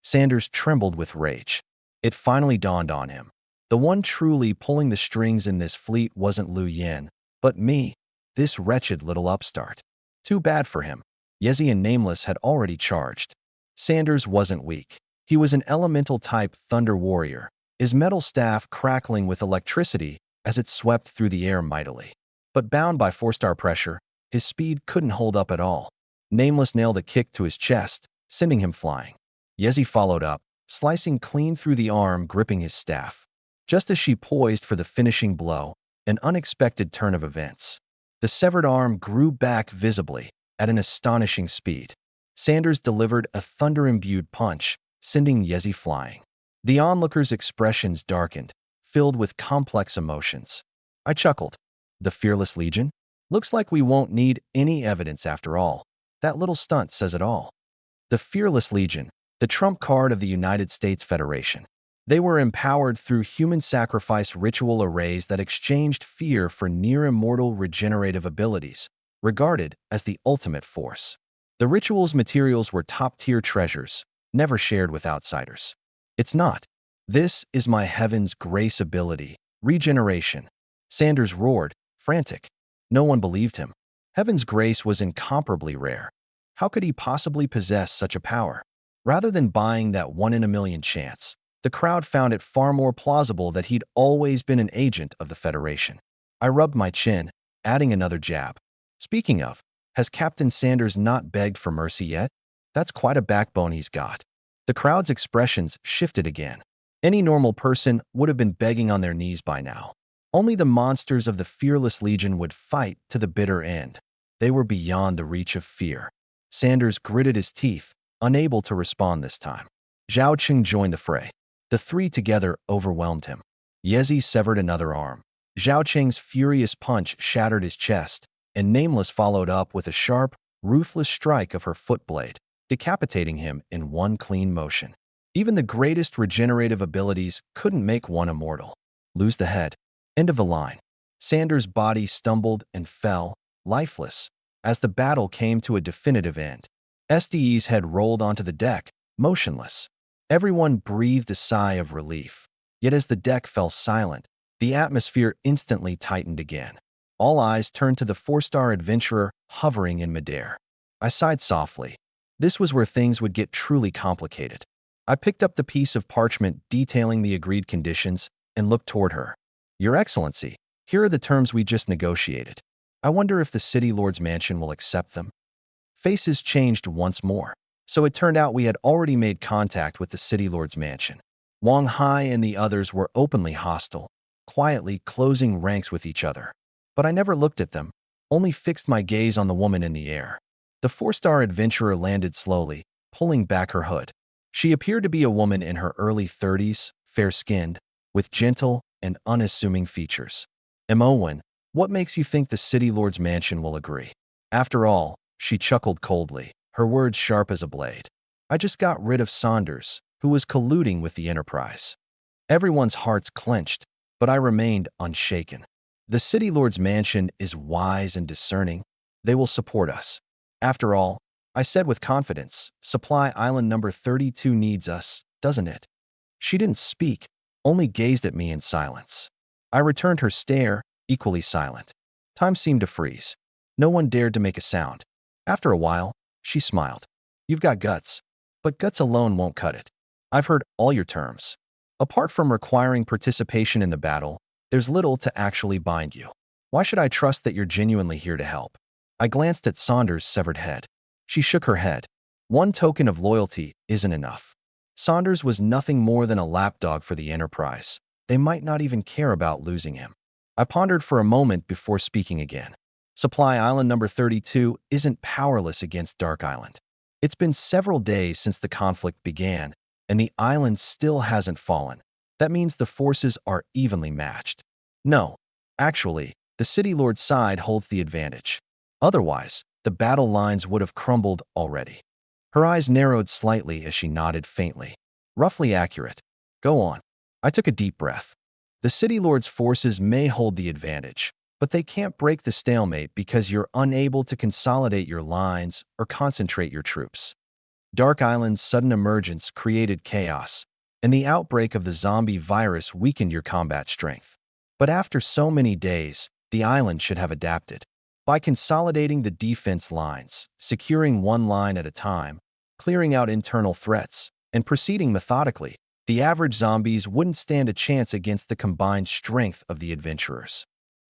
Sanders trembled with rage. It finally dawned on him. The one truly pulling the strings in this fleet wasn't Lu Yen, but me, this wretched little upstart. Too bad for him. Yezi and Nameless had already charged. Sanders wasn't weak. He was an elemental-type thunder warrior, his metal staff crackling with electricity as it swept through the air mightily. But bound by 4-star pressure, his speed couldn't hold up at all. Nameless nailed a kick to his chest, sending him flying. Yezi followed up, slicing clean through the arm gripping his staff. Just as she poised for the finishing blow, an unexpected turn of events. The severed arm grew back visibly, at an astonishing speed. Sanders delivered a thunder-imbued punch, sending Yezi flying. The onlookers' expressions darkened, filled with complex emotions. I chuckled. The Fearless Legion? Looks like we won't need any evidence after all. That little stunt says it all. The Fearless Legion, the trump card of the United States Federation. They were empowered through human sacrifice ritual arrays that exchanged fear for near-immortal regenerative abilities, regarded as the ultimate force. The ritual's materials were top-tier treasures, never shared with outsiders. "It's not. This is my Heaven's Grace ability, regeneration." Sanders roared, frantic. No one believed him. Heaven's Grace was incomparably rare. How could he possibly possess such a power? Rather than buying that one-in-a-million chance, the crowd found it far more plausible that he'd always been an agent of the Federation. I rubbed my chin, adding another jab. "Speaking of, has Captain Sanders not begged for mercy yet? That's quite a backbone he's got." The crowd's expressions shifted again. Any normal person would have been begging on their knees by now. Only the monsters of the Fearless Legion would fight to the bitter end. They were beyond the reach of fear. Sanders gritted his teeth, unable to respond this time. Zhao Cheng joined the fray. The 3 together overwhelmed him. Yezi severed another arm. Zhao Cheng's furious punch shattered his chest, and Nameless followed up with a sharp, ruthless strike of her foot blade, decapitating him in one clean motion. Even the greatest regenerative abilities couldn't make one immortal. Lose the head. End of the line. Sanders' body stumbled and fell, lifeless, as the battle came to a definitive end. SDE's head rolled onto the deck, motionless. Everyone breathed a sigh of relief. Yet as the deck fell silent, the atmosphere instantly tightened again. All eyes turned to the four-star adventurer hovering in midair. I sighed softly. This was where things would get truly complicated. I picked up the piece of parchment detailing the agreed conditions and looked toward her. Your Excellency, here are the terms we just negotiated. I wonder if the City Lord's mansion will accept them. Faces changed once more. So it turned out we had already made contact with the City Lord's mansion. Wang Hai and the others were openly hostile, quietly closing ranks with each other. But I never looked at them, only fixed my gaze on the woman in the air. The four-star adventurer landed slowly, pulling back her hood. She appeared to be a woman in her early 30s, fair-skinned, with gentle and unassuming features. Emowen, what makes you think the City Lord's mansion will agree? After all, she chuckled coldly, her words sharp as a blade. I just got rid of Saunders, who was colluding with the Enterprise. Everyone's hearts clenched, but I remained unshaken. The City Lord's mansion is wise and discerning. They will support us. After all, I said with confidence, Supply Island number 32 needs us, doesn't it? She didn't speak, only gazed at me in silence. I returned her stare, equally silent. Time seemed to freeze. No one dared to make a sound. After a while, she smiled. You've got guts, but guts alone won't cut it. I've heard all your terms. Apart from requiring participation in the battle, there's little to actually bind you. Why should I trust that you're genuinely here to help? I glanced at Saunders' severed head. She shook her head. One token of loyalty isn't enough. Saunders was nothing more than a lapdog for the Enterprise. They might not even care about losing him. I pondered for a moment before speaking again. Supply Island number 32 isn't powerless against Dark Island. It's been several days since the conflict began, and the island still hasn't fallen. That means the forces are evenly matched. No, actually, the City Lord's side holds the advantage. Otherwise, the battle lines would have crumbled already. Her eyes narrowed slightly as she nodded faintly. Roughly accurate. Go on. I took a deep breath. The City Lord's forces may hold the advantage, but they can't break the stalemate because you're unable to consolidate your lines or concentrate your troops. Dark Island's sudden emergence created chaos, and the outbreak of the zombie virus weakened your combat strength. But after so many days, the island should have adapted. By consolidating the defense lines, securing one line at a time, clearing out internal threats, and proceeding methodically, the average zombies wouldn't stand a chance against the combined strength of the adventurers.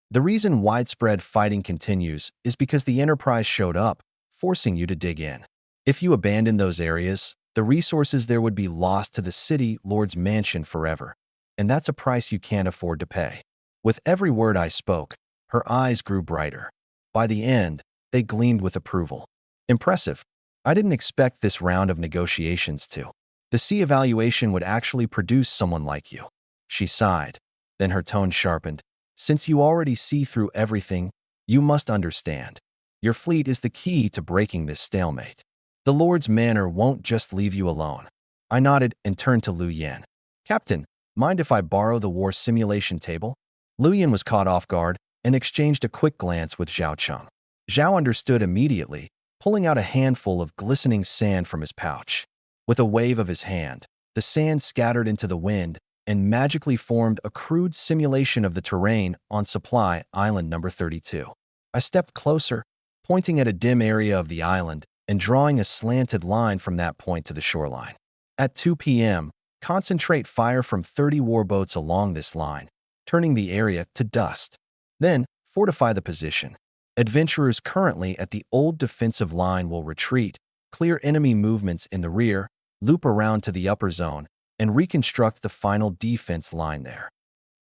The reason widespread fighting continues is because the Enterprise showed up, forcing you to dig in. If you abandon those areas, the resources there would be lost to the City Lord's mansion forever, and that's a price you can't afford to pay. With every word I spoke, her eyes grew brighter. By the end, they gleamed with approval. Impressive. I didn't expect this round of negotiations to. The C evaluation would actually produce someone like you. She sighed. Then her tone sharpened. Since you already see through everything, you must understand. Your fleet is the key to breaking this stalemate. The Lord's manor won't just leave you alone. I nodded and turned to Lu Yan. Captain, mind if I borrow the war simulation table? Lu Yan was caught off guard and exchanged a quick glance with Zhao Cheng. Zhao understood immediately, pulling out a handful of glistening sand from his pouch. With a wave of his hand, the sand scattered into the wind and magically formed a crude simulation of the terrain on Supply Island number 32. I stepped closer, pointing at a dim area of the island and drawing a slanted line from that point to the shoreline. At 2 p.m., concentrate fire from 30 warboats along this line, turning the area to dust. Then, fortify the position. Adventurers currently at the old defensive line will retreat, clear enemy movements in the rear, loop around to the upper zone, and reconstruct the final defense line there.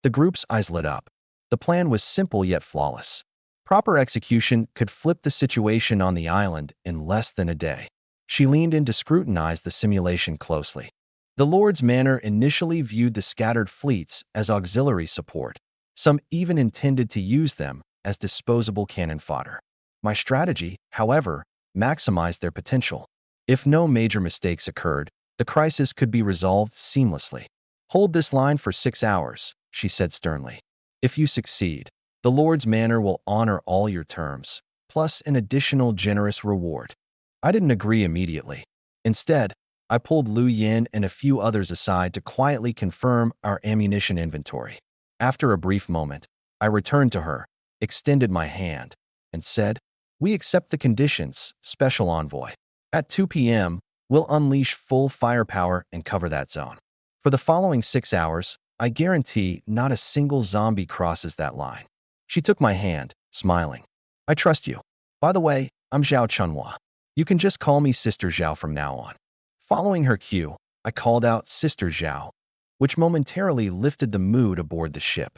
The group's eyes lit up. The plan was simple yet flawless. Proper execution could flip the situation on the island in less than a day. She leaned in to scrutinize the simulation closely. The Lord's manor initially viewed the scattered fleets as auxiliary support. Some even intended to use them as disposable cannon fodder. My strategy, however, maximized their potential. If no major mistakes occurred, the crisis could be resolved seamlessly. Hold this line for 6 hours, she said sternly. If you succeed, the Lord's Manor will honor all your terms, plus an additional generous reward. I didn't agree immediately. Instead, I pulled Lu Yin and a few others aside to quietly confirm our ammunition inventory. After a brief moment, I returned to her, extended my hand, and said, "We accept the conditions, Special Envoy. At 2 p.m., we'll unleash full firepower and cover that zone. For the following 6 hours, I guarantee not a single zombie crosses that line." She took my hand, smiling. "I trust you. By the way, I'm Zhao Chunhua. You can just call me Sister Zhao from now on." Following her cue, I called out Sister Zhao, which momentarily lifted the mood aboard the ship.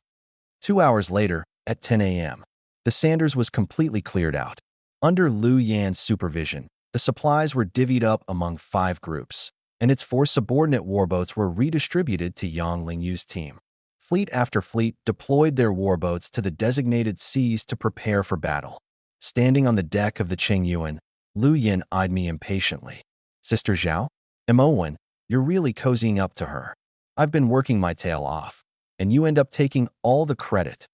2 hours later, at 10 a.m., the Sanders was completely cleared out. Under Lu Yan's supervision, the supplies were divvied up among 5 groups, and its 4 subordinate warboats were redistributed to Yang Lingyu's team. Fleet after fleet deployed their warboats to the designated seas to prepare for battle. Standing on the deck of the Qingyuan, Lu Yin eyed me impatiently. "Sister Zhao? Mowen, you're really cozying up to her. I've been working my tail off, and you end up taking all the credit."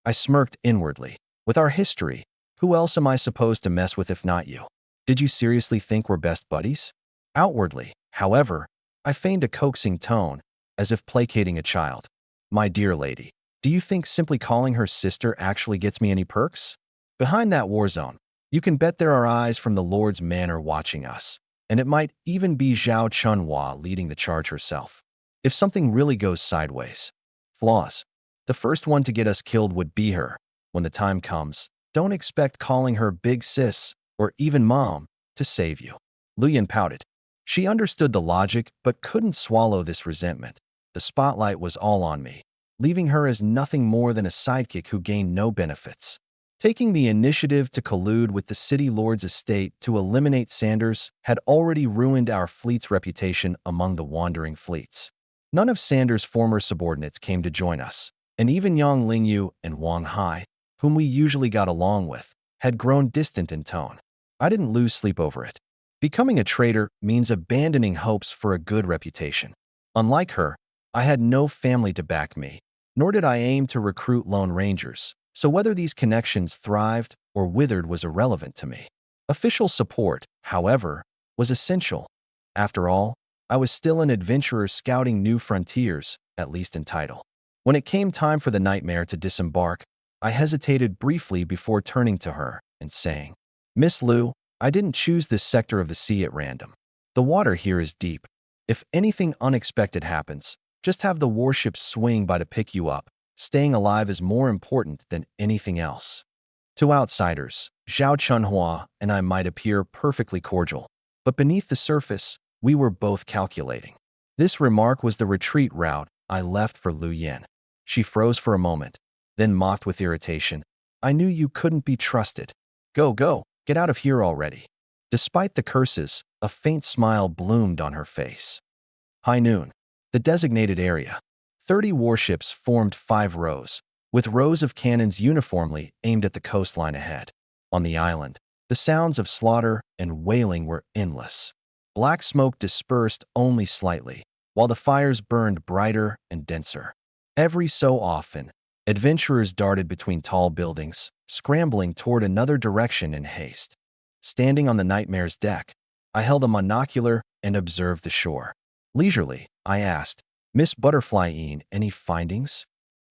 I smirked inwardly. With our history, who else am I supposed to mess with if not you? Did you seriously think we're best buddies? Outwardly, however, I feigned a coaxing tone, as if placating a child. "My dear lady, do you think simply calling her sister actually gets me any perks? Behind that war zone, you can bet there are eyes from the Lord's Manor watching us, and it might even be Zhao Chunhua leading the charge herself. If something really goes sideways, flaws, the first one to get us killed would be her. When the time comes, don't expect calling her big sis or even mom to save you." Lu Yin pouted. She understood the logic but couldn't swallow this resentment. The spotlight was all on me, leaving her as nothing more than a sidekick who gained no benefits. Taking the initiative to collude with the city lord's estate to eliminate Sanders had already ruined our fleet's reputation among the wandering fleets. None of Sanders' former subordinates came to join us, and even Yang Lingyu and Wang Hai, whom we usually got along with, had grown distant in tone. I didn't lose sleep over it. Becoming a traitor means abandoning hopes for a good reputation. Unlike her, I had no family to back me, nor did I aim to recruit Lone Rangers, so whether these connections thrived or withered was irrelevant to me. Official support, however, was essential. After all, I was still an adventurer scouting new frontiers, at least in title. When it came time for the Nightmare to disembark, I hesitated briefly before turning to her and saying, "Miss Lu, I didn't choose this sector of the sea at random. The water here is deep. If anything unexpected happens, just have the warships swing by to pick you up. Staying alive is more important than anything else." To outsiders, Zhao Chunhua and I might appear perfectly cordial, but beneath the surface, we were both calculating. This remark was the retreat route I left for Lu Yin. She froze for a moment, then mocked with irritation. "I knew you couldn't be trusted. Go, get out of here already." Despite the curses, a faint smile bloomed on her face. High noon, the designated area. 30 warships formed 5 rows, with rows of cannons uniformly aimed at the coastline ahead. On the island, the sounds of slaughter and wailing were endless. Black smoke dispersed only slightly, while the fires burned brighter and denser. Every so often, adventurers darted between tall buildings, scrambling toward another direction in haste. Standing on the Nightmare's deck, I held a monocular and observed the shore. Leisurely, I asked, "Miss Butterfly-Een, any findings?"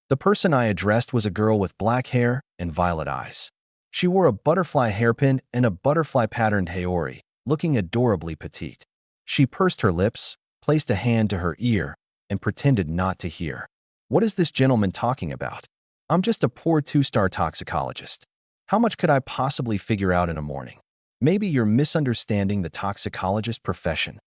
The person I addressed was a girl with black hair and violet eyes. She wore a butterfly hairpin and a butterfly-patterned haori, looking adorably petite. She pursed her lips, placed a hand to her ear, and pretended not to hear. "What is this gentleman talking about? I'm just a poor 2-star toxicologist. How much could I possibly figure out in a morning? Maybe you're misunderstanding the toxicologist profession."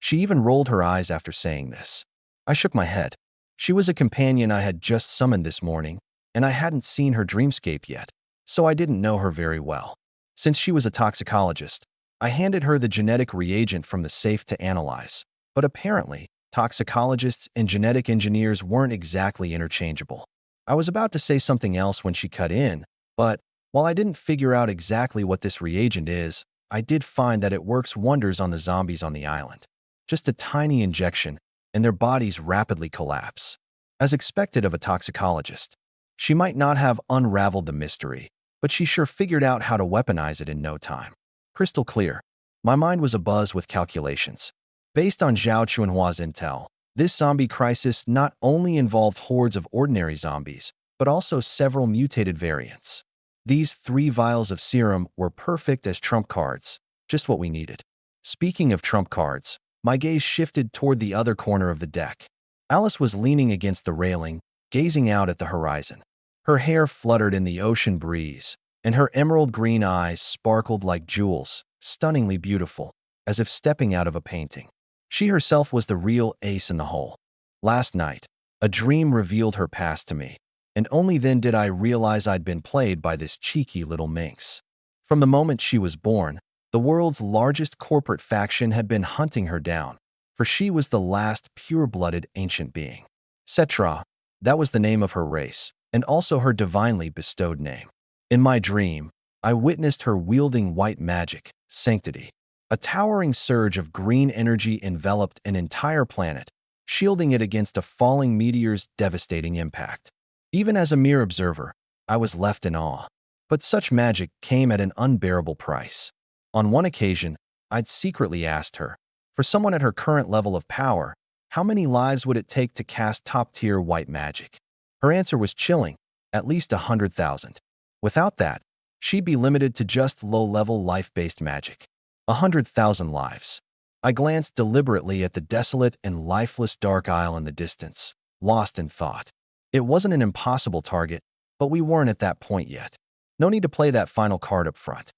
She even rolled her eyes after saying this. I shook my head. She was a companion I had just summoned this morning, and I hadn't seen her dreamscape yet, so I didn't know her very well. Since she was a toxicologist, I handed her the genetic reagent from the safe to analyze, but apparently, toxicologists and genetic engineers weren't exactly interchangeable. I was about to say something else when she cut in, but while I didn't figure out exactly what this reagent is, I did find that it works wonders on the zombies on the island. Just a tiny injection, and their bodies rapidly collapse. As expected of a toxicologist, she might not have unraveled the mystery, but she sure figured out how to weaponize it in no time. Crystal clear. My mind was abuzz with calculations. Based on Zhao Chuanhua's intel, this zombie crisis not only involved hordes of ordinary zombies, but also several mutated variants. These 3 vials of serum were perfect as trump cards, just what we needed. Speaking of trump cards, my gaze shifted toward the other corner of the deck. Alice was leaning against the railing, gazing out at the horizon. Her hair fluttered in the ocean breeze, and her emerald green eyes sparkled like jewels, stunningly beautiful, as if stepping out of a painting. She herself was the real ace in the hole. Last night, a dream revealed her past to me, and only then did I realize I'd been played by this cheeky little minx. From the moment she was born, the world's largest corporate faction had been hunting her down, for she was the last pure-blooded ancient being. Cetra, that was the name of her race, and also her divinely bestowed name. In my dream, I witnessed her wielding white magic, sanctity. A towering surge of green energy enveloped an entire planet, shielding it against a falling meteor's devastating impact. Even as a mere observer, I was left in awe. But such magic came at an unbearable price. On one occasion, I'd secretly asked her, for someone at her current level of power, how many lives would it take to cast top-tier white magic? Her answer was chilling, at least 100,000. Without that, she'd be limited to just low-level life-based magic. 100,000 lives. I glanced deliberately at the desolate and lifeless dark isle in the distance, lost in thought. It wasn't an impossible target, but we weren't at that point yet. No need to play that final card up front.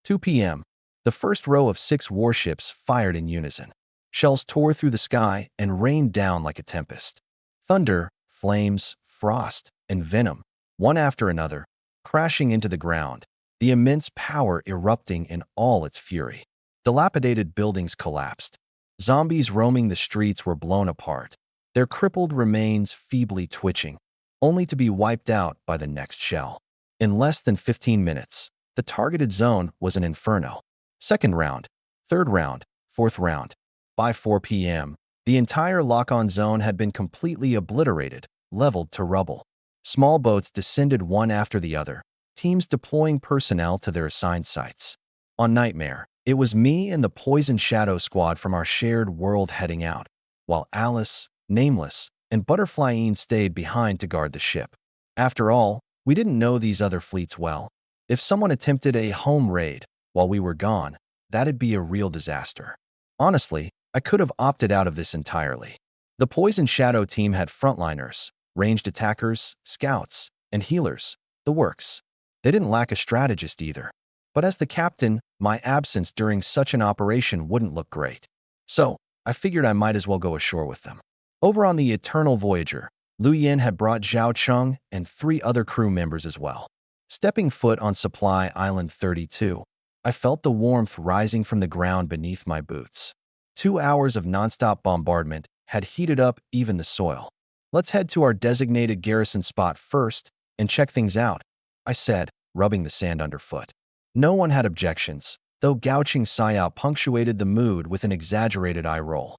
2 p.m. The first row of 6 warships fired in unison. Shells tore through the sky and rained down like a tempest. Thunder, flames, frost, and venom, one after another, crashing into the ground, the immense power erupting in all its fury. Dilapidated buildings collapsed. Zombies roaming the streets were blown apart, their crippled remains feebly twitching, only to be wiped out by the next shell. In less than 15 minutes, the targeted zone was an inferno. Second round, third round, fourth round. By 4 p.m., the entire lock-on zone had been completely obliterated, leveled to rubble. Small boats descended one after the other, teams deploying personnel to their assigned sites. On Nightmare, it was me and the Poison Shadow squad from our shared world heading out, while Alice, Nameless, and Butterflyine stayed behind to guard the ship. After all, we didn't know these other fleets well. If someone attempted a home raid while we were gone, that'd be a real disaster. Honestly, I could have opted out of this entirely. The Poison Shadow team had frontliners, ranged attackers, scouts, and healers, the works. They didn't lack a strategist either. But as the captain, my absence during such an operation wouldn't look great. So, I figured I might as well go ashore with them. Over on the Eternal Voyager, Lu Yin had brought Zhao Cheng and 3 other crew members as well. Stepping foot on Supply Island 32, I felt the warmth rising from the ground beneath my boots. 2 hours of nonstop bombardment had heated up even the soil. Let's head to our designated garrison spot first and check things out, I said, rubbing the sand underfoot. No one had objections, though Gouching Sayao punctuated the mood with an exaggerated eye roll.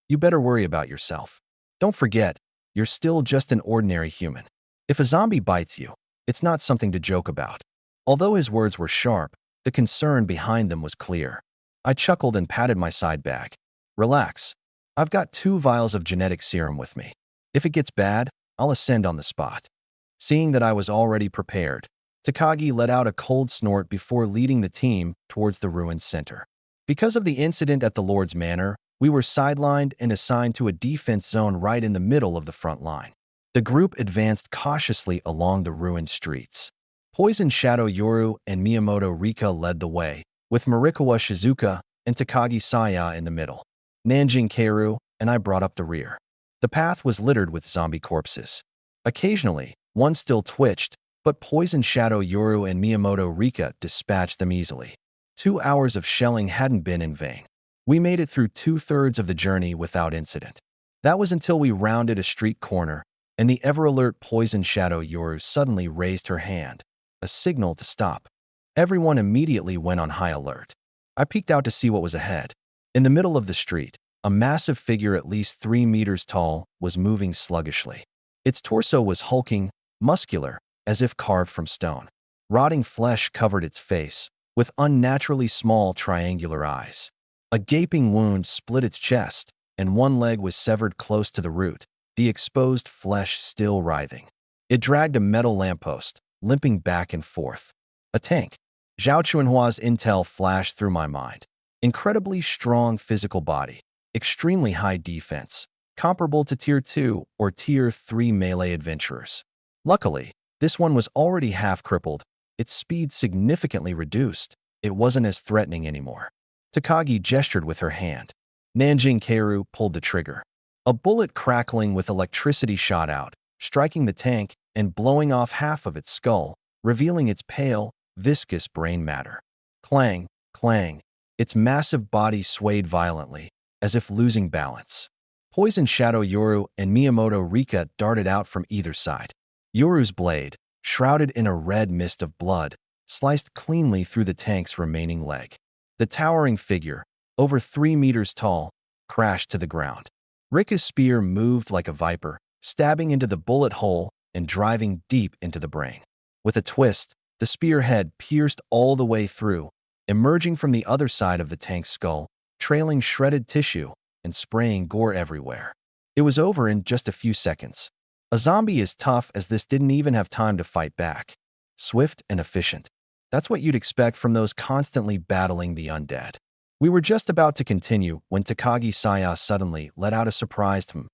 You better worry about yourself. Don't forget, you're still just an ordinary human. If a zombie bites you, it's not something to joke about. Although his words were sharp, the concern behind them was clear. I chuckled and patted my side bag. Relax. I've got 2 vials of genetic serum with me. If it gets bad, I'll ascend on the spot. Seeing that I was already prepared, Takagi let out a cold snort before leading the team towards the ruined center. Because of the incident at the Lord's Manor, we were sidelined and assigned to a defense zone right in the middle of the front line. The group advanced cautiously along the ruined streets. Poison Shadow Yoru and Miyamoto Rika led the way, with Marikawa Shizuka and Takagi Saya in the middle. Nanjing Keiru and I brought up the rear. The path was littered with zombie corpses. Occasionally, one still twitched, but Poison Shadow Yoru and Miyamoto Rika dispatched them easily. 2 hours of shelling hadn't been in vain. We made it through 2/3 of the journey without incident. That was until we rounded a street corner, and the ever-alert Poison Shadow Yoru suddenly raised her hand, a signal to stop. Everyone immediately went on high alert. I peeked out to see what was ahead. In the middle of the street, a massive figure at least 3 meters tall was moving sluggishly. Its torso was hulking, muscular, as if carved from stone. Rotting flesh covered its face, with unnaturally small triangular eyes. A gaping wound split its chest, and one leg was severed close to the root, the exposed flesh still writhing. It dragged a metal lamppost, limping back and forth. A tank. Zhao Chunhua's intel flashed through my mind. Incredibly strong physical body, extremely high defense, comparable to Tier 2 or Tier 3 melee adventurers. Luckily, this one was already half-crippled, its speed significantly reduced. It wasn't as threatening anymore. Takagi gestured with her hand. Nanjing Keiru pulled the trigger. A bullet crackling with electricity shot out, striking the tank and blowing off half of its skull, revealing its pale, viscous brain matter. Clang, clang. Its massive body swayed violently, as if losing balance. Poison Shadow Yoru and Miyamoto Rika darted out from either side. Yoru's blade, shrouded in a red mist of blood, sliced cleanly through the tank's remaining leg. The towering figure, over 3 meters tall, crashed to the ground. Rika's spear moved like a viper, stabbing into the bullet hole and driving deep into the brain. With a twist, the spearhead pierced all the way through, emerging from the other side of the tank's skull, trailing shredded tissue and spraying gore everywhere. It was over in just a few seconds. A zombie as tough as this didn't even have time to fight back. Swift and efficient. That's what you'd expect from those constantly battling the undead. We were just about to continue when Takagi Saya suddenly let out a surprised "hmm"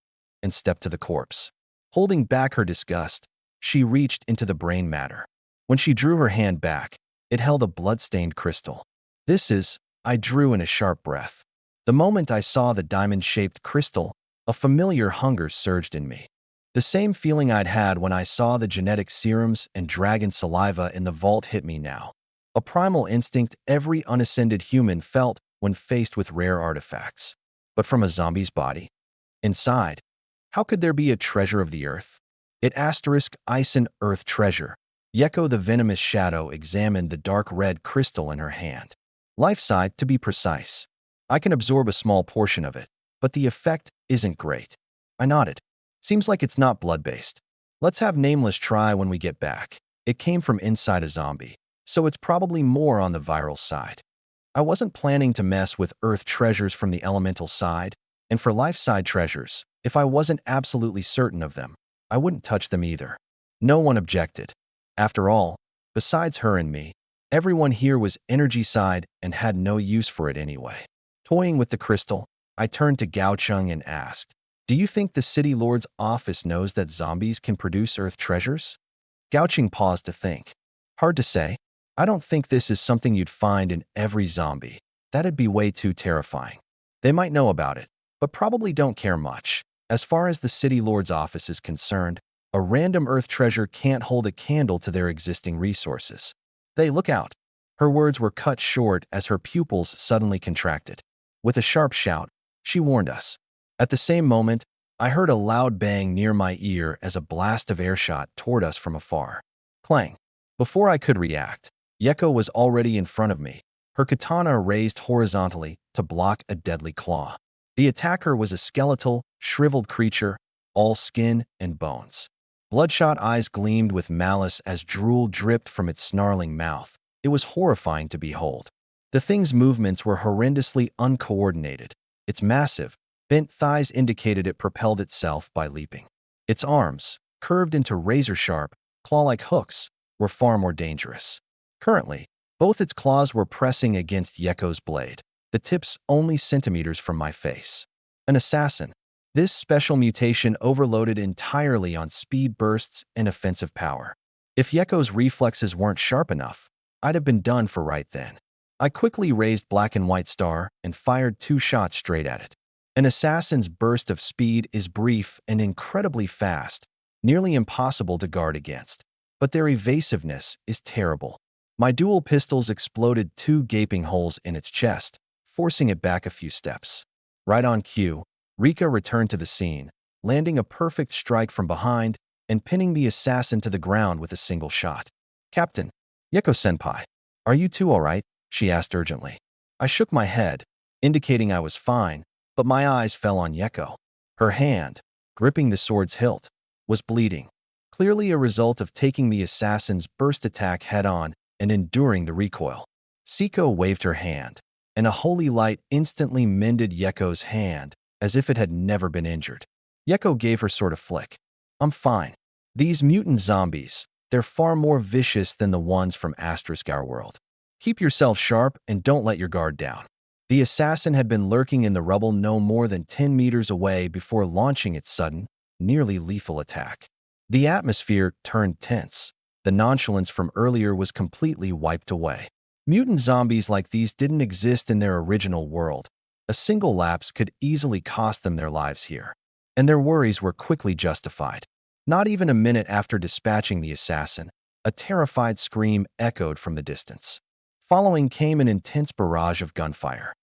and stepped to the corpse. Holding back her disgust, she reached into the brain matter. When she drew her hand back, it held a blood-stained crystal. "This is," I drew in a sharp breath. The moment I saw the diamond-shaped crystal, a familiar hunger surged in me. The same feeling I'd had when I saw the genetic serums and dragon saliva in the vault hit me now. A primal instinct every unascended human felt when faced with rare artifacts. But from a zombie's body? Inside, how could there be a treasure of the earth? It asterisk Ison earth treasure. Yeko the venomous shadow examined the dark red crystal in her hand. Life side, to be precise. I can absorb a small portion of it, but the effect isn't great. I nodded. Seems like it's not blood-based. Let's have Nameless try when we get back. It came from inside a zombie, so it's probably more on the viral side. I wasn't planning to mess with earth treasures from the elemental side, and for life side treasures, if I wasn't absolutely certain of them, I wouldn't touch them either. No one objected. After all, besides her and me, everyone here was energy side and had no use for it anyway. Toying with the crystal, I turned to Gao Chung and asked, "Do you think the City Lord's office knows that zombies can produce earth treasures?" Gao Chung paused to think. "Hard to say. I don't think this is something you'd find in every zombie. That'd be way too terrifying. They might know about it, but probably don't care much. As far as the City Lord's office is concerned, a random earth treasure can't hold a candle to their existing resources. They look out." Her words were cut short as her pupils suddenly contracted. With a sharp shout, she warned us. At the same moment, I heard a loud bang near my ear as a blast of air shot toward us from afar. Clang. Before I could react, Yeko was already in front of me, her katana raised horizontally to block a deadly claw. The attacker was a skeletal, shriveled creature, all skin and bones. Bloodshot eyes gleamed with malice as drool dripped from its snarling mouth. It was horrifying to behold. The thing's movements were horrendously uncoordinated. Its massive, bent thighs indicated it propelled itself by leaping. Its arms, curved into razor-sharp, claw-like hooks, were far more dangerous. Currently, both its claws were pressing against Yeko's blade, the tips only centimeters from my face. An assassin. This special mutation overloaded entirely on speed bursts and offensive power. If Yeko's reflexes weren't sharp enough, I'd have been done for right then. I quickly raised Black and White Star and fired 2 shots straight at it. An assassin's burst of speed is brief and incredibly fast, nearly impossible to guard against. But their evasiveness is terrible. My dual pistols exploded 2 gaping holes in its chest, forcing it back a few steps. Right on cue, Rika returned to the scene, landing a perfect strike from behind and pinning the assassin to the ground with a single shot. "Captain, Yeko-senpai, are you two all right?" she asked urgently. I shook my head, indicating I was fine, but my eyes fell on Yeko. Her hand, gripping the sword's hilt, was bleeding, clearly a result of taking the assassin's burst attack head-on and enduring the recoil. Siko waved her hand, and a holy light instantly mended Yeko's hand as if it had never been injured. Yeko gave her sword a flick. I'm fine. These mutant zombies, they're far more vicious than the ones from Asterisk Our World. Keep yourself sharp and don't let your guard down. The assassin had been lurking in the rubble no more than 10 meters away before launching its sudden, nearly lethal attack. The atmosphere turned tense. The nonchalance from earlier was completely wiped away. Mutant zombies like these didn't exist in their original world. A single lapse could easily cost them their lives here. And their worries were quickly justified. Not even a minute after dispatching the assassin, a terrified scream echoed from the distance. Following came an intense barrage of gunfire.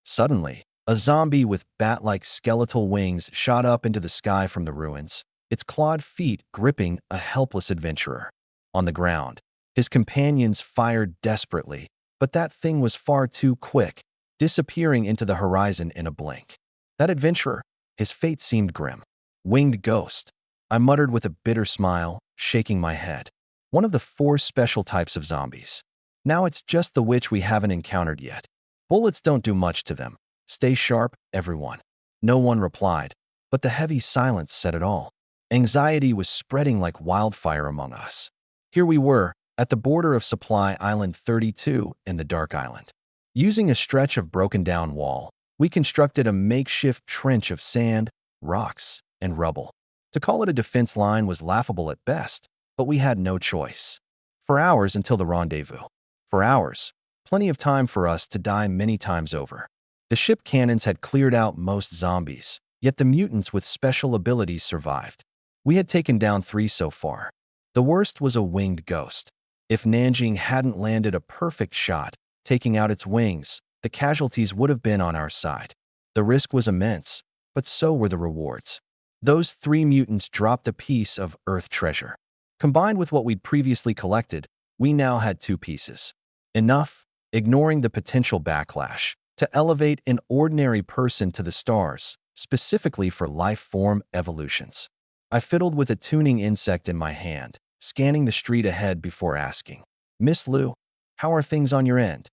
Suddenly, a zombie with bat-like skeletal wings shot up into the sky from the ruins, its clawed feet gripping a helpless adventurer. On the ground, his companions fired desperately, but that thing was far too quick, disappearing into the horizon in a blink. That adventurer, his fate seemed grim. Winged ghost, I muttered with a bitter smile, shaking my head. One of the 4 special types of zombies. Now it's just the witch we haven't encountered yet. Bullets don't do much to them. Stay sharp, everyone. No one replied, but the heavy silence said it all. Anxiety was spreading like wildfire among us. Here we were, at the border of Supply Island 32 in the Dark Island. Using a stretch of broken-down wall, we constructed a makeshift trench of sand, rocks, and rubble. To call it a defense line was laughable at best, but we had no choice. For hours until the rendezvous. For hours, plenty of time for us to die many times over. The ship cannons had cleared out most zombies, yet the mutants with special abilities survived. We had taken down 3 so far. The worst was a winged ghost. If Nanjing hadn't landed a perfect shot, taking out its wings, the casualties would have been on our side. The risk was immense, but so were the rewards. Those 3 mutants dropped a piece of Earth treasure. Combined with what we'd previously collected, we now had 2 pieces. Enough, ignoring the potential backlash, to elevate an ordinary person to the stars, specifically for life form evolutions. I fiddled with a tuning insect in my hand, scanning the street ahead before asking, Miss Liu, how are things on your end?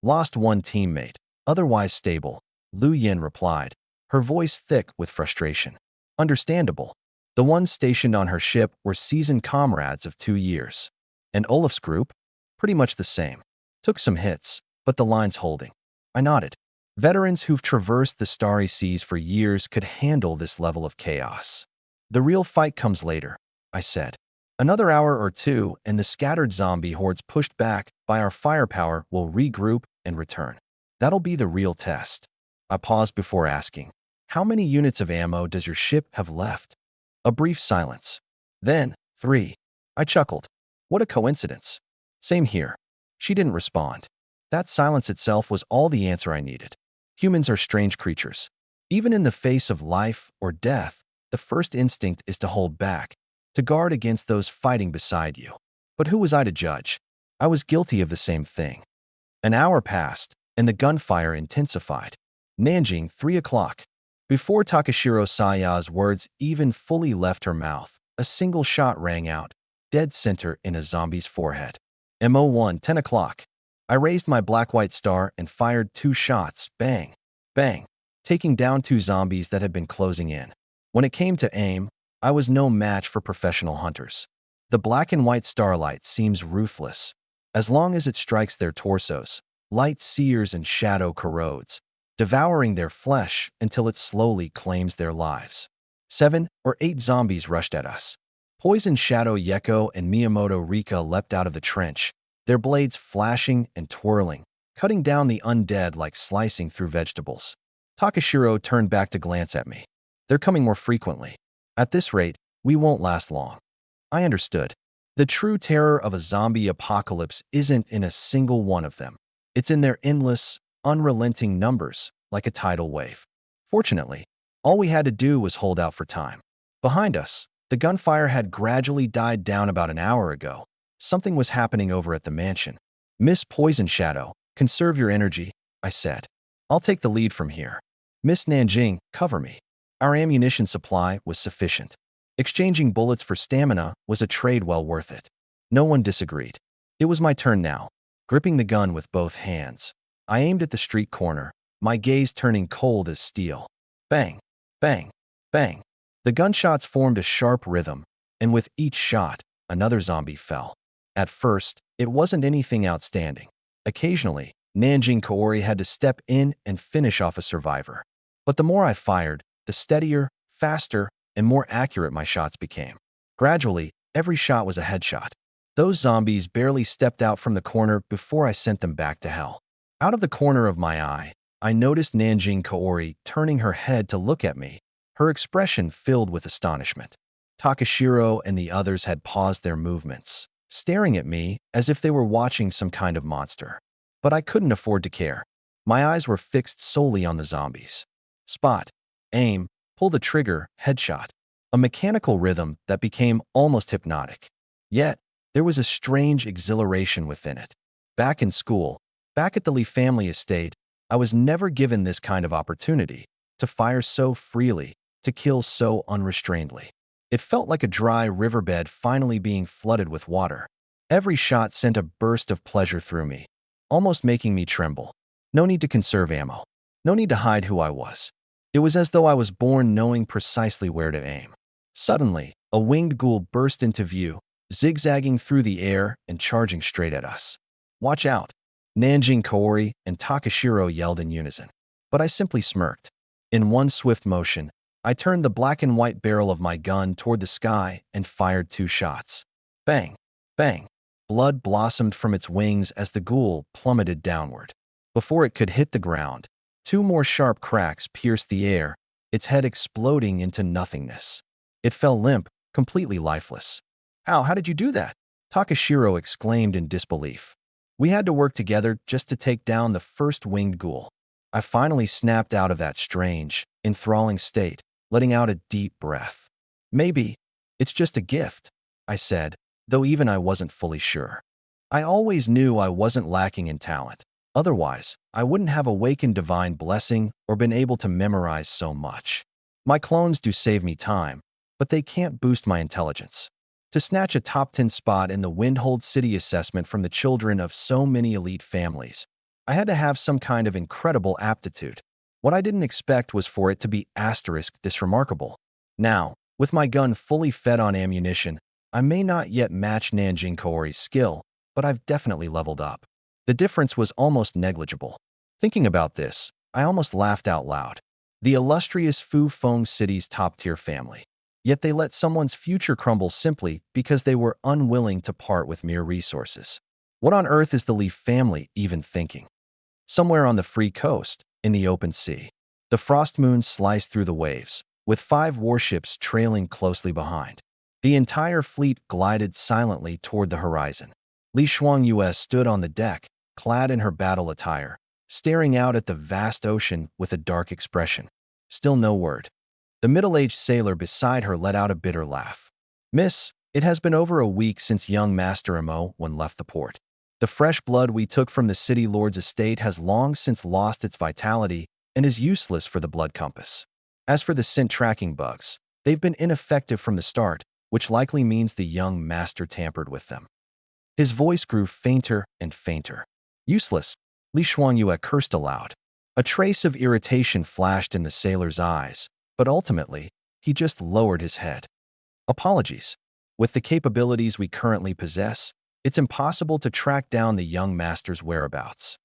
Lost 1 teammate, otherwise stable, Lu Yin replied, her voice thick with frustration. Understandable. The ones stationed on her ship were seasoned comrades of 2 years. And Olaf's group? Pretty much the same. Took some hits, but the line's holding. I nodded. Veterans who've traversed the starry seas for years could handle this level of chaos. The real fight comes later, I said. Another hour or 2, and the scattered zombie hordes pushed back by our firepower will regroup and return. That'll be the real test. I paused before asking, how many units of ammo does your ship have left? A brief silence. Then, 3. I chuckled. What a coincidence. Same here. She didn't respond. That silence itself was all the answer I needed. Humans are strange creatures. Even in the face of life or death, the first instinct is to hold back, to guard against those fighting beside you. But who was I to judge? I was guilty of the same thing. An hour passed, and the gunfire intensified. Nanjing, 3 o'clock. Before Takashiro Saya's words even fully left her mouth, a single shot rang out, dead center in a zombie's forehead. MO1, 10 o'clock. I raised my black-white star and fired 2 shots, bang, bang, taking down 2 zombies that had been closing in. When it came to aim, I was no match for professional hunters. The black and white starlight seems ruthless. As long as it strikes their torsos, light sears and shadow corrodes, devouring their flesh until it slowly claims their lives. 7 or 8 zombies rushed at us. Poison Shadow Yeko and Miyamoto Rika leapt out of the trench, their blades flashing and twirling, cutting down the undead like slicing through vegetables. Takashiro turned back to glance at me. They're coming more frequently. At this rate, we won't last long. I understood. The true terror of a zombie apocalypse isn't in a single one of them. It's in their endless, unrelenting numbers, like a tidal wave. Fortunately, all we had to do was hold out for time. Behind us, the gunfire had gradually died down about an hour ago. Something was happening over at the mansion. Miss Poison Shadow, conserve your energy, I said. I'll take the lead from here. Miss Nanjing, cover me. Our ammunition supply was sufficient. Exchanging bullets for stamina was a trade well worth it. No one disagreed. It was my turn now. Gripping the gun with both hands, I aimed at the street corner, my gaze turning cold as steel. Bang, bang, bang. The gunshots formed a sharp rhythm, and with each shot, another zombie fell. At first, it wasn't anything outstanding. Occasionally, Nanjing Kaori had to step in and finish off a survivor. But the more I fired, the steadier, faster, and more accurate my shots became. Gradually, every shot was a headshot. Those zombies barely stepped out from the corner before I sent them back to hell. Out of the corner of my eye, I noticed Nanjing Kaori turning her head to look at me, her expression filled with astonishment. Takashiro and the others had paused their movements, staring at me as if they were watching some kind of monster. But I couldn't afford to care. My eyes were fixed solely on the zombies. Spot, aim, pull the trigger, headshot. A mechanical rhythm that became almost hypnotic. Yet, there was a strange exhilaration within it. Back in school, back at the Lee family estate, I was never given this kind of opportunity, to fire so freely, to kill so unrestrainedly. It felt like a dry riverbed finally being flooded with water. Every shot sent a burst of pleasure through me, almost making me tremble. No need to conserve ammo. No need to hide who I was. It was as though I was born knowing precisely where to aim. Suddenly, a winged ghoul burst into view, zigzagging through the air and charging straight at us. Watch out! Nanjing Kaori and Takashiro yelled in unison. But I simply smirked. In one swift motion, I turned the black and white barrel of my gun toward the sky and fired 2 shots. Bang! Bang! Blood blossomed from its wings as the ghoul plummeted downward. Before it could hit the ground, 2 more sharp cracks pierced the air, its head exploding into nothingness. It fell limp, completely lifeless. How did you do that? Takashiro exclaimed in disbelief. We had to work together just to take down the first winged ghoul. I finally snapped out of that strange, enthralling state, letting out a deep breath. Maybe it's just a gift, I said, though even I wasn't fully sure. I always knew I wasn't lacking in talent. Otherwise, I wouldn't have awakened divine blessing or been able to memorize so much. My clones do save me time, but they can't boost my intelligence. To snatch a top 10 spot in the Windhold City assessment from the children of so many elite families, I had to have some kind of incredible aptitude. What I didn't expect was for it to be this remarkable. Now, with my gun fully fed on ammunition, I may not yet match Nanjing Kaori's skill, but I've definitely leveled up. The difference was almost negligible. Thinking about this, I almost laughed out loud. The illustrious Fu Feng City's top-tier family. Yet they let someone's future crumble simply because they were unwilling to part with mere resources. What on earth is the Lee family even thinking? Somewhere on the free coast, in the open sea, the frost moon sliced through the waves, with 5 warships trailing closely behind. The entire fleet glided silently toward the horizon. Li Shuangyue stood on the deck, clad in her battle attire, staring out at the vast ocean with a dark expression. Still no word. The middle-aged sailor beside her let out a bitter laugh. Miss, it has been over a week since young Master Mo left the port. The fresh blood we took from the city lord's estate has long since lost its vitality and is useless for the blood compass. As for the scent tracking bugs, they've been ineffective from the start, which likely means the young master tampered with them. His voice grew fainter and fainter. Useless, Li Shuangyue cursed aloud. A trace of irritation flashed in the sailor's eyes, but ultimately, he just lowered his head. Apologies. With the capabilities we currently possess, it's impossible to track down the young master's whereabouts.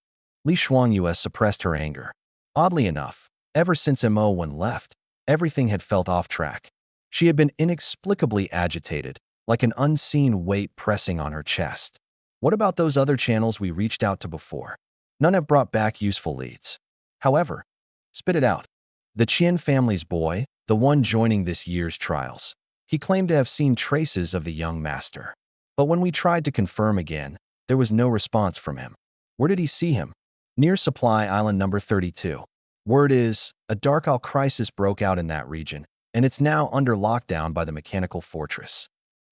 Li Shuangyue suppressed her anger. Oddly enough, ever since Mo left, everything had felt off track. She had been inexplicably agitated, like an unseen weight pressing on her chest. What about those other channels we reached out to before? None have brought back useful leads. However, spit it out. The Qian family's boy, the one joining this year's trials. He claimed to have seen traces of the young master. But when we tried to confirm again, there was no response from him. Where did he see him? Near Supply Island number 32. Word is, a Dark Isle crisis broke out in that region, and it's now under lockdown by the mechanical fortress.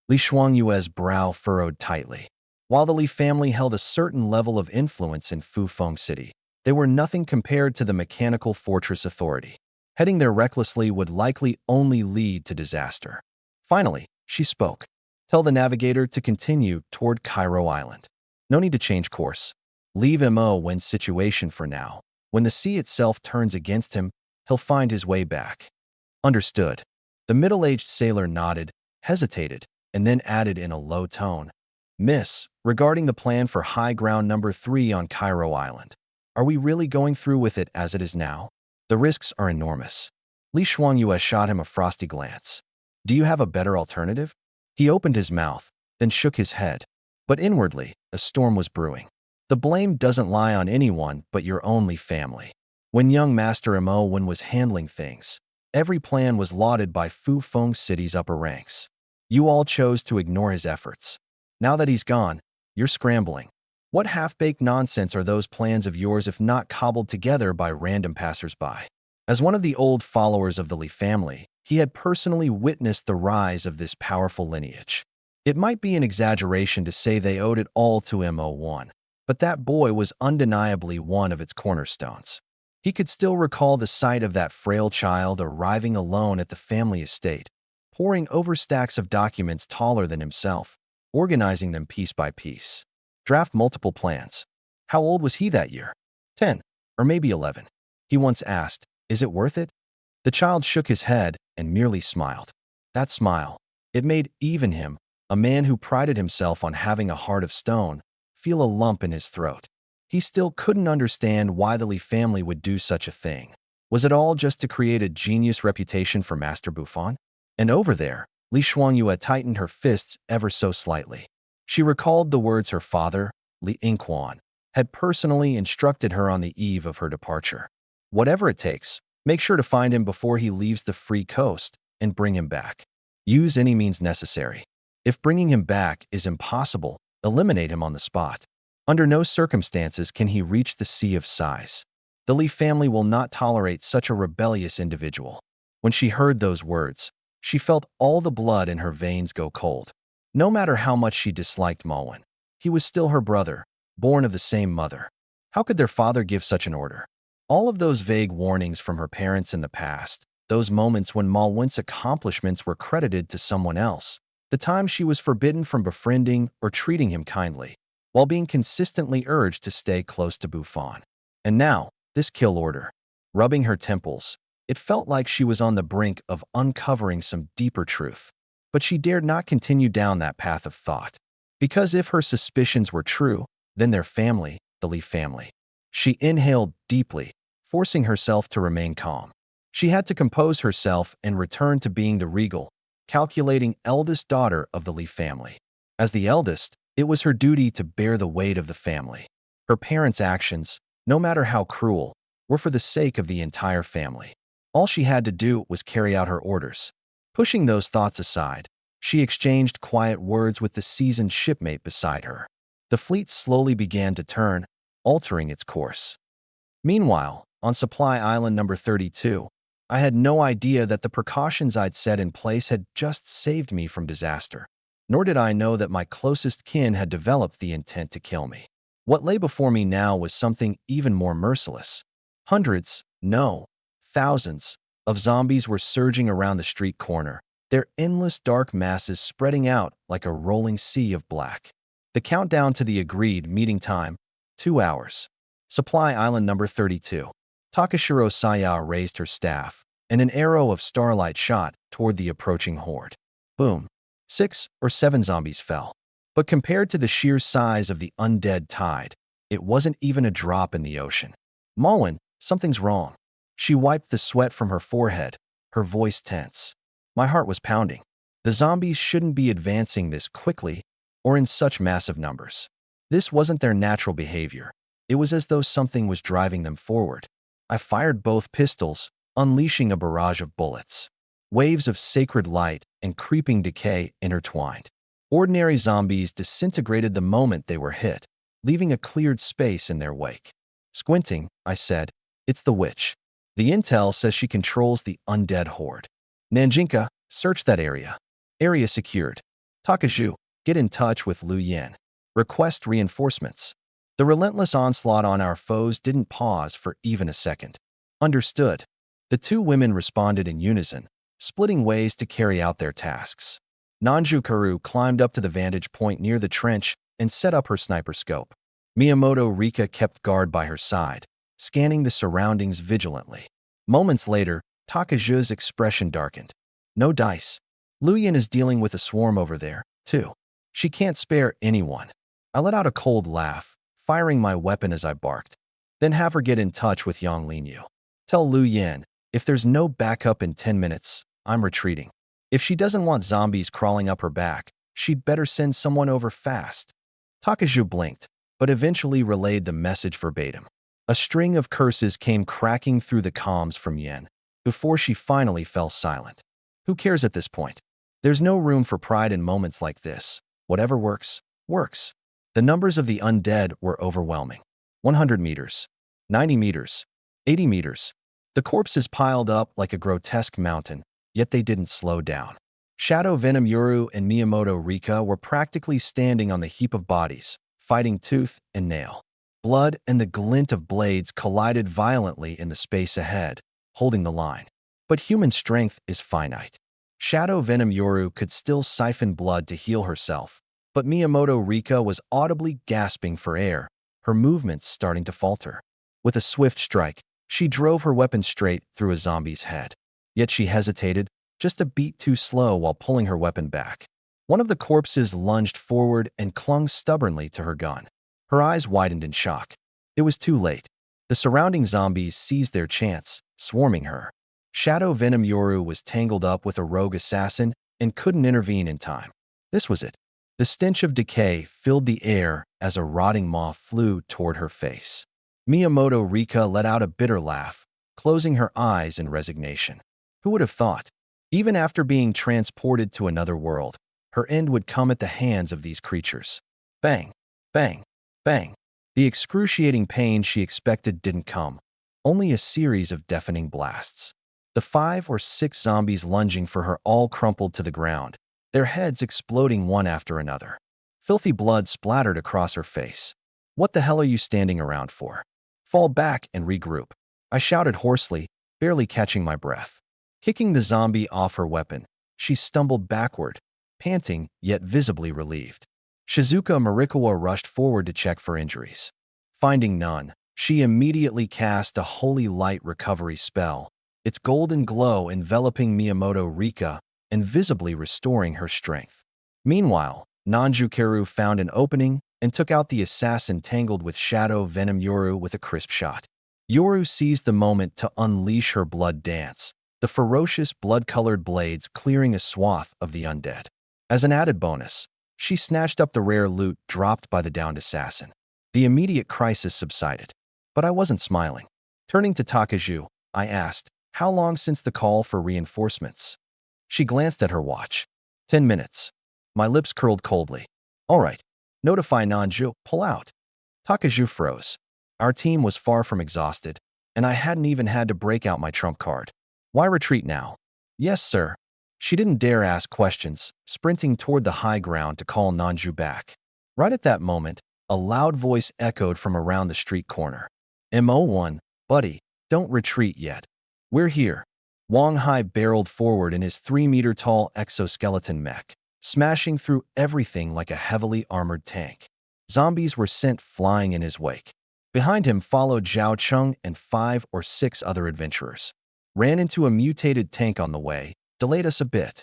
Li Shuangyue's brow furrowed tightly. While the Li family held a certain level of influence in Fu Feng City, They were nothing compared to the mechanical fortress authority. Heading there recklessly would likely only lead to disaster. Finally, she spoke. Tell the navigator to continue toward Cairo Island. No need to change course. Leave Mo Wen's situation for now. When the sea itself turns against him, he'll find his way back. Understood. The middle-aged sailor nodded, hesitated, and then added in a low tone. Miss, regarding the plan for high ground number 3 on Cairo Island, are we really going through with it as it is now? The risks are enormous. Li Shuangyue shot him a frosty glance. Do you have a better alternative? He opened his mouth, then shook his head. But inwardly, a storm was brewing. The blame doesn't lie on anyone but your only family. When young Master Mo Wen was handling things, every plan was lauded by Fu Feng City's upper ranks. You all chose to ignore his efforts. Now that he's gone, you're scrambling. What half-baked nonsense are those plans of yours if not cobbled together by random passers-by? As one of the old followers of the Li family, he had personally witnessed the rise of this powerful lineage. It might be an exaggeration to say they owed it all to Mo1, but that boy was undeniably one of its cornerstones. He could still recall the sight of that frail child arriving alone at the family estate, poring over stacks of documents taller than himself, organizing them piece by piece. Draft multiple plans. How old was he that year? 10, or maybe 11. He once asked, "Is it worth it?" The child shook his head and merely smiled. That smile, it made even him, a man who prided himself on having a heart of stone, feel a lump in his throat. He still couldn't understand why the Li family would do such a thing. Was it all just to create a genius reputation for Master Buffon? And over there, Li Shuangyue tightened her fists ever so slightly. She recalled the words her father, Li Yingquan, had personally instructed her on the eve of her departure. Whatever it takes, make sure to find him before he leaves the free coast and bring him back. Use any means necessary. If bringing him back is impossible, eliminate him on the spot. Under no circumstances can he reach the sea of size. The Li family will not tolerate such a rebellious individual. When she heard those words, she felt all the blood in her veins go cold. No matter how much she disliked Mo Wen, he was still her brother, born of the same mother. How could their father give such an order? All of those vague warnings from her parents in the past, those moments when Mo Wen's accomplishments were credited to someone else, the time she was forbidden from befriending or treating him kindly, while being consistently urged to stay close to Buffon. And now, this kill order. Rubbing her temples, it felt like she was on the brink of uncovering some deeper truth. But she dared not continue down that path of thought. Because if her suspicions were true, then their family, the Li family. She inhaled deeply, forcing herself to remain calm. She had to compose herself and return to being the regal, calculating eldest daughter of the Li family. As the eldest, it was her duty to bear the weight of the family. Her parents' actions, no matter how cruel, were for the sake of the entire family. All she had to do was carry out her orders. Pushing those thoughts aside, she exchanged quiet words with the seasoned shipmate beside her. The fleet slowly began to turn, altering its course. Meanwhile, on Supply Island number 32, I had no idea that the precautions I'd set in place had just saved me from disaster. Nor did I know that my closest kin had developed the intent to kill me. What lay before me now was something even more merciless. Hundreds, no, thousands, of zombies were surging around the street corner, their endless dark masses spreading out like a rolling sea of black. The countdown to the agreed meeting time, 2 hours. Supply Island number 32. Takashiro Saya raised her staff, and an arrow of starlight shot toward the approaching horde. Boom. 6 or 7 zombies fell. But compared to the sheer size of the undead tide, it wasn't even a drop in the ocean. Mo Wen, something's wrong. She wiped the sweat from her forehead, her voice tense. My heart was pounding. The zombies shouldn't be advancing this quickly or in such massive numbers. This wasn't their natural behavior. It was as though something was driving them forward. I fired both pistols, unleashing a barrage of bullets. Waves of sacred light and creeping decay intertwined. Ordinary zombies disintegrated the moment they were hit, leaving a cleared space in their wake. Squinting, I said, "It's the witch. The intel says she controls the undead horde. Nanjinka, search that area. Area secured. Takaju, get in touch with Lu Yan. Request reinforcements." The relentless onslaught on our foes didn't pause for even a second. Understood. The two women responded in unison, splitting ways to carry out their tasks. Nanjukaru climbed up to the vantage point near the trench and set up her sniper scope. Miyamoto Rika kept guard by her side, scanning the surroundings vigilantly. Moments later, Takaju's expression darkened. No dice. Luyan is dealing with a swarm over there, too. She can't spare anyone. I let out a cold laugh, firing my weapon as I barked. Then have her get in touch with Yang Linyu. Tell Lu Yin, if there's no backup in 10 minutes, I'm retreating. If she doesn't want zombies crawling up her back, she'd better send someone over fast. Takaju blinked, but eventually relayed the message verbatim. A string of curses came cracking through the comms from Yen, before she finally fell silent. Who cares at this point? There's no room for pride in moments like this. Whatever works, works. The numbers of the undead were overwhelming. 100 meters, 90 meters, 80 meters. The corpses piled up like a grotesque mountain, yet they didn't slow down. Shadow Venom Yuru and Miyamoto Rika were practically standing on the heap of bodies, fighting tooth and nail. Blood and the glint of blades collided violently in the space ahead, holding the line. But human strength is finite. Shadow Venom Yoru could still siphon blood to heal herself, but Miyamoto Rika was audibly gasping for air, her movements starting to falter. With a swift strike, she drove her weapon straight through a zombie's head. Yet she hesitated, just a beat too slow while pulling her weapon back. One of the corpses lunged forward and clung stubbornly to her gun. Her eyes widened in shock. It was too late. The surrounding zombies seized their chance, swarming her. Shadow Venom Yoru was tangled up with a rogue assassin and couldn't intervene in time. This was it. The stench of decay filled the air as a rotting moth flew toward her face. Miyamoto Rika let out a bitter laugh, closing her eyes in resignation. Who would have thought? Even after being transported to another world, her end would come at the hands of these creatures. Bang, bang, bang. The excruciating pain she expected didn't come, only a series of deafening blasts. The 5 or 6 zombies lunging for her all crumpled to the ground, their heads exploding one after another. Filthy blood splattered across her face. What the hell are you standing around for? Fall back and regroup. I shouted hoarsely, barely catching my breath. Kicking the zombie off her weapon, she stumbled backward, panting yet visibly relieved. Shizuka Marikawa rushed forward to check for injuries. Finding none, she immediately cast a holy light recovery spell, its golden glow enveloping Miyamoto Rika and visibly restoring her strength. Meanwhile, Nanjukaru found an opening and took out the assassin tangled with Shadow Venom Yoru with a crisp shot. Yoru seized the moment to unleash her blood dance, the ferocious blood-colored blades clearing a swath of the undead. As an added bonus, she snatched up the rare loot dropped by the downed assassin. The immediate crisis subsided, but I wasn't smiling. Turning to Takaju, I asked, how long since the call for reinforcements? She glanced at her watch. 10 minutes. My lips curled coldly. All right. Notify Nanju, pull out. Takaju froze. Our team was far from exhausted, and I hadn't even had to break out my trump card. Why retreat now? Yes, sir. She didn't dare ask questions, sprinting toward the high ground to call Nanju back. Right at that moment, a loud voice echoed from around the street corner. M01, buddy, don't retreat yet. We're here. Wang Hai barreled forward in his 3-meter-tall exoskeleton mech, smashing through everything like a heavily armored tank. Zombies were sent flying in his wake. Behind him followed Zhao Cheng and 5 or 6 other adventurers. Ran into a mutated tank on the way, delayed us a bit.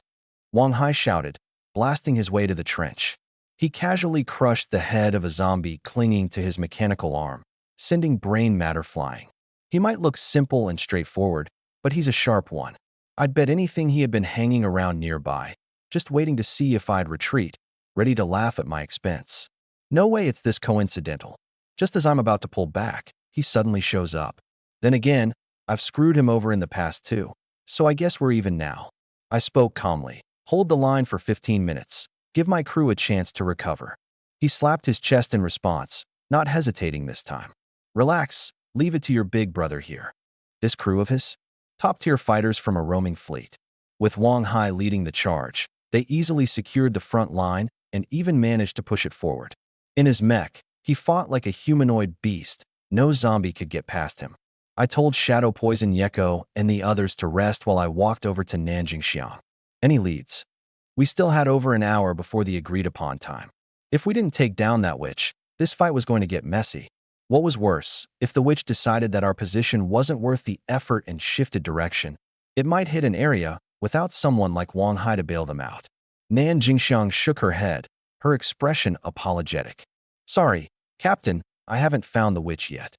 Wang Hai shouted, blasting his way to the trench. He casually crushed the head of a zombie clinging to his mechanical arm, sending brain matter flying. He might look simple and straightforward, but he's a sharp one. I'd bet anything he had been hanging around nearby, just waiting to see if I'd retreat, ready to laugh at my expense. No way it's this coincidental. Just as I'm about to pull back, he suddenly shows up. Then again, I've screwed him over in the past too, so I guess we're even now. I spoke calmly. Hold the line for 15 minutes. Give my crew a chance to recover. He slapped his chest in response, not hesitating this time. Relax, leave it to your big brother here. This crew of his? Top-tier fighters from a roaming fleet. With Wang Hai leading the charge, they easily secured the front line and even managed to push it forward. In his mech, He fought like a humanoid beast. No zombie could get past him. I told Shadow Poison Yeko and the others to rest while I walked over to Nanjingxiang. Any leads? We still had over an hour before the agreed-upon time. If we didn't take down that witch, this fight was going to get messy. What was worse, if the witch decided that our position wasn't worth the effort and shifted direction, it might hit an area without someone like Wang Hai to bail them out. Nan Jingxiang shook her head, her expression apologetic. Sorry, Captain, I haven't found the witch yet.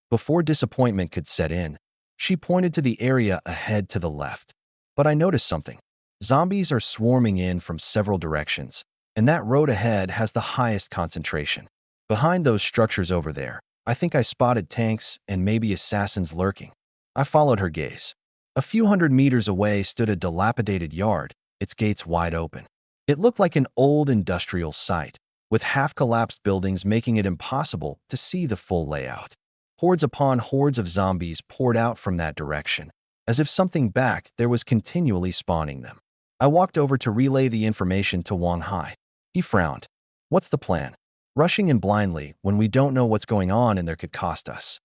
Before disappointment could set in, she pointed to the area ahead to the left. But I noticed something. Zombies are swarming in from several directions, and that road ahead has the highest concentration. Behind those structures over there, I think I spotted tanks and maybe assassins lurking. I followed her gaze. A few hundred meters away stood a dilapidated yard, its gates wide open. It looked like an old industrial site, with half-collapsed buildings making it impossible to see the full layout. Hordes upon hordes of zombies poured out from that direction, as if something back there was continually spawning them. I walked over to relay the information to Wang Hai. He frowned. What's the plan? Rushing in blindly when we don't know what's going on and there could cost us.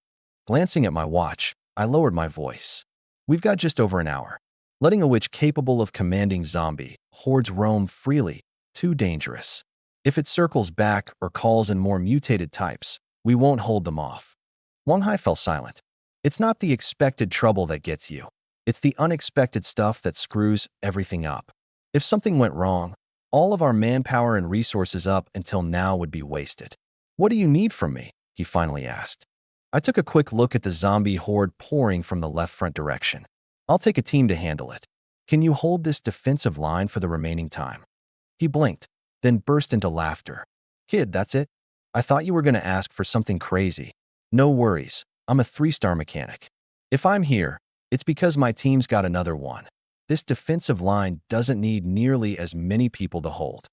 Glancing at my watch, I lowered my voice. We've got just over an hour. Letting a witch capable of commanding zombie hordes roam freely, too dangerous. If it circles back or calls in more mutated types, we won't hold them off. Wang Hai fell silent. It's not the expected trouble that gets you. It's the unexpected stuff that screws everything up. If something went wrong, all of our manpower and resources up until now would be wasted. What do you need from me? He finally asked. I took a quick look at the zombie horde pouring from the left front direction. I'll take a team to handle it. Can you hold this defensive line for the remaining time? He blinked, then burst into laughter. Kid, that's it? I thought you were going to ask for something crazy. No worries, I'm a 3-star mechanic. If I'm here, it's because my team's got another one. This defensive line doesn't need nearly as many people to hold.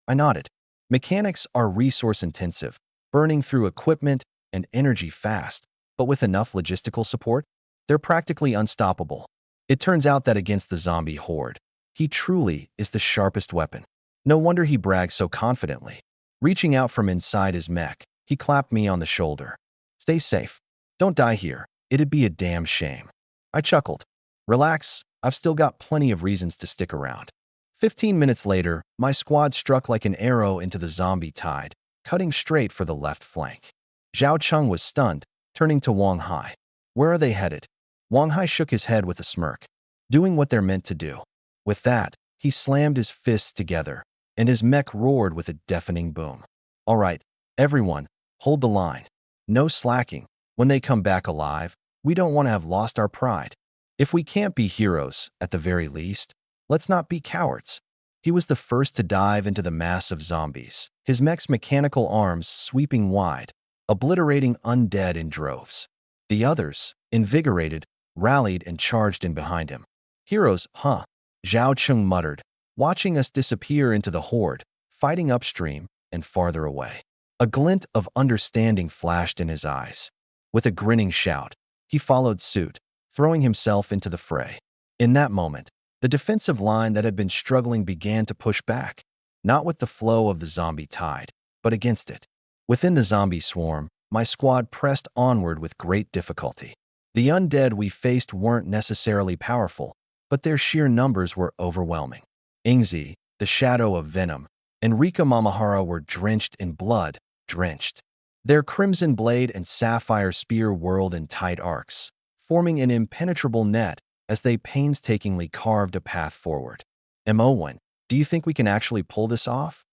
I nodded. Mechanics are resource-intensive, burning through equipment and energy fast, but with enough logistical support, they're practically unstoppable. It turns out that against the zombie horde, he truly is the sharpest weapon. No wonder he brags so confidently. Reaching out from inside his mech, he clapped me on the shoulder. Stay safe. Don't die here. It'd be a damn shame. I chuckled. Relax, I've still got plenty of reasons to stick around. 15 minutes later, my squad struck like an arrow into the zombie tide, cutting straight for the left flank. Zhao Cheng was stunned, turning to Wang Hai. Where are they headed? Wang Hai shook his head with a smirk. Doing what they're meant to do. With that, he slammed his fists together, and his mech roared with a deafening boom. All right, everyone, hold the line. No slacking. When they come back alive, we don't want to have lost our pride. If we can't be heroes, at the very least, let's not be cowards. He was the first to dive into the mass of zombies, his mech's mechanical arms sweeping wide, obliterating undead in droves. The others, invigorated, rallied and charged in behind him. Heroes, huh? Zhao Cheng muttered, watching us disappear into the horde, fighting upstream and farther away. A glint of understanding flashed in his eyes. With a grinning shout, he followed suit, throwing himself into the fray. In that moment, the defensive line that had been struggling began to push back, not with the flow of the zombie tide, but against it. Within the zombie swarm, my squad pressed onward with great difficulty. The undead we faced weren't necessarily powerful, but their sheer numbers were overwhelming. Ingzi, the shadow of venom, and Rika Mamahara were drenched in blood, drenched. Their crimson blade and sapphire spear whirled in tight arcs, forming an impenetrable net as they painstakingly carved a path forward. Mo1, do you think we can actually pull this off?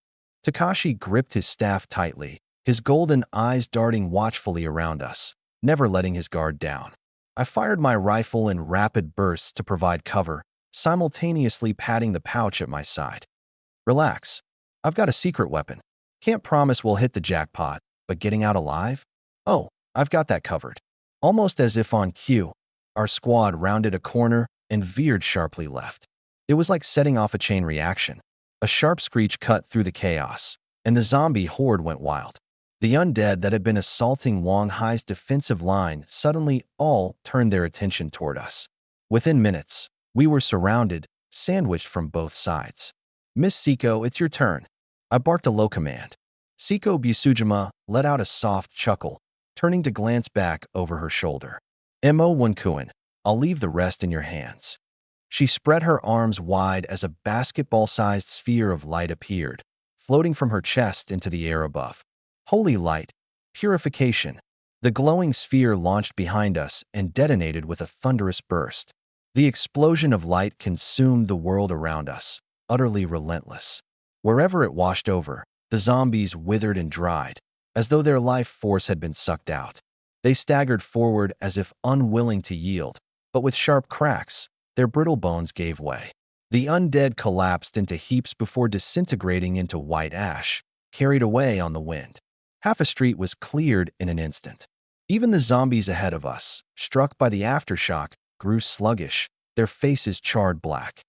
Takashi gripped his staff tightly, his golden eyes darting watchfully around us, never letting his guard down. I fired my rifle in rapid bursts to provide cover, simultaneously patting the pouch at my side. Relax. I've got a secret weapon. Can't promise we'll hit the jackpot, but getting out alive? Oh, I've got that covered. Almost as if on cue, our squad rounded a corner and veered sharply left. It was like setting off a chain reaction. A sharp screech cut through the chaos, and the zombie horde went wild. The undead that had been assaulting Wang Hai's defensive line suddenly all turned their attention toward us. Within minutes, we were surrounded, sandwiched from both sides. Miss Siko, it's your turn. I barked a low command. Siko Busujima let out a soft chuckle, turning to glance back over her shoulder. Mo Wonkuin, I'll leave the rest in your hands. She spread her arms wide as a basketball-sized sphere of light appeared, floating from her chest into the air above. Holy light, purification. The glowing sphere launched behind us and detonated with a thunderous burst. The explosion of light consumed the world around us, utterly relentless. Wherever it washed over, the zombies withered and dried, as though their life force had been sucked out. They staggered forward as if unwilling to yield, but with sharp cracks, their brittle bones gave way. The undead collapsed into heaps before disintegrating into white ash, carried away on the wind. Half a street was cleared in an instant. Even the zombies ahead of us, struck by the aftershock, grew sluggish, their faces charred black.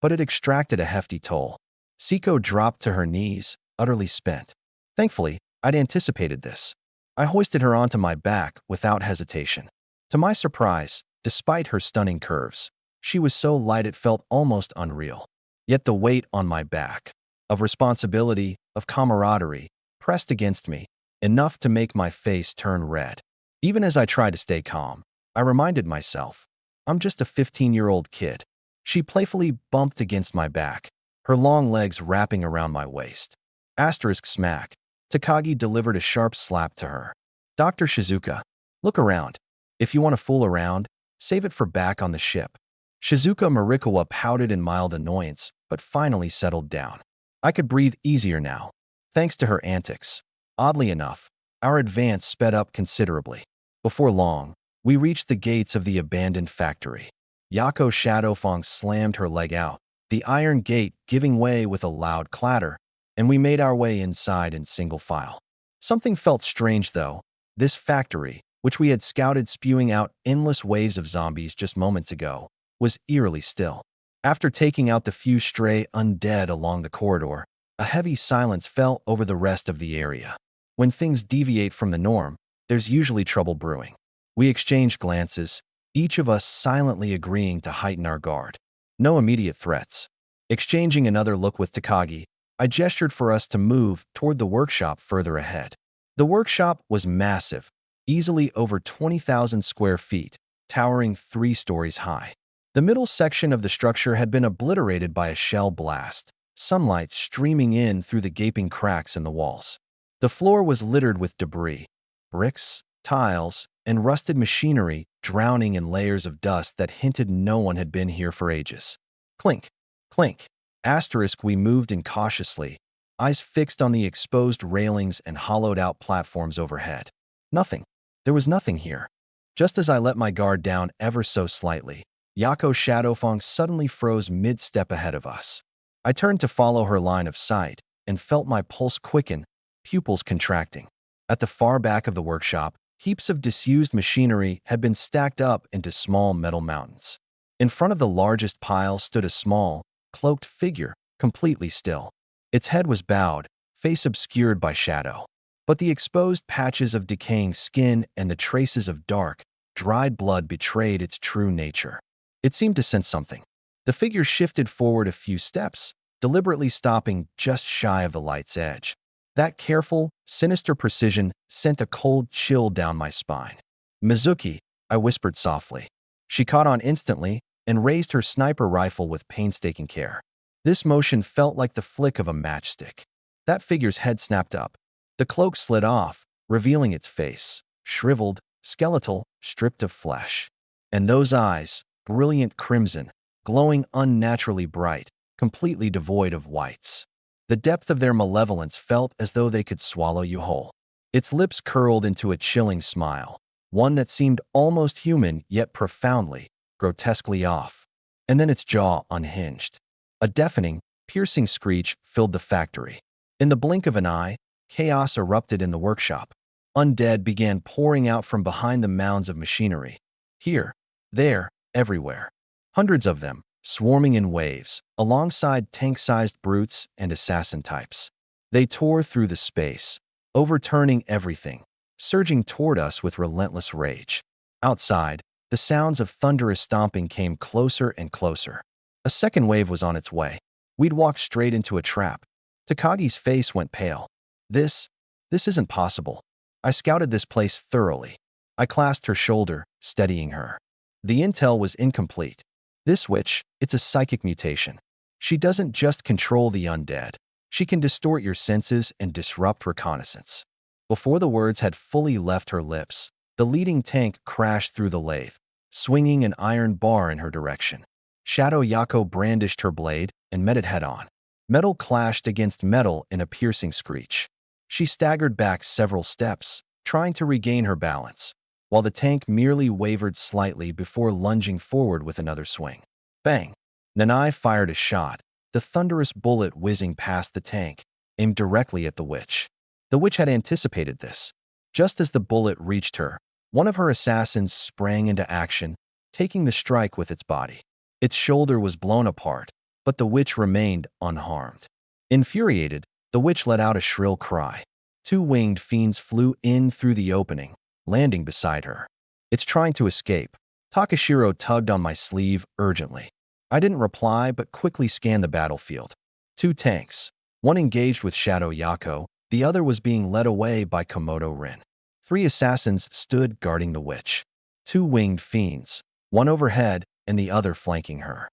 But it extracted a hefty toll. Siko dropped to her knees, utterly spent. Thankfully, I'd anticipated this. I hoisted her onto my back without hesitation. To my surprise, despite her stunning curves, she was so light it felt almost unreal. Yet the weight on my back, of responsibility, of camaraderie, pressed against me, enough to make my face turn red. Even as I tried to stay calm, I reminded myself, I'm just a 15-year-old kid. She playfully bumped against my back, her long legs wrapping around my waist. Asterisk smack. Takagi delivered a sharp slap to her. Dr. Shizuka, look around. If you want to fool around, save it for back on the ship. Shizuka Marikawa pouted in mild annoyance, but finally settled down. I could breathe easier now, thanks to her antics. Oddly enough, our advance sped up considerably. Before long, we reached the gates of the abandoned factory. Yako Shadowfong slammed her leg out, the iron gate giving way with a loud clatter, and we made our way inside in single file. Something felt strange, though. This factory, which we had scouted spewing out endless waves of zombies just moments ago, was eerily still. After taking out the few stray undead along the corridor, a heavy silence fell over the rest of the area. When things deviate from the norm, there's usually trouble brewing. We exchanged glances, each of us silently agreeing to heighten our guard. No immediate threats. Exchanging another look with Takagi, I gestured for us to move toward the workshop further ahead. The workshop was massive, easily over 20,000 square feet, towering 3 stories high. The middle section of the structure had been obliterated by a shell blast, sunlight streaming in through the gaping cracks in the walls. The floor was littered with debris, bricks, tiles, and rusted machinery drowning in layers of dust that hinted no one had been here for ages. Clink, clink. Asterisk, we moved in cautiously, eyes fixed on the exposed railings and hollowed-out platforms overhead. Nothing. There was nothing here. Just as I let my guard down ever so slightly, Yako Shadowfong suddenly froze mid-step ahead of us. I turned to follow her line of sight and felt my pulse quicken, pupils contracting. At the far back of the workshop, heaps of disused machinery had been stacked up into small metal mountains. In front of the largest pile stood a small, cloaked figure, completely still. Its head was bowed, face obscured by shadow. But the exposed patches of decaying skin and the traces of dark, dried blood betrayed its true nature. It seemed to sense something. The figure shifted forward a few steps, deliberately stopping just shy of the light's edge. That careful, sinister precision sent a cold chill down my spine. "Mizuki," I whispered softly. She caught on instantly and raised her sniper rifle with painstaking care. This motion felt like the flick of a matchstick. That figure's head snapped up. The cloak slid off, revealing its face, shriveled, skeletal, stripped of flesh. And those eyes, brilliant crimson, glowing unnaturally bright, completely devoid of whites. The depth of their malevolence felt as though they could swallow you whole. Its lips curled into a chilling smile, one that seemed almost human yet profoundly, grotesquely off. And then its jaw unhinged. A deafening, piercing screech filled the factory. In the blink of an eye, chaos erupted in the workshop. Undead began pouring out from behind the mounds of machinery. Here, there, everywhere. Hundreds of them, swarming in waves, alongside tank-sized brutes and assassin types. They tore through the space, overturning everything, surging toward us with relentless rage. Outside, the sounds of thunderous stomping came closer and closer. A second wave was on its way. We'd walked straight into a trap. Takagi's face went pale. This This isn't possible. I scouted this place thoroughly. I clasped her shoulder, steadying her. The intel was incomplete. This witch, it's a psychic mutation. She doesn't just control the undead. She can distort your senses and disrupt reconnaissance. Before the words had fully left her lips, the leading tank crashed through the lathe, swinging an iron bar in her direction. Shadow Yako brandished her blade and met it head-on. Metal clashed against metal in a piercing screech. She staggered back several steps, trying to regain her balance, while the tank merely wavered slightly before lunging forward with another swing. Bang! Nanai fired a shot, the thunderous bullet whizzing past the tank, aimed directly at the witch. The witch had anticipated this. Just as the bullet reached her, one of her assassins sprang into action, taking the strike with its body. Its shoulder was blown apart, but the witch remained unharmed. Infuriated, the witch let out a shrill cry. Two winged fiends flew in through the opening, landing beside her. It's trying to escape. Takashiro tugged on my sleeve urgently. I didn't reply but quickly scanned the battlefield. Two tanks. One engaged with Shadow Yako, the other was being led away by Komodo Rin. Three assassins stood guarding the witch. Two winged fiends, one overhead and the other flanking her.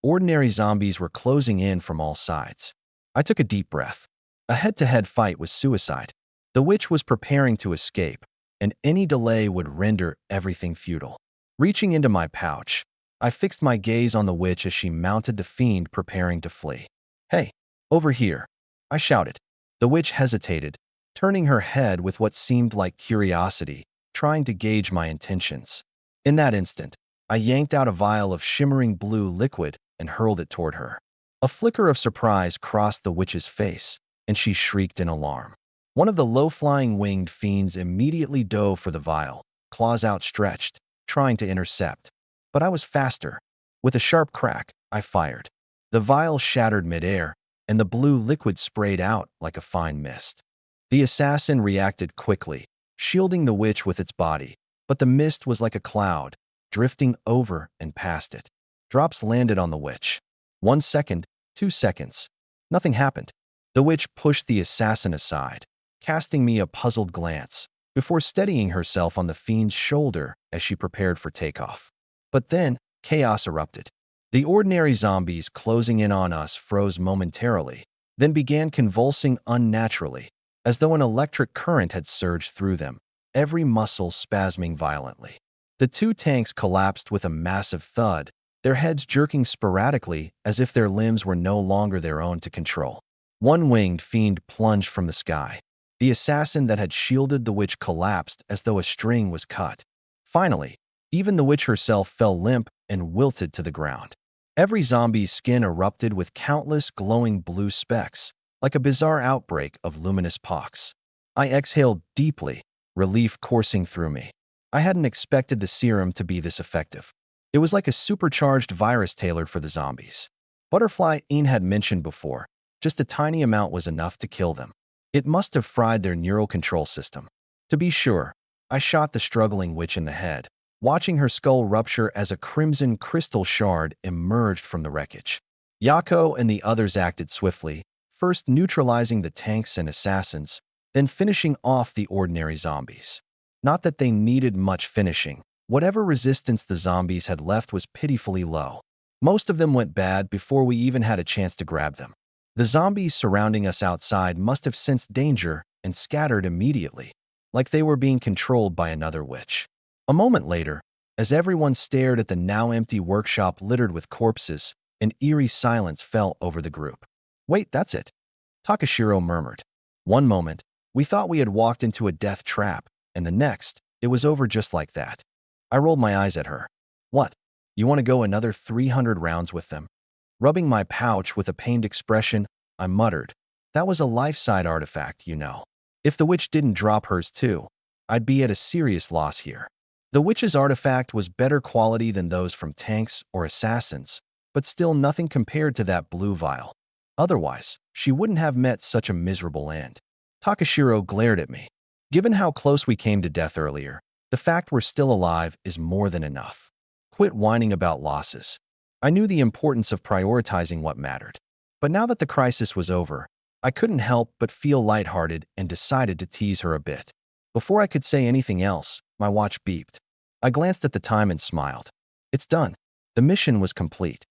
Ordinary zombies were closing in from all sides. I took a deep breath. A head-to-head fight was suicide. The witch was preparing to escape, and any delay would render everything futile. Reaching into my pouch, I fixed my gaze on the witch as she mounted the fiend preparing to flee. "Hey, over here," I shouted. The witch hesitated, turning her head with what seemed like curiosity, trying to gauge my intentions. In that instant, I yanked out a vial of shimmering blue liquid and hurled it toward her. A flicker of surprise crossed the witch's face, and she shrieked in alarm. One of the low-flying winged fiends immediately dove for the vial, claws outstretched, trying to intercept. But I was faster. With a sharp crack, I fired. The vial shattered midair, and the blue liquid sprayed out like a fine mist. The assassin reacted quickly, shielding the witch with its body, but the mist was like a cloud, drifting over and past it. Drops landed on the witch. 1 second, 2 seconds. Nothing happened. The witch pushed the assassin aside, casting me a puzzled glance, before steadying herself on the fiend's shoulder as she prepared for takeoff. But then, chaos erupted. The ordinary zombies closing in on us froze momentarily, then began convulsing unnaturally, as though an electric current had surged through them, every muscle spasming violently. The two tanks collapsed with a massive thud, their heads jerking sporadically as if their limbs were no longer their own to control. One winged fiend plunged from the sky. The assassin that had shielded the witch collapsed as though a string was cut. Finally, even the witch herself fell limp and wilted to the ground. Every zombie's skin erupted with countless glowing blue specks, like a bizarre outbreak of luminous pox. I exhaled deeply, relief coursing through me. I hadn't expected the serum to be this effective. It was like a supercharged virus tailored for the zombies. Butterfly Ian had mentioned before, just a tiny amount was enough to kill them. It must have fried their neural control system. To be sure, I shot the struggling witch in the head, watching her skull rupture as a crimson crystal shard emerged from the wreckage. Yako and the others acted swiftly, first neutralizing the tanks and assassins, then finishing off the ordinary zombies. Not that they needed much finishing. Whatever resistance the zombies had left was pitifully low. Most of them went bad before we even had a chance to grab them. The zombies surrounding us outside must have sensed danger and scattered immediately, like they were being controlled by another witch. A moment later, as everyone stared at the now empty workshop littered with corpses, an eerie silence fell over the group. "Wait, that's it," Takashiro murmured. One moment, we thought we had walked into a death trap, and the next, it was over just like that. I rolled my eyes at her. "What? You want to go another 300 rounds with them?" Rubbing my pouch with a pained expression, I muttered, "That was a life-side artifact, you know. If the witch didn't drop hers too, I'd be at a serious loss here." The witch's artifact was better quality than those from tanks or assassins, but still nothing compared to that blue vial. Otherwise, she wouldn't have met such a miserable end. Takashiro glared at me. Given how close we came to death earlier, the fact we're still alive is more than enough. Quit whining about losses. I knew the importance of prioritizing what mattered. But now that the crisis was over, I couldn't help but feel lighthearted and decided to tease her a bit. Before I could say anything else, my watch beeped. I glanced at the time and smiled. It's done. The mission was complete.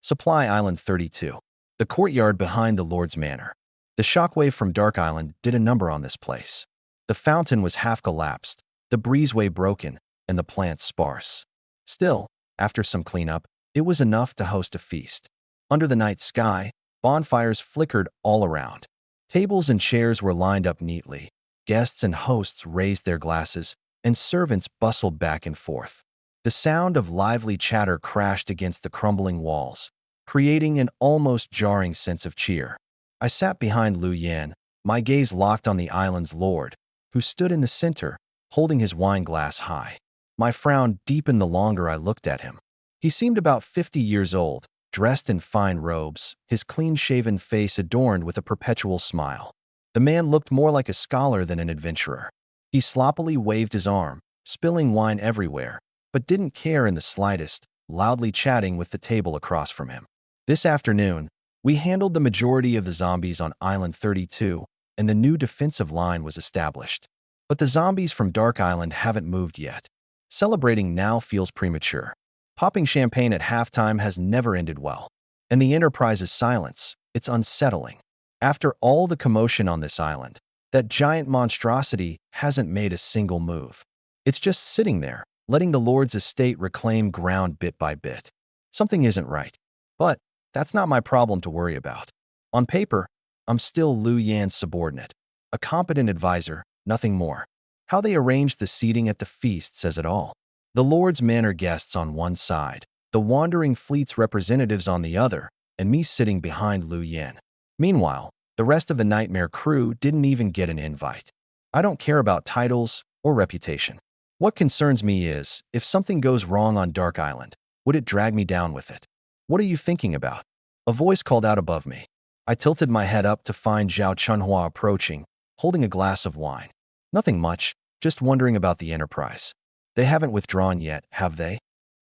Supply Island 32. The courtyard behind the Lord's Manor. The shockwave from Dark Island did a number on this place. The fountain was half collapsed, the breezeway broken, and the plants sparse. Still, after some cleanup, it was enough to host a feast. Under the night sky, bonfires flickered all around. Tables and chairs were lined up neatly. Guests and hosts raised their glasses, and servants bustled back and forth. The sound of lively chatter crashed against the crumbling walls, creating an almost jarring sense of cheer. I sat behind Lu Yan, my gaze locked on the island's lord, who stood in the center, holding his wine glass high. My frown deepened the longer I looked at him. He seemed about 50 years old, dressed in fine robes, his clean-shaven face adorned with a perpetual smile. The man looked more like a scholar than an adventurer. He sloppily waved his arm, spilling wine everywhere, but didn't care in the slightest, loudly chatting with the table across from him. This afternoon, we handled the majority of the zombies on Island 32, and the new defensive line was established. But the zombies from Dark Island haven't moved yet. Celebrating now feels premature. Popping champagne at halftime has never ended well. And the Enterprise's silence, it's unsettling. After all the commotion on this island, that giant monstrosity hasn't made a single move. It's just sitting there, letting the Lord's estate reclaim ground bit by bit. Something isn't right. But that's not my problem to worry about. On paper, I'm still Lu Yan's subordinate, a competent advisor, nothing more. How they arranged the seating at the feast says it all. The Lord's Manor guests on one side, the Wandering Fleet's representatives on the other, and me sitting behind Lu Yan. Meanwhile, the rest of the Nightmare crew didn't even get an invite. I don't care about titles or reputation. What concerns me is, if something goes wrong on Dark Island, would it drag me down with it? What are you thinking about? A voice called out above me. I tilted my head up to find Zhao Chunhua approaching, holding a glass of wine. Nothing much, just wondering about the Enterprise. They haven't withdrawn yet, have they?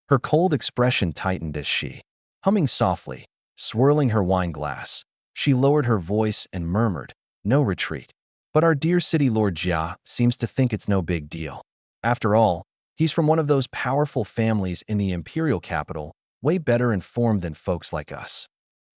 Her cold expression tightened as she, humming softly, swirling her wine glass, she lowered her voice and murmured, "No retreat. But our dear city lord Jia seems to think it's no big deal. After all, he's from one of those powerful families in the imperial capital, way better informed than folks like us."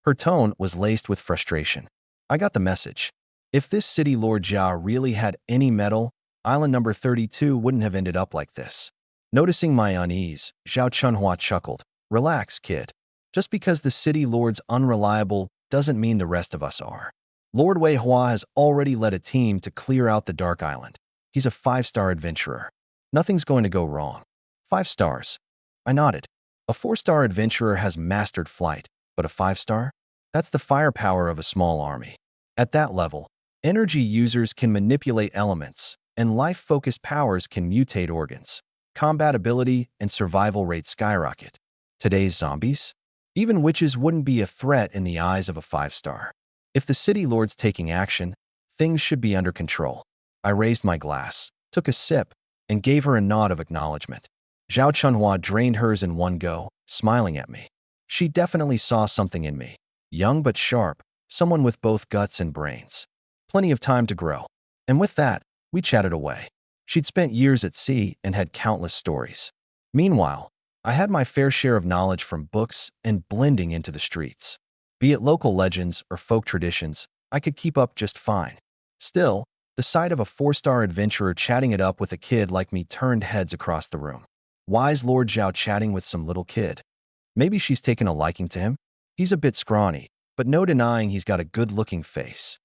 Her tone was laced with frustration. I got the message. If this city lord Jia really had any mettle, Island number 32 wouldn't have ended up like this. Noticing my unease, Zhao Chunhua chuckled. "Relax, kid. Just because the city lord's unreliable doesn't mean the rest of us are. Lord Wei Hua has already led a team to clear out the Dark Island. He's a 5-star adventurer. Nothing's going to go wrong." 5 stars. I nodded. A 4-star adventurer has mastered flight, but a 5-star? That's the firepower of a small army. At that level, energy users can manipulate elements, and life-focused powers can mutate organs. Combat ability and survival rate skyrocket. Today's zombies? Even witches wouldn't be a threat in the eyes of a 5-star. If the city lord's taking action, things should be under control. I raised my glass, took a sip, and gave her a nod of acknowledgement. Zhao Chunhua drained hers in one go, smiling at me. She definitely saw something in me. Young but sharp, someone with both guts and brains. Plenty of time to grow. And with that, we chatted away. She'd spent years at sea and had countless stories. Meanwhile, I had my fair share of knowledge from books and blending into the streets. Be it local legends or folk traditions, I could keep up just fine. Still, the sight of a 4-star adventurer chatting it up with a kid like me turned heads across the room. Wise Lord Zhao chatting with some little kid. Maybe she's taken a liking to him? He's a bit scrawny, but no denying he's got a good-looking face.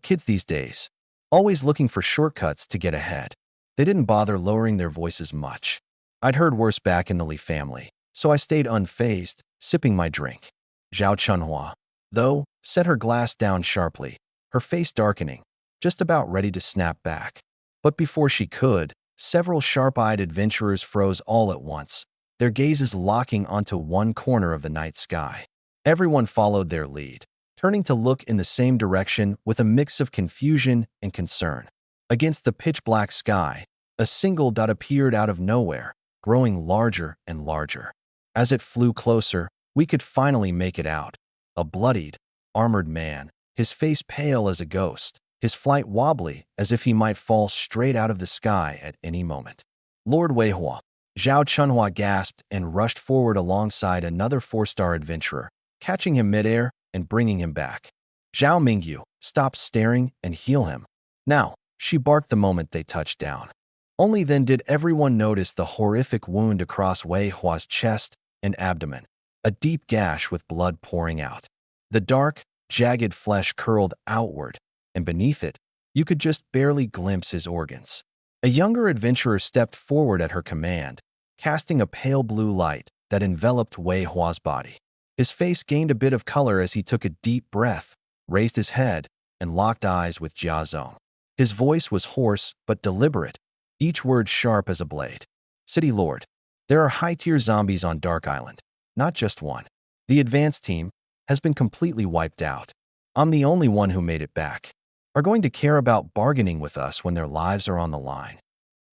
Kids these days. Always looking for shortcuts to get ahead. They didn't bother lowering their voices much. I'd heard worse back in the Li family, so I stayed unfazed, sipping my drink. Zhao Chunhua, though, set her glass down sharply, her face darkening, just about ready to snap back. But before she could, several sharp-eyed adventurers froze all at once, their gazes locking onto one corner of the night sky. Everyone followed their lead, turning to look in the same direction with a mix of confusion and concern. Against the pitch-black sky, a single dot appeared out of nowhere, growing larger and larger. As it flew closer, we could finally make it out. A bloodied, armored man, his face pale as a ghost, his flight wobbly as if he might fall straight out of the sky at any moment. Lord Weihua, Zhao Chunhua gasped and rushed forward alongside another 4-star adventurer, catching him midair and bringing him back. Zhao Mingyu, stop staring and heal him. Now, she barked the moment they touched down. Only then did everyone notice the horrific wound across Wei Hua's chest and abdomen, a deep gash with blood pouring out. The dark, jagged flesh curled outward, and beneath it, you could just barely glimpse his organs. A younger adventurer stepped forward at her command, casting a pale blue light that enveloped Wei Hua's body. His face gained a bit of color as he took a deep breath, raised his head, and locked eyes with Jia Zong. His voice was hoarse but deliberate, each word sharp as a blade. City Lord, there are high-tier zombies on Dark Island, not just one. The advanced team has been completely wiped out. I'm the only one who made it back. Are going to care about bargaining with us when their lives are on the line.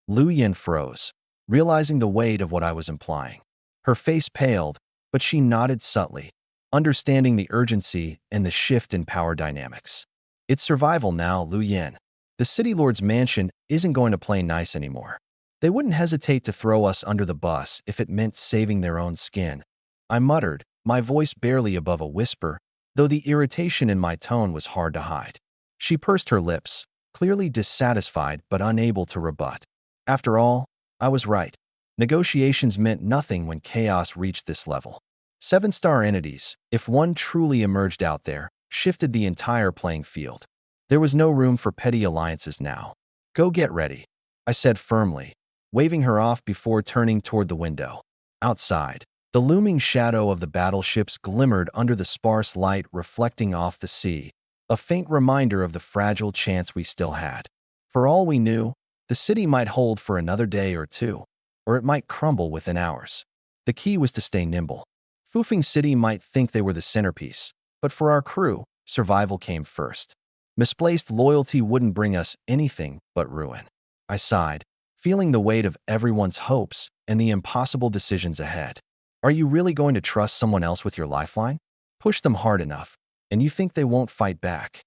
Lu Yin froze, realizing the weight of what I was implying. Her face paled, but she nodded subtly, understanding the urgency and the shift in power dynamics. It's survival now, Lu Yin. The City Lord's mansion isn't going to play nice anymore. They wouldn't hesitate to throw us under the bus if it meant saving their own skin. I muttered, my voice barely above a whisper, though the irritation in my tone was hard to hide. She pursed her lips, clearly dissatisfied but unable to rebut. After all, I was right. Negotiations meant nothing when chaos reached this level. 7-star entities, if one truly emerged out there, shifted the entire playing field. There was no room for petty alliances now. Go get ready, I said firmly, waving her off before turning toward the window. Outside, the looming shadow of the battleships glimmered under the sparse light reflecting off the sea, a faint reminder of the fragile chance we still had. For all we knew, the city might hold for another day or two, or it might crumble within hours. The key was to stay nimble. Fufeng City might think they were the centerpiece, but for our crew, survival came first. Misplaced loyalty wouldn't bring us anything but ruin. I sighed, feeling the weight of everyone's hopes and the impossible decisions ahead. Are you really going to trust someone else with your lifeline? Push them hard enough, and you think they won't fight back.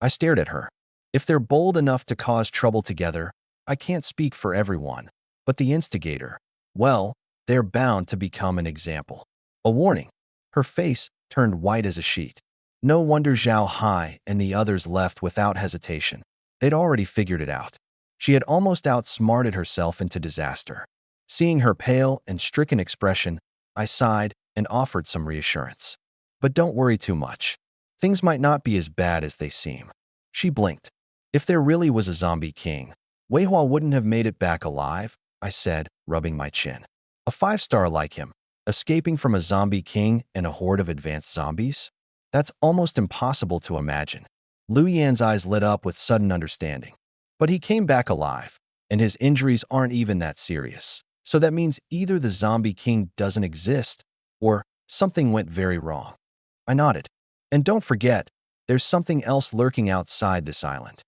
I stared at her. If they're bold enough to cause trouble together, I can't speak for everyone, but the instigator, well, they're bound to become an example. A warning. Her face turned white as a sheet. No wonder Zhao Hai and the others left without hesitation. They'd already figured it out. She had almost outsmarted herself into disaster. Seeing her pale and stricken expression, I sighed and offered some reassurance. But don't worry too much. Things might not be as bad as they seem. She blinked. If there really was a zombie king, Weihua wouldn't have made it back alive, I said, rubbing my chin. A 5-star like him, escaping from a zombie king and a horde of advanced zombies? That's almost impossible to imagine. Lu Yan's eyes lit up with sudden understanding. But he came back alive, and his injuries aren't even that serious. So that means either the zombie king doesn't exist, or something went very wrong. I nodded. And don't forget, there's something else lurking outside this island.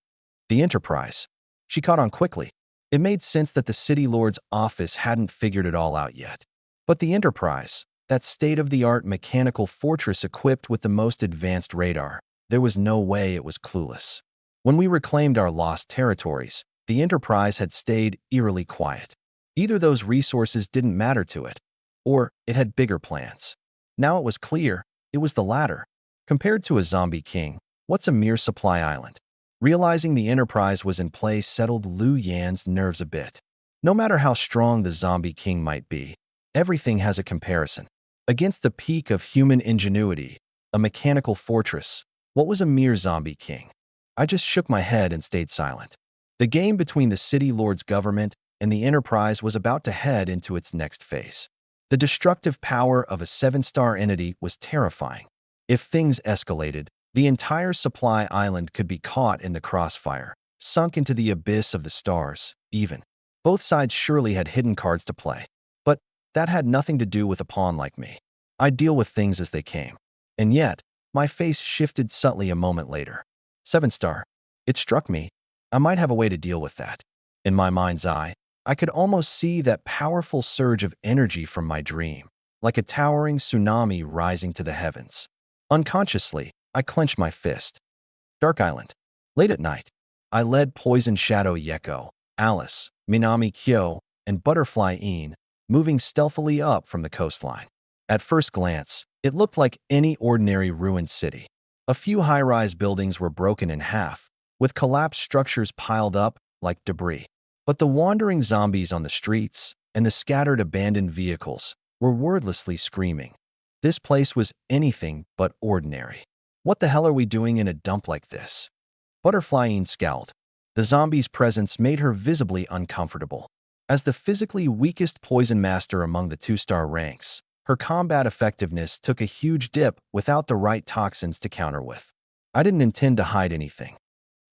The Enterprise. She caught on quickly. It made sense that the City Lord's office hadn't figured it all out yet. But the Enterprise, that state-of-the-art mechanical fortress equipped with the most advanced radar, there was no way it was clueless. When we reclaimed our lost territories, the Enterprise had stayed eerily quiet. Either those resources didn't matter to it, or it had bigger plans. Now it was clear, it was the latter. Compared to a zombie king, what's a mere supply island? Realizing the Enterprise was in place settled Lu Yan's nerves a bit. No matter how strong the zombie king might be, everything has a comparison. Against the peak of human ingenuity, a mechanical fortress, what was a mere zombie king? I just shook my head and stayed silent. The game between the City Lord's government and the Enterprise was about to head into its next phase. The destructive power of a 7-star entity was terrifying. If things escalated, the entire supply island could be caught in the crossfire, sunk into the abyss of the stars, even. Both sides surely had hidden cards to play. But that had nothing to do with a pawn like me. I'd deal with things as they came. And yet, my face shifted subtly a moment later. 7-star. It struck me. I might have a way to deal with that. In my mind's eye, I could almost see that powerful surge of energy from my dream, like a towering tsunami rising to the heavens. Unconsciously, I clenched my fist. Dark Island. Late at night, I led Poison Shadow Yeko, Alice, Minami Kyo, and Butterfly Een, moving stealthily up from the coastline. At first glance, it looked like any ordinary ruined city. A few high-rise buildings were broken in half, with collapsed structures piled up like debris. But the wandering zombies on the streets and the scattered abandoned vehicles were wordlessly screaming. This place was anything but ordinary. What the hell are we doing in a dump like this? Butterflying scowled. The zombie's presence made her visibly uncomfortable. As the physically weakest poison master among the two-star ranks, her combat effectiveness took a huge dip without the right toxins to counter with. I didn't intend to hide anything.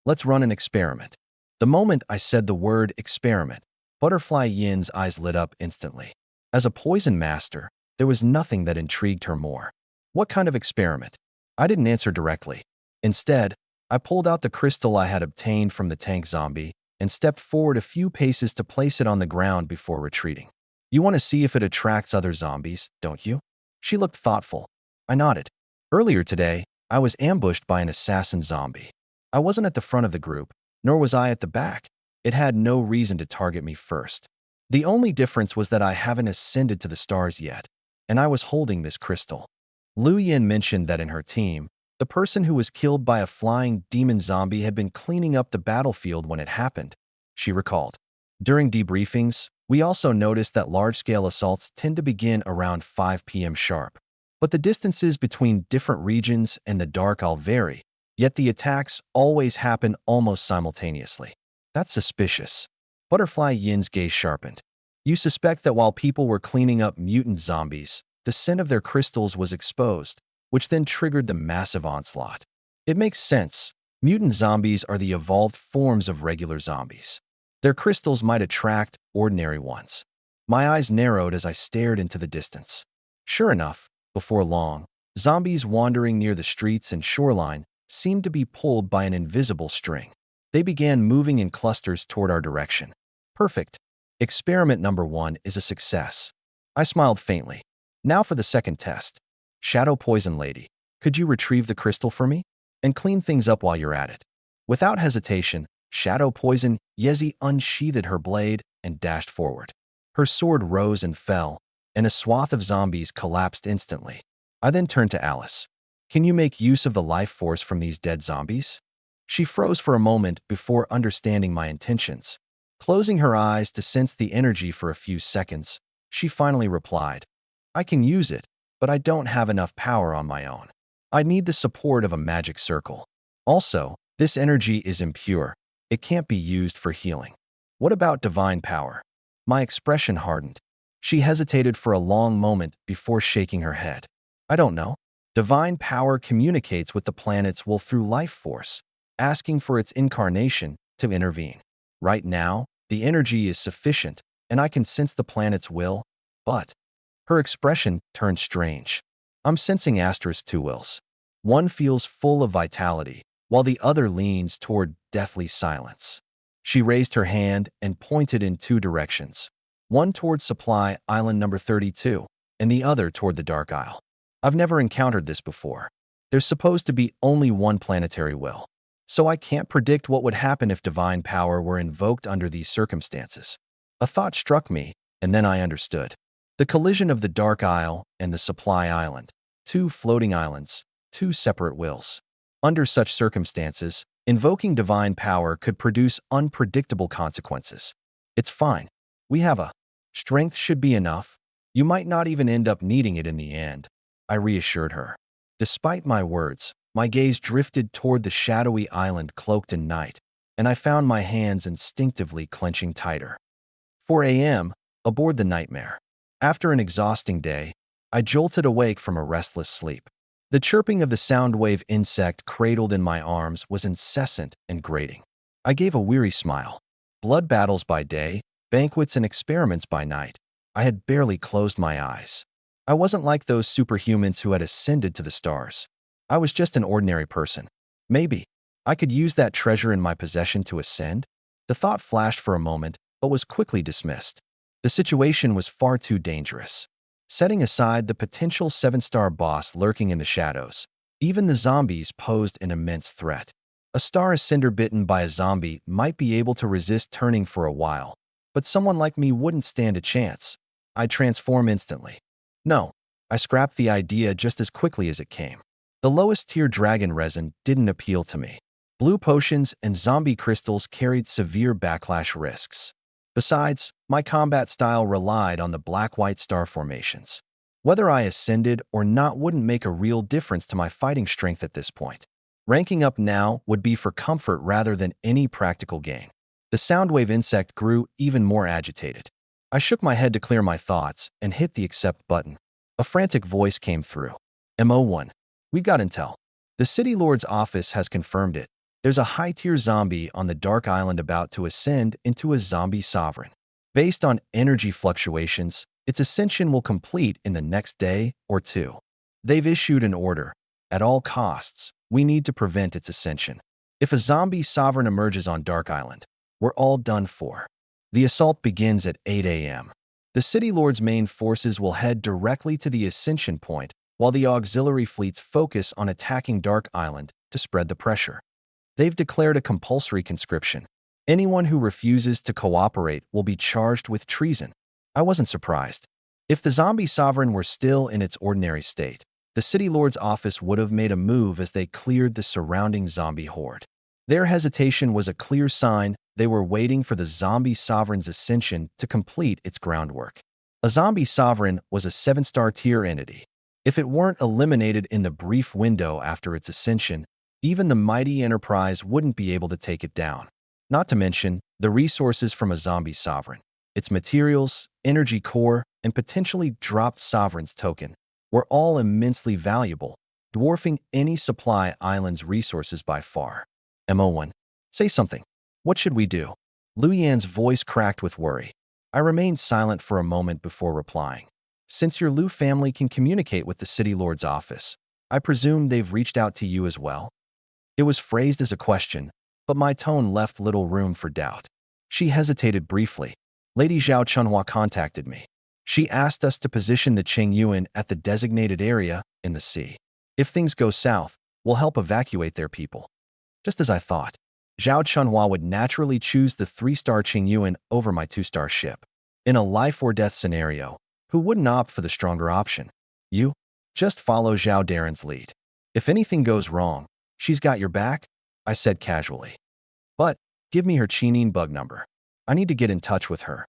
Let's run an experiment. The moment I said the word experiment, Butterfly Yin's eyes lit up instantly. As a poison master, there was nothing that intrigued her more. What kind of experiment? I didn't answer directly. Instead, I pulled out the crystal I had obtained from the tank zombie and stepped forward a few paces to place it on the ground before retreating. You want to see if it attracts other zombies, don't you? She looked thoughtful. I nodded. Earlier today, I was ambushed by an assassin zombie. I wasn't at the front of the group, nor was I at the back. It had no reason to target me first. The only difference was that I haven't ascended to the stars yet, and I was holding this crystal. Lu Yin mentioned that in her team, the person who was killed by a flying demon zombie had been cleaning up the battlefield when it happened, she recalled. During debriefings, we also noticed that large-scale assaults tend to begin around 5 p.m. sharp. But the distances between different regions and the Dark Isle vary, yet the attacks always happen almost simultaneously. That's suspicious. Butterfly Yin's gaze sharpened. You suspect that while people were cleaning up mutant zombies, the scent of their crystals was exposed, which then triggered the massive onslaught. It makes sense. Mutant zombies are the evolved forms of regular zombies. Their crystals might attract ordinary ones. My eyes narrowed as I stared into the distance. Sure enough, before long, zombies wandering near the streets and shoreline seemed to be pulled by an invisible string. They began moving in clusters toward our direction. Perfect. Experiment number 1 is a success. I smiled faintly. Now for the second test. Shadow Poison Lady, could you retrieve the crystal for me? And clean things up while you're at it. Without hesitation, Shadow Poison Yezi unsheathed her blade and dashed forward. Her sword rose and fell, and a swath of zombies collapsed instantly. I then turned to Alice. Can you make use of the life force from these dead zombies? She froze for a moment before understanding my intentions. Closing her eyes to sense the energy for a few seconds, she finally replied, I can use it, but I don't have enough power on my own. I need the support of a magic circle. Also, this energy is impure. It can't be used for healing. What about divine power? My expression hardened. She hesitated for a long moment before shaking her head. I don't know. Divine power communicates with the planet's will through life force, asking for its incarnation to intervene. Right now, the energy is sufficient, and I can sense the planet's will, but... Her expression turned strange. I'm sensing Astra's two wills. One feels full of vitality, while the other leans toward deathly silence. She raised her hand and pointed in 2 directions. One toward Supply Island number 32, and the other toward the Dark Isle. I've never encountered this before. There's supposed to be only one planetary will, so I can't predict what would happen if divine power were invoked under these circumstances. A thought struck me, and then I understood. The collision of the Dark Isle and the Supply Island, 2 floating islands, 2 separate wills. Under such circumstances, invoking divine power could produce unpredictable consequences. It's fine. We have a strength should be enough. You might not even end up needing it in the end, I reassured her. Despite my words, my gaze drifted toward the shadowy island cloaked in night, and I found my hands instinctively clenching tighter. 4 a.m., aboard the Nightmare. After an exhausting day, I jolted awake from a restless sleep. The chirping of the soundwave insect cradled in my arms was incessant and grating. I gave a weary smile. Blood battles by day, banquets and experiments by night. I had barely closed my eyes. I wasn't like those superhumans who had ascended to the stars. I was just an ordinary person. Maybe I could use that treasure in my possession to ascend? The thought flashed for a moment, but was quickly dismissed. The situation was far too dangerous. Setting aside the potential 7-star boss lurking in the shadows, even the zombies posed an immense threat. A star ascender bitten by a zombie might be able to resist turning for a while, but someone like me wouldn't stand a chance. I'd transform instantly. No, I scrapped the idea just as quickly as it came. The lowest tier dragon resin didn't appeal to me. Blue potions and zombie crystals carried severe backlash risks. Besides, my combat style relied on the black-white star formations. Whether I ascended or not wouldn't make a real difference to my fighting strength at this point. Ranking up now would be for comfort rather than any practical gain. The soundwave insect grew even more agitated. I shook my head to clear my thoughts and hit the accept button. A frantic voice came through. MO1. We've got intel. The City Lord's office has confirmed it. There's a high-tier zombie on the Dark Island about to ascend into a zombie sovereign. Based on energy fluctuations, its ascension will complete in the next day or two. They've issued an order. At all costs, we need to prevent its ascension. If a zombie sovereign emerges on Dark Island, we're all done for. The assault begins at 8 a.m. The City Lord's main forces will head directly to the ascension point, while the auxiliary fleets focus on attacking Dark Island to spread the pressure. They've declared a compulsory conscription. Anyone who refuses to cooperate will be charged with treason. I wasn't surprised. If the zombie sovereign were still in its ordinary state, the City Lord's office would have made a move as they cleared the surrounding zombie horde. Their hesitation was a clear sign they were waiting for the zombie sovereign's ascension to complete its groundwork. A zombie sovereign was a 7-star tier entity. If it weren't eliminated in the brief window after its ascension, even the mighty Enterprise wouldn't be able to take it down. Not to mention the resources from a zombie sovereign. Its materials, energy core, and potentially dropped sovereign's token were all immensely valuable, dwarfing any supply island's resources by far. MO1. Say something. What should we do? Luyan's voice cracked with worry. I remained silent for a moment before replying. Since your Lu family can communicate with the City Lord's office, I presume they've reached out to you as well? It was phrased as a question, but my tone left little room for doubt. She hesitated briefly. Lady Zhao Chunhua contacted me. She asked us to position the Qingyuan at the designated area in the sea. If things go south, we'll help evacuate their people. Just as I thought. Zhao Chunhua would naturally choose the 3-star Qingyuan over my 2-star ship. In a life-or-death scenario, who wouldn't opt for the stronger option? You? Just follow Zhao Daren's lead. If anything goes wrong, she's got your back, I said casually. But, give me her Chinese bug number. I need to get in touch with her.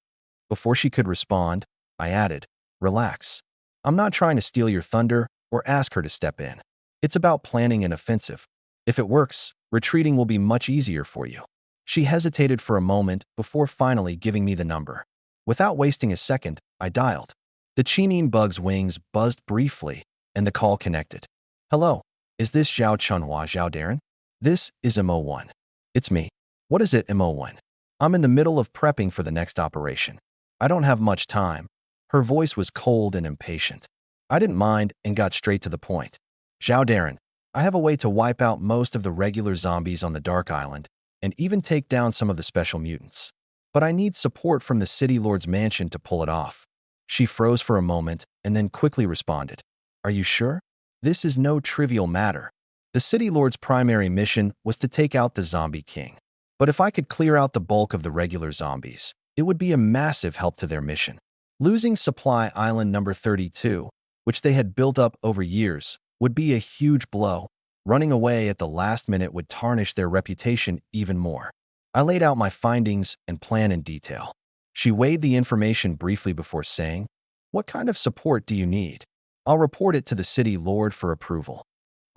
Before she could respond, I added, relax. I'm not trying to steal your thunder or ask her to step in. It's about planning an offensive. If it works, retreating will be much easier for you. She hesitated for a moment before finally giving me the number. Without wasting a second, I dialed. The Chinese bug's wings buzzed briefly, and the call connected. Hello, is this Zhao Chunhua Zhao Daren? This is MO1. It's me. What is it, MO1? I'm in the middle of prepping for the next operation. I don't have much time. Her voice was cold and impatient. I didn't mind and got straight to the point. Zhao Daren, I have a way to wipe out most of the regular zombies on the Dark Island and even take down some of the special mutants. But I need support from the City Lord's mansion to pull it off. She froze for a moment and then quickly responded. Are you sure? This is no trivial matter. The City Lord's primary mission was to take out the Zombie King. But if I could clear out the bulk of the regular zombies, it would be a massive help to their mission. Losing Supply Island number 32, which they had built up over years, would be a huge blow. Running away at the last minute would tarnish their reputation even more. I laid out my findings and plan in detail. She weighed the information briefly before saying, what kind of support do you need? I'll report it to the City Lord for approval.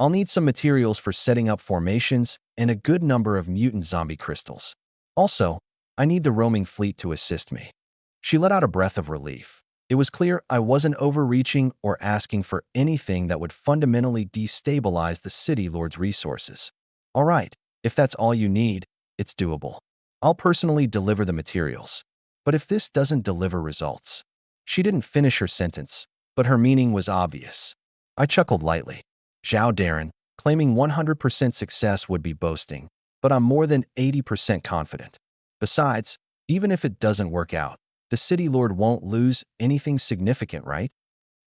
I'll need some materials for setting up formations and a good number of mutant zombie crystals. Also, I need the roaming fleet to assist me. She let out a breath of relief. It was clear I wasn't overreaching or asking for anything that would fundamentally destabilize the City Lord's resources. All right, if that's all you need, it's doable. I'll personally deliver the materials. But if this doesn't deliver results... She didn't finish her sentence, but her meaning was obvious. I chuckled lightly. Zhao Daren, claiming 100% success would be boasting, but I'm more than 80% confident. Besides, even if it doesn't work out, the City Lord won't lose anything significant, right?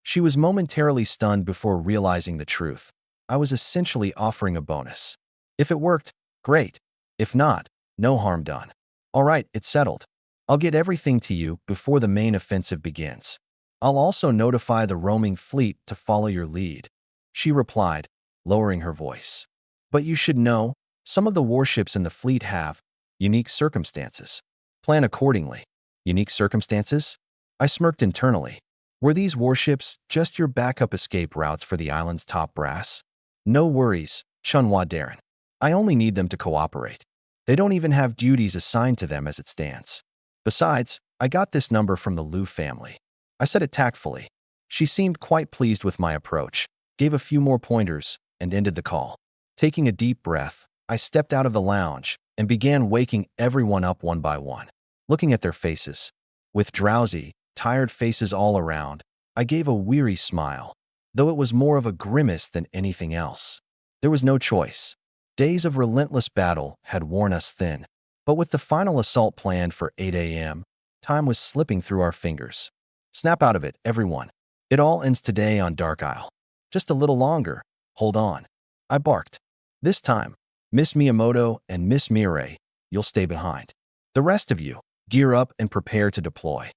She was momentarily stunned before realizing the truth. I was essentially offering a bonus. If it worked, Great. If not, no harm done. All right, it's settled. I'll get everything to you before the main offensive begins. I'll also notify the roaming fleet to follow your lead, she replied, lowering her voice. But you should know, some of the warships in the fleet have unique circumstances. Plan accordingly. Unique circumstances? I smirked internally. Were these warships just your backup escape routes for the island's top brass? No worries, Chunhua Darren. I only need them to cooperate. They don't even have duties assigned to them as it stands. Besides, I got this number from the Liu family. I said it tactfully. She seemed quite pleased with my approach, gave a few more pointers, and ended the call. Taking a deep breath, I stepped out of the lounge and began waking everyone up one by one. Looking at their faces, with drowsy, tired faces all around, I gave a weary smile, though it was more of a grimace than anything else. There was no choice. Days of relentless battle had worn us thin, but with the final assault planned for 8 a.m., time was slipping through our fingers. Snap out of it, everyone. It all ends today on Dark Isle. Just a little longer. Hold on. I barked. This time, Miss Miyamoto and Miss Mirai, you'll stay behind. The rest of you, gear up and prepare to deploy.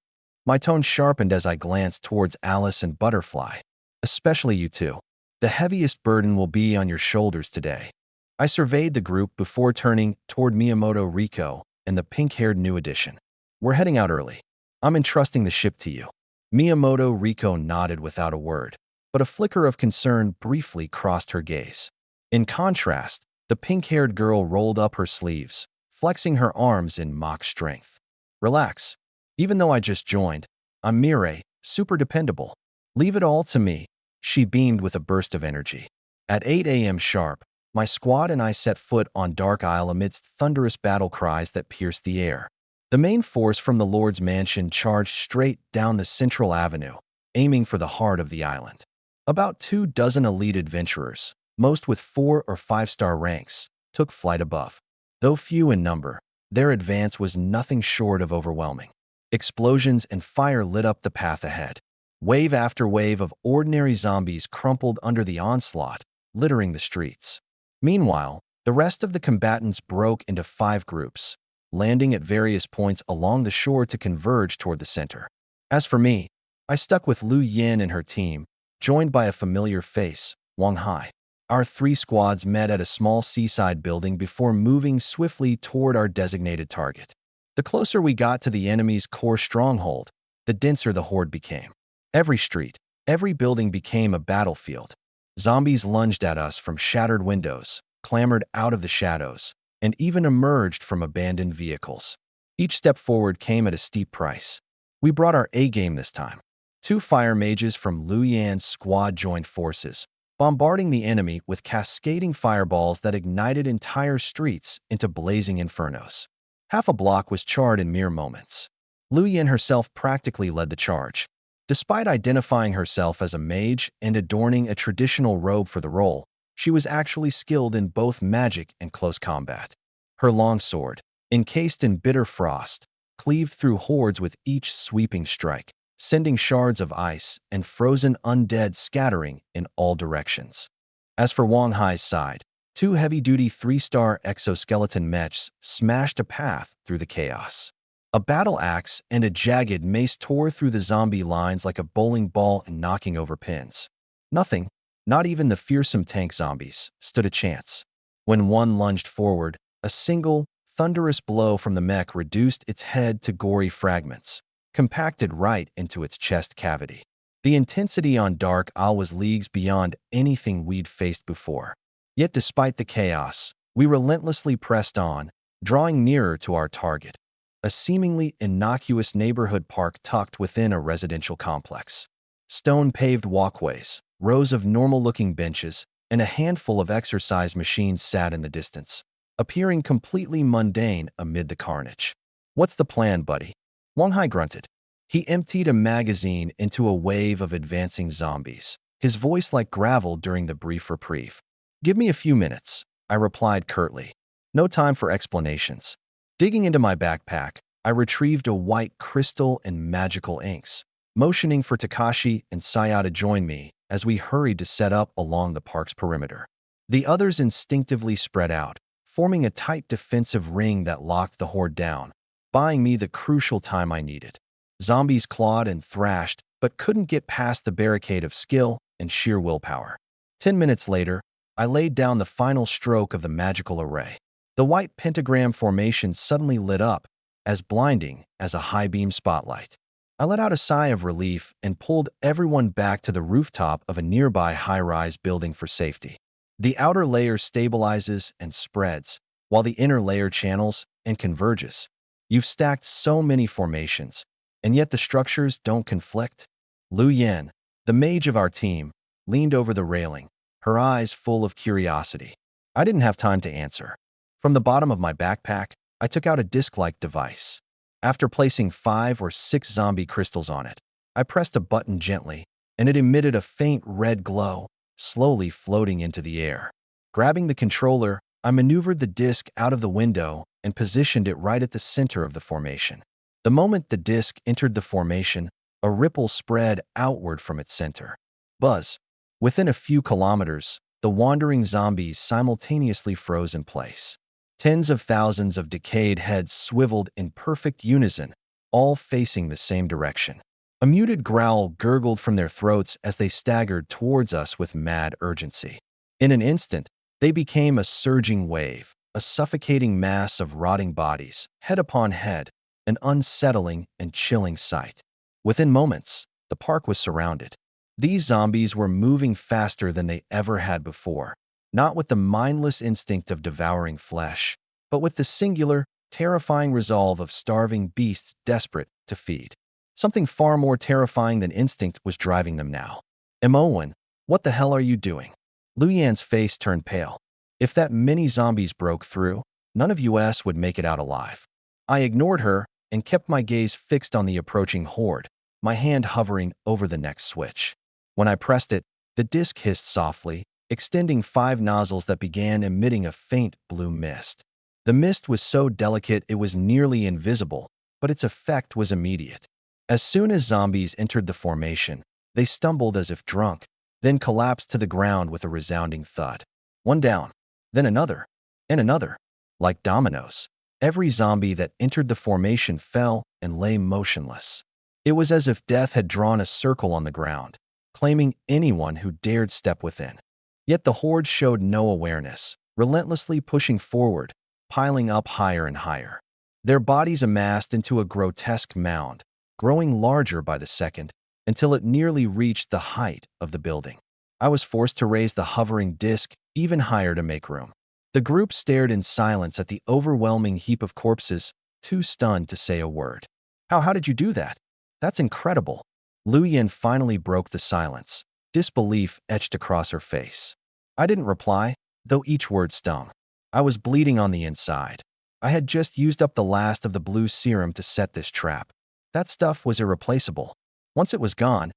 My tone sharpened as I glanced towards Alice and Butterfly. Especially you two. The heaviest burden will be on your shoulders today. I surveyed the group before turning toward Miyamoto Riko and the pink-haired new addition. We're heading out early. I'm entrusting the ship to you. Miyamoto Riko nodded without a word, but a flicker of concern briefly crossed her gaze. In contrast, the pink-haired girl rolled up her sleeves, flexing her arms in mock strength. Relax. Even though I just joined, I'm Mirai, super dependable. Leave it all to me, she beamed with a burst of energy. At 8 a.m. sharp, my squad and I set foot on Dark Isle amidst thunderous battle cries that pierced the air. The main force from the Lord's mansion charged straight down the central avenue, aiming for the heart of the island. About 24 elite adventurers, most with 4- or 5-star ranks, took flight above. Though few in number, their advance was nothing short of overwhelming. Explosions and fire lit up the path ahead. Wave after wave of ordinary zombies crumpled under the onslaught, littering the streets. Meanwhile, the rest of the combatants broke into 5 groups, landing at various points along the shore to converge toward the center. As for me, I stuck with Liu Yin and her team, joined by a familiar face, Wang Hai. Our 3 squads met at a small seaside building before moving swiftly toward our designated target. The closer we got to the enemy's core stronghold, the denser the horde became. Every street, every building became a battlefield. Zombies lunged at us from shattered windows, clambered out of the shadows, and even emerged from abandoned vehicles. Each step forward came at a steep price. We brought our A-game this time. 2 fire mages from Liu Yan's squad joined forces, bombarding the enemy with cascading fireballs that ignited entire streets into blazing infernos. Half a block was charred in mere moments. Liu Yan herself practically led the charge. Despite identifying herself as a mage and adorning a traditional robe for the role, she was actually skilled in both magic and close combat. Her longsword, encased in bitter frost, cleaved through hordes with each sweeping strike, sending shards of ice and frozen undead scattering in all directions. As for Wang Hai's side, 2 heavy-duty 3-star exoskeleton mechs smashed a path through the chaos. A battle axe and a jagged mace tore through the zombie lines like a bowling ball and knocking over pins. Nothing, not even the fearsome tank zombies, stood a chance. When one lunged forward, a single, thunderous blow from the mech reduced its head to gory fragments, compacted right into its chest cavity. The intensity on Dark Isle was leagues beyond anything we'd faced before. Yet despite the chaos, we relentlessly pressed on, drawing nearer to our target. A seemingly innocuous neighborhood park tucked within a residential complex. Stone-paved walkways, rows of normal-looking benches, and a handful of exercise machines sat in the distance, appearing completely mundane amid the carnage. "What's the plan, buddy?" Wang Hai grunted. He emptied a magazine into a wave of advancing zombies, his voice like gravel during the brief reprieve. "Give me a few minutes," I replied curtly. No time for explanations. Digging into my backpack, I retrieved a white crystal and magical inks, motioning for Takashi and Saya to join me as we hurried to set up along the park's perimeter. The others instinctively spread out, forming a tight defensive ring that locked the horde down, buying me the crucial time I needed. Zombies clawed and thrashed, but couldn't get past the barricade of skill and sheer willpower. 10 minutes later, I laid down the final stroke of the magical array. The white pentagram formation suddenly lit up, as blinding as a high-beam spotlight. I let out a sigh of relief and pulled everyone back to the rooftop of a nearby high-rise building for safety. The outer layer stabilizes and spreads, while the inner layer channels and converges. You've stacked so many formations, and yet the structures don't conflict. Lu Yan, the mage of our team, leaned over the railing, her eyes full of curiosity. I didn't have time to answer. From the bottom of my backpack, I took out a disc-like device. After placing 5 or 6 zombie crystals on it, I pressed a button gently, and it emitted a faint red glow, slowly floating into the air. Grabbing the controller, I maneuvered the disc out of the window and positioned it right at the center of the formation. The moment the disc entered the formation, a ripple spread outward from its center. Buzz. Within a few kilometers, the wandering zombies simultaneously froze in place. Tens of thousands of decayed heads swiveled in perfect unison, all facing the same direction. A muted growl gurgled from their throats as they staggered towards us with mad urgency. In an instant, they became a surging wave, a suffocating mass of rotting bodies, head upon head, an unsettling and chilling sight. Within moments, the park was surrounded. These zombies were moving faster than they ever had before, not with the mindless instinct of devouring flesh, but with the singular, terrifying resolve of starving beasts desperate to feed. Something far more terrifying than instinct was driving them now. Imowen, what the hell are you doing? Lu Yan's face turned pale. If that many zombies broke through, none of us would make it out alive. I ignored her and kept my gaze fixed on the approaching horde, my hand hovering over the next switch. When I pressed it, the disc hissed softly, extending 5 nozzles that began emitting a faint blue mist. The mist was so delicate it was nearly invisible, but its effect was immediate. As soon as zombies entered the formation, they stumbled as if drunk, then collapsed to the ground with a resounding thud. One down, then another, and another. Like dominoes, every zombie that entered the formation fell and lay motionless. It was as if death had drawn a circle on the ground, claiming anyone who dared step within. Yet the horde showed no awareness, relentlessly pushing forward, piling up higher and higher. Their bodies amassed into a grotesque mound, growing larger by the second, until it nearly reached the height of the building. I was forced to raise the hovering disc even higher to make room. The group stared in silence at the overwhelming heap of corpses, too stunned to say a word. How did you do that? That's incredible. Lu Yan finally broke the silence, disbelief etched across her face. I didn't reply, though each word stung. I was bleeding on the inside. I had just used up the last of the blue serum to set this trap. That stuff was irreplaceable. Once it was gone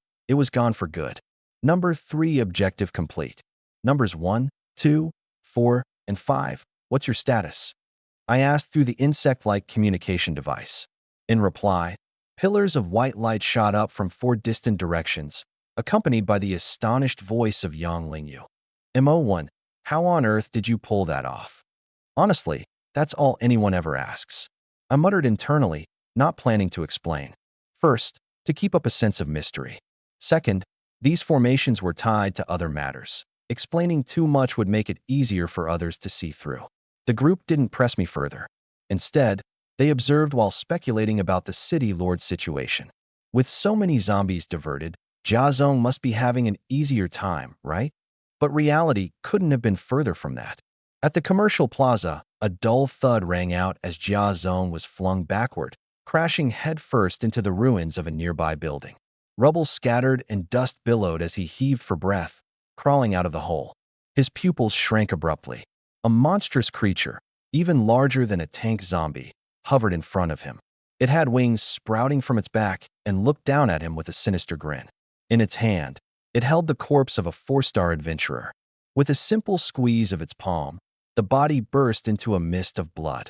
for good. Number 3 objective complete. Numbers 1, 2, 4, and 5. What's your status? I asked through the insect-like communication device. In reply, pillars of white light shot up from 4 distant directions, accompanied by the astonished voice of Yang Lingyu. Mo1, how on earth did you pull that off? Honestly, that's all anyone ever asks. I muttered internally, not planning to explain. First, to keep up a sense of mystery. Second, these formations were tied to other matters. Explaining too much would make it easier for others to see through. The group didn't press me further. Instead, they observed while speculating about the city lord's situation. With so many zombies diverted, Jiazong must be having an easier time, right? But reality couldn't have been further from that. At the commercial plaza, a dull thud rang out as Jiazong was flung backward, crashing headfirst into the ruins of a nearby building. Rubble scattered and dust billowed as he heaved for breath, crawling out of the hole. His pupils shrank abruptly. A monstrous creature, even larger than a tank zombie, hovered in front of him. It had wings sprouting from its back and looked down at him with a sinister grin. In its hand, it held the corpse of a 4-star adventurer. With a simple squeeze of its palm, the body burst into a mist of blood.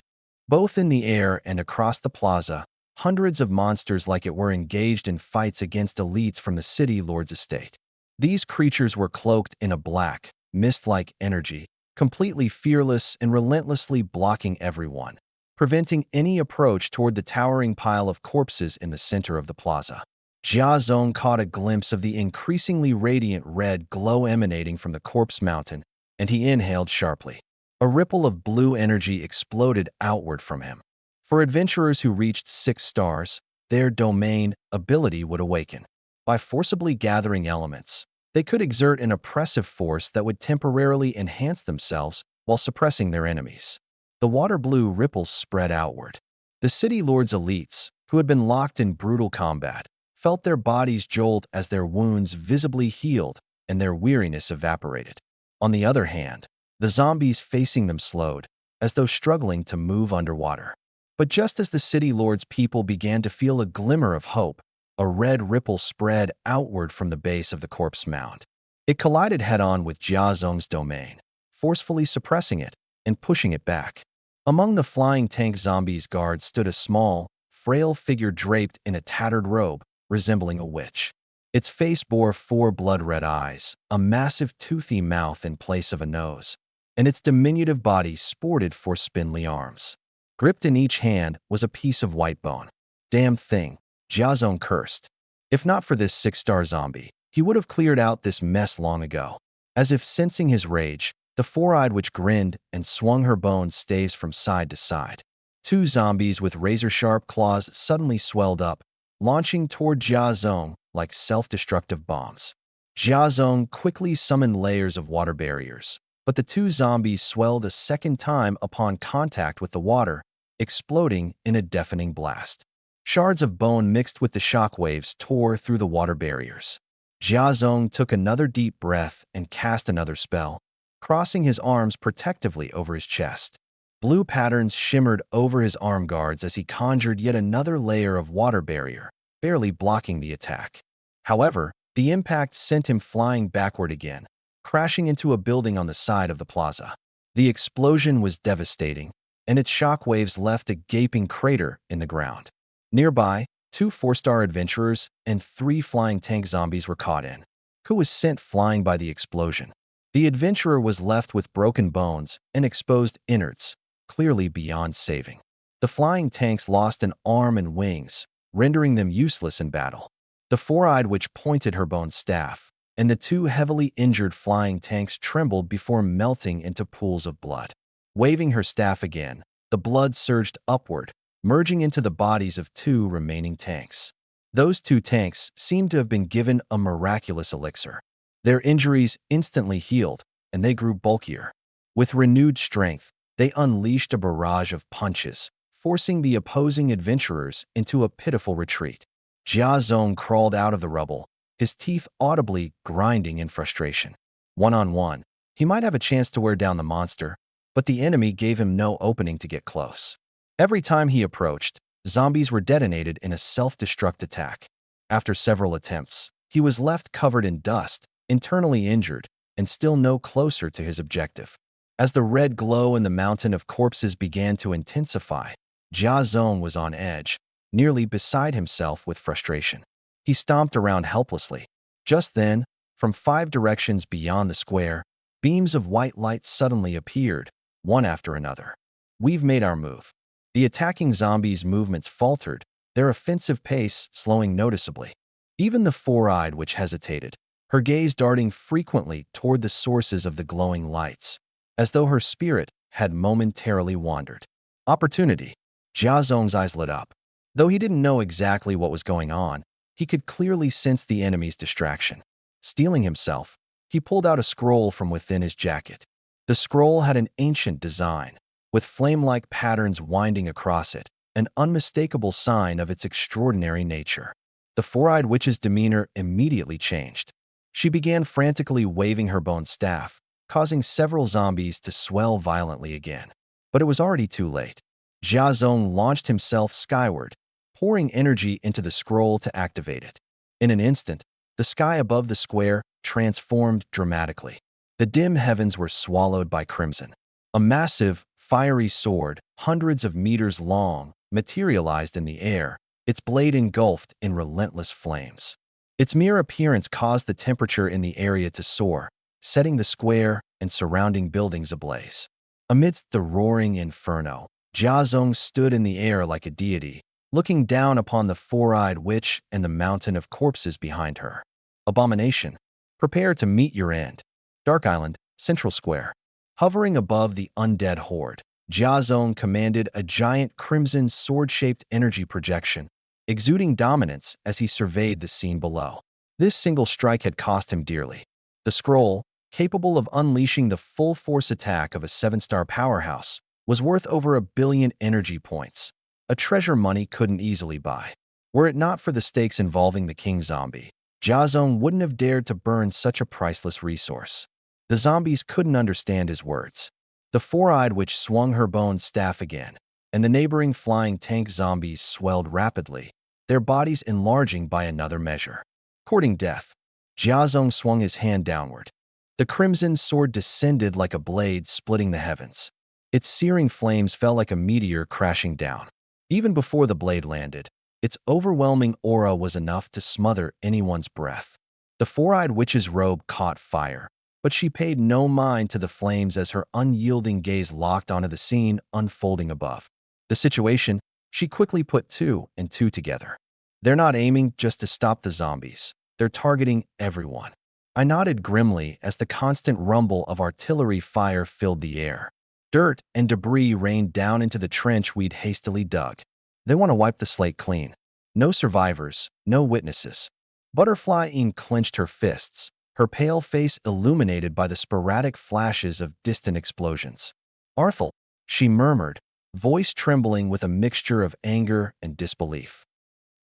Both in the air and across the plaza, hundreds of monsters like it were engaged in fights against elites from the city lord's estate. These creatures were cloaked in a black, mist-like energy, completely fearless and relentlessly blocking everyone, preventing any approach toward the towering pile of corpses in the center of the plaza. Jia Zong caught a glimpse of the increasingly radiant red glow emanating from the corpse mountain, and he inhaled sharply. A ripple of blue energy exploded outward from him. For adventurers who reached 6 stars, their domain ability would awaken. By forcibly gathering elements, they could exert an oppressive force that would temporarily enhance themselves while suppressing their enemies. The water blue ripples spread outward. The city lord's elites, who had been locked in brutal combat, felt their bodies jolt as their wounds visibly healed and their weariness evaporated. On the other hand, the zombies facing them slowed, as though struggling to move underwater. But just as the city lord's people began to feel a glimmer of hope, a red ripple spread outward from the base of the corpse mound. It collided head-on with Jia Zong's domain, forcefully suppressing it and pushing it back. Among the flying tank zombies' guards stood a small, frail figure draped in a tattered robe, resembling a witch. Its face bore 4 blood-red eyes, a massive toothy mouth in place of a nose, and its diminutive body sported 4 spindly arms. Gripped in each hand was a piece of white bone. Damn thing, Jia Zong cursed. If not for this 6-star zombie, he would have cleared out this mess long ago. As if sensing his rage, the 4-eyed witch grinned and swung her bone staves from side to side. 2 zombies with razor-sharp claws suddenly swelled up, launching toward Jia Zong like self-destructive bombs. Jia Zong quickly summoned layers of water barriers, but the 2 zombies swelled a second time upon contact with the water, exploding in a deafening blast. Shards of bone mixed with the shockwaves tore through the water barriers. Jia Zong took another deep breath and cast another spell, crossing his arms protectively over his chest. Blue patterns shimmered over his arm guards as he conjured yet another layer of water barrier, barely blocking the attack. However, the impact sent him flying backward again, crashing into a building on the side of the plaza. The explosion was devastating, and its shockwaves left a gaping crater in the ground. Nearby, 2 4-star adventurers and 3 flying tank zombies were caught in, who was sent flying by the explosion. The adventurer was left with broken bones and exposed innards, clearly beyond saving. The flying tanks lost an arm and wings, rendering them useless in battle. The 4-eyed witch pointed her bone staff, and the 2 heavily injured flying tanks trembled before melting into pools of blood. Waving her staff again, the blood surged upward, merging into the bodies of 2 remaining tanks. Those 2 tanks seemed to have been given a miraculous elixir. Their injuries instantly healed, and they grew bulkier. With renewed strength, they unleashed a barrage of punches, forcing the opposing adventurers into a pitiful retreat. Jia Zong crawled out of the rubble, his teeth audibly grinding in frustration. One-on-one, he might have a chance to wear down the monster, but the enemy gave him no opening to get close. Every time he approached, zombies were detonated in a self-destruct attack. After several attempts, he was left covered in dust, internally injured, and still no closer to his objective. As the red glow in the mountain of corpses began to intensify, Jia Zong was on edge, nearly beside himself with frustration. He stomped around helplessly. Just then, from 5 directions beyond the square, beams of white light suddenly appeared, one after another. We've made our move. The attacking zombies' movements faltered, their offensive pace slowing noticeably. Even the 4-eyed witch hesitated, her gaze darting frequently toward the sources of the glowing lights, as though her spirit had momentarily wandered. Opportunity. Jia Zong's eyes lit up. Though he didn't know exactly what was going on, he could clearly sense the enemy's distraction. Steeling himself, he pulled out a scroll from within his jacket. The scroll had an ancient design, with flame-like patterns winding across it, an unmistakable sign of its extraordinary nature. The 4-eyed witch's demeanor immediately changed. She began frantically waving her bone staff, causing several zombies to swell violently again. But it was already too late. Jia Zong launched himself skyward, pouring energy into the scroll to activate it. In an instant, the sky above the square transformed dramatically. The dim heavens were swallowed by crimson. A massive, fiery sword, hundreds of meters long, materialized in the air, its blade engulfed in relentless flames. Its mere appearance caused the temperature in the area to soar, setting the square and surrounding buildings ablaze. Amidst the roaring inferno, Jiazong stood in the air like a deity, looking down upon the four-eyed witch and the mountain of corpses behind her. Abomination, prepare to meet your end. Dark Island, Central Square. Hovering above the undead horde, Jiazong commanded a giant crimson sword-shaped energy projection, exuding dominance as he surveyed the scene below. This single strike had cost him dearly. The scroll, capable of unleashing the full-force attack of a 7-star powerhouse, was worth over 1 billion energy points, a treasure money couldn't easily buy. Were it not for the stakes involving the king zombie, Jiazong wouldn't have dared to burn such a priceless resource. The zombies couldn't understand his words. The four-eyed witch swung her bone staff again, and the neighboring flying tank zombies swelled rapidly, their bodies enlarging by another measure. Courting death, Jiazong swung his hand downward. The crimson sword descended like a blade splitting the heavens. Its searing flames fell like a meteor crashing down. Even before the blade landed, its overwhelming aura was enough to smother anyone's breath. The four-eyed witch's robe caught fire, but she paid no mind to the flames as her unyielding gaze locked onto the scene unfolding above. The situation, she quickly put 2 and 2 together. They're not aiming just to stop the zombies. They're targeting everyone. I nodded grimly as the constant rumble of artillery fire filled the air. Dirt and debris rained down into the trench we'd hastily dug. They want to wipe the slate clean. No survivors, no witnesses. Butterfly-Ine clenched her fists, her pale face illuminated by the sporadic flashes of distant explosions. "Arthel," she murmured, voice trembling with a mixture of anger and disbelief.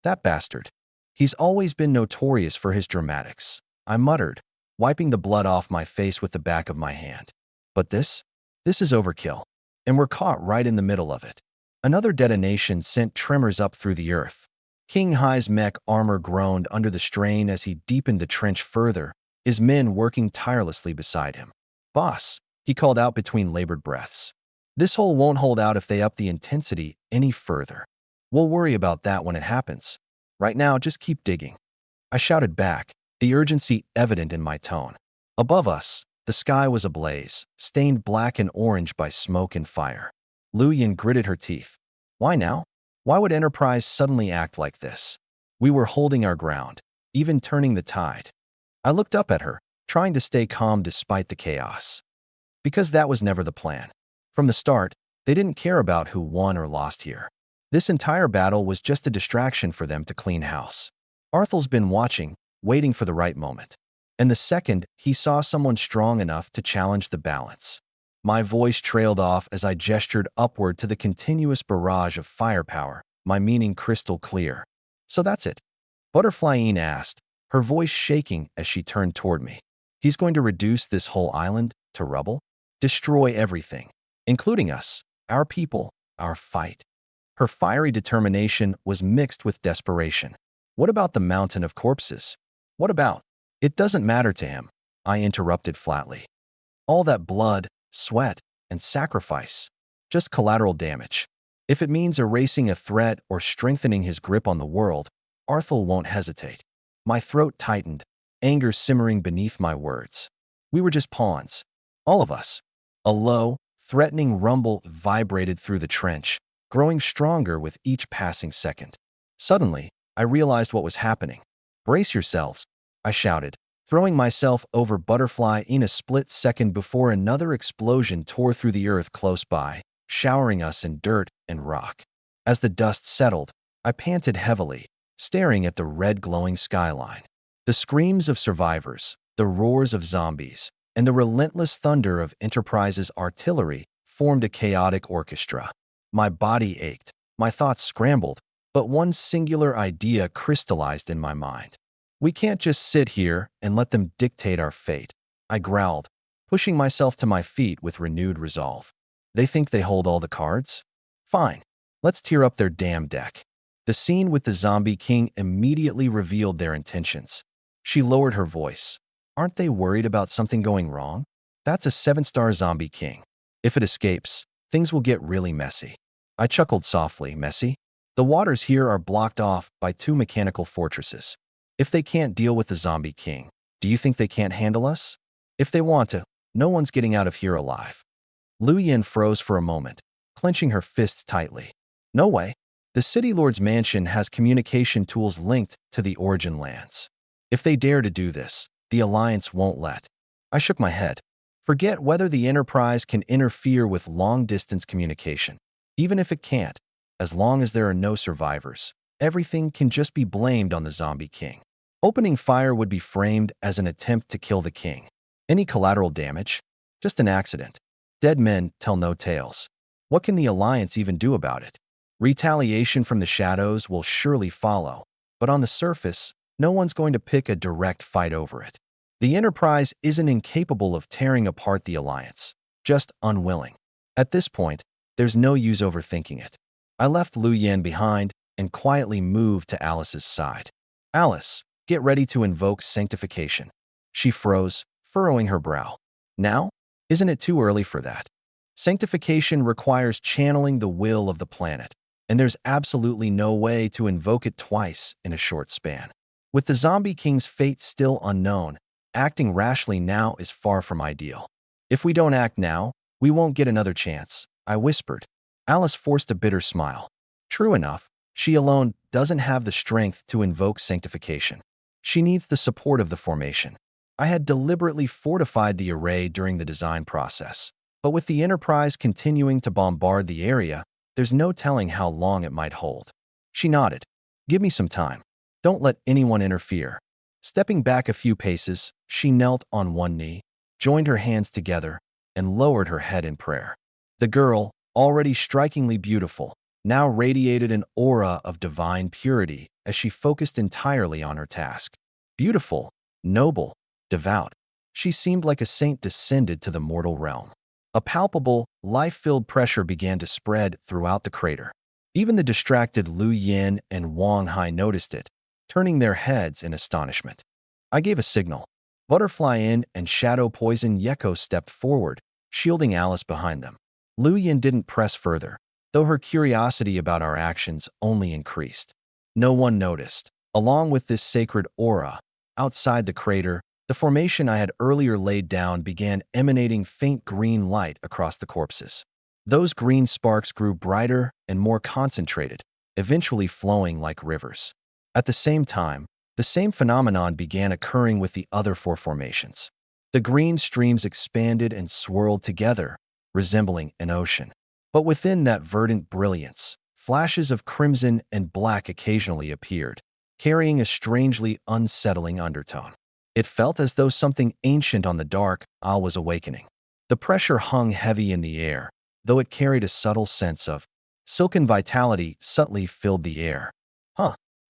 "That bastard. He's always been notorious for his dramatics," I muttered, wiping the blood off my face with the back of my hand. "But this is overkill, and we're caught right in the middle of it." Another detonation sent tremors up through the earth. King Hai's mech armor groaned under the strain as he deepened the trench further, his men working tirelessly beside him. "Boss," he called out between labored breaths. "This hole won't hold out if they up the intensity any further. We'll worry about that when it happens. Right now, just keep digging." I shouted back, the urgency evident in my tone. Above us, the sky was ablaze, stained black and orange by smoke and fire. Lu Yin gritted her teeth. Why now? Why would Enterprise suddenly act like this? We were holding our ground, even turning the tide. I looked up at her, trying to stay calm despite the chaos. Because that was never the plan. From the start, they didn't care about who won or lost here. This entire battle was just a distraction for them to clean house. Arthel's been watching, waiting for the right moment. And the second, he saw someone strong enough to challenge the balance. My voice trailed off as I gestured upward to the continuous barrage of firepower, my meaning crystal clear. "So that's it?" Butterfly-Ine asked, her voice shaking as she turned toward me. "He's going to reduce this whole island to rubble? Destroy everything, including us, our people, our fight." Her fiery determination was mixed with desperation. "What about the mountain of corpses? What about—" "It doesn't matter to him," I interrupted flatly. "All that blood, sweat, and sacrifice. Just collateral damage. If it means erasing a threat or strengthening his grip on the world, Arthel won't hesitate." My throat tightened, anger simmering beneath my words. We were just pawns. All of us. A low, threatening rumble vibrated through the trench, growing stronger with each passing second. Suddenly, I realized what was happening. "Brace yourselves," I shouted, throwing myself over Butterfly in a split second before another explosion tore through the earth close by, showering us in dirt and rock. As the dust settled, I panted heavily, staring at the red glowing skyline. The screams of survivors, the roars of zombies, and the relentless thunder of Enterprise's artillery formed a chaotic orchestra. My body ached, my thoughts scrambled, but one singular idea crystallized in my mind. "We can't just sit here and let them dictate our fate," I growled, pushing myself to my feet with renewed resolve. "They think they hold all the cards? Fine, let's tear up their damn deck." The scene with the zombie king immediately revealed their intentions. She lowered her voice. "Aren't they worried about something going wrong? That's a 7-star zombie king. If it escapes, things will get really messy." I chuckled softly. "Messy? The waters here are blocked off by 2 mechanical fortresses. If they can't deal with the zombie king, do you think they can't handle us?" If they want to, no one's getting out of here alive. Lu Yin froze for a moment, clenching her fists tightly. No way. The City Lord's mansion has communication tools linked to the origin lands. If they dare to do this, the Alliance won't let. I shook my head. Forget whether the Enterprise can interfere with long-distance communication. Even if it can't, as long as there are no survivors, everything can just be blamed on the Zombie King. Opening fire would be framed as an attempt to kill the king. Any collateral damage? Just an accident. Dead men tell no tales. What can the Alliance even do about it? Retaliation from the shadows will surely follow, but on the surface, no one's going to pick a direct fight over it. The Enterprise isn't incapable of tearing apart the Alliance, just unwilling. At this point, there's no use overthinking it. I left Lu Yin behind and quietly moved to Alice's side. Alice, get ready to invoke sanctification. She froze, furrowing her brow. Now? Isn't it too early for that? Sanctification requires channeling the will of the planet, and there's absolutely no way to invoke it twice in a short span. With the Zombie King's fate still unknown, acting rashly now is far from ideal. If we don't act now, we won't get another chance, I whispered. Alice forced a bitter smile. True enough, she alone doesn't have the strength to invoke sanctification. She needs the support of the formation. I had deliberately fortified the array during the design process, but with the Enterprise continuing to bombard the area, there's no telling how long it might hold. She nodded. Give me some time. Don't let anyone interfere. Stepping back a few paces, she knelt on one knee, joined her hands together, and lowered her head in prayer. The girl, already strikingly beautiful, now radiated an aura of divine purity as she focused entirely on her task. Beautiful, noble, devout, she seemed like a saint descended to the mortal realm. A palpable, life-filled pressure began to spread throughout the crater. Even the distracted Lu Yin and Wang Hai noticed it, turning their heads in astonishment. I gave a signal. Butterfly In and Shadow Poison Yeko stepped forward, shielding Alice behind them. Lu Yin didn't press further, though her curiosity about our actions only increased. No one noticed. Along with this sacred aura, outside the crater, the formation I had earlier laid down began emanating faint green light across the corpses. Those green sparks grew brighter and more concentrated, eventually flowing like rivers. At the same time, the same phenomenon began occurring with the other four formations. The green streams expanded and swirled together, resembling an ocean. But within that verdant brilliance, flashes of crimson and black occasionally appeared, carrying a strangely unsettling undertone. It felt as though something ancient on the dark isle was awakening. The pressure hung heavy in the air, though it carried a subtle sense of silken vitality subtly filled the air.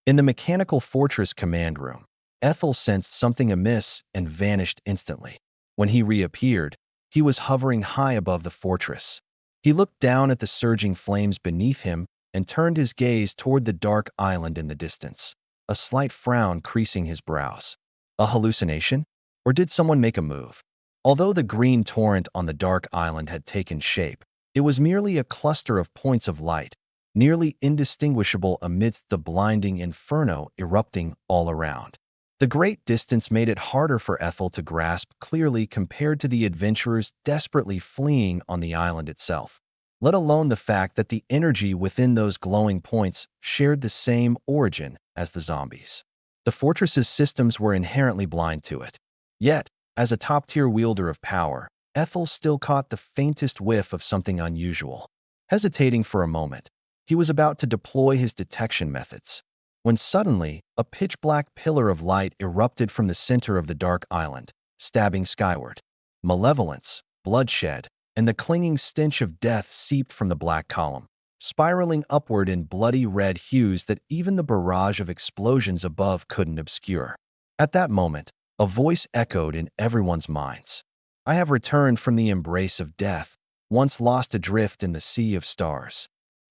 In the mechanical fortress command room, Ethel sensed something amiss and vanished instantly. When he reappeared, he was hovering high above the fortress. He looked down at the surging flames beneath him and turned his gaze toward the dark island in the distance, a slight frown creasing his brows. A hallucination? Or did someone make a move? Although the green torrent on the dark island had taken shape, it was merely a cluster of points of light, nearly indistinguishable amidst the blinding inferno erupting all around. The great distance made it harder for Ethel to grasp clearly compared to the adventurers desperately fleeing on the island itself, let alone the fact that the energy within those glowing points shared the same origin as the zombies. The fortress's systems were inherently blind to it. Yet, as a top-tier wielder of power, Ethel still caught the faintest whiff of something unusual. Hesitating for a moment, he was about to deploy his detection methods, when suddenly a pitch-black pillar of light erupted from the center of the dark island, stabbing skyward. Malevolence, bloodshed, and the clinging stench of death seeped from the black column, spiraling upward in bloody red hues that even the barrage of explosions above couldn't obscure. At that moment, a voice echoed in everyone's minds. I have returned from the embrace of death, once lost adrift in the sea of stars.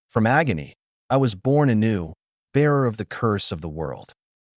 From agony, I was born anew, bearer of the curse of the world.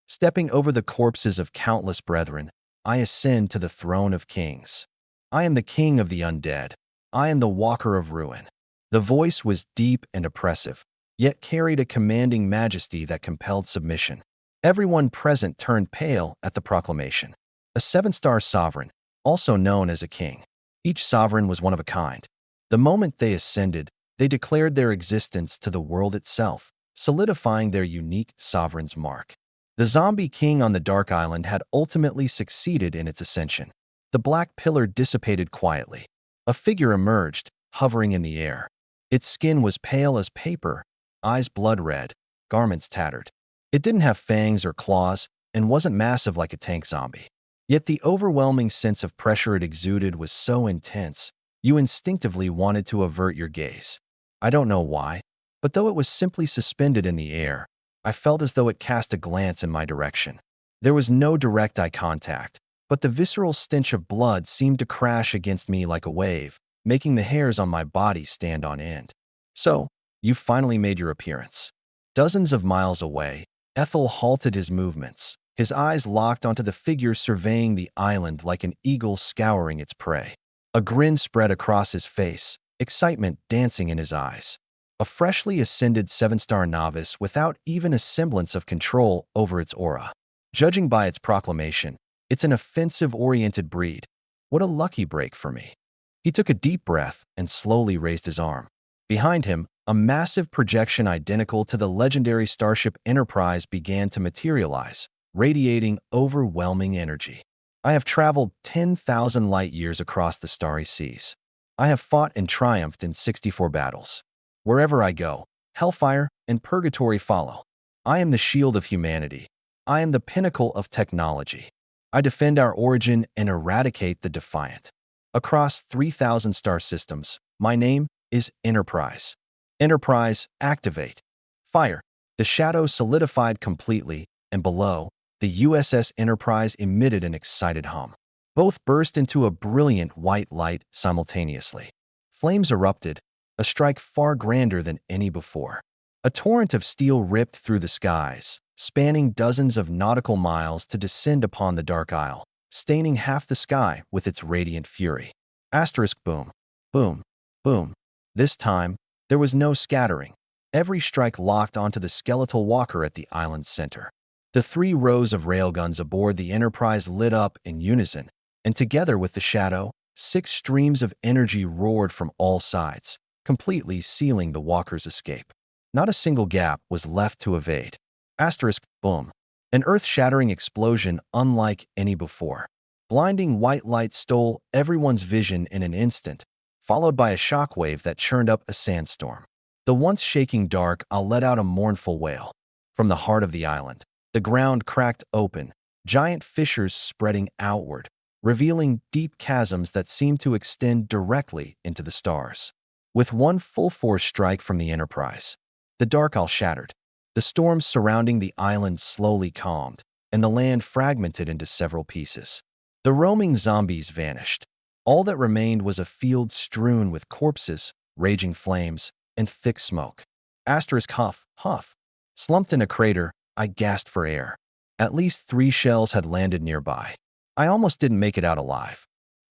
Stepping over the corpses of countless brethren, I ascend to the throne of kings. I am the king of the undead. I am the walker of ruin. The voice was deep and oppressive, yet carried a commanding majesty that compelled submission. Everyone present turned pale at the proclamation. A seven-star sovereign, also known as a king. Each sovereign was one of a kind. The moment they ascended, they declared their existence to the world itself, solidifying their unique sovereign's mark. The zombie king on the Dark Island had ultimately succeeded in its ascension. The black pillar dissipated quietly. A figure emerged, hovering in the air. Its skin was pale as paper, eyes blood red, garments tattered. It didn't have fangs or claws and wasn't massive like a tank zombie. Yet the overwhelming sense of pressure it exuded was so intense, you instinctively wanted to avert your gaze. I don't know why, but though it was simply suspended in the air, I felt as though it cast a glance in my direction. There was no direct eye contact, but the visceral stench of blood seemed to crash against me like a wave, making the hairs on my body stand on end. So, you finally made your appearance. Dozens of miles away, Ethel halted his movements, his eyes locked onto the figure surveying the island like an eagle scouring its prey. A grin spread across his face, excitement dancing in his eyes. A freshly ascended 7-star novice without even a semblance of control over its aura. Judging by its proclamation, it's an offensive-oriented breed. What a lucky break for me. He took a deep breath and slowly raised his arm. Behind him, a massive projection identical to the legendary starship Enterprise began to materialize, radiating overwhelming energy. I have traveled 10,000 light-years across the starry seas. I have fought and triumphed in 64 battles. Wherever I go, hellfire and purgatory follow. I am the shield of humanity. I am the pinnacle of technology. I defend our origin and eradicate the defiant. Across 3,000 star systems, my name is Enterprise. Enterprise, activate. Fire. The shadow solidified completely, and below, the USS Enterprise emitted an excited hum. Both burst into a brilliant white light simultaneously. Flames erupted, a strike far grander than any before. A torrent of steel ripped through the skies, spanning dozens of nautical miles to descend upon the Dark Isle, staining half the sky with its radiant fury. Asterisk boom, boom, boom. This time, there was no scattering. Every strike locked onto the skeletal walker at the island's center. The 3 rows of railguns aboard the Enterprise lit up in unison, and together with the shadow, 6 streams of energy roared from all sides, completely sealing the walker's escape. Not a single gap was left to evade. Asterisk, boom. An earth-shattering explosion unlike any before. Blinding white light stole everyone's vision in an instant, followed by a shockwave that churned up a sandstorm. The once shaking dark Isle let out a mournful wail. From the heart of the island, the ground cracked open, giant fissures spreading outward, revealing deep chasms that seemed to extend directly into the stars. With one full-force strike from the Enterprise, the Dark Isle shattered. The storms surrounding the island slowly calmed, and the land fragmented into several pieces. The roaming zombies vanished. All that remained was a field strewn with corpses, raging flames, and thick smoke. Asterisk huff, huff. Slumped in a crater, I gasped for air. At least 3 shells had landed nearby. I almost didn't make it out alive.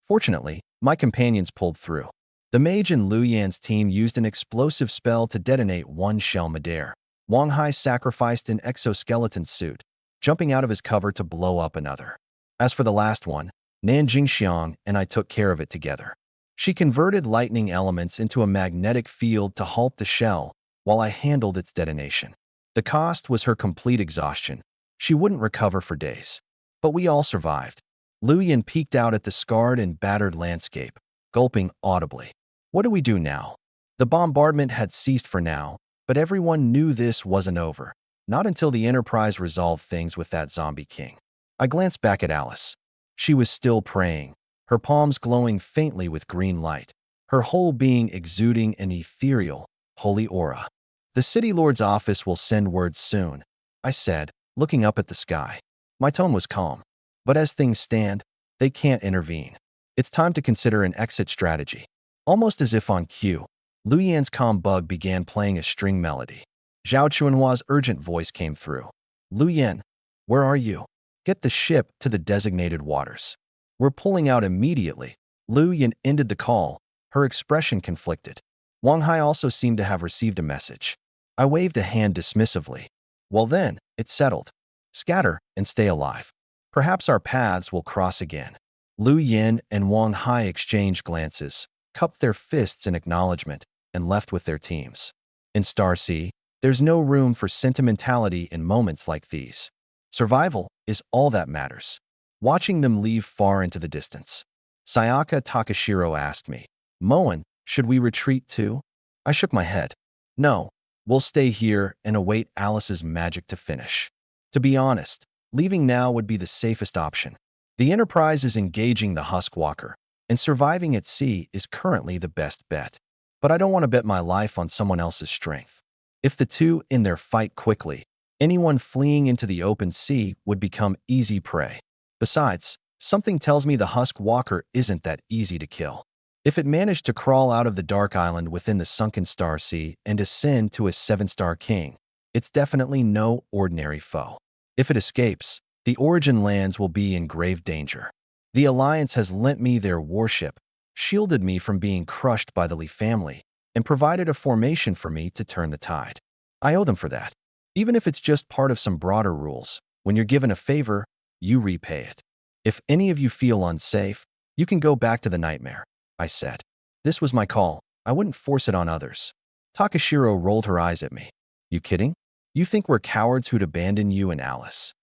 Fortunately, my companions pulled through. The mage and Lu Yan's team used an explosive spell to detonate 1 shell midair. Wang Hai sacrificed an exoskeleton suit, jumping out of his cover to blow up another. As for the last one, Nan Jingxiang and I took care of it together. She converted lightning elements into a magnetic field to halt the shell, while I handled its detonation. The cost was her complete exhaustion. She wouldn't recover for days. But we all survived. Lu Yan peeked out at the scarred and battered landscape, gulping audibly. What do we do now? The bombardment had ceased for now, but everyone knew this wasn't over. Not until the Enterprise resolved things with that zombie king. I glanced back at Alice. She was still praying, her palms glowing faintly with green light, her whole being exuding an ethereal, holy aura. The City Lord's office will send word soon, I said, looking up at the sky. My tone was calm. But as things stand, they can't intervene. It's time to consider an exit strategy. Almost as if on cue, Lu Yan's calm bug began playing a string melody. Zhao Chuanhua's urgent voice came through. Lu Yan, where are you? Get the ship to the designated waters. We're pulling out immediately. Lu Yan ended the call, her expression conflicted. Wang Hai also seemed to have received a message. I waved a hand dismissively. Well then, it's settled. Scatter and stay alive. Perhaps our paths will cross again. Lu Yin and Wang Hai exchanged glances, cupped their fists in acknowledgement, and left with their teams. In Star Sea, there's no room for sentimentality in moments like these. Survival is all that matters. Watching them leave far into the distance, Sayaka Takashiro asked me, "Moen, should we retreat too?" I shook my head. "No, we'll stay here and await Alice's magic to finish." To be honest, leaving now would be the safest option. The Enterprise is engaging the Huskwalker, and surviving at sea is currently the best bet. But I don't want to bet my life on someone else's strength. If the two in their fight quickly, anyone fleeing into the open sea would become easy prey. Besides, something tells me the Huskwalker isn't that easy to kill. If it managed to crawl out of the dark island within the sunken Star Sea and ascend to a 7-star king, it's definitely no ordinary foe. If it escapes, the Origin lands will be in grave danger. The Alliance has lent me their warship, shielded me from being crushed by the Lee family, and provided a formation for me to turn the tide. I owe them for that. Even if it's just part of some broader rules, when you're given a favor, you repay it. If any of you feel unsafe, you can go back to the nightmare, I said. This was my call. I wouldn't force it on others. Takashiro rolled her eyes at me. You kidding? You think we're cowards who'd abandon you and Alice?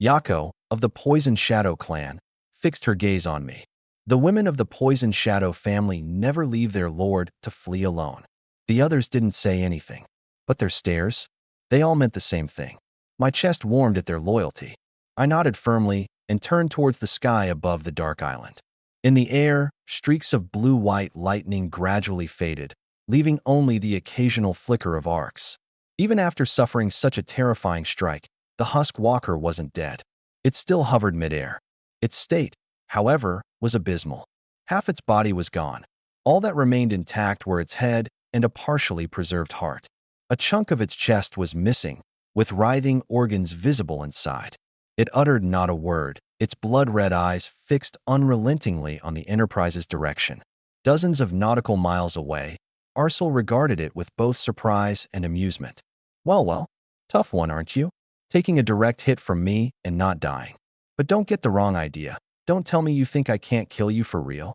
Yako, of the Poison Shadow clan, fixed her gaze on me. The women of the Poison Shadow family never leave their lord to flee alone. The others didn't say anything, but their stares, they all meant the same thing. My chest warmed at their loyalty. I nodded firmly and turned towards the sky above the dark island. In the air, streaks of blue-white lightning gradually faded, leaving only the occasional flicker of arcs. Even after suffering such a terrifying strike, the Huskwalker wasn't dead. It still hovered midair. Its state, however, was abysmal. Half its body was gone. All that remained intact were its head and a partially preserved heart. A chunk of its chest was missing, with writhing organs visible inside. It uttered not a word, its blood-red eyes fixed unrelentingly on the Enterprise's direction. Dozens of nautical miles away, Arcel regarded it with both surprise and amusement. Well, tough one, aren't you? Taking a direct hit from me and not dying. But don't get the wrong idea. Don't tell me you think I can't kill you for real.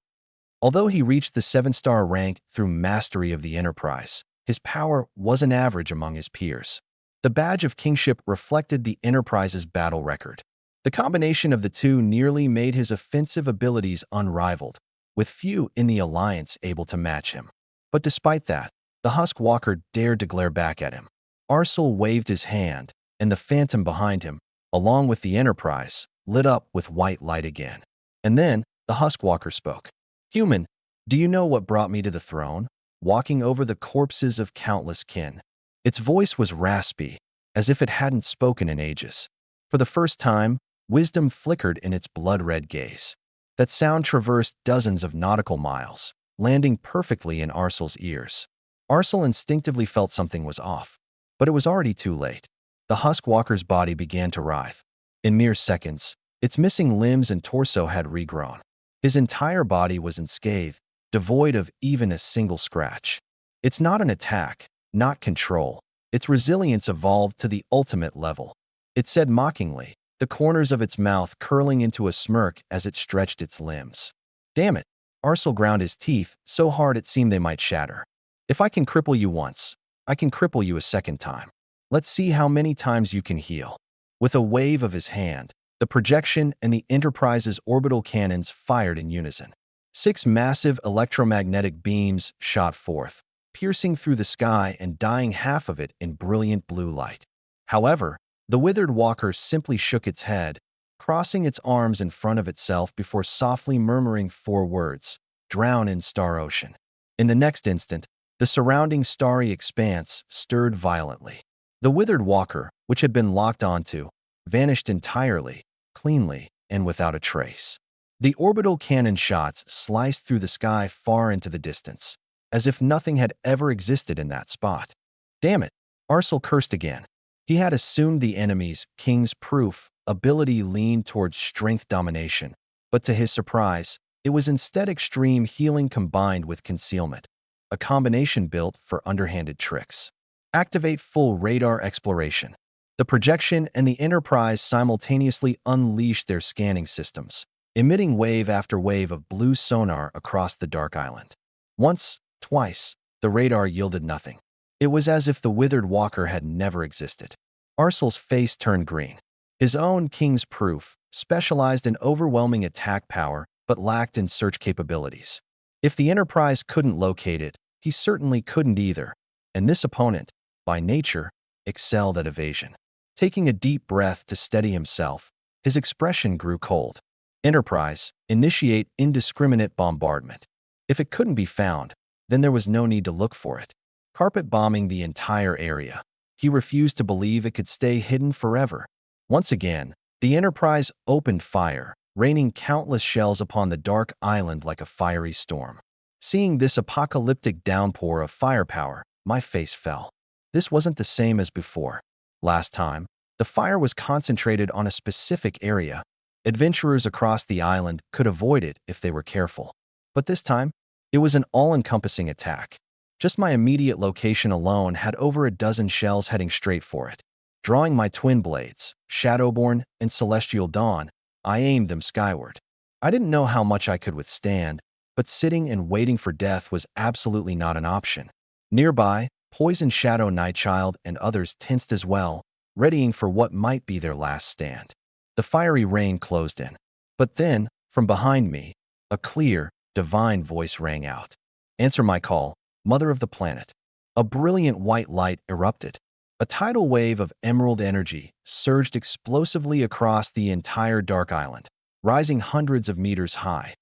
Although he reached the 7-star rank through mastery of the Enterprise, his power wasn't average among his peers. The badge of kingship reflected the Enterprise's battle record. The combination of the two nearly made his offensive abilities unrivaled, with few in the Alliance able to match him. But despite that, the Huskwalker dared to glare back at him. Arcel waved his hand, and the phantom behind him, along with the Enterprise, lit up with white light again. And then the Huskwalker spoke. Human, do you know what brought me to the throne? Walking over the corpses of countless kin. Its voice was raspy, as if it hadn't spoken in ages. For the first time, wisdom flickered in its blood-red gaze. That sound traversed dozens of nautical miles, landing perfectly in Arcel's ears. Arcel instinctively felt something was off, but it was already too late. The Huskwalker's body began to writhe. In mere seconds, its missing limbs and torso had regrown. His entire body was unscathed, devoid of even a single scratch. It's not an attack, not control. Its resilience evolved to the ultimate level. It said mockingly, the corners of its mouth curling into a smirk as it stretched its limbs. Damn it, Arcel ground his teeth so hard it seemed they might shatter. If I can cripple you once, I can cripple you a second time. Let's see how many times you can heal. With a wave of his hand, the projection and the Enterprise's orbital cannons fired in unison. 6 massive electromagnetic beams shot forth, piercing through the sky and dyeing half of it in brilliant blue light. However, the withered walker simply shook its head, crossing its arms in front of itself before softly murmuring 4 words, "Drown in Star Ocean." In the next instant, the surrounding starry expanse stirred violently. The withered walker, which had been locked onto, vanished entirely, cleanly, and without a trace. The orbital cannon shots sliced through the sky far into the distance, as if nothing had ever existed in that spot. Damn it, Arcel cursed again. He had assumed the enemy's king's proof ability leaned towards strength domination, but to his surprise, it was instead extreme healing combined with concealment, a combination built for underhanded tricks. Activate full radar exploration. The projection and the Enterprise simultaneously unleashed their scanning systems, emitting wave after wave of blue sonar across the dark island. Once, twice, the radar yielded nothing. It was as if the withered walker had never existed. Arcel's face turned green. His own king's proof, specialized in overwhelming attack power but lacked in search capabilities. If the Enterprise couldn't locate it, he certainly couldn't either, and this opponent, by nature, excelled at evasion. Taking a deep breath to steady himself, his expression grew cold. Enterprise, initiate indiscriminate bombardment. If it couldn't be found, then there was no need to look for it. Carpet bombing the entire area. He refused to believe it could stay hidden forever. Once again, the Enterprise opened fire, raining countless shells upon the dark island like a fiery storm. Seeing this apocalyptic downpour of firepower, my face fell. This wasn't the same as before. Last time, the fire was concentrated on a specific area. Adventurers across the island could avoid it if they were careful. But this time, it was an all-encompassing attack. Just my immediate location alone had over a dozen shells heading straight for it. Drawing my twin blades, Shadowborn and Celestial Dawn, I aimed them skyward. I didn't know how much I could withstand, but sitting and waiting for death was absolutely not an option. Nearby, Poison Shadow Nightchild and others tensed as well, readying for what might be their last stand. The fiery rain closed in. But then, from behind me, a clear, divine voice rang out. "Answer my call, Mother of the Planet." A brilliant white light erupted. A tidal wave of emerald energy surged explosively across the entire dark island, rising hundreds of meters high.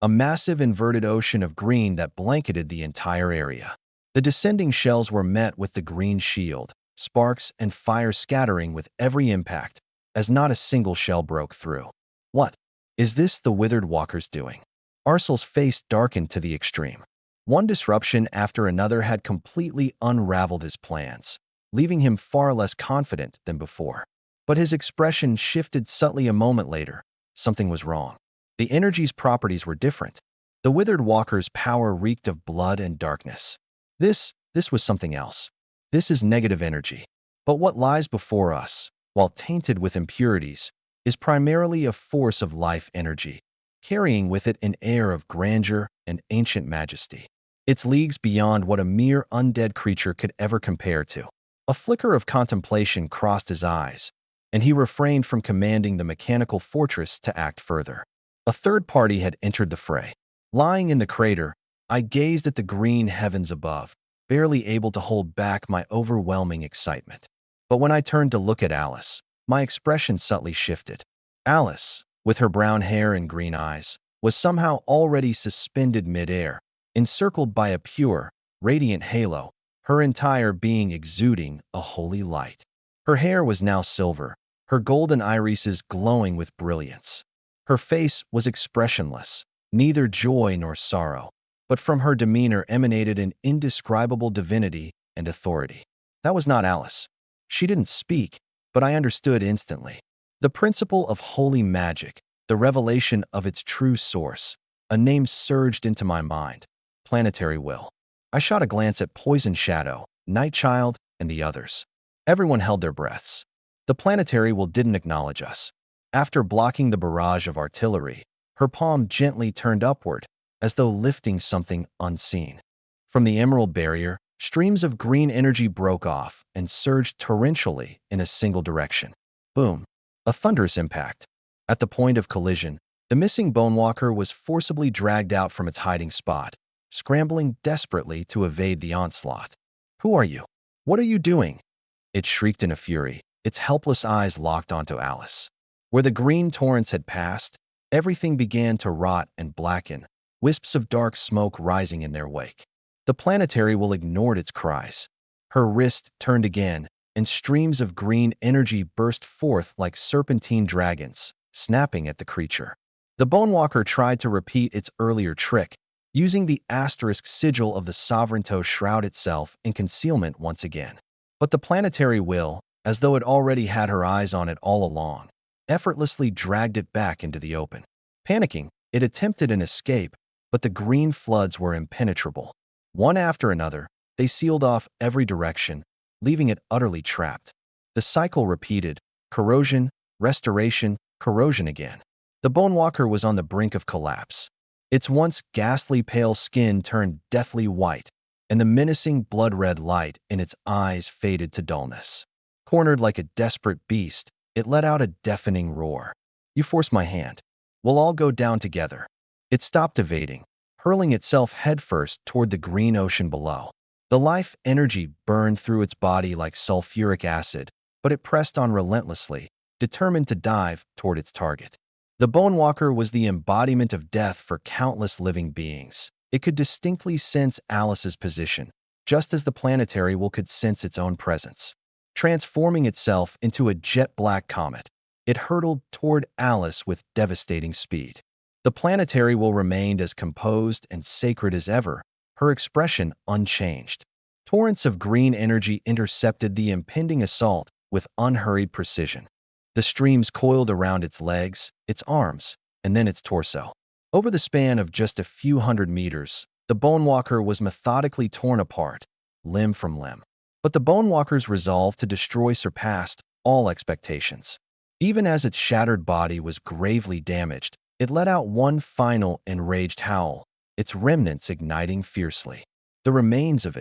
A massive inverted ocean of green that blanketed the entire area. The descending shells were met with the green shield, sparks and fire scattering with every impact, as not a single shell broke through. What is this the withered walkers doing? Arcel's face darkened to the extreme. One disruption after another had completely unraveled his plans, leaving him far less confident than before. But his expression shifted subtly a moment later. Something was wrong. The energy's properties were different. The withered walker's power reeked of blood and darkness. This was something else. This is negative energy. But what lies before us, while tainted with impurities, is primarily a force of life energy, carrying with it an air of grandeur and ancient majesty. It's leagues beyond what a mere undead creature could ever compare to. A flicker of contemplation crossed his eyes, and he refrained from commanding the mechanical fortress to act further. A third party had entered the fray. Lying in the crater, I gazed at the green heavens above, barely able to hold back my overwhelming excitement. But when I turned to look at Alice, my expression subtly shifted. Alice, with her brown hair and green eyes, was somehow already suspended mid-air, encircled by a pure, radiant halo, her entire being exuding a holy light. Her hair was now silver, her golden irises glowing with brilliance. Her face was expressionless, neither joy nor sorrow, but from her demeanor emanated an indescribable divinity and authority. That was not Alice. She didn't speak, but I understood instantly. The principle of holy magic, the revelation of its true source, a name surged into my mind. Planetary Will. I shot a glance at Poison Shadow, Nightchild, and the others. Everyone held their breaths. The Planetary Will didn't acknowledge us. After blocking the barrage of artillery, her palm gently turned upward, as though lifting something unseen. From the emerald barrier, streams of green energy broke off and surged torrentially in a single direction. Boom. A thunderous impact. At the point of collision, the missing Bonewalker was forcibly dragged out from its hiding spot, scrambling desperately to evade the onslaught. "Who are you? What are you doing?" It shrieked in a fury, its helpless eyes locked onto Alice. Where the green torrents had passed, everything began to rot and blacken, wisps of dark smoke rising in their wake. The Planetary Will ignored its cries. Her wrist turned again, and streams of green energy burst forth like serpentine dragons, snapping at the creature. The Bonewalker tried to repeat its earlier trick, using the asterisk sigil of the Sovereign to shroud itself in concealment once again. But the Planetary Will, as though it already had her eyes on it all along, effortlessly dragged it back into the open. Panicking, it attempted an escape, but the green floods were impenetrable. One after another, they sealed off every direction, leaving it utterly trapped. The cycle repeated: corrosion, restoration, corrosion again. The Bone Walker was on the brink of collapse. Its once ghastly pale skin turned deathly white, and the menacing blood-red light in its eyes faded to dullness. Cornered like a desperate beast, it let out a deafening roar. "You force my hand. We'll all go down together." It stopped evading, hurling itself headfirst toward the green ocean below. The life energy burned through its body like sulfuric acid, but it pressed on relentlessly, determined to dive toward its target. The Bone Walker was the embodiment of death for countless living beings. It could distinctly sense Alice's position, just as the planetary will could sense its own presence. Transforming itself into a jet-black comet, it hurtled toward Alice with devastating speed. The planetary will remained as composed and sacred as ever, her expression unchanged. Torrents of green energy intercepted the impending assault with unhurried precision. The streams coiled around its legs, its arms, and then its torso. Over the span of just a few hundred meters, the Bone Walker was methodically torn apart, limb from limb. But the Bone Walker's resolve to destroy surpassed all expectations. Even as its shattered body was gravely damaged, it let out one final enraged howl, its remnants igniting fiercely. The remains of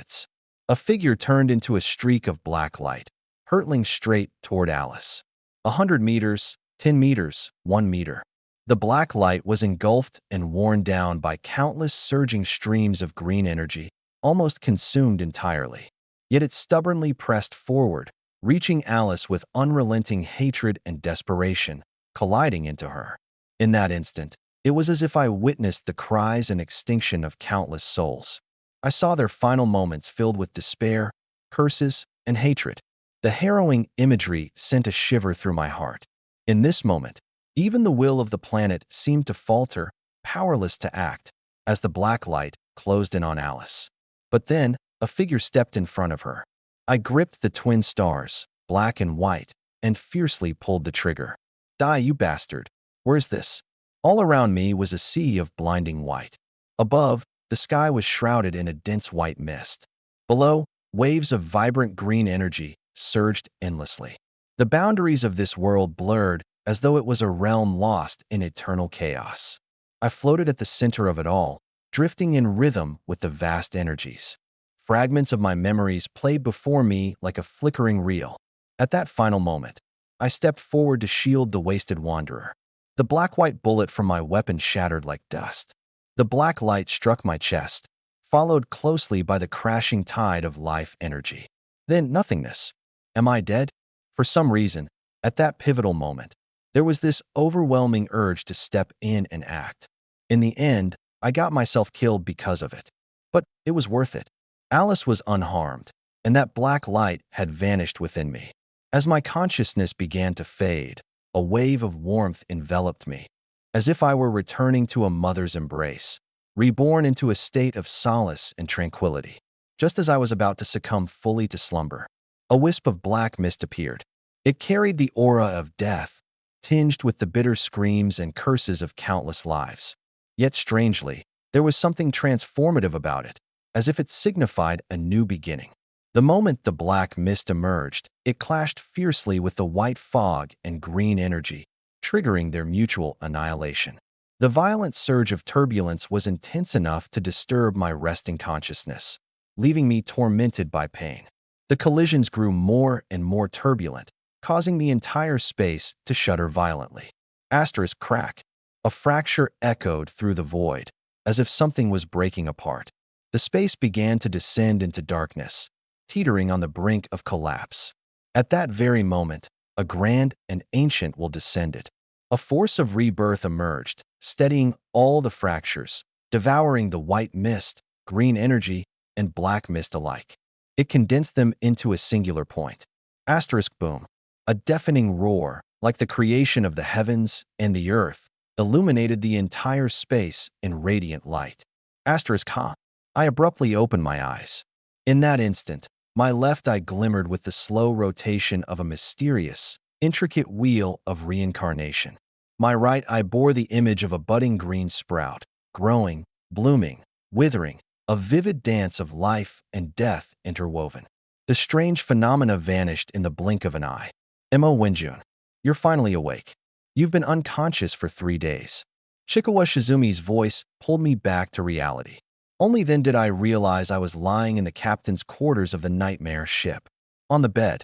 a figure turned into a streak of black light, hurtling straight toward Alice. 100 meters, 10 meters, 1 meter. The black light was engulfed and worn down by countless surging streams of green energy, almost consumed entirely. Yet it stubbornly pressed forward, reaching Alice with unrelenting hatred and desperation, colliding into her. In that instant, it was as if I witnessed the cries and extinction of countless souls. I saw their final moments filled with despair, curses, and hatred. The harrowing imagery sent a shiver through my heart. In this moment, even the will of the planet seemed to falter, powerless to act, as the black light closed in on Alice. But then, a figure stepped in front of her. I gripped the twin stars, black and white, and fiercely pulled the trigger. "Die, you bastard! Where's this?" All around me was a sea of blinding white. Above, the sky was shrouded in a dense white mist. Below, waves of vibrant green energy surged endlessly. The boundaries of this world blurred as though it was a realm lost in eternal chaos. I floated at the center of it all, drifting in rhythm with the vast energies. Fragments of my memories played before me like a flickering reel. At that final moment, I stepped forward to shield the wasted wanderer. The black-white bullet from my weapon shattered like dust. The black light struck my chest, followed closely by the crashing tide of life energy. Then nothingness. Am I dead? For some reason, at that pivotal moment, there was this overwhelming urge to step in and act. In the end, I got myself killed because of it. But it was worth it. Alice was unharmed, and that black light had vanished within me. As my consciousness began to fade, a wave of warmth enveloped me, as if I were returning to a mother's embrace, reborn into a state of solace and tranquility. Just as I was about to succumb fully to slumber, a wisp of black mist appeared. It carried the aura of death, tinged with the bitter screams and curses of countless lives. Yet strangely, there was something transformative about it, as if it signified a new beginning. The moment the black mist emerged, it clashed fiercely with the white fog and green energy, triggering their mutual annihilation. The violent surge of turbulence was intense enough to disturb my resting consciousness, leaving me tormented by pain. The collisions grew more and more turbulent, causing the entire space to shudder violently. Asterisk crack. A fracture echoed through the void, as if something was breaking apart. The space began to descend into darkness, teetering on the brink of collapse. At that very moment, a grand and ancient will descended. A force of rebirth emerged, steadying all the fractures, devouring the white mist, green energy, and black mist alike. It condensed them into a singular point. Asterisk boom. A deafening roar, like the creation of the heavens and the earth, illuminated the entire space in radiant light. Asterisk ha. I abruptly opened my eyes. In that instant, my left eye glimmered with the slow rotation of a mysterious, intricate wheel of reincarnation. My right eye bore the image of a budding green sprout, growing, blooming, withering, a vivid dance of life and death interwoven. The strange phenomena vanished in the blink of an eye. Mo Wenjun, you're finally awake. You've been unconscious for 3 days." Chikawa Shizumi's voice pulled me back to reality. Only then did I realize I was lying in the captain's quarters of the nightmare ship. On the bed.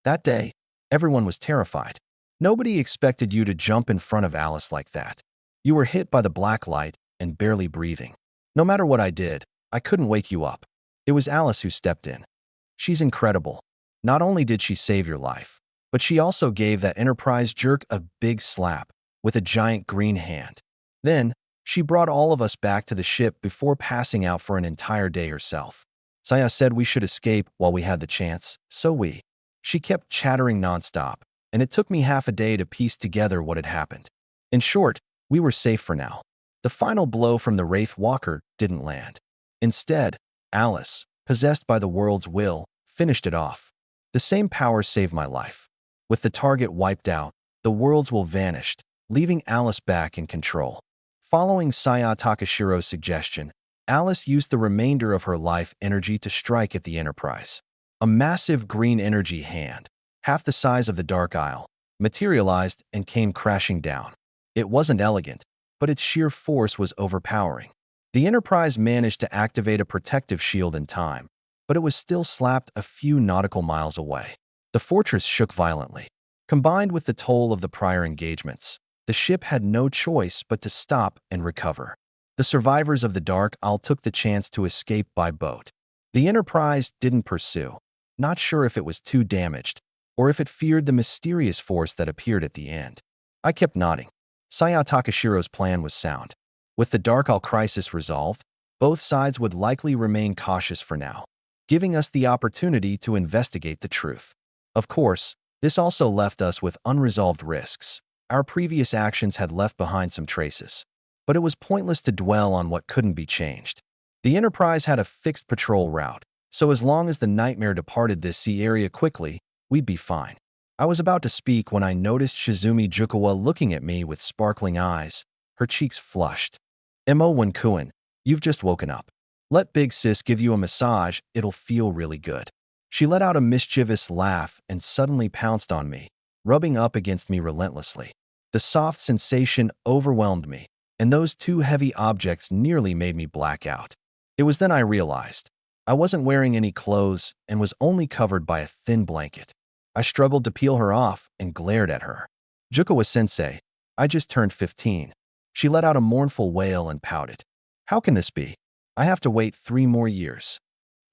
That day, everyone was terrified. Nobody expected you to jump in front of Alice like that. You were hit by the black light and barely breathing. No matter what I did, I couldn't wake you up. It was Alice who stepped in. She's incredible. Not only did she save your life, but she also gave that Enterprise jerk a big slap with a giant green hand. Then, she brought all of us back to the ship before passing out for an entire day herself. Saya said we should escape while we had the chance, so we. She kept chattering nonstop, and it took me half a day to piece together what had happened. In short, we were safe for now. The final blow from the Wraith Walker didn't land. Instead, Alice, possessed by the world's will, finished it off. The same power saved my life. With the target wiped out, the worlds will vanish, leaving Alice back in control. Following Saya Takashiro's suggestion, Alice used the remainder of her life energy to strike at the Enterprise. A massive green energy hand, half the size of the Dark Isle, materialized and came crashing down. It wasn't elegant, but its sheer force was overpowering. The Enterprise managed to activate a protective shield in time, but it was still slapped a few nautical miles away. The fortress shook violently. Combined with the toll of the prior engagements, the ship had no choice but to stop and recover. The survivors of the Dark Isle took the chance to escape by boat. The Enterprise didn't pursue, not sure if it was too damaged or if it feared the mysterious force that appeared at the end. I kept nodding. Saya Takashiro's plan was sound. With the Dark Isle crisis resolved, both sides would likely remain cautious for now, giving us the opportunity to investigate the truth. Of course, this also left us with unresolved risks. Our previous actions had left behind some traces, but it was pointless to dwell on what couldn't be changed. The Enterprise had a fixed patrol route, so as long as the Nightmare departed this sea area quickly, we'd be fine. I was about to speak when I noticed Shizumi Jukawa looking at me with sparkling eyes, her cheeks flushed. "Mo Wankuen, you've just woken up. Let Big Sis give you a massage, it'll feel really good." She let out a mischievous laugh and suddenly pounced on me, rubbing up against me relentlessly. The soft sensation overwhelmed me, and those two heavy objects nearly made me black out. It was then I realized I wasn't wearing any clothes and was only covered by a thin blanket. I struggled to peel her off and glared at her. "Jukawa-sensei, I just turned 15. She let out a mournful wail and pouted. "How can this be? I have to wait 3 more years."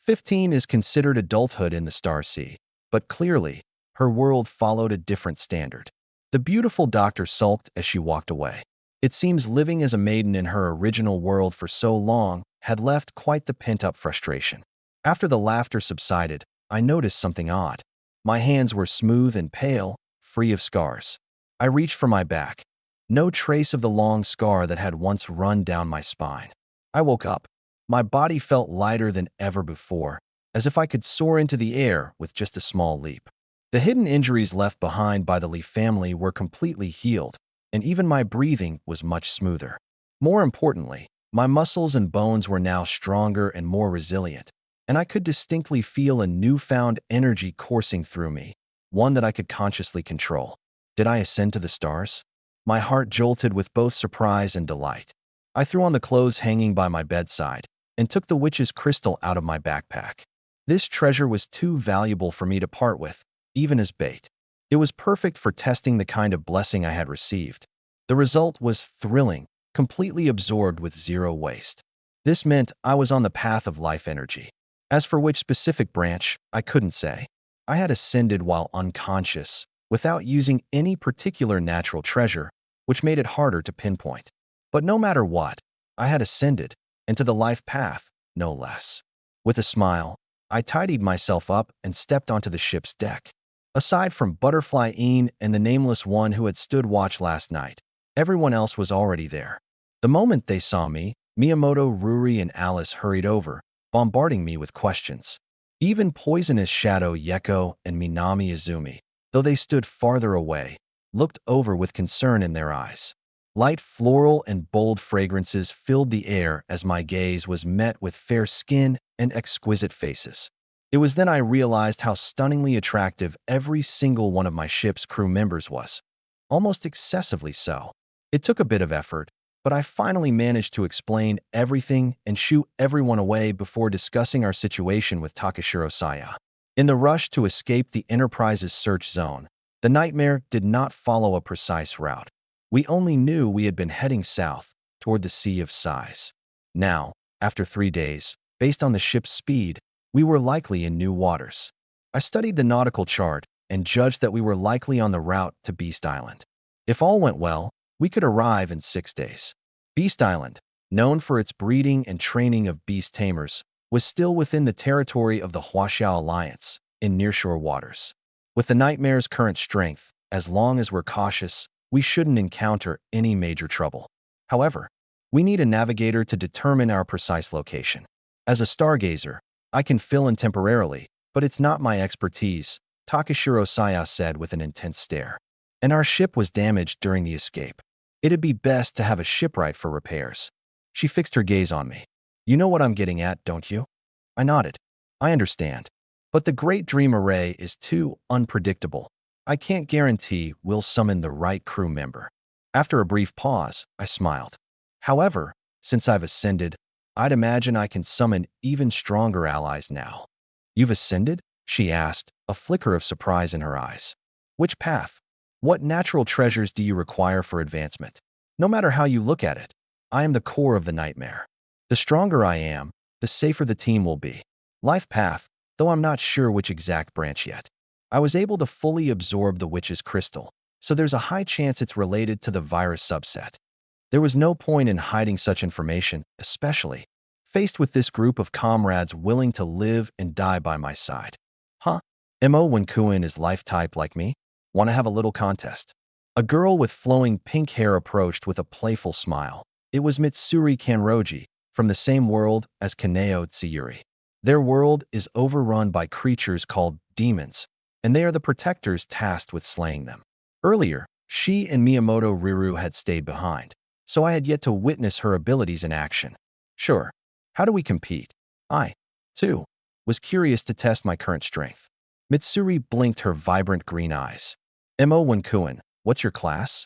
15 is considered adulthood in the Star Sea, but clearly, her world followed a different standard. The beautiful doctor sulked as she walked away. It seems living as a maiden in her original world for so long had left quite the pent-up frustration. After the laughter subsided, I noticed something odd. My hands were smooth and pale, free of scars. I reached for my back. No trace of the long scar that had once run down my spine. I woke up. My body felt lighter than ever before, as if I could soar into the air with just a small leap. The hidden injuries left behind by the Lee family were completely healed, and even my breathing was much smoother. More importantly, my muscles and bones were now stronger and more resilient, and I could distinctly feel a newfound energy coursing through me, one that I could consciously control. Did I ascend to the stars? My heart jolted with both surprise and delight. I threw on the clothes hanging by my bedside and took the witch's crystal out of my backpack. This treasure was too valuable for me to part with, even as bait. It was perfect for testing the kind of blessing I had received. The result was thrilling, completely absorbed with zero waste. This meant I was on the path of life energy. As for which specific branch, I couldn't say. I had ascended while unconscious, without using any particular natural treasure, which made it harder to pinpoint. But no matter what, I had ascended, and to the life path, no less. With a smile, I tidied myself up and stepped onto the ship's deck. Aside from Butterfly Een and the nameless one who had stood watch last night, everyone else was already there. The moment they saw me, Miyamoto, Ruri, and Alice hurried over, bombarding me with questions. Even Poisonous Shadow Yeko and Minami Izumi, though they stood farther away, looked over with concern in their eyes. Light floral and bold fragrances filled the air as my gaze was met with fair skin and exquisite faces. It was then I realized how stunningly attractive every single one of my ship's crew members was. almost excessively so. It took a bit of effort, but I finally managed to explain everything and shoo everyone away before discussing our situation with Takashiro Saya. In the rush to escape the Enterprise's search zone, the Nightmare did not follow a precise route. We only knew we had been heading south, toward the Sea of Sighs. Now, after 3 days, based on the ship's speed, we were likely in new waters. I studied the nautical chart and judged that we were likely on the route to Beast Island. If all went well, we could arrive in 6 days. Beast Island, known for its breeding and training of beast tamers, was still within the territory of the Huaxiao Alliance, in nearshore waters. With the Nightmare's current strength, as long as we're cautious, we shouldn't encounter any major trouble. However, we need a navigator to determine our precise location. As a stargazer, I can fill in temporarily, but it's not my expertise, Takashiro Saya said with an intense stare. And our ship was damaged during the escape. It'd be best to have a shipwright for repairs. She fixed her gaze on me. You know what I'm getting at, don't you? I nodded. I understand. But the Great Dream Array is too unpredictable. I can't guarantee we'll summon the right crew member. After a brief pause, I smiled. However, since I've ascended, I'd imagine I can summon even stronger allies now. You've ascended? She asked, a flicker of surprise in her eyes. Which path? What natural treasures do you require for advancement? No matter how you look at it, I am the core of the Nightmare. The stronger I am, the safer the team will be. Life path, though I'm not sure which exact branch yet. I was able to fully absorb the witch's crystal, so there's a high chance it's related to the virus subset. There was no point in hiding such information, especially faced with this group of comrades willing to live and die by my side. Huh? Mo Wenkuin is life type like me? Want to have a little contest? A girl with flowing pink hair approached with a playful smile. It was Mitsuri Kanroji, from the same world as Kaneo Tsuyuri. Their world is overrun by creatures called demons, and they are the protectors tasked with slaying them. Earlier, she and Miyamoto Riru had stayed behind, so I had yet to witness her abilities in action. Sure, how do we compete? I, too, was curious to test my current strength. Mitsuri blinked her vibrant green eyes. Mo Wenkuin, what's your class?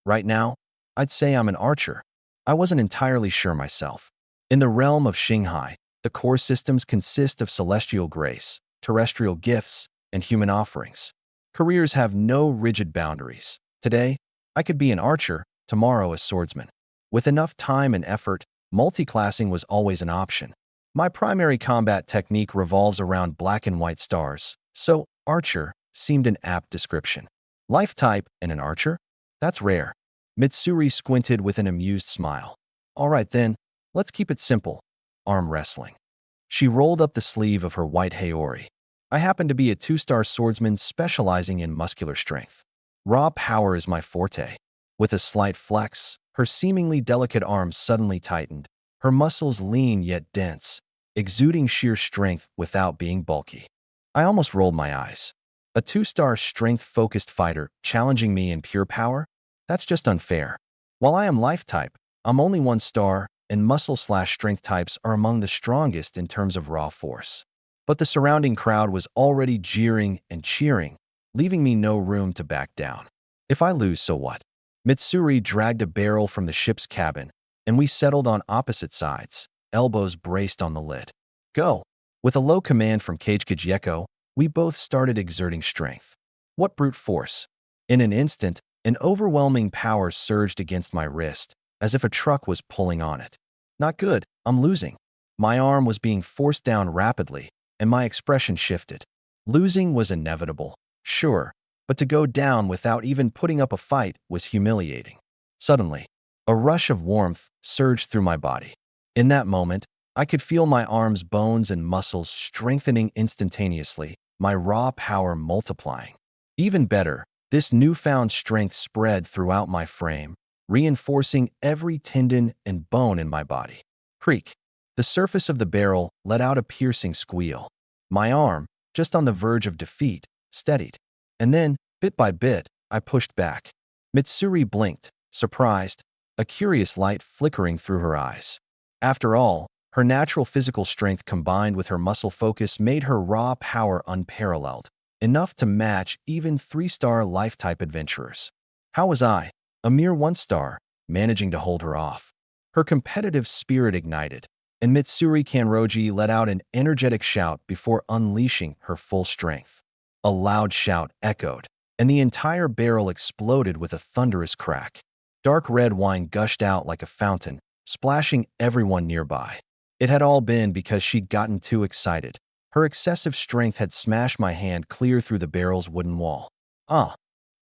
Right now, I'd say I'm an archer. I wasn't entirely sure myself. In the realm of Xinghai, the core systems consist of celestial grace, terrestrial gifts, and human offerings. Careers have no rigid boundaries. Today, I could be an archer, tomorrow a swordsman. With enough time and effort, multiclassing was always an option. My primary combat technique revolves around black and white stars, so archer seemed an apt description. Life type and an archer? That's rare. Mitsuri squinted with an amused smile. All right then, let's keep it simple. Arm wrestling. She rolled up the sleeve of her white haori. I happen to be a 2-star swordsman specializing in muscular strength. Raw power is my forte. With a slight flex, her seemingly delicate arms suddenly tightened, her muscles lean yet dense, exuding sheer strength without being bulky. I almost rolled my eyes. A 2-star strength-focused fighter challenging me in pure power? That's just unfair. While I am life type, I'm only 1 star, and muscle/strength types are among the strongest in terms of raw force. But the surrounding crowd was already jeering and cheering, leaving me no room to back down. If I lose, so what? Mitsuri dragged a barrel from the ship's cabin, and we settled on opposite sides, elbows braced on the lid. Go! With a low command from Cage Kajeko, we both started exerting strength. What brute force! In an instant, an overwhelming power surged against my wrist, as if a truck was pulling on it. Not good, I'm losing. My arm was being forced down rapidly, and my expression shifted. Losing was inevitable, sure, but to go down without even putting up a fight was humiliating. Suddenly, a rush of warmth surged through my body. In that moment, I could feel my arms, bones, and muscles strengthening instantaneously, my raw power multiplying. Even better, this newfound strength spread throughout my frame, reinforcing every tendon and bone in my body. Creak. The surface of the barrel let out a piercing squeal. My arm, just on the verge of defeat, steadied. And then, bit by bit, I pushed back. Mitsuri blinked, surprised, a curious light flickering through her eyes. After all, her natural physical strength combined with her muscle focus made her raw power unparalleled, enough to match even 3-star life-type adventurers. How was I, a mere 1 star, managing to hold her off? Her competitive spirit ignited, and Mitsuri Kanroji let out an energetic shout before unleashing her full strength. A loud shout echoed, and the entire barrel exploded with a thunderous crack. Dark red wine gushed out like a fountain, splashing everyone nearby. It had all been because she'd gotten too excited. Her excessive strength had smashed my hand clear through the barrel's wooden wall. Ah!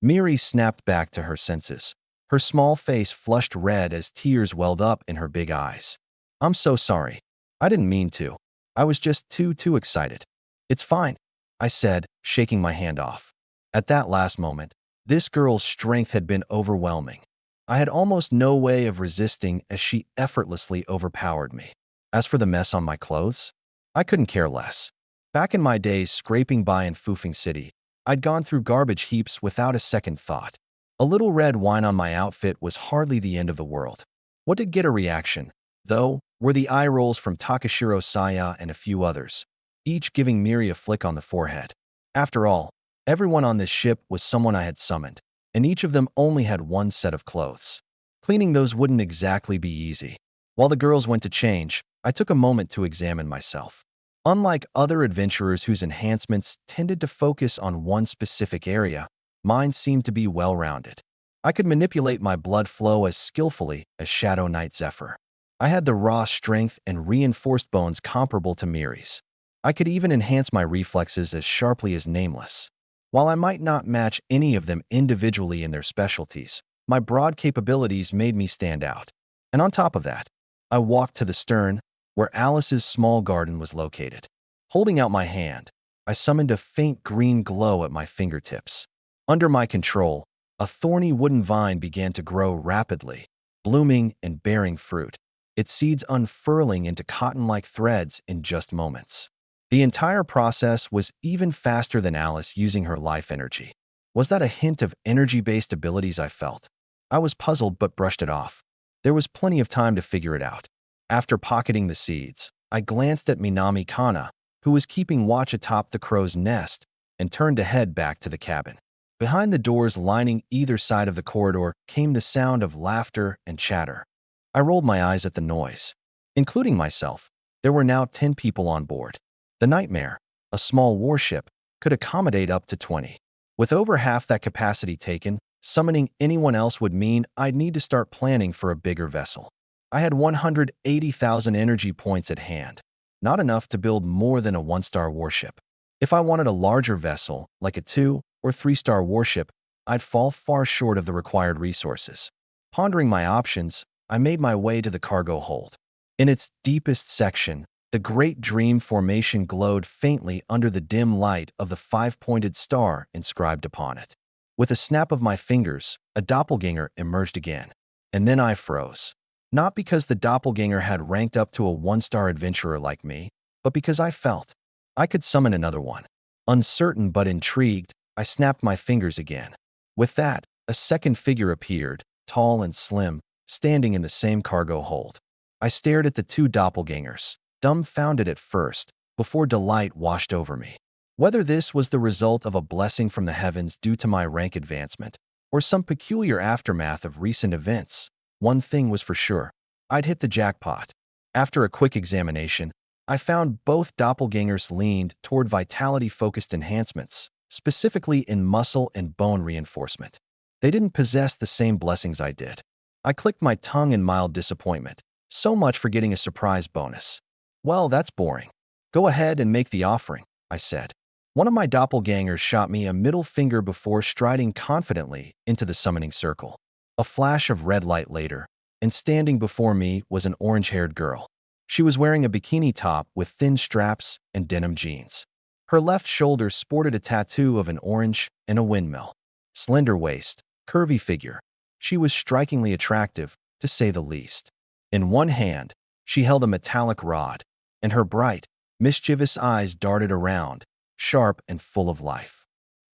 Miri snapped back to her senses. Her small face flushed red as tears welled up in her big eyes. I'm so sorry. I didn't mean to. I was just too excited. It's fine, I said, shaking my hand off. At that last moment, this girl's strength had been overwhelming. I had almost no way of resisting as she effortlessly overpowered me. As for the mess on my clothes, I couldn't care less. Back in my days scraping by in Fufeng City, I'd gone through garbage heaps without a second thought. A little red wine on my outfit was hardly the end of the world. What did get a reaction, though, were the eye rolls from Takashiro Saya and a few others, each giving Miri a flick on the forehead. After all, everyone on this ship was someone I had summoned, and each of them only had one set of clothes. Cleaning those wouldn't exactly be easy. While the girls went to change, I took a moment to examine myself. Unlike other adventurers whose enhancements tended to focus on one specific area, mine seemed to be well-rounded. I could manipulate my blood flow as skillfully as Shadow Knight Zephyr. I had the raw strength and reinforced bones comparable to Miri's. I could even enhance my reflexes as sharply as Nameless. While I might not match any of them individually in their specialties, my broad capabilities made me stand out. And on top of that, I walked to the stern, where Alice's small garden was located. Holding out my hand, I summoned a faint green glow at my fingertips. Under my control, a thorny wooden vine began to grow rapidly, blooming and bearing fruit, its seeds unfurling into cotton-like threads in just moments. The entire process was even faster than Alice using her life energy. Was that a hint of energy-based abilities I felt? I was puzzled but brushed it off. There was plenty of time to figure it out. After pocketing the seeds, I glanced at Minami Kana, who was keeping watch atop the crow's nest, and turned to head back to the cabin. Behind the doors lining either side of the corridor came the sound of laughter and chatter. I rolled my eyes at the noise. Including myself, there were now 10 people on board. The Nightmare, a small warship, could accommodate up to 20. With over half that capacity taken, summoning anyone else would mean I'd need to start planning for a bigger vessel. I had 180,000 energy points at hand, not enough to build more than a 1-star warship. If I wanted a larger vessel, like a 2- or 3-star warship, I'd fall far short of the required resources. Pondering my options, I made my way to the cargo hold. In its deepest section, the Great Dream Formation glowed faintly under the dim light of the 5-pointed star inscribed upon it. With a snap of my fingers, a doppelganger emerged again. And then I froze. Not because the doppelganger had ranked up to a 1-star adventurer like me, but because I felt I could summon another one. Uncertain but intrigued, I snapped my fingers again. With that, a second figure appeared, tall and slim, standing in the same cargo hold. I stared at the two doppelgangers, dumbfounded at first, before delight washed over me. Whether this was the result of a blessing from the heavens due to my rank advancement, or some peculiar aftermath of recent events, one thing was for sure. I'd hit the jackpot. After a quick examination, I found both doppelgangers leaned toward vitality-focused enhancements, specifically in muscle and bone reinforcement. They didn't possess the same blessings I did. I clicked my tongue in mild disappointment. So much for getting a surprise bonus. Well, that's boring. Go ahead and make the offering, I said. One of my doppelgangers shot me a middle finger before striding confidently into the summoning circle. A flash of red light later, and standing before me was an orange-haired girl. She was wearing a bikini top with thin straps and denim jeans. Her left shoulder sported a tattoo of an orange and a windmill. Slender waist, curvy figure. She was strikingly attractive, to say the least. In one hand, she held a metallic rod, and her bright, mischievous eyes darted around, sharp and full of life.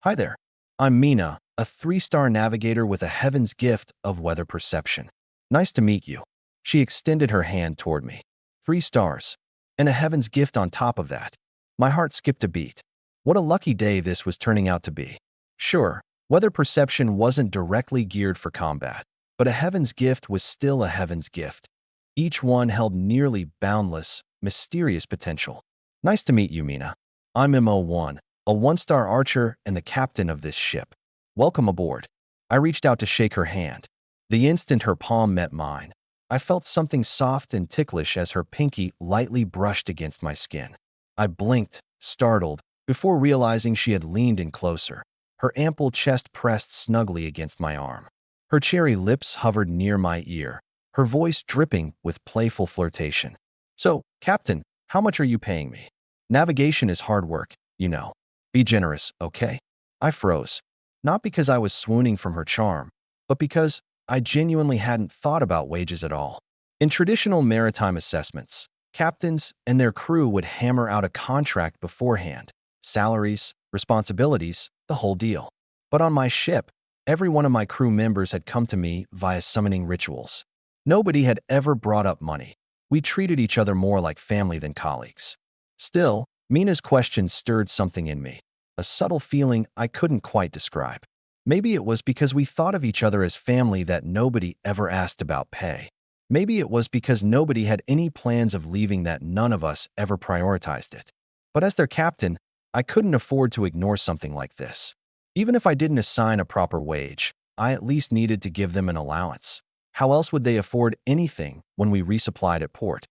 Hi there. I'm Mina, a 3-star navigator with a heaven's gift of weather perception. Nice to meet you. She extended her hand toward me. 3 stars. And a heaven's gift on top of that. My heart skipped a beat. What a lucky day this was turning out to be. Sure, Weather perception wasn't directly geared for combat, but a heaven's gift was still a heaven's gift. Each one held nearly boundless, mysterious potential. Nice to meet you, Mina. I'm MO1, a one-star archer and the captain of this ship. Welcome aboard. I reached out to shake her hand. The instant her palm met mine, I felt something soft and ticklish as her pinky lightly brushed against my skin. I blinked, startled, before realizing she had leaned in closer, her ample chest pressed snugly against my arm. Her cherry lips hovered near my ear, her voice dripping with playful flirtation. So, Captain, how much are you paying me? Navigation is hard work, you know. Be generous, okay? I froze, not because I was swooning from her charm, but because I genuinely hadn't thought about wages at all. In traditional maritime assessments, captains and their crew would hammer out a contract beforehand, salaries, responsibilities, the whole deal. But on my ship, every one of my crew members had come to me via summoning rituals. Nobody had ever brought up money. We treated each other more like family than colleagues. Still, Mina's question stirred something in me, a subtle feeling I couldn't quite describe. Maybe it was because we thought of each other as family that nobody ever asked about pay. Maybe it was because nobody had any plans of leaving that none of us ever prioritized it. But as their captain, I couldn't afford to ignore something like this. Even if I didn't assign a proper wage, I at least needed to give them an allowance. How else would they afford anything when we resupplied at port?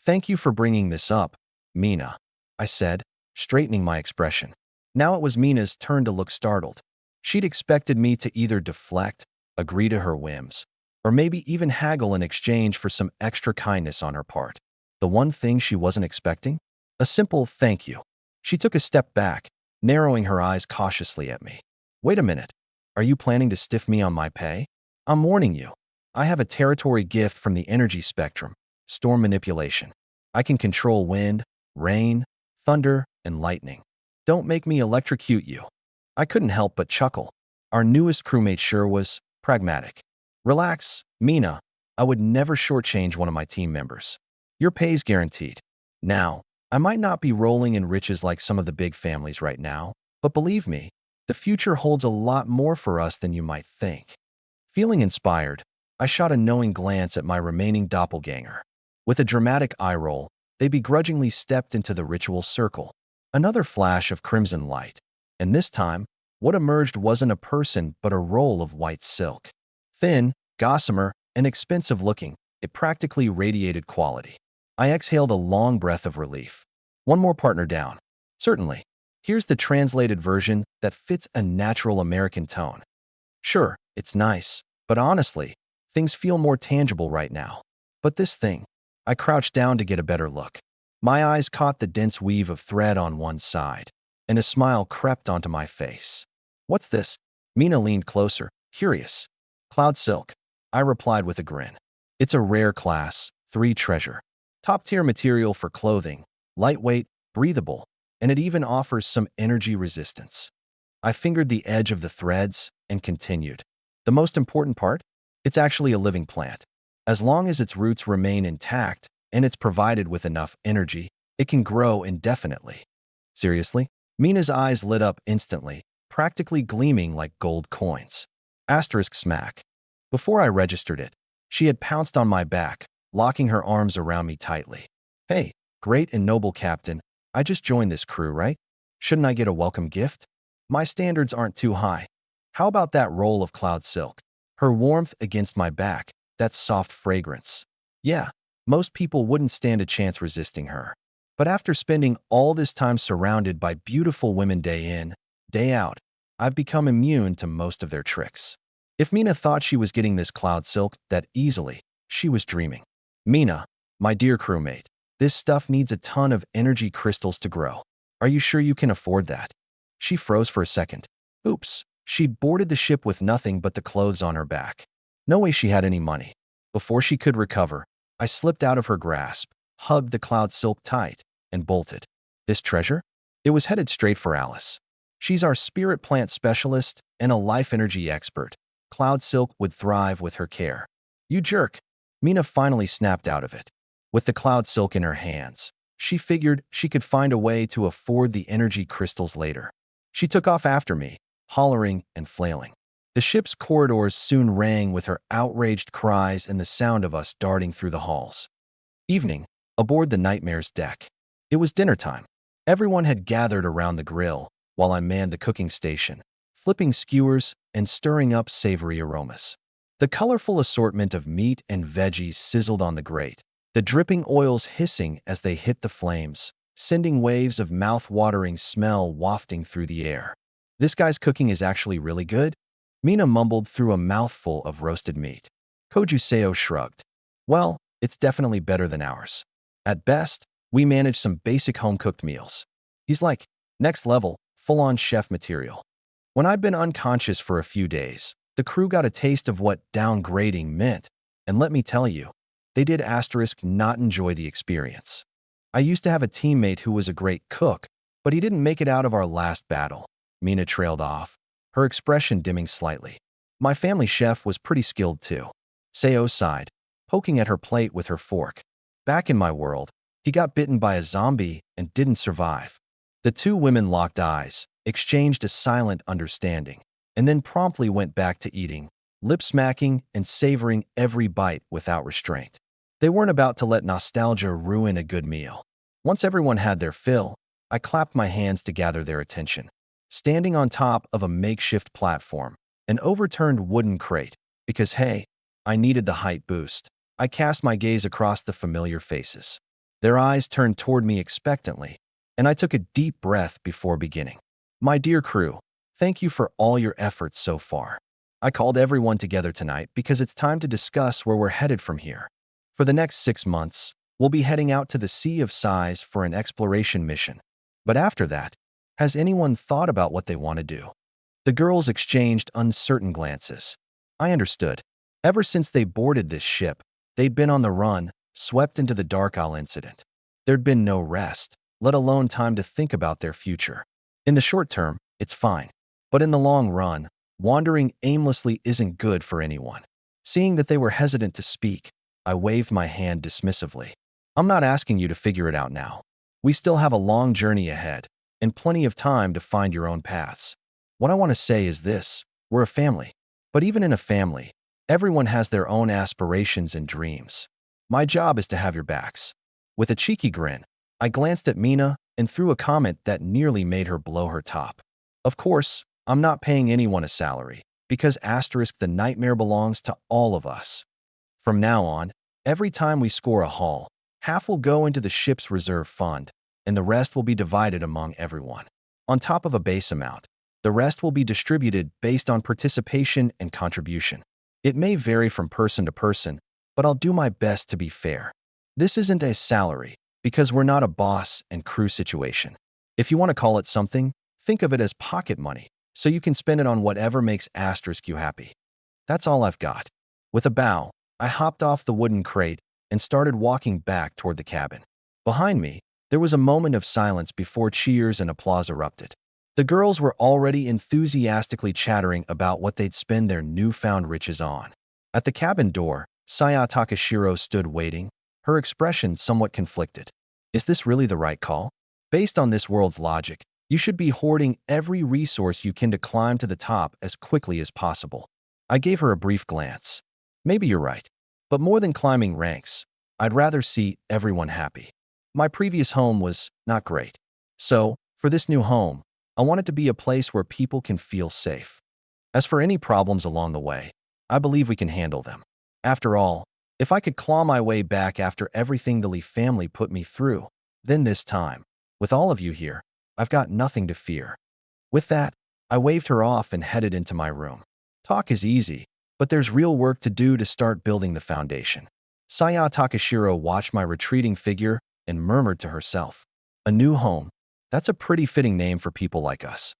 Thank you for bringing this up, Mina, I said, straightening my expression. Now it was Mina's turn to look startled. She'd expected me to either deflect, agree to her whims, or maybe even haggle in exchange for some extra kindness on her part. The one thing she wasn't expecting? A simple thank you. She took a step back, narrowing her eyes cautiously at me. Wait a minute. Are you planning to stiff me on my pay? I'm warning you. I have a territory gift from the energy spectrum, storm manipulation. I can control wind, rain, thunder, and lightning. Don't make me electrocute you. I couldn't help but chuckle. Our newest crewmate sure was pragmatic. Relax, Mina. I would never shortchange one of my team members. Your pay's guaranteed. Now, I might not be rolling in riches like some of the big families right now, but believe me, the future holds a lot more for us than you might think. Feeling inspired, I shot a knowing glance at my remaining doppelganger. With a dramatic eye roll, they begrudgingly stepped into the ritual circle. Another flash of crimson light. And this time, what emerged wasn't a person but a roll of white silk. Thin, gossamer, and expensive-looking, it practically radiated quality. I exhaled a long breath of relief. One more partner down. Certainly. Here's the translated version that fits a natural American tone. Sure, it's nice, but honestly, things feel more tangible right now. But this thing, I crouched down to get a better look. My eyes caught the dense weave of thread on one side, and a smile crept onto my face. What's this? Mina leaned closer, curious. Cloud silk, I replied with a grin. It's a rare class, 3 treasure. Top-tier material for clothing, lightweight, breathable, and it even offers some energy resistance. I fingered the edge of the threads and continued. The most important part? It's actually a living plant. As long as its roots remain intact and it's provided with enough energy, it can grow indefinitely. Seriously? Mina's eyes lit up instantly, practically gleaming like gold coins. Asterisk smack. Before I registered it, she had pounced on my back, locking her arms around me tightly. Hey, great and noble captain, I just joined this crew, right? Shouldn't I get a welcome gift? My standards aren't too high. How about that roll of cloud silk? Her warmth against my back, that soft fragrance. Yeah, most people wouldn't stand a chance resisting her. But after spending all this time surrounded by beautiful women day in, day out, I've become immune to most of their tricks. If Mina thought she was getting this cloud silk that easily, she was dreaming. Mina, my dear crewmate, this stuff needs a ton of energy crystals to grow. Are you sure you can afford that? She froze for a second. Oops, she'd boarded the ship with nothing but the clothes on her back. No way she had any money. Before she could recover, I slipped out of her grasp, hugged the cloud silk tight, and bolted. This treasure? It was headed straight for Alice. She's our spirit plant specialist and a life energy expert. Cloud silk would thrive with her care. You jerk. Mina finally snapped out of it. With the cloud silk in her hands, she figured she could find a way to afford the energy crystals later. She took off after me, hollering and flailing. The ship's corridors soon rang with her outraged cries and the sound of us darting through the halls. Evening, aboard the Nightmare's deck. It was dinner time. Everyone had gathered around the grill while I manned the cooking station, flipping skewers and stirring up savory aromas. The colorful assortment of meat and veggies sizzled on the grate, the dripping oils hissing as they hit the flames, sending waves of mouth-watering smell wafting through the air. "This guy's cooking is actually really good," Mina mumbled through a mouthful of roasted meat. Kojuseo shrugged. "Well, it's definitely better than ours. At best, we manage some basic home-cooked meals." He's like, next level, full-on chef material. When I'd been unconscious for a few days, the crew got a taste of what downgrading meant, and let me tell you, they did not enjoy the experience. I used to have a teammate who was a great cook, but he didn't make it out of our last battle. Mina trailed off, her expression dimming slightly. My family chef was pretty skilled too. Seo sighed, poking at her plate with her fork. Back in my world, he got bitten by a zombie and didn't survive. The two women locked eyes, exchanged a silent understanding, and then promptly went back to eating, lip-smacking and savoring every bite without restraint. They weren't about to let nostalgia ruin a good meal. Once everyone had their fill, I clapped my hands to gather their attention. Standing on top of a makeshift platform, an overturned wooden crate, because hey, I needed the height boost, I cast my gaze across the familiar faces. Their eyes turned toward me expectantly, and I took a deep breath before beginning. "My dear crew, thank you for all your efforts so far. I called everyone together tonight because it's time to discuss where we're headed from here. For the next 6 months, we'll be heading out to the Sea of Sighs for an exploration mission. But after that, has anyone thought about what they want to do?" The girls exchanged uncertain glances. I understood. Ever since they boarded this ship, they'd been on the run, swept into the Dark Isle incident. There'd been no rest, let alone time to think about their future. In the short term, it's fine. But in the long run, wandering aimlessly isn't good for anyone. Seeing that they were hesitant to speak, I waved my hand dismissively. "I'm not asking you to figure it out now. We still have a long journey ahead, and plenty of time to find your own paths. What I want to say is this: we're a family. But even in a family, everyone has their own aspirations and dreams. My job is to have your backs." With a cheeky grin, I glanced at Mina and threw a comment that nearly made her blow her top. "Of course, I'm not paying anyone a salary, because the nightmare belongs to all of us. From now on, every time we score a haul, half will go into the ship's reserve fund, and the rest will be divided among everyone. On top of a base amount, the rest will be distributed based on participation and contribution. It may vary from person to person, but I'll do my best to be fair. This isn't a salary, because we're not a boss and crew situation. If you want to call it something, think of it as pocket money, so you can spend it on whatever makes you happy. That's all I've got." With a bow, I hopped off the wooden crate and started walking back toward the cabin. Behind me, there was a moment of silence before cheers and applause erupted. The girls were already enthusiastically chattering about what they'd spend their newfound riches on. At the cabin door, Saya Takashiro stood waiting, her expression somewhat conflicted. "Is this really the right call? Based on this world's logic, you should be hoarding every resource you can to climb to the top as quickly as possible." I gave her a brief glance. "Maybe you're right. But more than climbing ranks, I'd rather see everyone happy. My previous home was not great. So, for this new home, I want it to be a place where people can feel safe. As for any problems along the way, I believe we can handle them. After all, if I could claw my way back after everything the Lee family put me through, then this time, with all of you here, I've got nothing to fear." With that, I waved her off and headed into my room. Talk is easy, but there's real work to do to start building the foundation. Saya Takashiro watched my retreating figure and murmured to herself, "A new home. That's a pretty fitting name for people like us."